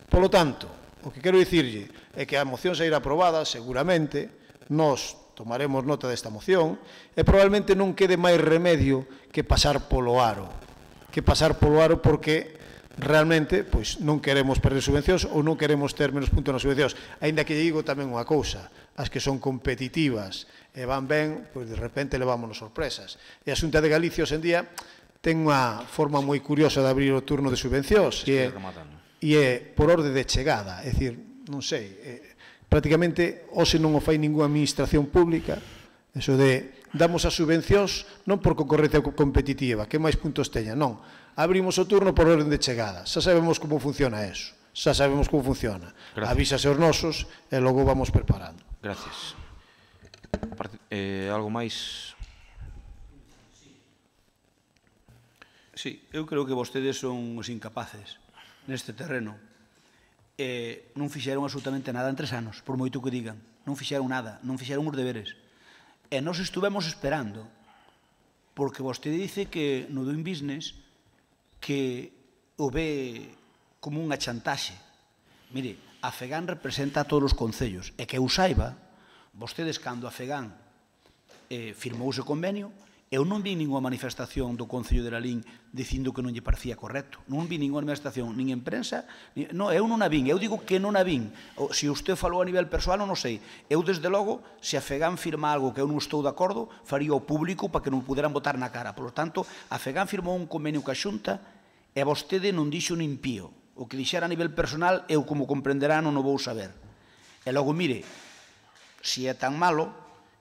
Por lo tanto, o que quero dicirlle é que a moción sairá aprobada, seguramente, nós tomaremos nota desta moción, e probablemente non quede máis remedio que pasar polo aro. Porque realmente non queremos perder subvencións ou non queremos ter menos puntos nas subvencións. Ainda que digo tamén unha cousa, as que son competitivas e van ben, pois de repente levámonos sorpresas. E a Xunta de Galicia, hoxe en día, ten unha forma moi curiosa de abrir o turno de subvencións, e é por orde de chegada, é dicir, non sei, prácticamente hoxe non o fai ninguna administración pública, eso de damos as subvencións non por concorrencia competitiva, que máis puntos teña, non. Abrimos o turno por orden de chegada. Xa sabemos como funciona eso. Avísase aos nosos e logo vamos preparando. Gracias. Algo máis? Sí, eu creo que vostedes son os incapaces neste terreno. Non fixeron absolutamente nada en 3 anos, por moito que digan. Non fixeron nada, non fixeron os deberes. E nos estuvemos esperando, porque vostede dice que no Doing Business que o ve como unha chantaxe. Mire, a FEGAN representa a todos os concellos, e que eu saiba, vostedes cando a FEGAN firmouse o convenio, eu non vi ninguna manifestación do Concello de Lalín dicindo que non lle parecía correcto. Non vi ninguna manifestación, nin en prensa, non, eu non a vin, eu digo que non a vin. Se usted falou a nivel persoal, non o sei. Eu, desde logo, se a FEGAN firma algo que eu non estou de acordo, faría o público para que non puderan botar na cara. Por lo tanto, a FEGAN firmou un convenio ca Xunta e vostede non dixo nin pío. O que dixera a nivel personal, eu, como comprenderá, non o vou saber. E logo, mire, se é tan malo,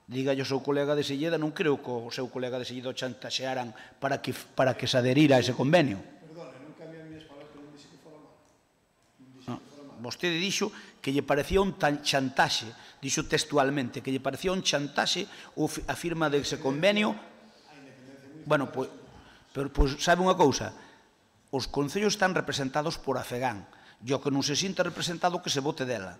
dígalle ao seu colega de Silleda, non creo que o seu colega de Silleda o chantaxearan para que se adherira a ese convenio. Perdone, non cambia as minhas palabras, non dixe que fora mal. Vostede dixo que lle parecía un chantaxe, dixo textualmente, que lle parecía un chantaxe a firma dese convenio. Bueno, pois, sabe unha cousa? Os concellos están representados por a FEGAN, e o que non se sinta representado que se vote dela.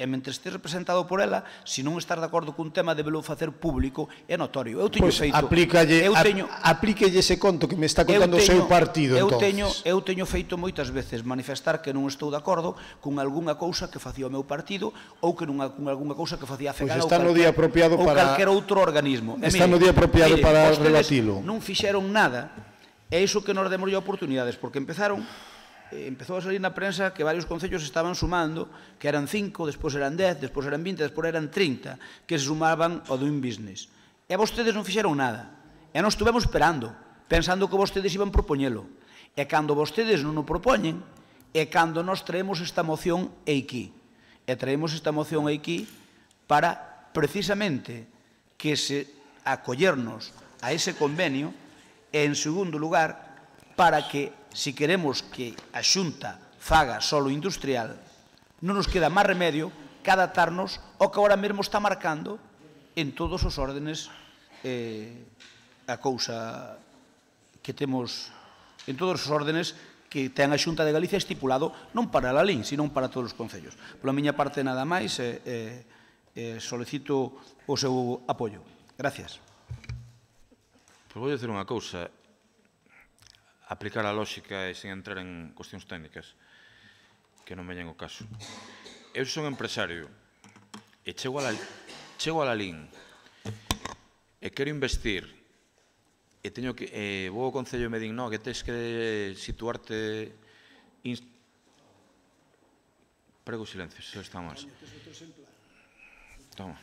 E mentre este representado por ela, se non estar de acordo cun tema, debelo facer público, é notorio. Eu teño feito... Aplíquelle ese conto que me está contando o seu partido, entonces. Eu teño feito moitas veces manifestar que non estou de acordo con algunha cousa que facía o meu partido ou que con algunha cousa que facía a FEGAN ou calquer outro organismo. Está no día apropiado para rebatilo. Non fixeron nada, é iso que nos demos oportunidades, porque empezou a salir na prensa que varios concellos estaban sumando, que eran 5, despois eran 10, despois eran 20, despois eran 30, que se sumaban ao Doing Business. E vostedes non fixeron nada. E non estuvemos esperando, pensando que vostedes iban propoñelo. E cando vostedes non o propoñen, é cando nós traemos esta moción aquí. E traemos esta moción aquí para, precisamente, que se acollernos a ese convenio e, en segundo lugar, para que, se queremos que a Xunta faga solo industrial, non nos queda máis remedio que adaptarnos ao que agora mesmo está marcando en todos os órdenes a cousa que temos, en todos os órdenes que ten a Xunta de Galicia estipulado non para Lalín, sino para todos os concellos. Pola miña parte nada máis, solicito o seu apoio. Gracias. Pois vou dicir unha cousa, aplicar a lógica e sen entrar en cuestións técnicas que non veñen o caso. Eu son empresario e chego a Lalín e quero investir e teño que vou ao Concello e me din, no, que tens que situarte prego silencio, se está mal. Toma.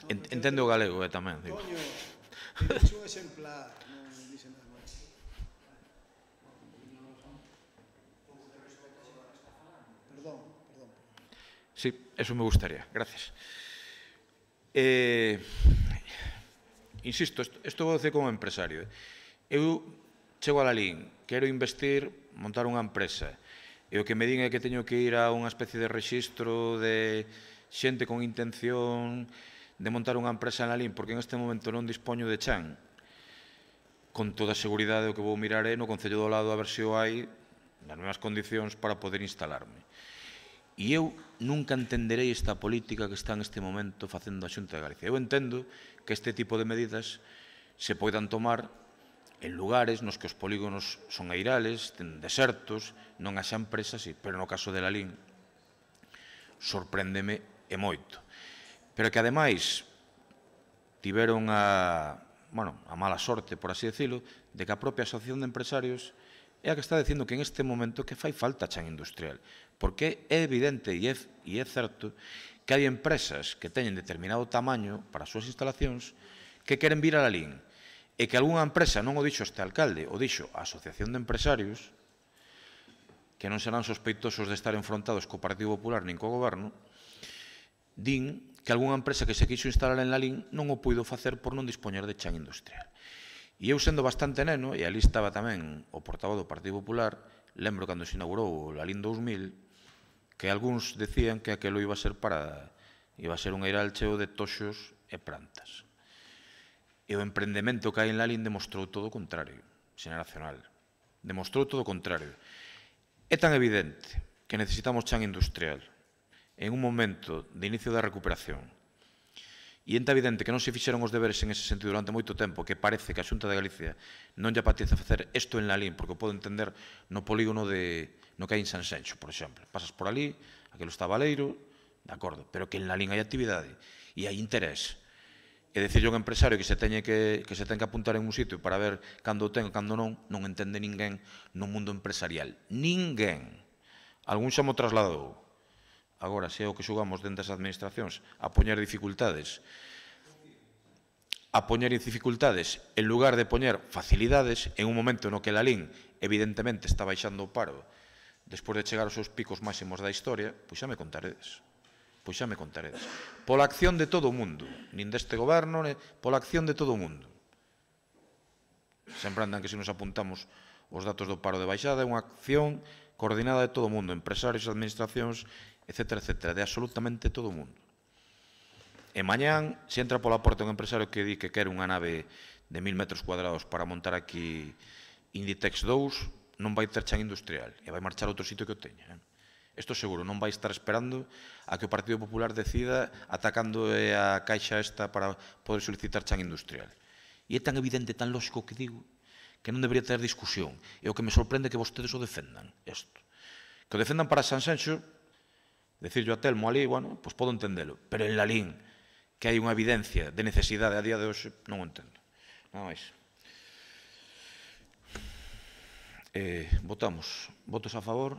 Entende o galego tamén, digo. Coño, un exemplar, non dixe nada máis. Perdón. Sí, eso me gustaría, gracias. Insisto, isto vou dizer como empresario. Eu chego a Lalín, quero investir, montar unha empresa, e o que me din é que teño que ir a unha especie de rexistro de xente con intención de montar unha empresa en Lalín, porque en este momento non dispoño de chan. Con toda a seguridade o que vou mirar é no Concello do lado a ver se o hai nas mesmas condicións para poder instalarme. E eu nunca entenderei esta política que está en este momento facendo a Xunta de Galicia. Eu entendo que este tipo de medidas se poidan tomar en lugares nos que os polígonos son airales, desertos, non haxa empresas, pero no caso de Lalín sorpréndeme e moito. Pero que, ademais, tiveron a mala sorte, por así decirlo, de que a propia Asociación de Empresarios é a que está dicindo que en este momento que fai falta chan industrial. Porque é evidente e é certo que hai empresas que teñen determinado tamaño para as súas instalacións que queren vir a Lalín e que algunha empresa, non o dixo este alcalde, o dixo a Asociación de Empresarios, que non serán sospeitosos de estar enfrontados co Partido Popular nin co Goberno, din que algunha empresa que se quixo instalar en Lalín non o puido facer por non dispoñer de chan industrial. E eu, sendo bastante neno, e ali estaba tamén o portavoz do Partido Popular, lembro cando se inaugurou a LIN 2000, que algúns decían que aquelo iba a ser un eiral cheo de toxos e plantas. E o emprendemento que hai en la LIN demostrou todo o contrario, xeneracional. Demostrou todo o contrario. É tan evidente que necesitamos chan industrial en un momento de inicio da recuperación. E é tan evidente que non se fixeron os deberes en ese sentido durante moito tempo, que parece que a Xunta de Galicia non lle apetece facer isto en la LIN, porque o podo entender no polígono no que hai en Sanxenxo, por exemplo. Pasas por ali, aquilo está baleiro, de acordo, pero que en la LIN hai actividade e hai interés. E dicirlle a un empresario que se ten que apuntar en un sitio para ver cando o ten e cando non entende ninguén no mundo empresarial. Ninguén. Algún xa mo trasladou. Agora, se é o que xogamos dentro das administracións, a poñer dificultades en lugar de poñer facilidades en un momento no que la LIN evidentemente está baixando o paro despois de chegar aos seus picos máximos da historia, pois xa me contaredes. Pola acción de todo o mundo, nin deste goberno, pola acción de todo o mundo. Sempre andan que se nos apuntamos os datos do paro de baixada, é unha acción coordinada de todo o mundo, empresarios, administracións, etcétera, etcétera, de absolutamente todo o mundo. E mañán, se entra pola porta un empresario que di que quere unha nave de 1000 metros cuadrados para montar aquí Inditex 2, non vai ter chan industrial, e vai marchar a outro sitio que o teña. Isto seguro, non vai estar esperando a que o Partido Popular decida atacando a caixa esta para poder solicitar chan industrial. E é tan evidente, tan lógico que digo, que non debería ter discusión. E o que me sorprende é que vostedes o defendan, isto. Que o defendan para Sanxenxo, decirlo a Telmo ali, bueno, pois podo entendelo. Pero en la LIN, que hai unha evidencia de necesidade a día de hoxe, non o entendo. Nada máis. Votamos. Votos a favor?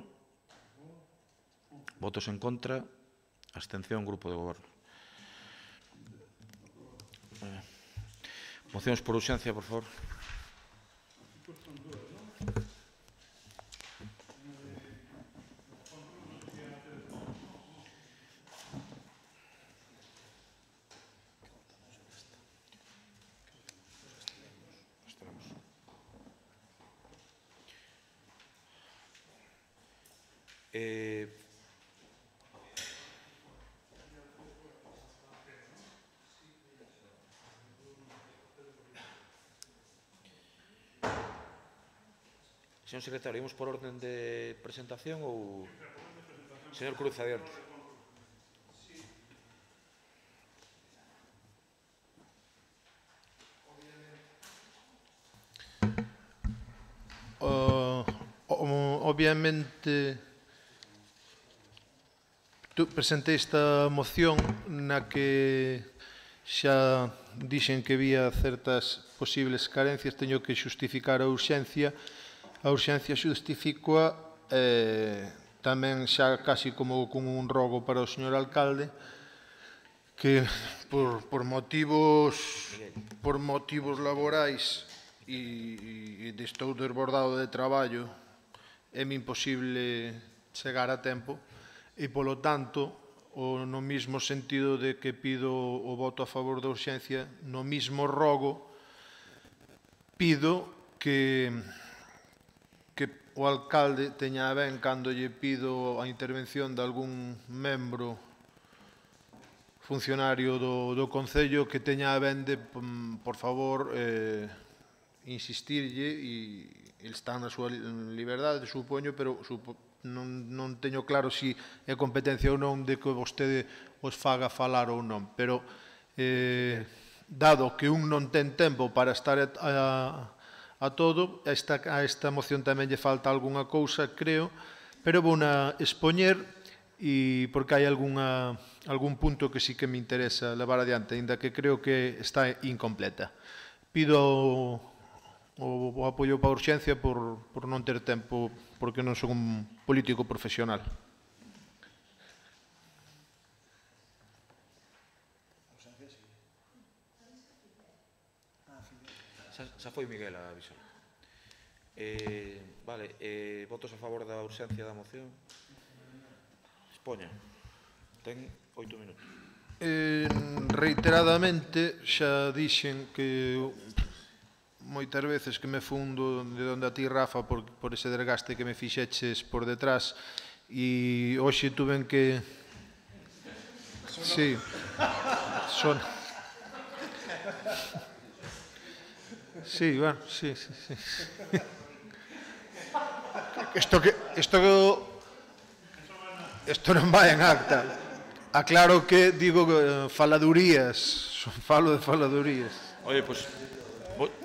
Votos en contra? Abstención, grupo de goberno. Mocións por urxencia, por favor. Señor secretario, imos por orden de presentación ou... Señor Cruz, adiante. Obviamente, presentei esta moción na que xa dixen que había certas posibles carencias, teño que xustificar a urxencia. A urxencia xustificoa tamén xa casi como con un rogo para o señor alcalde, que por motivos laborais e estou desbordado de traballo é-me imposible chegar a tempo e, polo tanto, no mesmo sentido de que pido o voto a favor da urxencia, no mesmo rogo pido que o alcalde teña ben, cando lle pido a intervención de algún membro funcionario do Concello, que teña ben de, por favor, insistirlle, e ele está na súa liberdade, supoño, pero non teño claro se é competencia ou non de que vostede os faga falar ou non, pero dado que un non ten tempo para estar a todo, a esta moción tamén lle falta algunha cousa, creo, pero vou na expoñer porque hai algún punto que sí que me interesa levar adiante, ainda que creo que está incompleta. Pido o apoio para a urxencia por non ter tempo, porque non son un político profesional. Xa foi Miguel a avisar. Vale, votos a favor da urxencia da moción. Expoña. Ten 8 minutos. Reiteradamente xa dixen que moitas veces que me fundo de onde a ti, Rafa, por ese desgaste que me fixeches por detrás, e hoxe tuven que... Sí, son... Sí, bueno, sí. Isto non vai en acta. Aclaro que digo faladurías, falo de faladurías. Oye, pois,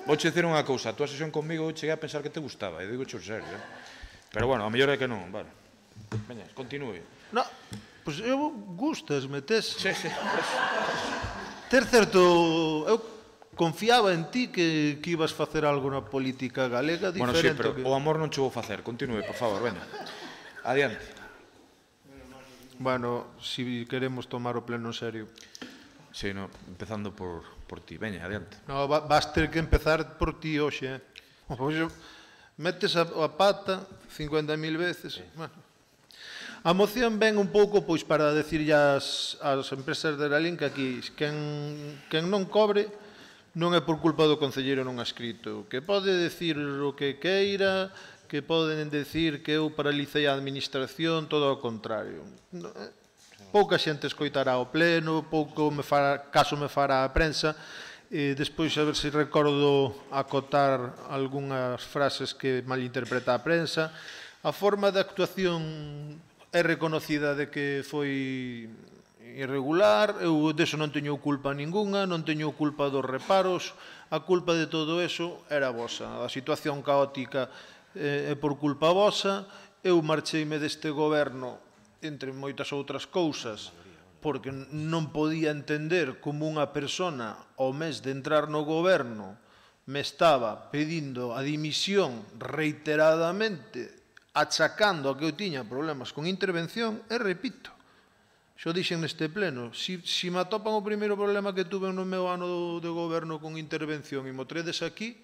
vouche dicir unha cousa, a túa sesión comigo cheguei a pensar que te gustaba, e digo xo serio, pero bueno, a mellor é que non, vale. Veña, continúe. No, pois eu gustasme, tes... Sí. Ter certo... Eu confiaba en ti que ibas facer algo na política galega diferente. Bueno, sí, pero o amor non che vou facer. Continúe, por favor, veña. Adiante. Bueno, si queremos tomar o pleno en serio. Sí, no, empezando por ti. Veña, adiante. No, vas ter que empezar por ti hoxe, metes a pata 50.000 veces. Bueno. A moción ven un pouco pois para decirlle ás empresas de Lalín que aquí quen non cobre non é por culpa do concelleiro non escrito, que pode decir o que queira, que poden decir que eu paralicei a administración, todo ao contrario. Pouca xente escoitará o pleno, pouco caso me fará a prensa, e despois a ver se recordo acotar algunhas frases que malinterpreta a prensa. A forma de actuación é reconocida de que foi irregular, eu deso non teño culpa ninguna, non teño culpa dos reparos, a culpa de todo eso era vosa. A situación caótica é por culpa vosa, eu marcheime deste goberno, entre moitas outras cousas, porque non podía entender como unha persona, ao mes de entrar no goberno, me estaba pedindo a dimisión reiteradamente, achacando a que eu tiña problemas con intervención, e repito, xo dixen neste pleno, si me atopan o primeiro problema que tuve no meu ano de goberno con intervención e mo tredes aquí,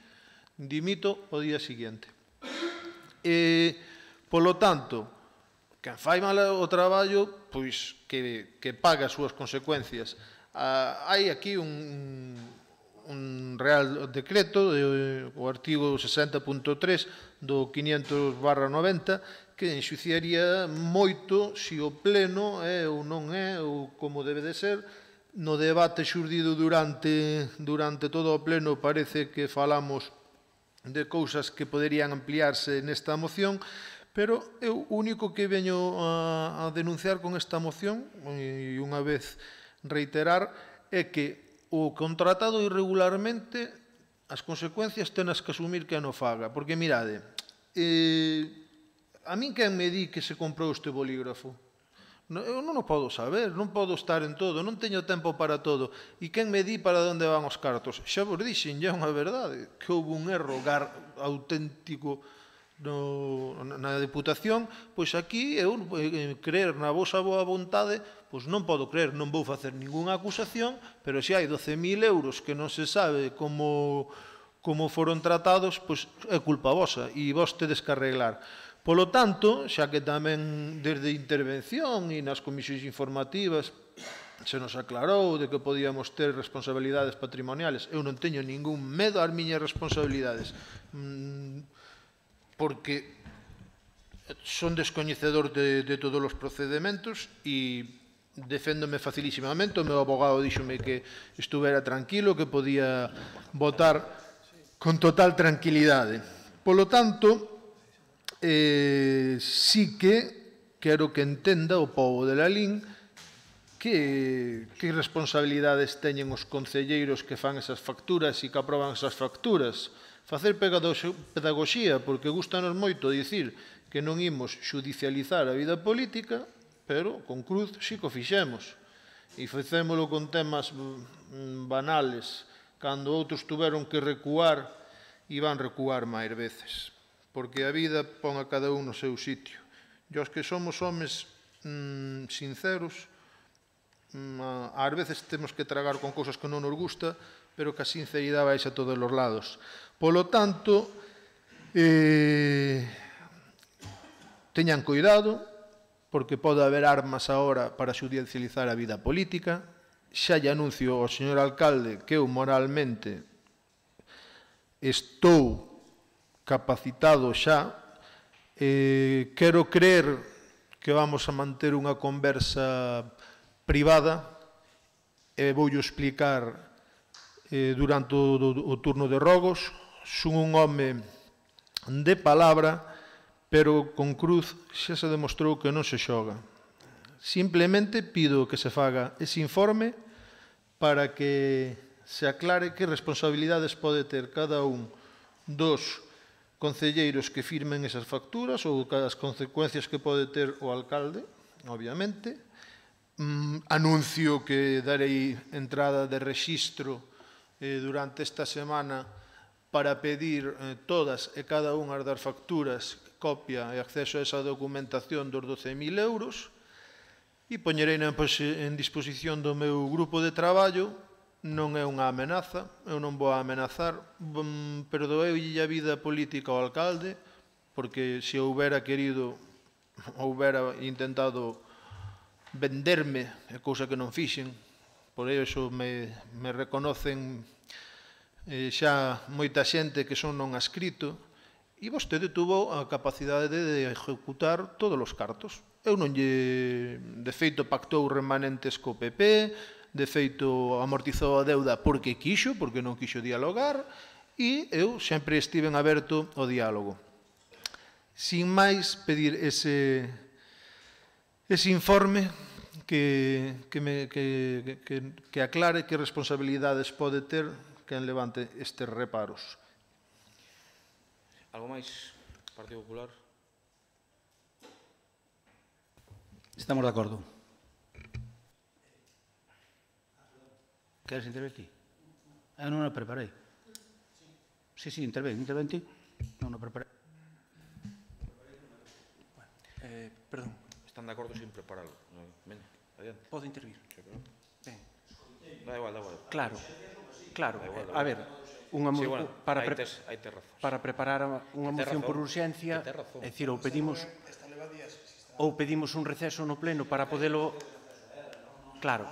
dimito o día seguinte. Polo tanto, quen fai mal o traballo, pois que paga as súas consecuencias. Hai aquí un real decreto, o artigo 60.3 do 500/90, que enxuciaría moito se o pleno é ou non é, ou como debe de ser. No debate xurdido durante todo o pleno parece que falamos de cousas que poderían ampliarse nesta moción, pero eu o único que veño a denunciar con esta moción, e unha vez reiterar, é que o contratado irregularmente, as consecuencias tenas que asumir que non faga, porque mirade, a min quen me di que se comprou este bolígrafo? Eu non o podo saber, non podo estar en todo, non teño tempo para todo. E quen me di para onde van os cartos? Xa vos dixen, é unha verdade, que houve un erro auténtico na Deputación, pois aquí eu creer na vosa boa vontade, pois non podo creer, non vou facer ningunha acusación, pero se hai 12.000 euros que non se sabe como foron tratados, pois é culpa vosa e vos tedes que arreglar. Polo tanto, xa que tamén desde intervención e nas comisións informativas se nos aclarou de que podíamos ter responsabilidades patrimoniales, eu non teño ningún medo ás miñas responsabilidades, porque son descoñecedor de todos os procedementos e deféndome facilísimamente. O meu abogado díxome que estuvera tranquilo, que podía votar con total tranquilidade. Polo tanto, sí que quero que entenda o pobo de Lalín que responsabilidades teñen os concelleiros que fan esas facturas e que aproban esas facturas. Facer pedagogía, porque gustanos moito dicir que non imos xudicializar a vida política, pero con cruz sí que o fixemos. E facémolo con temas banales, cando outros tuveron que recuar, iban recuar máis veces, porque a vida pon a cada un no seu sitio. E os que somos homes sinceros, ás veces temos que tragar con cousas que non nos gusta, pero que a sinceridade vai a todos os lados. Polo tanto, teñan cuidado, porque pode haber armas agora para xudicializar a vida política. Xa lle anuncio ao señor alcalde que eu moralmente estou capacitado xa, quero crer que vamos a manter unha conversa privada e voulle explicar durante o turno de rogos. Son un home de palabra, pero con cruz xa se demostrou que non se xoga. Simplemente pido que se faga ese informe para que se aclare que responsabilidades pode ter cada un dos concelleiros que firmen esas facturas ou as consecuencias que pode ter o alcalde, obviamente. Anuncio que darei entrada de rexistro durante esta semana para pedir todas e cada unha das facturas, copia e acceso a esa documentación dos 12.000 euros, e poñerei en disposición do meu grupo de traballo. Non é unha amenaza, eu non vou a amenazar, perdoeulle a vida política ao alcalde, porque se houbera querido, houbera intentado venderme, é cousa que non fixen, por iso me reconocen xa moita xente que son non adscrito, e vostede tuvo a capacidade de ejecutar todos os cartos. Eu non lle, de feito, pactou remanentes co PP, de feito, amortizou a deuda porque quixo, porque non quixo dialogar, e eu sempre estiven aberto ao diálogo. Sin máis, pedir ese informe que aclare que responsabilidades pode ter quen levante estes reparos. Algo máis, Partido Popular? Estamos de acordo. Queres intervenir? Non a preparei. Sí, interven ti. Non a preparei. Perdón. Están de acordo sin prepararlo. Veña, adiante. Podo intervir? Ben. Da igual. Claro. A ver, para preparar unha moción por urxencia, é dicir, ou pedimos un receso no pleno para podelo... Claro.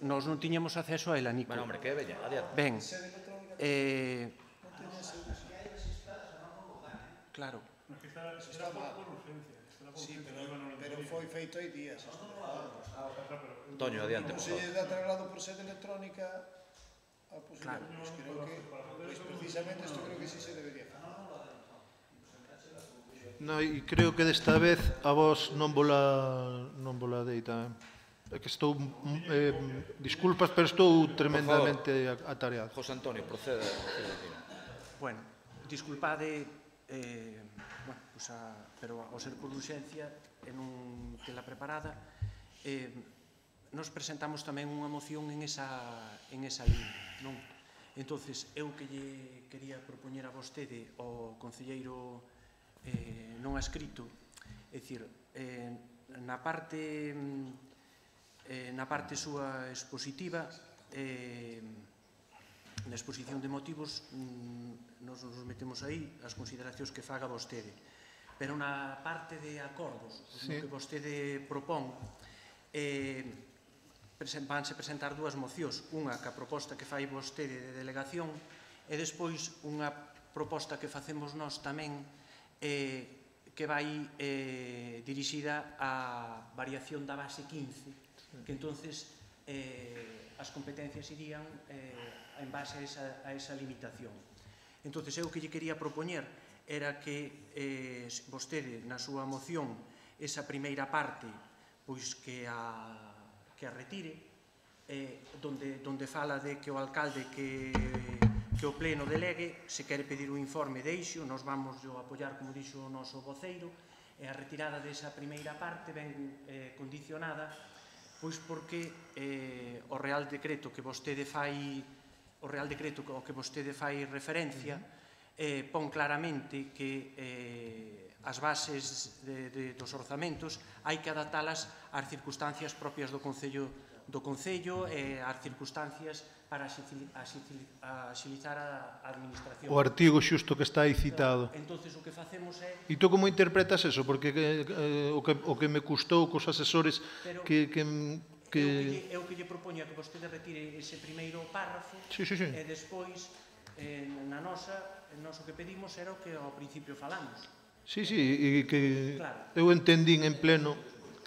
Nós non tiñamos acceso a ela, Nico. Bueno, hombre, que veña, adiante. Ben, claro. Está mal. Sí, pero foi feito hai días. Toño, adiante, por favor. Se lle dá traslado por sede electrónica a posibilidad. Creo que, precisamente, isto creo que sí se debería facer. E creo que desta vez a vos non vola deita. É que estou, disculpas, pero estou tremendamente atareado. José Antonio, proceda. Bueno, disculpade, pero ao ser por urxencia, e non tela preparada, nos presentamos tamén unha moción en esa línea, non? Entonces, eu que lle quería propoñer a vostede ao concelleiro non adscrito, é dicir, na parte súa expositiva, na exposición de motivos, nos metemos aí as consideracións que faga vostede. Pero na parte de acordos, no que vostede propón, vanse presentar dúas mocións, unha que a proposta que fai vostede de delegación e despois unha proposta que facemos nós tamén que vai dirixida á variación da base 15, que entonces as competencias irían en base a esa limitación. Entonces, eu que lle quería propoñer era que vostede, na súa moción, esa primeira parte, pois que a retire, donde fala de que o alcalde que o pleno delegue, se quere pedir un informe deixo, nos vamos a apoiar, como dixo o noso voceiro, e a retirada desa primeira parte ben condicionada, pois porque o Real Decreto que vostede fai referencia pon claramente que as bases dos orzamentos hai que adaptalas ás circunstancias propias do Concello e ás circunstancias para axilizar a administración. O artigo xusto que está aí citado. Entonces, o que facemos é... E tú como interpretas eso? Porque o que me custou cos asesores que... Eu que lle propoño que vostede retire ese primeiro párrafo e despois Na nosa, o noso que pedimos era o que ao principio falamos. Sí, e que Claro. eu entendín en pleno,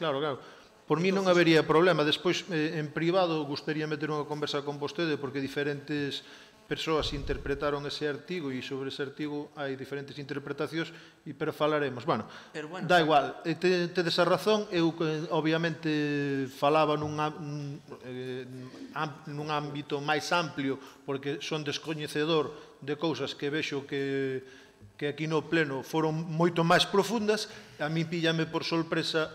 claro. Por mí non habería problema. Despois, en privado, gustaríame ter unha conversa con vostede, porque diferentes persoas interpretaron ese artigo e sobre ese artigo hai diferentes interpretacións, pero falaremos. Bueno, da igual, tedes a razón. Eu, obviamente, falaba nun ámbito máis amplio, porque son descoñecedor de cousas que vexo que aquí no pleno foron moito máis profundas. A mí píllame por sorpresa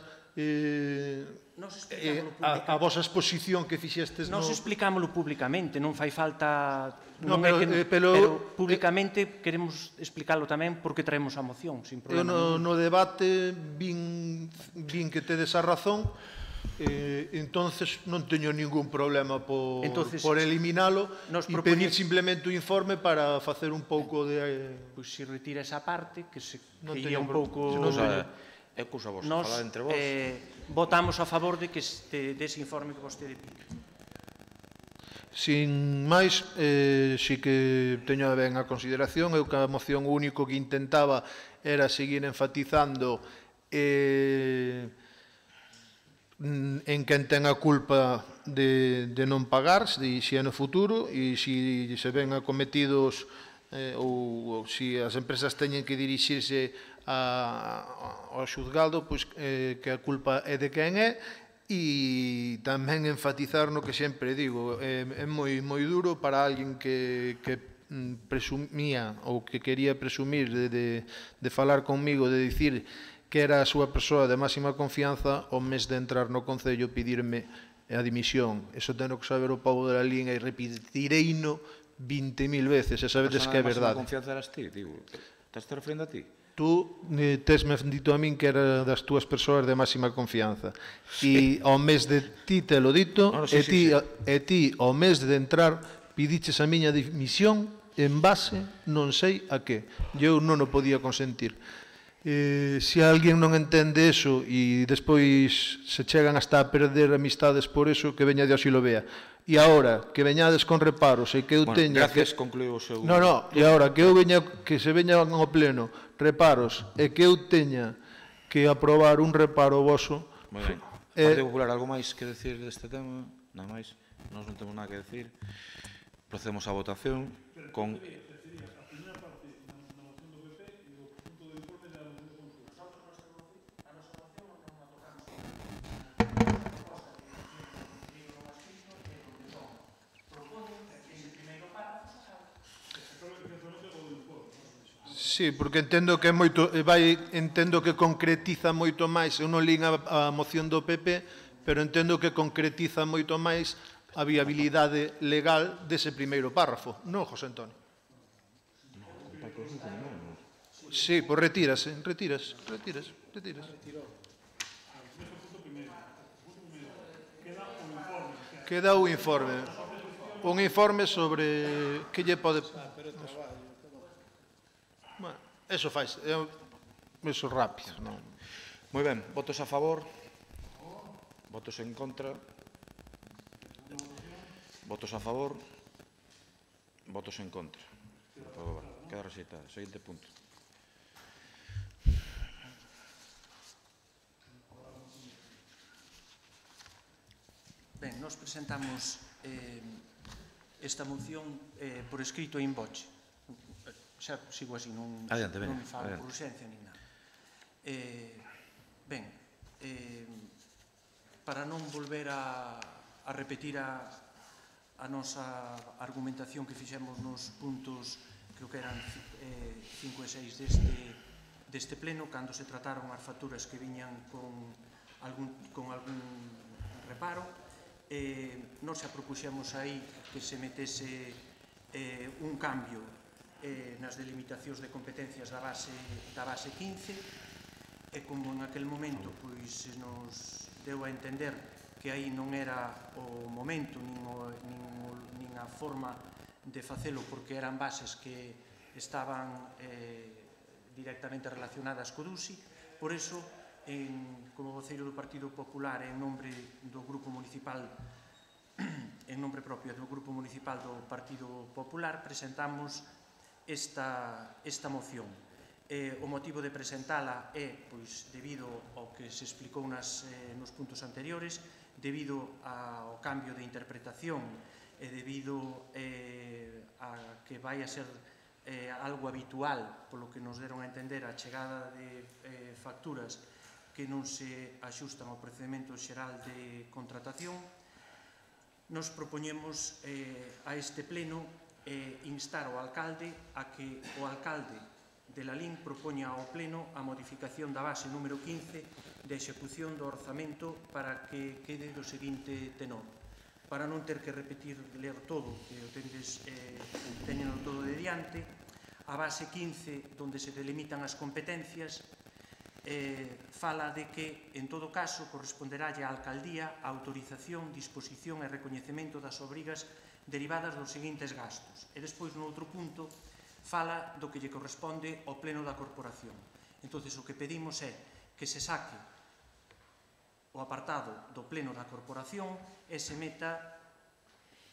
a vosa exposición que fixestes. Nos explicámoslo públicamente, non fai falta... Pero públicamente queremos explicarlo tamén porque traemos a moción, sin problema. No debate vin que tedes a razón, entonces non teño ningún problema por eliminalo e pedir simplemente o informe para facer un pouco de... Pois se retira esa parte, que teño un pouco... É cousa vosa, falar entre vos. Votamos a favor de que dese informe que vostede pide. Sin máis, si que teño ben a consideración. Eu que a moción único que intentaba era seguir enfatizando en quen ten a culpa de non pagar, se é no futuro, e se se ven acometidos ou se as empresas teñen que dirixirse ao xuzgado, pois que a culpa é de quen é. E tamén enfatizar no que sempre digo, é moi duro para alguén que presumía ou que quería presumir de falar conmigo, de dicir que era a súa persoa de máxima confianza, ao mes de entrar no Concello pedirme a dimisión. Eso tenho que saber o povo da Lalín, e repetireino 20.000 veces, e sabedes que é verdade. A confianza eras ti, digo. Estás te referindo a ti? Tú tesme dito a min que era das túas persoas de máxima confianza. E ao mes de ti te lo dito, e ti ao mes de entrar pidiches a miña dimisión en base non sei a que. Eu non o podía consentir. Se alguén non entende eso e despois se chegan hasta a perder amistades por eso, que veña Dios e lo vea. E agora que veñades con reparos e que eu teña... Gracias, concluíu o seu... E agora que se veña ao pleno reparos e que eu teña que aprobar un reparo voso... Moi ben. Partido Popular, algo máis que decir deste tema? Nada máis. Nós non temos nada que decir. Procedemos á votación con... Sí, porque entendo que é moito, entendo que concretiza moito máis. Eu non lín a moción do PP, pero entendo que concretiza moito máis a viabilidade legal dese primeiro párrafo. Non, José Antonio? Sí, pois retírase. Queda o informe. Un informe sobre que lle pode... Eso faz, eso rápido. Moi ben, votos a favor, votos en contra, votos a favor, votos en contra. Queda rexeitada. Seguinte punto. Ben, nos presentamos esta moción por escrito in voce. Xa sigo así, non me falo por urxencia nin nada. Ben, para non volver a repetir a nosa argumentación que fixemos nos puntos, creo que eran 5 e 6 deste pleno, cando se trataron as facturas que viñan con algún reparo, nos xa propuxemos aí que se metese un cambio nas delimitacións de competencias da base 15, e como en aquel momento pois nos deu a entender que aí non era o momento nin a forma de facelo, porque eran bases que estaban directamente relacionadas co DUSI. Por eso, como voceiro do Partido Popular, en nombre do Grupo Municipal en nombre propio do Grupo Municipal do Partido Popular, presentamos esta moción. O motivo de presentala é, pois, debido ao que se explicou nos puntos anteriores, debido ao cambio de interpretación e debido a que vai a ser algo habitual, polo que nos deron a entender, a chegada de facturas que non se axustan ao procedimento xeral de contratación. Nos propoñemos a este pleno instar ao alcalde a que o alcalde de Lalín propoña ao pleno a modificación da base número 15 de execución do orzamento para que quede do seguinte tenor. Para non ter que repetir, ler todo, que o teñen todo de diante, a base 15, onde se delimitan as competencias, fala de que, en todo caso, corresponderálle á alcaldía a autorización, disposición e recoñecemento das obrigas derivadas dos seguintes gastos. E despois, no outro punto, fala do que lle corresponde ao pleno da corporación. Entón, o que pedimos é que se saque o apartado do pleno da corporación e se meta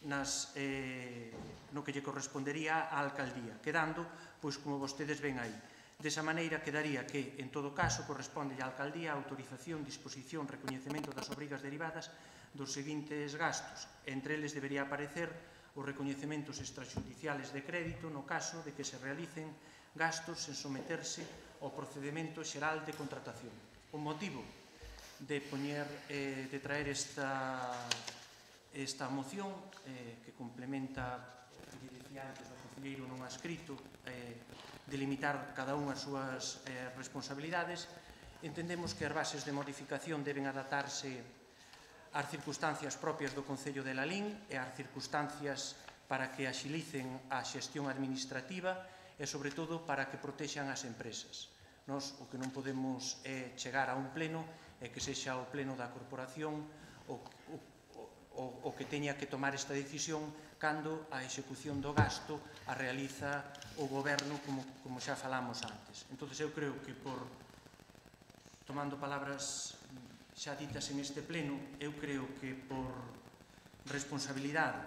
no que lle correspondería á alcaldía, quedando, pois, como vostedes ven aí. Desa maneira, quedaría que, en todo caso, corresponde á alcaldía a autorización, disposición, recoñecemento das obrigas derivadas dos seguintes gastos. Entre eles debería aparecer os recoñecementos extrajudiciales de crédito no caso de que se realicen gastos sen someterse ao procedimento xeral de contratación. O motivo de traer esta moción que complementa o que dicía antes o concelleiro non ha escrito, delimitar cada unha as súas responsabilidades, entendemos que as bases de modificación deben adaptarse ás circunstancias propias do Concello de Lalín e ás circunstancias para que axilicen a xestión administrativa e, sobre todo, para que protexan as empresas. Nós o que non podemos é chegar a un pleno e que sexa o pleno da corporación o que teña que tomar esta decisión cando a execución do gasto a realiza o goberno, como xa falamos antes. Entón, eu creo que tomando palabras xa ditas en este pleno, eu creo que por responsabilidade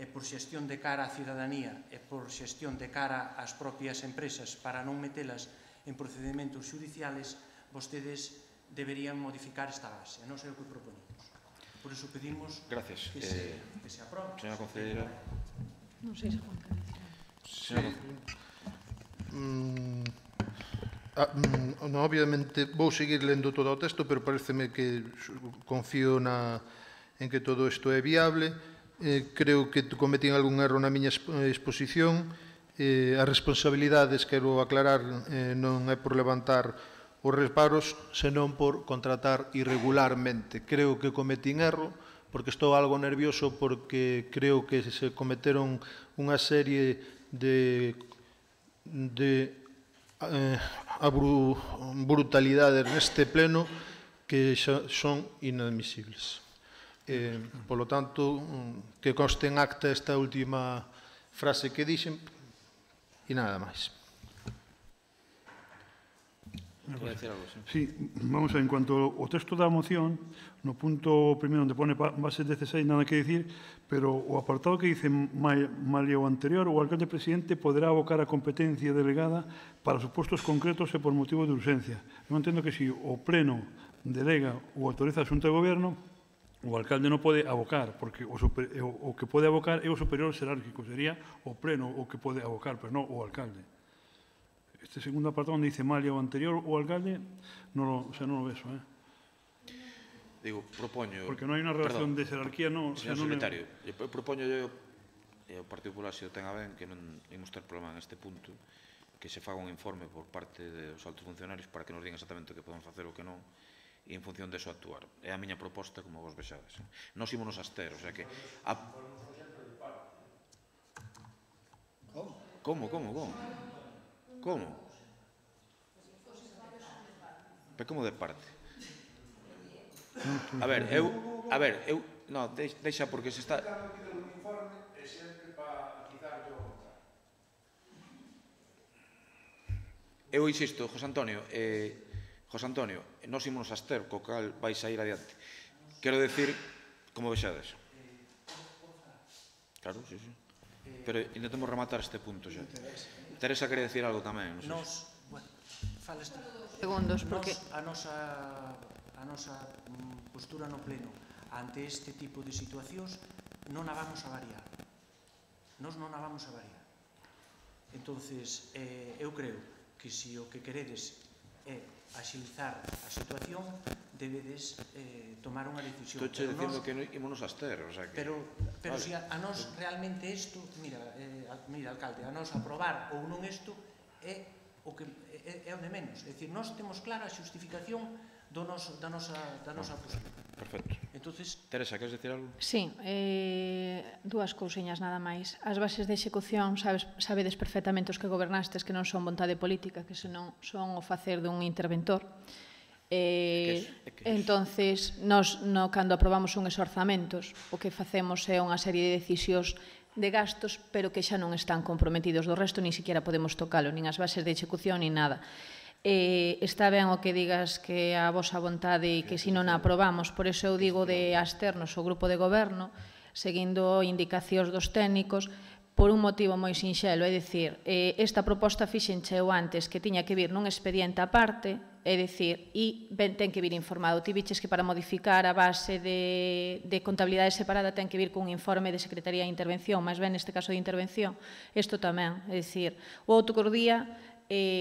e por xestión de cara á ciudadanía e por xestión de cara ás propias empresas para non metelas en procedimentos judiciales, vostedes deberían modificar esta base. Non sei o que proponemos. Por iso pedimos que se aprobe. Señora concelleira. Non sei se Juan quere dicir. Señora obviamente vou seguir lendo todo o texto, pero pareceme que confío en que todo isto é viable. Creo que cometín algún erro na miña exposición. As responsabilidades, quero aclarar, non é por levantar os reparos, senón por contratar irregularmente. Creo que cometín erro, porque estou algo nervioso, porque creo que se cometeron unha serie de brutalidades neste pleno que son inadmisibles. Polo tanto, que conste en acta esta última frase que dixen e nada máis. Sí, vamos a ver, en cuanto ao texto da moción, no punto primeiro onde pone base 16, nada que dicir, pero o apartado que dice malia o anterior, o alcalde presidente poderá abocar a competencia delegada para supostos concretos e por motivo de urxencia. Eu entendo que se o pleno delega ou autoriza a Xunta de Goberno, o alcalde non pode abocar, porque o que pode abocar é o superior xerárquico, sería o pleno o que pode abocar, pero non o alcalde. Este segundo apartado onde dice malia o anterior, o alcalde, non lo beso, Digo, propoño... Porque non hai unha relación de jerarquía, non... Señor secretario, propoño yo, e o Partido Popular se o ten a ben, que non imos ter problema en este punto, que se faga un informe por parte dos altos funcionarios para que nos digan exactamente o que podemos facer ou que non, e en función deso actuar. É a miña proposta, como vos vexades. Nos ímonos aster, o sea que... Como? Pero como de parte? A ver, eu... Non, deixa porque se está... Eu insisto, José Antonio, nos ímonos aster, co cal vais a ir adiante. Quero decir, como vexades. Claro, sí, sí. Pero intentemos rematar este punto xa. Teresa quere decir algo tamén, non sei. Nos, bueno, falas segundos, porque a nosa postura no pleno ante este tipo de situacións non a vamos a variar. Nos non a vamos a variar. Entonces, eu creo que se o que queredes é axilizar a situación, debedes tomar unha decisión. Estou dicindo que ímonos a abster, o sea que... Pero se a nos realmente isto, mira, alcalde, a nos aprobar ou non isto é o que é o de menos. É dicir, nós temos clara a xustificación da nosa postura. Perfecto. Entonces, Teresa, queres decir algo? Sí, dúas cousiñas nada máis. As bases de execución, sabedes perfectamente os que gobernastes que non son vontade política, que senón son o facer dun interventor. Entonces, nós, cando aprobamos unhos orzamentos, o que facemos é unha serie de decisións de gastos, pero que xa non están comprometidos. Do resto, ni siquiera podemos tocalo, nin as bases de execución, nin nada. Está ben o que digas que a vosa vontade e que se non a aprobamos, por iso eu digo de absternos o grupo de goberno, seguindo indicacións dos técnicos, por un motivo moi sinxelo, é dicir, esta proposta fixencheu antes que tiña que vir nun expediente aparte, é dicir, e ten que vir informado. Ti viches que para modificar a base de contabilidade separada ten que vir cun informe de Secretaría de Intervención, máis ben neste caso de intervención, isto tamén, é dicir, o outro día,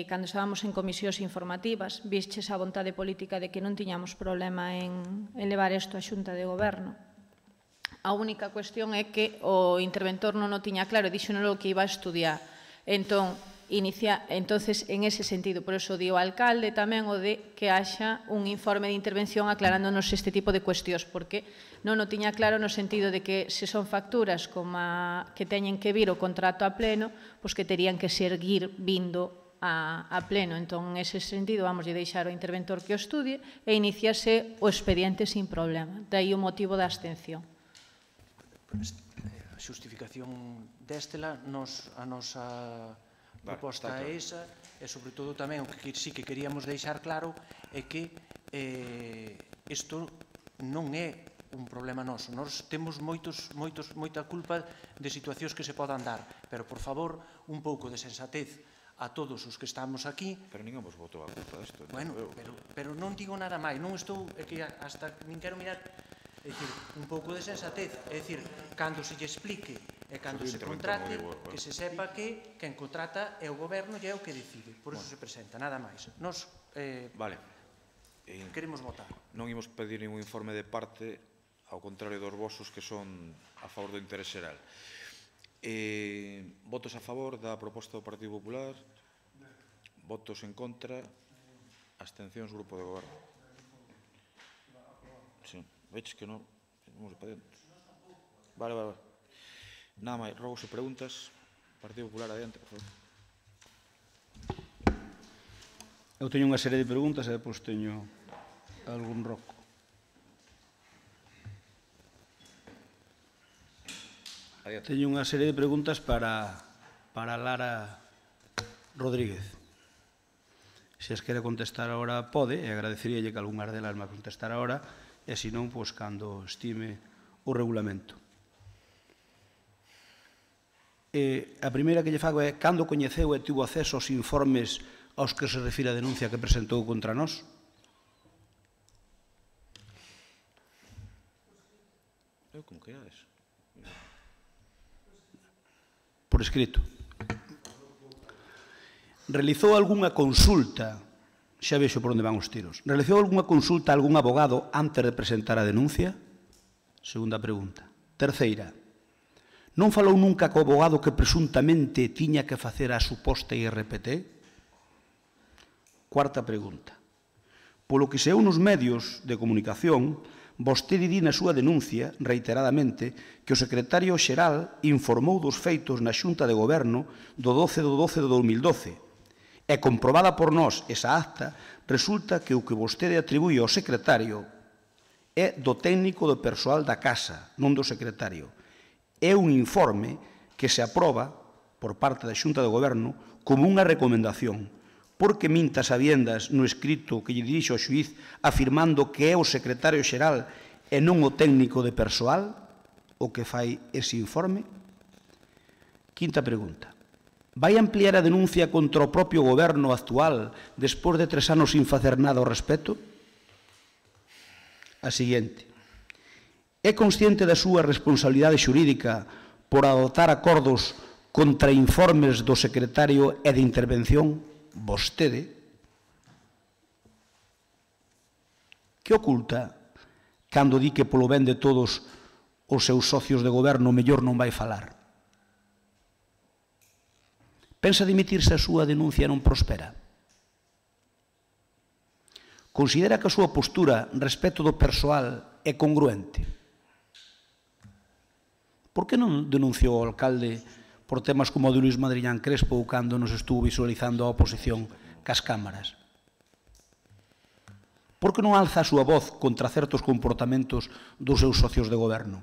cando estábamos en comisións informativas, vistes a vontade política de que non tiñamos problema en levar isto á Xunta de Goberno. A única cuestión é que o interventor non o tiña claro e dixonos que iba a estudiar. Entonces, en ese sentido, por eso di o alcalde tamén o de que haxa un informe de intervención aclarándonos este tipo de cuestións, porque non o tiña claro no sentido de que se son facturas como que teñen que vir o contrato a pleno, pois que terían que seguir vindo a pleno. Entón, en ese sentido, vamos a deixar ao interventor que o estudie e iniciase o expediente sin problema. Daí o motivo da abstención. A xustificación destela, a nosa proposta é esa, e sobre todo tamén o que sí que queríamos deixar claro é que isto non é un problema noso. Nós temos moita culpa de situacións que se podan dar, pero, por favor, un pouco de sensatez a todos os que estamos aquí. Pero ninguén vos votou a culpa disto. Bueno, pero non digo nada máis, non estou, é que hasta nin quero mirar, é dicir, un pouco de sensatez, é dicir, cando se lle explique e cando se contrate, que se sepa que quen contrata é o goberno e é o que decide, por eso se presenta, nada máis. Nos queremos votar. Non imos pedir ningún informe de parte, ao contrario dos vosos que son a favor do interés xeral. Votos a favor da proposta do Partido Popular, votos en contra, abstencións grupo de goberno. Sí, veches que non, vamos para dentro. Vale. Nada máis, rogos e preguntas. Partido Popular, adiante, por favor. Eu teño unha serie de preguntas e depois teño algún roco. Teño unha serie de preguntas para Lara Rodríguez. Se as quere contestar agora pode, e agradeceríalle que algunhas delas me contestar agora, e se non, pois, cando estime o regulamento. A primeira que lle fago é cando coñeceu e tivo acceso aos informes aos que se refire a denuncia que presentou contra nós? Eu como querades. Por escrito. Realizou algunha consulta, xa vexo por onde van os tiros, realizou algunha consulta a algún abogado antes de presentar a denuncia? Segunda pregunta. Terceira, non falou nunca co abogado que presuntamente tiña que facer a suposta IRPT? Cuarta pregunta. Polo que seu nos medios de comunicación, vostede di na súa denuncia, reiteradamente, que o secretario xeral informou dos feitos na Xunta de Goberno do 12 de 2012. E comprobada por nós esa acta, resulta que o que vostede atribui ao secretario é do técnico do persoal da casa, non do secretario. É un informe que se aproba por parte da Xunta de Goberno como unha recomendación, porque minta sabiendas no escrito que lle dirixo ao xuiz afirmando que é o secretario xeral e non o técnico de persoal o que fai ese informe? Quinta pregunta. Vai ampliar a denuncia contra o propio goberno actual despois de 3 anos sin facer nada ao respecto? A seguinte. É consciente da súa responsabilidade xurídica por adoptar acordos contra informes do secretario e de intervención? Vostede. Que oculta cando di que polo ben de todos os seus socios de goberno mellor non vai falar? Pensa dimitir se a súa denuncia non prospera? Considera que a súa postura respecto do persoal é congruente? Por que non denunciou o alcalde por temas como o de Luís Madriñán Crespo cando nos estuvo visualizando a oposición cas cámaras? Por que non alza a súa voz contra certos comportamentos dos seus socios de goberno?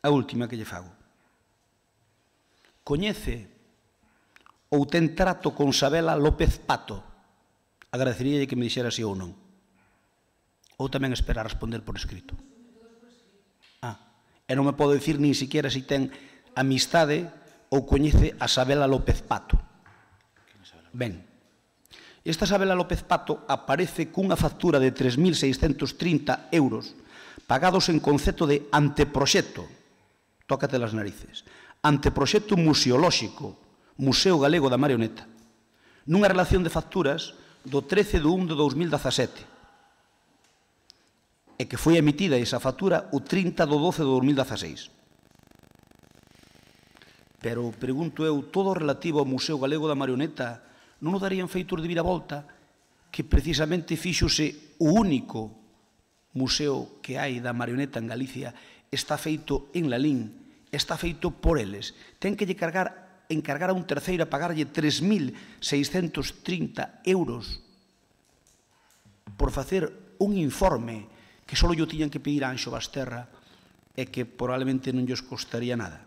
A última que lle fago. Coñece ou ten trato con Sabela López Pato? Agradeceríalle que me dixera si ou non. Ou tamén espera a responder por escrito. E non me podo dicir nin siquiera se ten amistade ou coñece a Sabela López Pato. Ben, esta Sabela López Pato aparece cunha factura de 3.630 euros pagados en concepto de anteproxecto, tócate las narices, anteproxecto museolóxico, Museo Galego da Marioneta, nunha relación de facturas do 13 de 1 de 2017, e que foi emitida esa factura o 30 de 12 de 2016. Pero, pregunto eu, todo relativo ao Museo Galego da Marioneta non o darían feitos de viravolta que precisamente fíxose o único museo que hai da marioneta en Galicia está feito en Lalín, está feito por eles. Ten que lle encargar a un terceiro a pagarlle 3.630 euros por facer un informe que só lle tiñan que pedir a Anxo Basterra e que probablemente non lles costaría nada.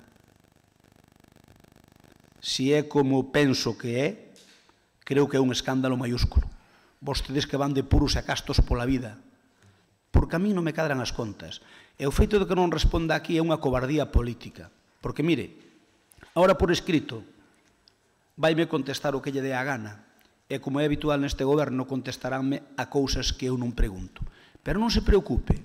Si é como penso que é, creo que é un escándalo maiúsculo. Vostedes que van de puros e castos pola vida, porque a mí non me cadran as contas. E o feito de que non responda aquí é unha cobardía política. Porque, mire, ahora por escrito, vaime contestar o que lle dé a gana, e como é habitual neste goberno, contestaránme a cousas que eu non pregunto. Pero non se preocupe,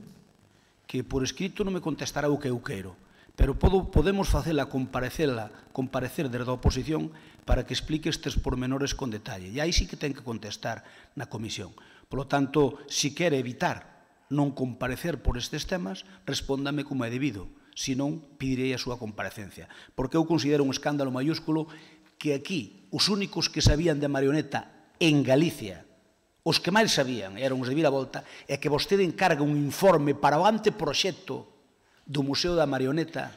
que por escrito non me contestará o que eu quero, pero podemos facela comparecer desde a oposición para que explique estes pormenores con detalle. E aí sí que ten que contestar na comisión. Por lo tanto, si quere evitar non comparecer por estes temas, respóndame como é debido. Si non, pedirei a súa comparecencia. Porque eu considero un escándalo maiúsculo que aquí os únicos que sabían de marioneta en Galicia, os que máis sabían, eran os de Viravolta, e que vostede encarga un informe para o anteproxecto do Museo da Marioneta.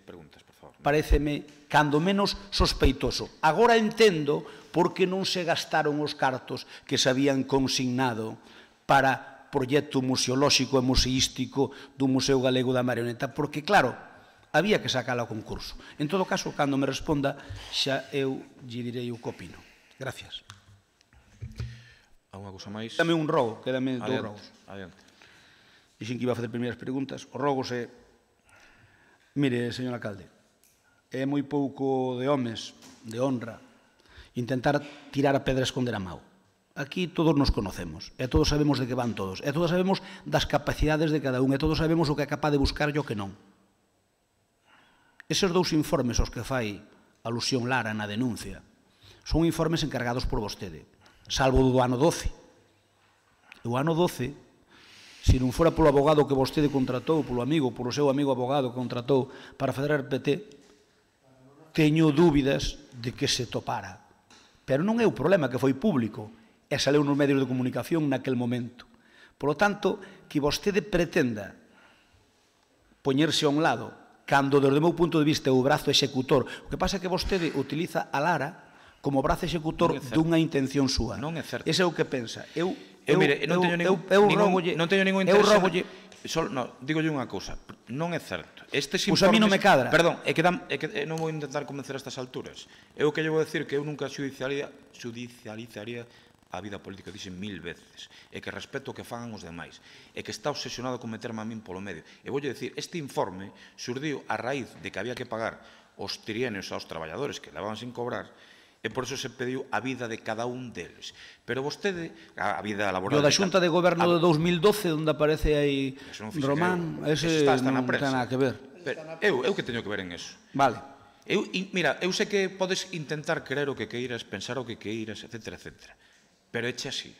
Preguntas, por favor. Paréceme, cando menos, sospeitoso. Agora entendo por que non se gastaron os cartos que se habían consignado para proxecto museolóxico e museístico do Museo Galego da Marioneta, porque, claro, había que sacala ao concurso. En todo caso, cando me responda, xa eu lle direi o que opino. Gracias. Alguna cousa máis? Dame un rogo, quédame dous rogos. Adiante. Dixen que iba a facer primeiras preguntas. Os rogos é... Mire, señor alcalde, é moi pouco de homes, de honra, intentar tirar a pedra e esconder a mau. Aquí todos nos conocemos, e todos sabemos de que van todos, e todos sabemos das capacidades de cada un, e todos sabemos o que é capaz de buscar e o que non. Eses dous informes aos que fai alusión Lara na denuncia son informes encargados por vostede, salvo do ano 12. O ano 12, se non fora polo abogado que vostede contratou, polo seu amigo abogado que contratou para fazer a RPT, teño dúbidas de que se topara. Pero non é o problema, que foi público e saleu nos medios de comunicación naquel momento. Por lo tanto, que vostede pretenda poñerse a un lado, cando, desde o meu punto de vista, é o brazo executor. O que pasa é que vostede utiliza a Lara como brazo executor dunha intención súa. Non é certo. Ese é o que pensa. Mire, non teño ningún interese. Dígolle unha cousa, non é certo. Estes informes... Pois a mí non me cadra. Perdón, é que non vou intentar convencer a estas alturas. Eu que lle vou decir que eu nunca xudicializaría a vida política, dixen 1000 veces, e que respeto o que fagan os demais, e que está obsesionado con meterme a min polo medio. E voulle dicir, este informe surdiu a raíz de que había que pagar os trienios aos traballadores que levaban sin cobrar, e por eso se pediu a vida de cada un deles. Pero vostede, a vida laboral... O da Xunta de Goberno de 2012, onde aparece aí Román, ese non ten nada que ver. Eu que teño que ver en eso. Vale. Mira, eu sei que podes intentar querer o que queiras, pensar o que queiras, etc. Pero eche así.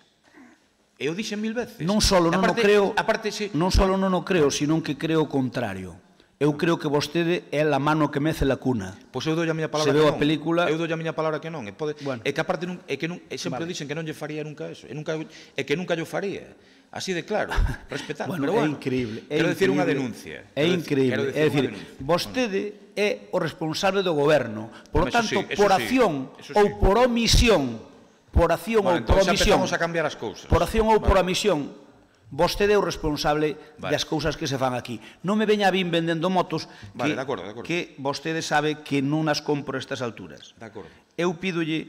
Eu dixen 1000 veces. Non só non o creo, sino que creo o contrario. Eu creo que vostede é a mano que mece la cuna. Pois eu dou a miña palabra que non. Se veu a película... Eu dou a miña palabra que non. É que aparte, sempre dixen que non lle faría nunca eso. E que nunca lle faría. Así de claro, respetando. Bueno, é increíble. Quero dicir unha denuncia. É increíble. É dicir, vostede é o responsable do goberno. Por lo tanto, por acción ou por omisión, por acción ou por omisión, a cambiar as cousas. Por acción ou por omisión, vostede é o responsable das cousas que se fan aquí. Non me veña a vir vendendo motos que vostede sabe que non as compro a estas alturas. Eu pídolle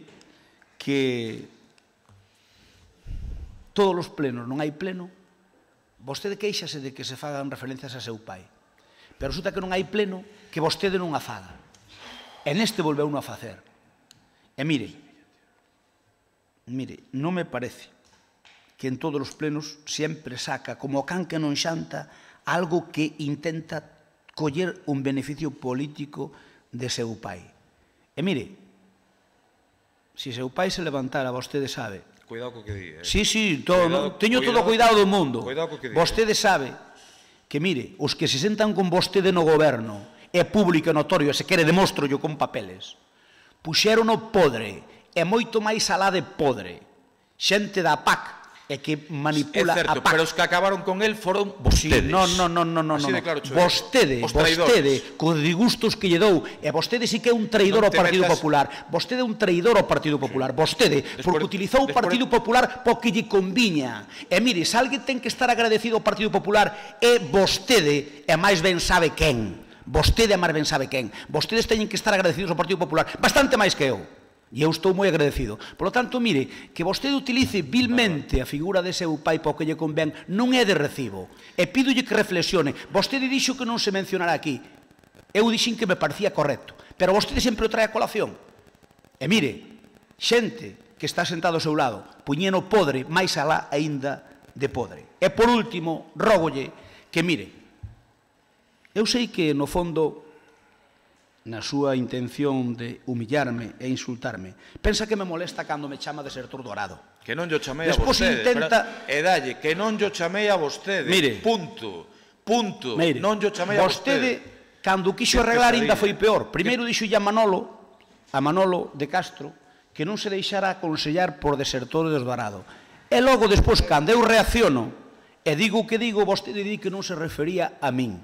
que todos os plenos, non hai pleno, vostede queixase de que se fagan referencias a seu pai. Pero resulta que non hai pleno que vostede non a faga. E neste volveu non a facer. E mire, non me parece que en todos os plenos sempre saca, como o can que non xanta, algo que intenta coller un beneficio político de seu pai. E mire, se seu pai se levantara, vostede sabe... Cuidado co que di. Sí, teño todo o cuidado do mundo. Vostede sabe que, mire, os que se sentan con vostede no goberno, é público e notorio, e se quere demóstrollo con papeles, puxeron o podre, e moito máis alá de podre, xente da PAC, e que manipula a PAC. Pero os que acabaron con el foron vostedes. Non. Vostede, co disgustos que lle dou, e vostede sí que é un traidor ao Partido Popular. Vostede é un traidor ao Partido Popular. Vostede, porque utilizou o Partido Popular porque lle conviña. E mire, se alguén ten que estar agradecido ao Partido Popular é vostede, e máis ben sabe quen. Vostede é máis ben sabe quen. Vostedes teñen que estar agradecidos ao Partido Popular, bastante máis que eu. E eu estou moi agradecido. Por lo tanto, mire, que vostede utilice vilmente a figura de seu pai para o que lle convén non é de recibo. E pídolle que reflexione. Vostede dixo que non se mencionará aquí. Eu dixen que me parecía correcto. Pero vostede sempre o trae a colación. E mire, xente que está sentado ao seu lado, puñeno podre, máis alá aínda de podre. E por último, rógolle que, mire, eu sei que no fondo... na súa intención de humillarme e insultarme, pensa que me molesta cando me chama desertor dorado. Que non yo chamei a vostede. E dalle, que non yo chamei a vostede. Mire, punto. Non yo chamei a vostede. Vostede, cando quixo arreglar, ainda foi peor. Primeiro dixo a Manolo de Castro, que non se deixara aconsellar por desertores dorado. E logo, despois, cando eu reacciono e digo o que digo, vostede di que non se refería a min.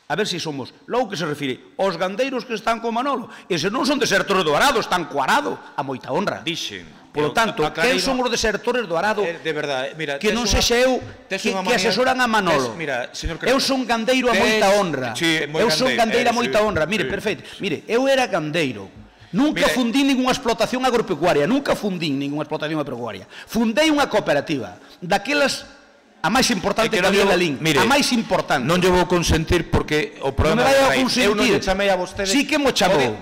A ver se somos, logo que se refire aos gandeiros que están con Manolo, e se non son desertores do Arado, están co Arado, a moita honra. Dixen. Por lo tanto, quen son os desertores do Arado que non sexa eu que asesoran a Manolo? Eu son gandeiro a moita honra. Eu son gandeiro a moita honra. Mire, perfecto. Mire, eu era gandeiro. Nunca fundín ninguna explotación agropecuaria. Fundei unha cooperativa daquelas... A máis importante que había na LIN. A máis importante. Non lle vou consentir porque o problema é raíz. Eu non lle chamei a vostede... Sí que mo chamou.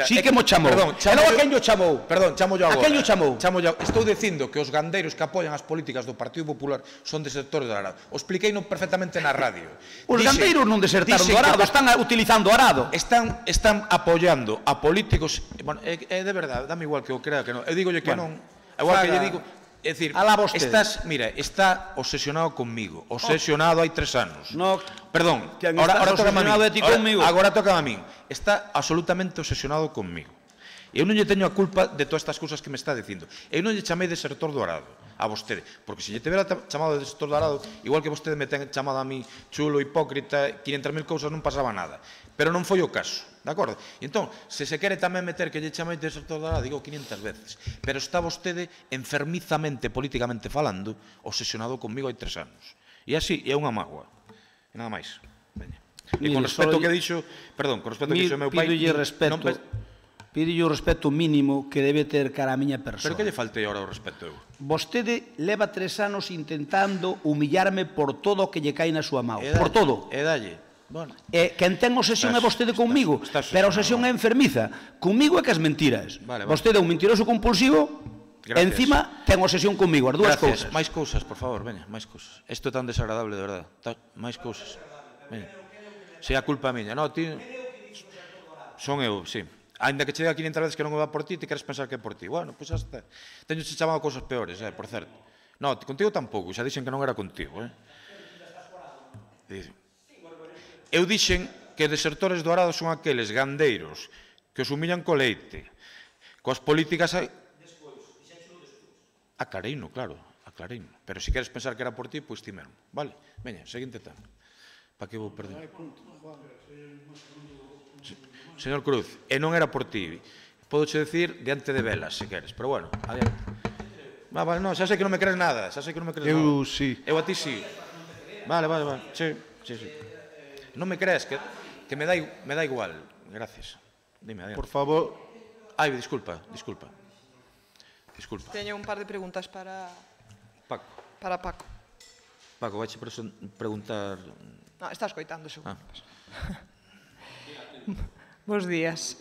Sí que mo chamou. Perdón, e non a quen yo chamou. Perdón, chamo yo agora. A quen yo chamou. Estou dicindo que os gandeiros que apoian as políticas do Partido Popular son desertores do Arado. O expliquei perfectamente na radio. Os gandeiros non desertaron do Arado, están utilizando o Arado. Están apoiando a políticos... É de verdade, dame igual que eu crea que non. Eu dígolle que non. Igual que lle digo... É dicir, está obsesionado conmigo. Obsesionado hai 3 anos. Perdón, agora toca a mí. Agora toca a mí. Está absolutamente obsesionado conmigo. Eu non lle teño a culpa de todas estas cousas que me está dicindo. Eu non lle chamei desertor do Arado a vostede, porque se lle tivera chamado desertor do Arado, igual que vostede me ten chamado a mí chulo, hipócrita, 500.000 cousas, non pasaba nada. Pero non foi o caso. De acordo? Entón, se se quere tamén meter que lle chamei desertor do Arado, digo 500 veces. Pero está vostede enfermizamente, políticamente falando, obsesionado conmigo hai 3 anos. E así, é unha mágoa. E nada máis. E con respecto ao que dixo, perdón, con respecto ao que dixo meu pai... Pídelle o respeto mínimo que debe ter cara a miña persoa. Pero que lle faltei ahora o respeto eu? Vostede leva 3 anos intentando humillarme por todo o que lle cae na súa mão. Por todo. E dalle. Bueno. Quen ten obsesión é vostede conmigo, pero a obsesión é enfermiza. Conmigo é que as mentiras. Vostede é un mentiroso compulsivo, e encima ten obsesión conmigo, as dúas cousas. Máis cousas, por favor, veña, máis cousas. Isto é tan desagradable, de verdade. Máis cousas. Veña. Se é a culpa miña, non, ti... Son eu, sí. Ainda que che diga 500 veces que non me va por ti, ti queres pensar que é por ti. Bueno, pois hasta... Teño che chamado cousas peores, por certo. Non, contigo tampouco, xa dixen que non era contigo, Eu dixen que desertores dorados son aqueles gandeiros que os humillan co leite, coas políticas... Aclareino, claro, aclareino. Pero se queres pensar que era por ti, pois ti mesmo. Vale? Veña, seguinte tema. Para que vou perder? Señor Cruz, e non era por ti. Podoche decir diante de velas, se queres. Pero bueno, adiante. Vale, non, xa sei que non me crees nada. Xa sei que non me crees nada. Eu sí. Eu a ti sí. Vale. Sí. Non me crees, que me dá igual. Gracias. Dime, adiante. Por favor. Ai, disculpa. Teño un par de preguntas para Paco. Paco, vaiche preguntar... Non, está escoitando, seguro. Bos días.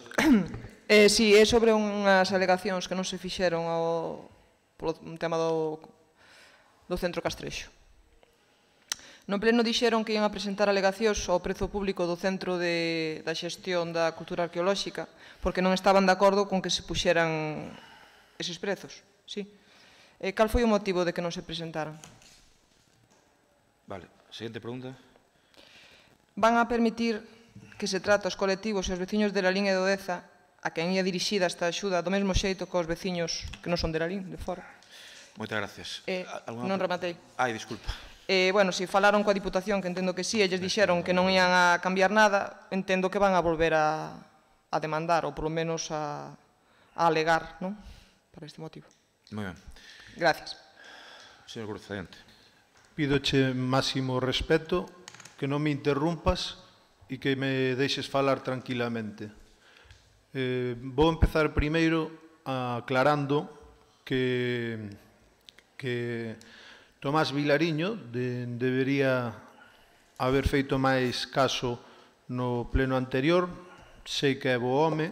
Si, é sobre unhas alegacións que non se fixeron polo tema do Centro Castrexo. No pleno dixeron que ian a presentar alegacións ao prezo público do Centro da Xestión da Cultura Arqueolóxica porque non estaban de acordo con que se puxeran eses prezos. Sí. Cal foi o motivo de que non se presentaran? Vale, seguinte pregunta. Van a permitir que se trata aos colectivos e aos veciños de Lalín e do Deza a quen ia dirixida esta axuda do mesmo xeito que aos veciños que non son de Lalín, de fora? Moitas gracias. Non rematei. Ai, disculpa. Bueno, se falaron coa Diputación, que entendo que sí, eles dixeron que non ian a cambiar nada, entendo que van a volver a demandar, ou polo menos a alegar, non? Para este motivo. Moi ben. Gracias. Señor Cruz, adiante. Pídoche máximo respeto, que non me interrumpas e que me deixes falar tranquilamente. Vou empezar primeiro aclarando que Tomás Vilariño debería haber feito máis caso no pleno anterior. Sei que é bo home,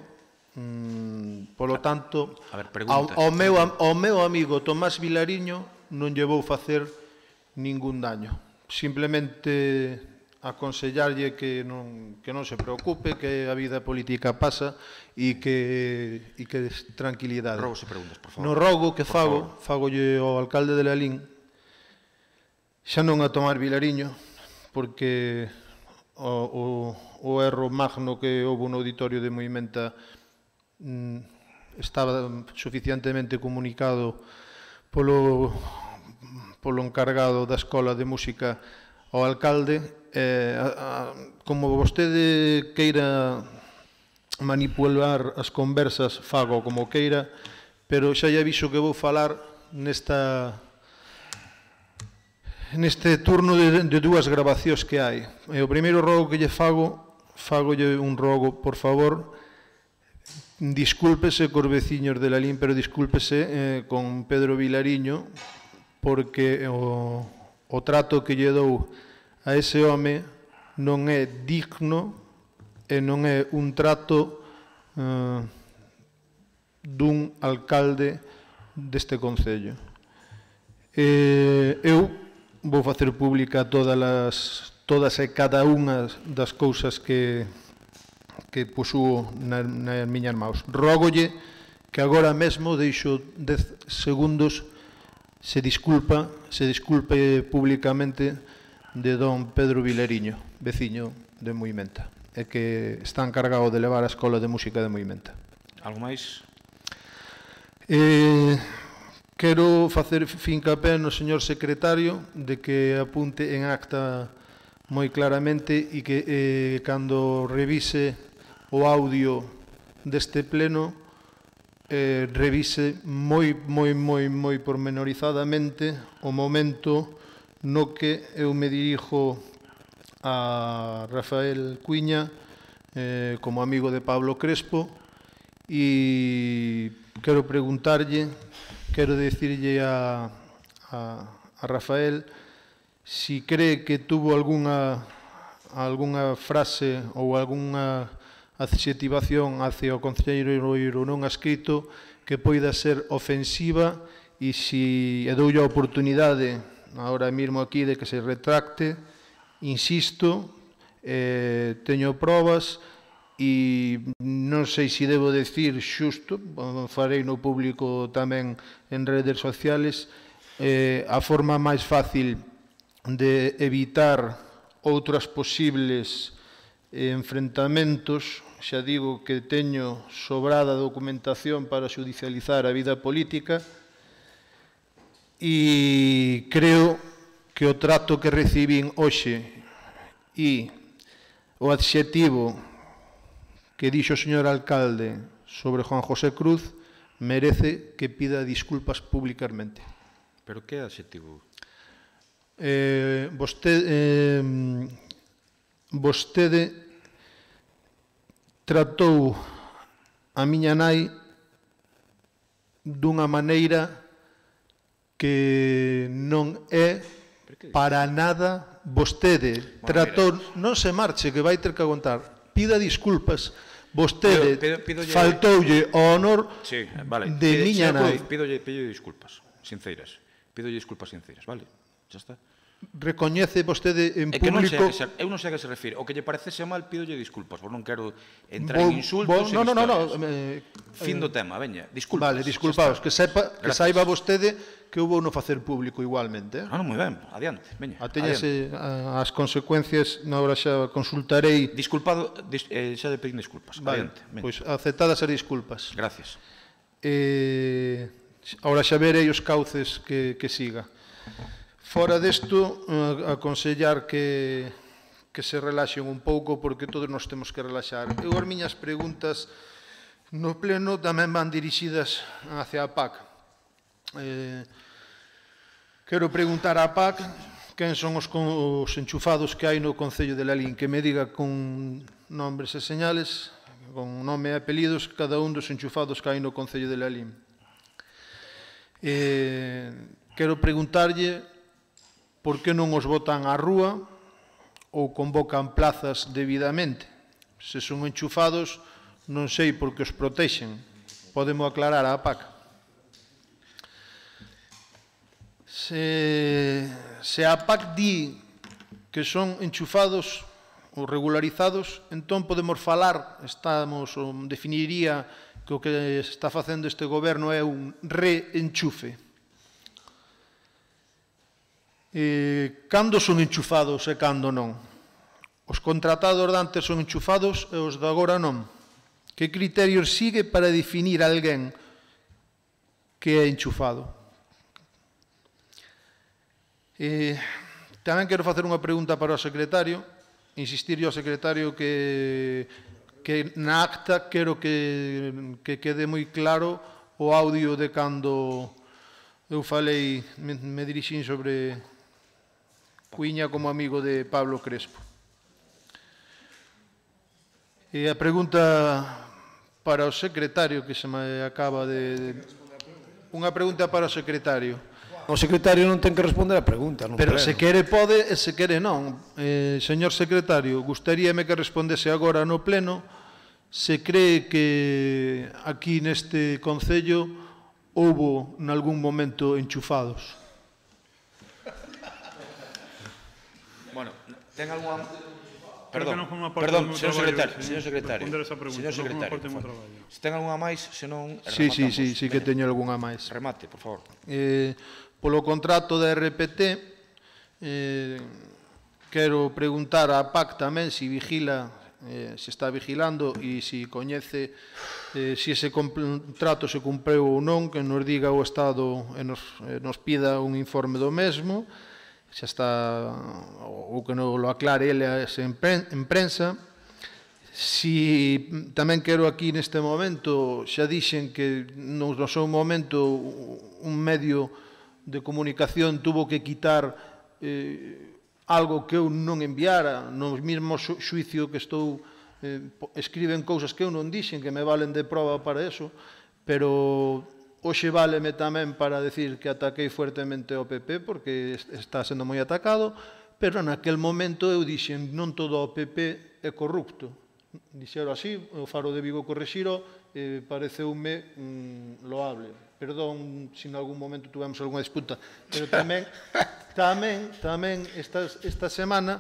polo tanto, ao meu amigo Tomás Vilariño non lle vou facer ningún daño. Simplemente aconsellarlle que non se preocupe, que a vida política pasa e que tranquilidade. Rogo se preguntas, por favor. No rogo que fagolle ao alcalde de Lalín, xa non a Tomás Vilariño, porque o erro magno que houve no auditorio de Moimenta estaba suficientemente comunicado polo encargado da Escola de Música ao alcalde. Como vostede queira manipular as conversas, fago como queira, pero xa lle aviso que vou falar neste turno de dúas grabacións que hai. O primeiro rogo que lle fagolle un rogo, por favor, discúlpese cos veciños de Lalín, pero discúlpese con Pedro Vilariño, porque o trato que lle dou a ese home non é digno e non é un trato dun alcalde deste concello. Eu vou facer pública todas e cada unha das cousas que posúo nas miñas maus. Rógolle que agora mesmo deixo 10 segundos se disculpe públicamente de don Pedro Vilariño, veciño de Moimenta, e que está encargado de levar a Escola de Música de Moimenta. Algo máis? Quero facer fincapé no señor secretario de que apunte en acta moi claramente e que cando revise o audio deste pleno revise moi pormenorizadamente o momento no que eu me dirijo a Rafael Cuiña como amigo de Pablo Crespo e quero preguntarlle, quero decirlle a Rafael si cree que tuvo algunha frase ou algunha adxetivación hacia o concelleiro non adscrito que poida ser ofensiva e se doulle a oportunidade agora mesmo aquí de que se retracte. Insisto, teño probas e non sei se debo decir xusto, farei no público tamén en redes sociales, a forma máis fácil de evitar outras posibles enfrentamentos. Xa digo que teño sobrada documentación para xudicializar a vida política e creo que o trato que recibín hoxe e o adxetivo que dixo o señor alcalde sobre Juan José Cruz merece que pida disculpas públicamente. Pero que adxetivo? Vostede tratou a miña nai dunha maneira que non é para nada. Vostede tratou, non se marche, que vai ter que aguantar, pida disculpas. Vostede faltoulle ao honor de miña nai. Pídolle disculpas sinceiras. Pídolle disculpas sinceiras, vale? Xa está. Recoñece vostede en público... Eu non sei a que se refire. O que lle parecese mal, pídolle disculpas, porque non quero entrar en insultos. No. Fin do tema, veña, disculpas. Vale, disculpaos, que saiba vostede que houve no facer público igualmente. Non, moi ben, adiante, veña. Atéñase as consecuencias, agora xa consultarei... Disculpado, xa de pedín disculpas, adiante. Pois aceptadas as disculpas. Gracias. Agora xa verei os cauces que siga. Fora desto, aconsellar que se relaxen un pouco, porque todos nos temos que relaxar. Eu as miñas preguntas no pleno tamén van dirixidas hacia a PAC. Quero preguntar á PAC quen son os enchufados que hai no Concello de Lalín, que me diga con nombres e señales, con nome e apelidos, cada un dos enchufados que hai no Concello de Lalín. Quero preguntarlle por que non os botan á rúa ou convocan plazas debidamente. Se son enchufados, non sei por que os protexen. Podemos aclarar a PAC. Se a PAC di que son enchufados ou regularizados, entón podemos falar, definiría que o que está facendo este goberno é un reenchufe. Cando son enchufados e cando non? Os contratados de antes son enchufados e os de agora non. Que criterios sigue para definir alguén que é enchufado? Tamén quero facer unha pregunta para o secretario, insistirle ao secretario que na acta quero que quede moi claro o audio de cando eu falei, me dirixín sobre Cuiña como amigo de Pablo Crespo. E a pregunta para o secretario, que se me acaba de... Unha pregunta para o secretario. O secretario non ten que responder a pregunta. Pero se quere pode e se quere non. Señor secretario, gustaríame que respondese agora no pleno se cree que aquí neste Concello houbo nalgún momento enchufados. Bueno, ten algunha... Perdón, señor secretario. Se ten algunha máis, senón... Sí que teño algunha máis. Remate, por favor. Polo contrato da RPT, quero preguntar á PAC tamén se vigila, se está vigilando e se coñece se ese contrato se cumpreu ou non, que nos diga o Estado e nos pida un informe do mesmo, xa está, ou que nos lo aclare ele en prensa. Si tamén quero aquí neste momento, xa dixen que no seu momento un medio de comunicación tuvo que quitar algo que eu non enviara, no mesmo xuicio que estou escriben cousas que eu non dixen, que me valen de prova para eso, pero hoxe váleme tamén para decir que ataquei fuertemente ao PP, porque está sendo moi atacado, pero naquel momento eu dixen non todo o PP é corrupto. Dixero así, o Faro de Vigo correxiro, pareceume loable. Perdón se en algún momento tuvemos algunha disputa, pero tamén esta semana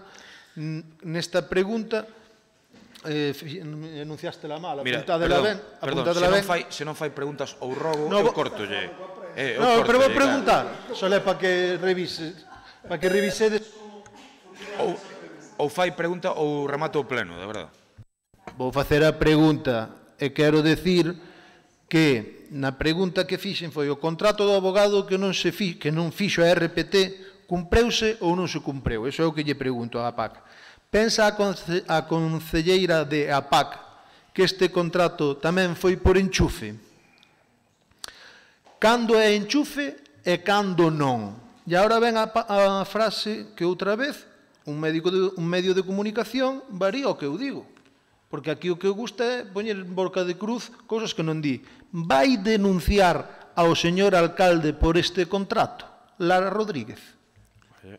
nesta pregunta enunciástela mal. Mira, perdón, se non fai preguntas ou robo, eu cortolle. Non, pero vou preguntar, só é para que revisedes. Ou fai pregunta ou remato o pleno, de verdade. Vou facer a pregunta e quero decir que na pregunta que fixen foi o contrato do abogado que non fixo a RPT cumpreuse ou non se cumpreu. Iso é o que lle pregunto á APAC. Pensa a concelleira de APAC que este contrato tamén foi por enchufe? Cando é enchufe e cando non? E agora ven a frase que outra vez un medio de comunicación varía o que eu digo. Porque aquí o que eu gusta é poñer en boca de cruz cousas que non di. Vai denunciar ao señor alcalde por este contrato? Lara Rodríguez.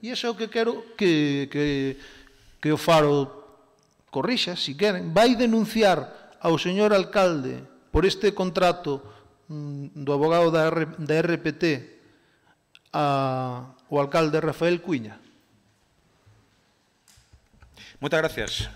E iso é o que quero que o Faro corrixa, se queren. Vai denunciar ao señor alcalde por este contrato do abogado da RPT ao alcalde Rafael Cuiña. Moitas gracias.